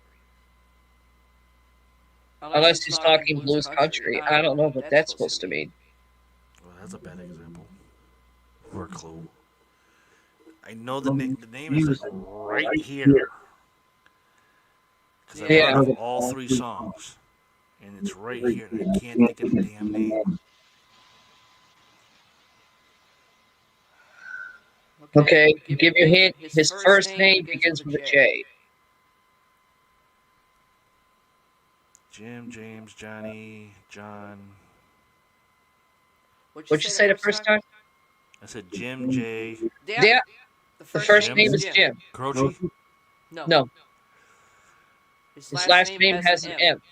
Unless he's talking blues country. I don't know what that's supposed to mean. Well, that's a bad example. Or a clue. I know the name is like right here. Because I have all three songs. And it's right here, and I can't think of the damn name. Okay, give you a hint. His first name begins with a J. Jim, James, Johnny, John. What'd you say the first time? I said Jim, J. Yeah. The first Jim? name is Jim. Croce? No. His last name has an M.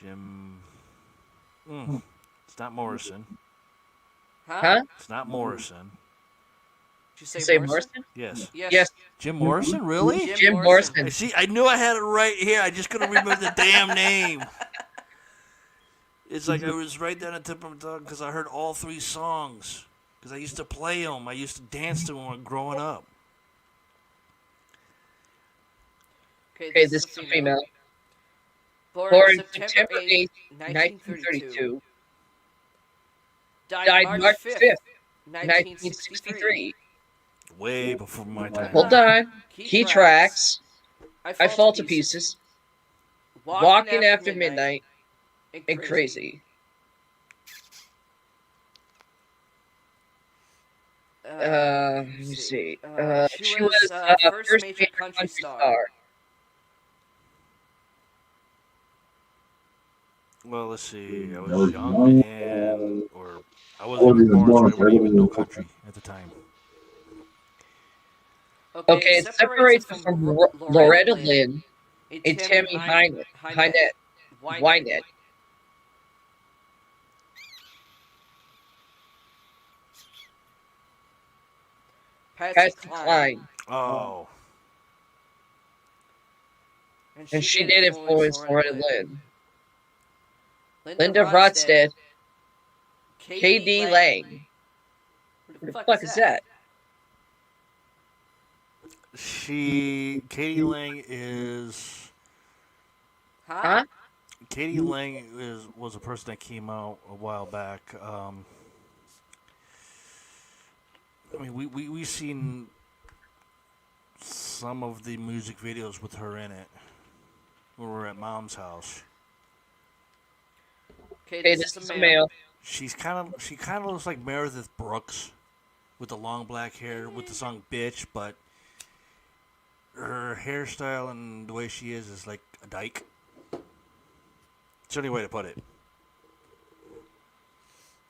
Jim. It's not Morrison. Huh? It's not Morrison. Did you say Morrison? Yes. Yes. Jim Morrison? Really? Jim Morrison. See, I knew I had it right here. I just couldn't remember the damn name. It's like I was right down the tip of my tongue because I heard all three songs. Because I used to play them. I used to dance to them growing up. Okay, this is a female. Born September 8th, 1932. Died March 5th, 1963. Way before my time. Hold on. Key tracks. I Fall to Pieces. Walking After Midnight. And Crazy. Let me see. She was first major country star. Well, let's see. I was young I wasn't even born, so I wouldn't even know country at the time. Okay, it separates her from Loretta Lynn and Tammy Wynette. Patsy Cline. Oh. And she did influence Loretta Lynn. Linda Ronstadt. K.D. Lang. What the fuck is that? Katie Lang is... Huh? Katie Lang was a person that came out a while back. I mean, we've seen some of the music videos with her in it when we were at Mom's house. Okay, this is a male. She kind of looks like Meredith Brooks with the long black hair with the song "Bitch," but her hairstyle and the way she is like a dyke. It's the only way to put it.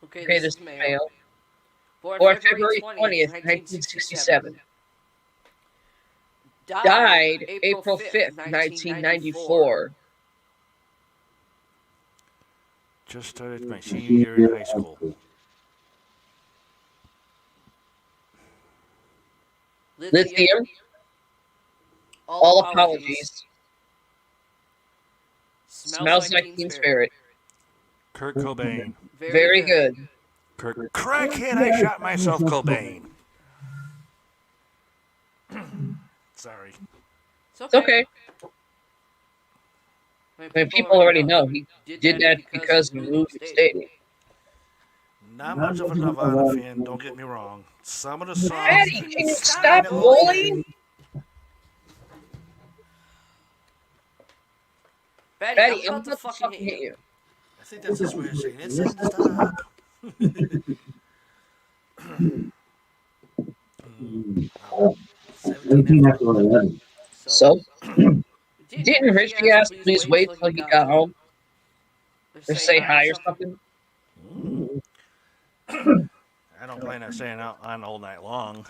Okay, this is male. Born February 20th, 1967. Died April 5th, 1994. Just started my senior year in high school. Lithium. All apologies. Smells like Teen Spirit. Kurt Cobain. Very good. Crackhead, I shot myself, Cobain. Sorry. It's okay. I mean, people already know he did that because of the movie Stadium. Not much of a Nirvana fan, don't get me wrong. Some of the songs Patty, can can you kind stop of bullying? okay. Patty, I'm about to fucking hit you. I think that's his way of saying it's time to stop. Wow. 17 after 11. So, Didn't didn't Richie Richie ask to ask please please wait wait till he till he got got home? home Or or say say hi or hi or something? something? I don't plan on staying out on all night long.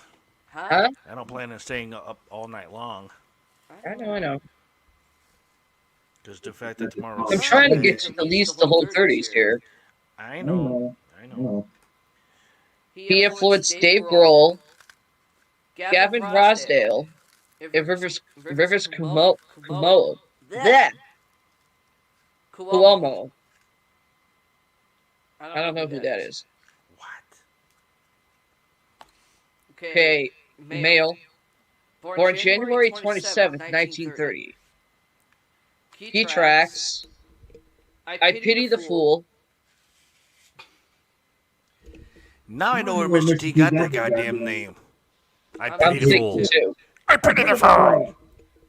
Huh? Huh? I don't plan on staying up all night long. I know, I know. Because the fact that tomorrow's I'm trying to Sunday, get you at least the whole 30s here. I know, I know. He He influenced influenced Dave Dave Grohl, Grohl, Gavin Gavin Rosdale, Rosdale, and and Rivers Cuomo. Bleh, Cuomo. Cuomo. I I don't don't know know who who that that is. is. What? Okay, Okay, male. male, Born born January January 27th, 27th, 1930. 1930. Key Key tracks. tracks, I I pity the Pity the fool. Fool. Now I know where Mr. T got that goddamn name. I I'm pity I'm the thinking thinking fool. too. I pity the fool.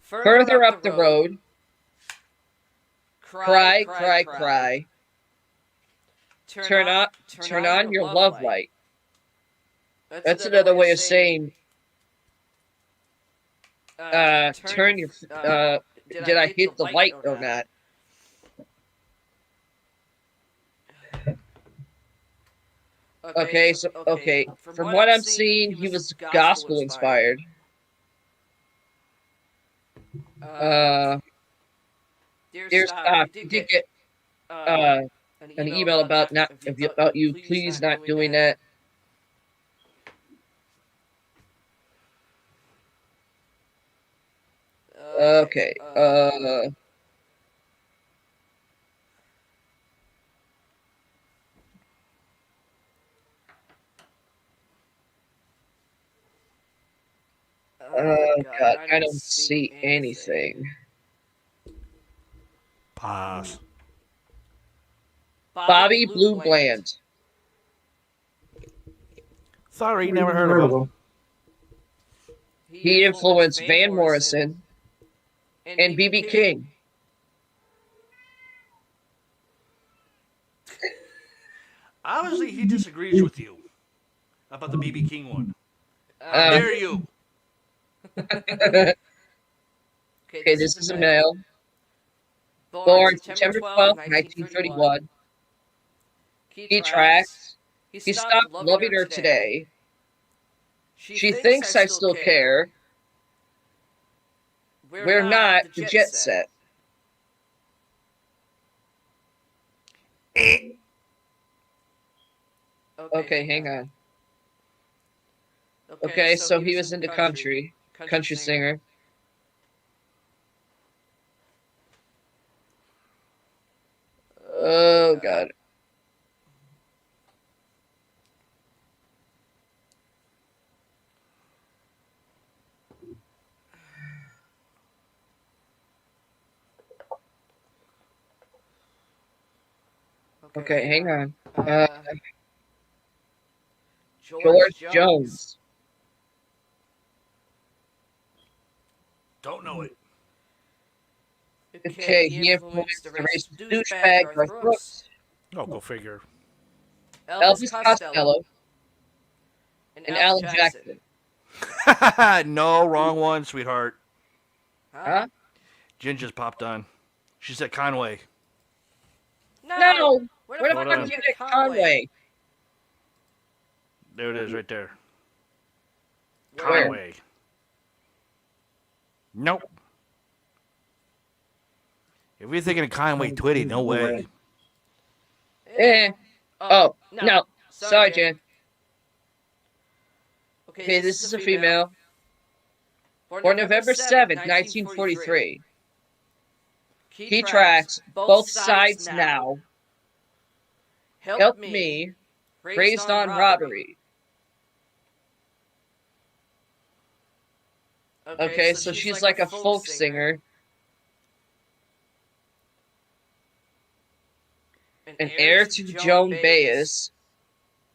Further Further up the up the road. road, Cry, cry, cry, cry, cry. cry. Turn Turn on, on, turn turn on on your your love love light. light. That's That's another another way of way of saying. saying, Turn turn your. your. Did Did I I hit the hit the light light or or not? not? Okay, so okay. From what I'm seeing, he was gospel inspired. Uh, dear Dear stop. stop, We you did did get get uh an an email email about about not not about you. Please not doing that. Okay. Okay. Oh God, God, I I don't don't see see anything. anything. Pass. Bobby Blue Blue Bland. Bland. Sorry, never heard of him. He He influenced influenced Van Van Morrison Morrison and and BB BB King. King. Obviously, he disagrees with you about the BB King one. How Uh, dare you? okay, Okay, this is a male. born Born September September 12th, 12th, 1931. 1931. Key He tracks. tracks. He He stopped stopped loving loving her her today. today. She She thinks I thinks I still still care. care. We're We're not not the the jet jet set. set. Okay, hang on. Okay, so he was into country singer. Oh, God. Okay, hang on. George Jones. Don't know it. Okay, he influenced the racist douchebag Garth Brooks, Oh, go figure. Elvis Elvis Costello, Costello, and and Alan Alan Jackson. Jackson. No, wrong one, sweetheart. Huh? Jen just popped on. She said Conway. No! No! Where Where the the Hold fuck fuck did did on. you you get get Conway? Conway? There it is, right there. Where? Conway. Nope. If you're thinking of Conway Twitty, no way. Eh. Oh, no. Sorry, Jen. Jen. Okay, this is a female. Born Born November November 7th, 7th, 1943. 1943. Key He tracks. tracks Both both sides sides now. now. Help Help me. me. Raised Raised on on robbery. robbery. Okay, so she's like a folk singer. An An heir to Joan Baez.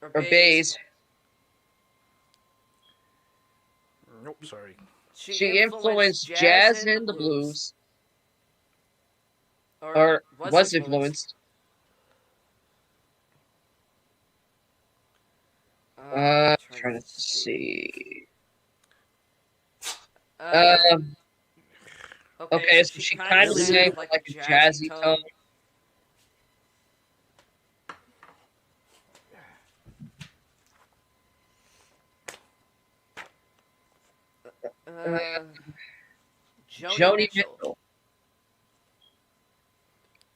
or bass. Nope, sorry. She influenced jazz and the blues, or was influenced. Trying to see. Okay, so she kind of sang with like a jazzy tone. Joni Mitchell.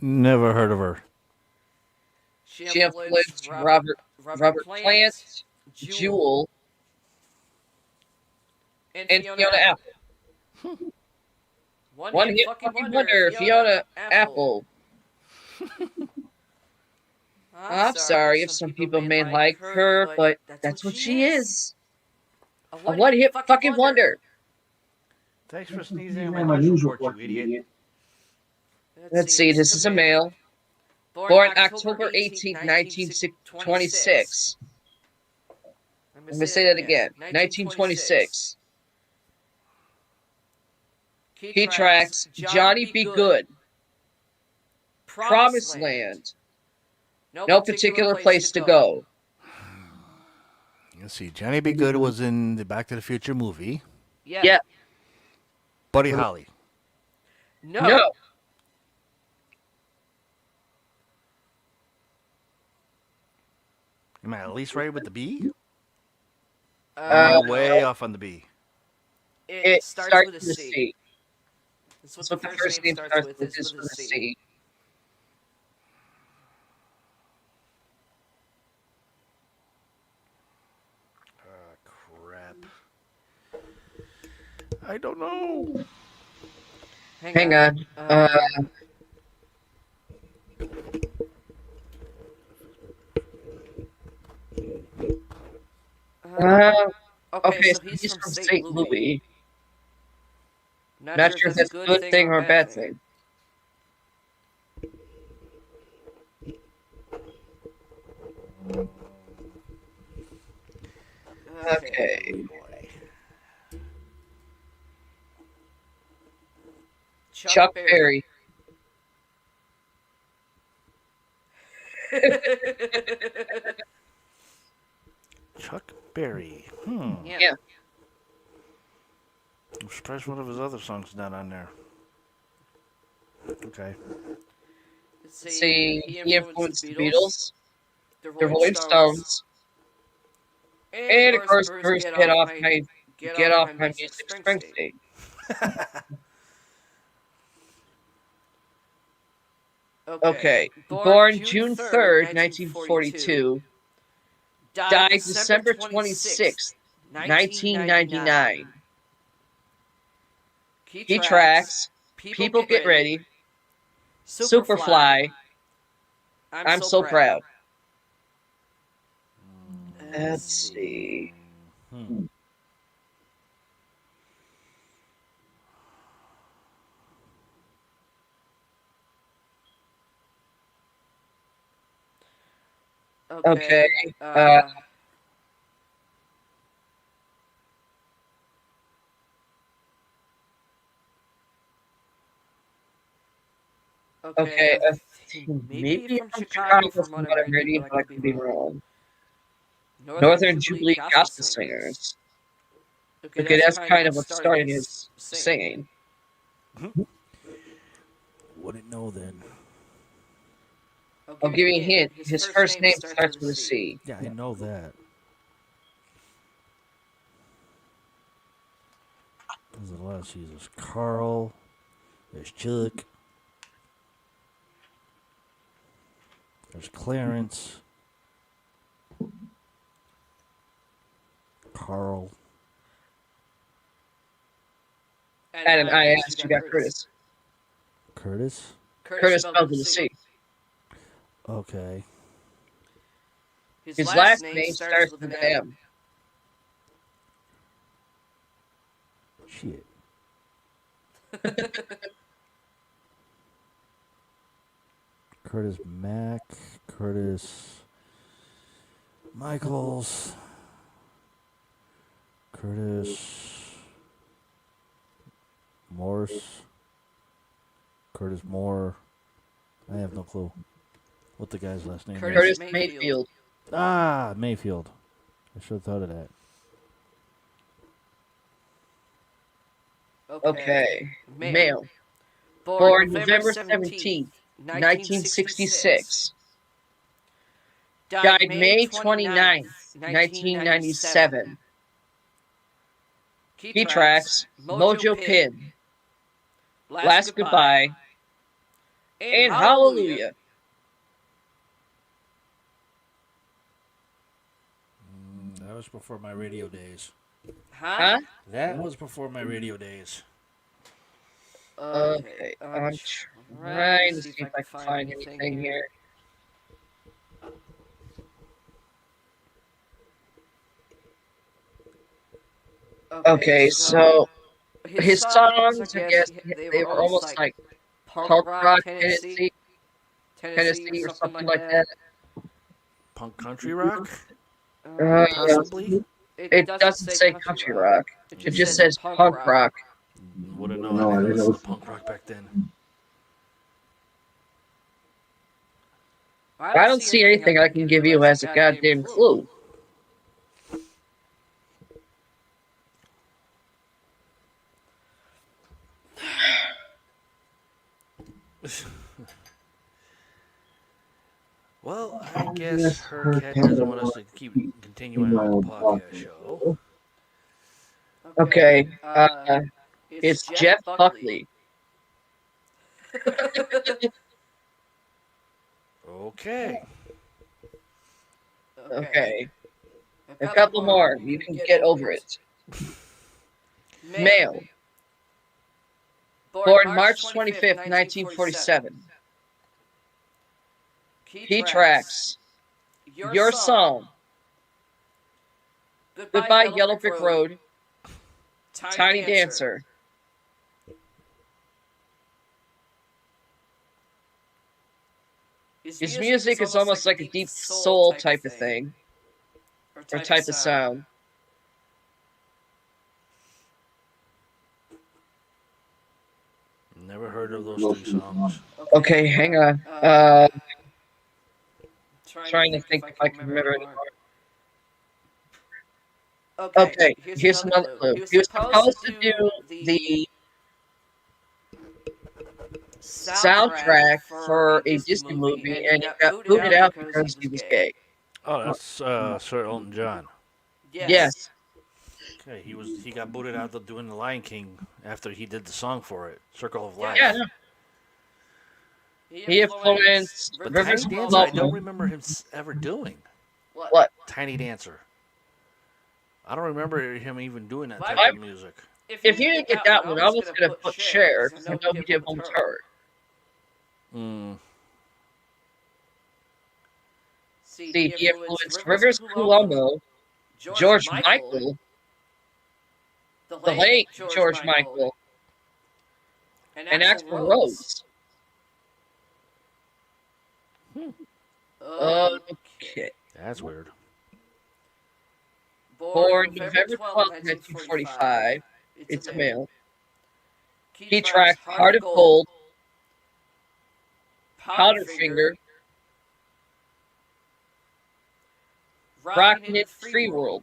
Never heard of her. She influenced Robert Plant, Jewel, and Fiona Apple. One hit fucking wonder, Fiona Apple. I'm sorry if some people may like her, but that's what she is. A one hit fucking wonder. Thanks for sneezing on my news report, you idiot. Let's see, this is a male. Born October 18th, 1926. I'm going to say that again. 1926. Key tracks, Johnny Be Good. Promised Land. No particular place to go. Let's see. Johnny Be Good was in the Back to the Future movie. Yeah. Buddy Holly. No. Am I at least right with the B? Or am I way off on the B? It starts with a C. That's what the first name starts with, is with a C. Crap. I don't know. Hang on. Okay, so he's from St. Louis. Not sure if that's a good thing or a bad thing. Okay. Chuck Berry. Chuck Berry. Yeah. I'm surprised one of his other songs is not on there. Okay. Let's see, he influenced the Beatles, the Rolling Stones, and of course Bruce Get Off My Music Springsteen. Okay, born June 3rd, 1942, died December 26th, 1999. Key tracks, People Get Ready, Superfly, I'm So Proud. Let's see. Okay. Okay. Maybe from Chicago from what I'm reading, but I could be wrong. Northern Jubilee Gospel Singers. Okay, that's kind of what started his singing. Wouldn't know then. I'll give you a hint. His first name starts with a C. Yeah, I know that. There's a lot of C's. There's Carl. There's Chuck. There's Clarence. Carl. And I asked, you got Curtis. Curtis? Curtis spelled with a C. Okay. His last name starts with an M. Shit. Curtis Mack. Curtis. Michaels. Curtis. Morse. Curtis Moore. I have no clue what the guy's last name Curtis is. Curtis Mayfield. Ah, Mayfield. I should have thought of that. Okay. Male. Male. Born November 17th, 1966. Died May 29th, 1997. Key tracks: Mojo Pin, Last Goodbye, and Hallelujah. That was before my radio days. Huh? That was before my radio days. Okay, I'm trying to see if I can find anything here. Okay, so his songs, I guess, they were almost like punk rock Tennessee, or something like that. Punk country rock? Yeah. Possibly? It doesn't say country rock. It just says punk rock. Would have known. I didn't listen to punk rock back then. I don't see anything I can give you as a goddamn clue. Well, I guess her cat doesn't want us to keep continuing on the podcast show. Okay, it's Jeff Buckley. Okay. Okay, a couple more. You can get over it. Male. Born March 25th, 1947. Key tracks: Your Song, Goodbye Yellow Brick Road, Tiny Dancer. His music is almost like a deep soul type of thing, or type of sound. Never heard of those three songs. Okay, hang on. Trying to think if I can remember anymore. Okay, here's another clue. He was supposed to do the soundtrack for a Disney movie, and he got booted out because he was gay. Oh, that's Sir Elton John. Yes. Okay, he got booted out of doing The Lion King after he did the song for it, Circle of Life. Yeah, no. He influenced But Rivers Tiny Dancer, I Cuomo. don't remember him ever doing. What? Tiny Dancer. I don't remember him even doing that type of music. If you didn't get that one, I was going to put Cher, because I know he did one with her. See, he influenced Rivers Cuomo, George Michael, the late George Michael, and Axl Rose. Okay. That's weird. Born November 12th, 1945. It's a male. Key track: Heart of Gold, Powderfinger, Rockin' It Free World.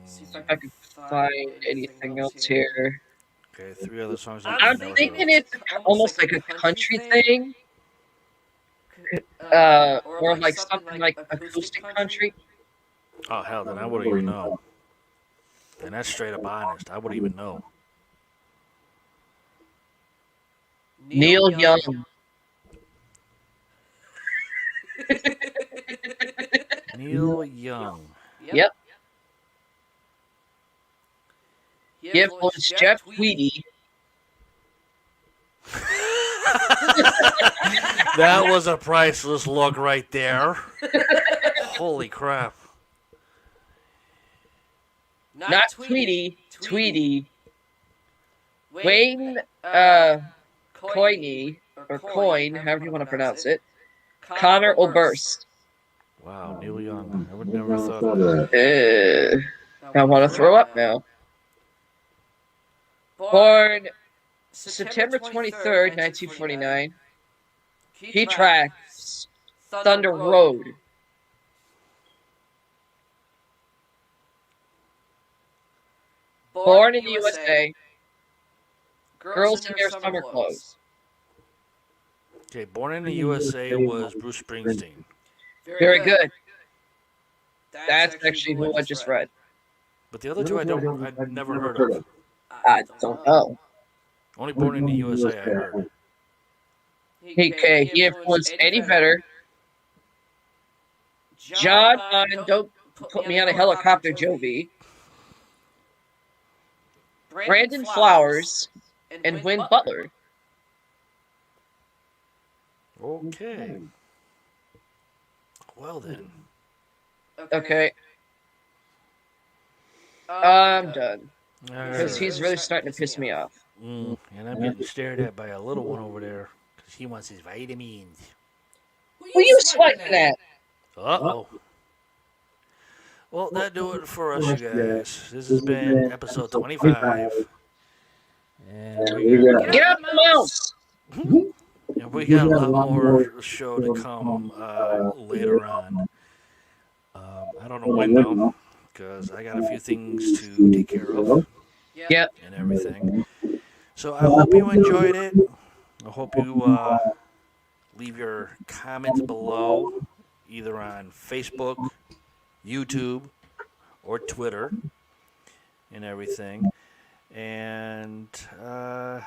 See if I can find anything else here. Okay, three other songs. I'm thinking it's almost like a country thing, or like something like acoustic country. Oh hell, then I wouldn't even know. And that's straight up honest. I wouldn't even know. Neil Young. Neil Young. Yep. He influenced Jeff Tweedy. That was a priceless look right there. Holy crap. Not Tweedy. Tweedy. Wayne Coyne, or Coin, however you want to pronounce it, Connor Oberst. Wow, Neil Young. I would never thought of that. I want to throw up now. Born September 23rd, 1949. He tracks Thunder Road. Born in the USA. Girls in their summer clothes. Okay, Born in the USA was Bruce Springsteen. Very good. That's actually who I just read. But the other two I've never heard of. I don't know. Only Born in the USA I heard. He influenced Eddie Vedder. John on Don't Put Me on a Helicopter, Jovi. Brandon Flowers and Win Butler. Okay. Well then. Okay. I'm done. Because he's really starting to piss me off. And I'm getting stared at by a little one over there because he wants his vitamins. Who you swiping at? Uh-oh. Well, that do it for us, you guys. This has been episode 25. And Get out the mouse! and we got a lot more show to come later on. I don't know when, though, because I got a few things to take care of. Yep. And everything. So I hope you enjoyed it. I hope you leave your comments below, either on Facebook, YouTube, or Twitter, and everything. And I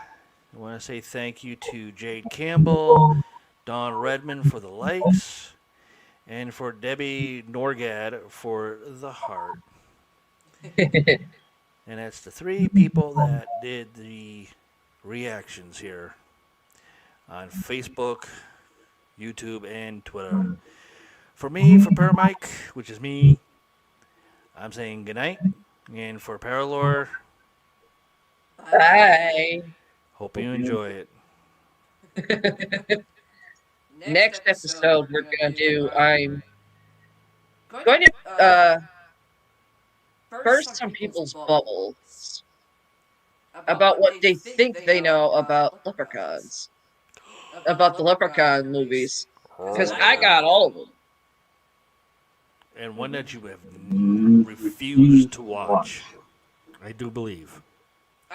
want to say thank you to Jade Campbell, Don Redmond for the likes, and for Debbie Norgad for the heart. And that's the three people that did the reactions here on Facebook, YouTube, and Twitter. For me, for Paramike, which is me, I'm saying goodnight. And for Paralore, Bye. hope you enjoy it. Next episode we're going to do, I'm going to burst some people's bubbles about what they think they know about leprechauns. About the leprechaun movies. Because I got all of them. And one that you have refused to watch, I do believe.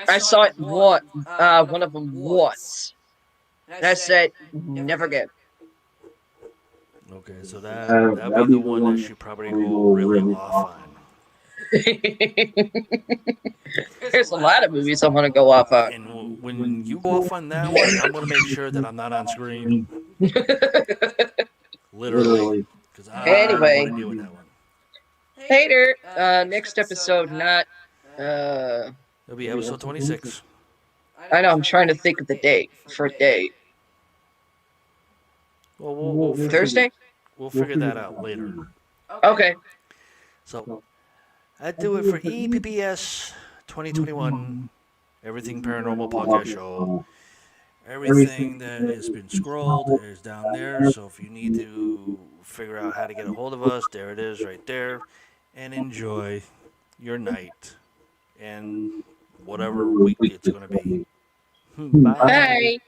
I saw it one of them once. And I said, never again. Okay, so that'd be the one that you probably go really off on. There's a lot of movies I want to go off on. And when you go off on that one, I'm going to make sure that I'm not on screen. Literally. Because I don't want to deal with that one. Hater, next episode, not... It'll be episode 26. I know, I'm trying to think of the date, for a date. Well, we'll Thursday? We'll figure that out later. Okay. So, that do it for EPPS 2021, Everything Paranormal Podcast Show. Everything that has been scrolled is down there, so if you need to figure out how to get a hold of us, there it is right there. And enjoy your night and whatever week it's going to be. Bye. Bye.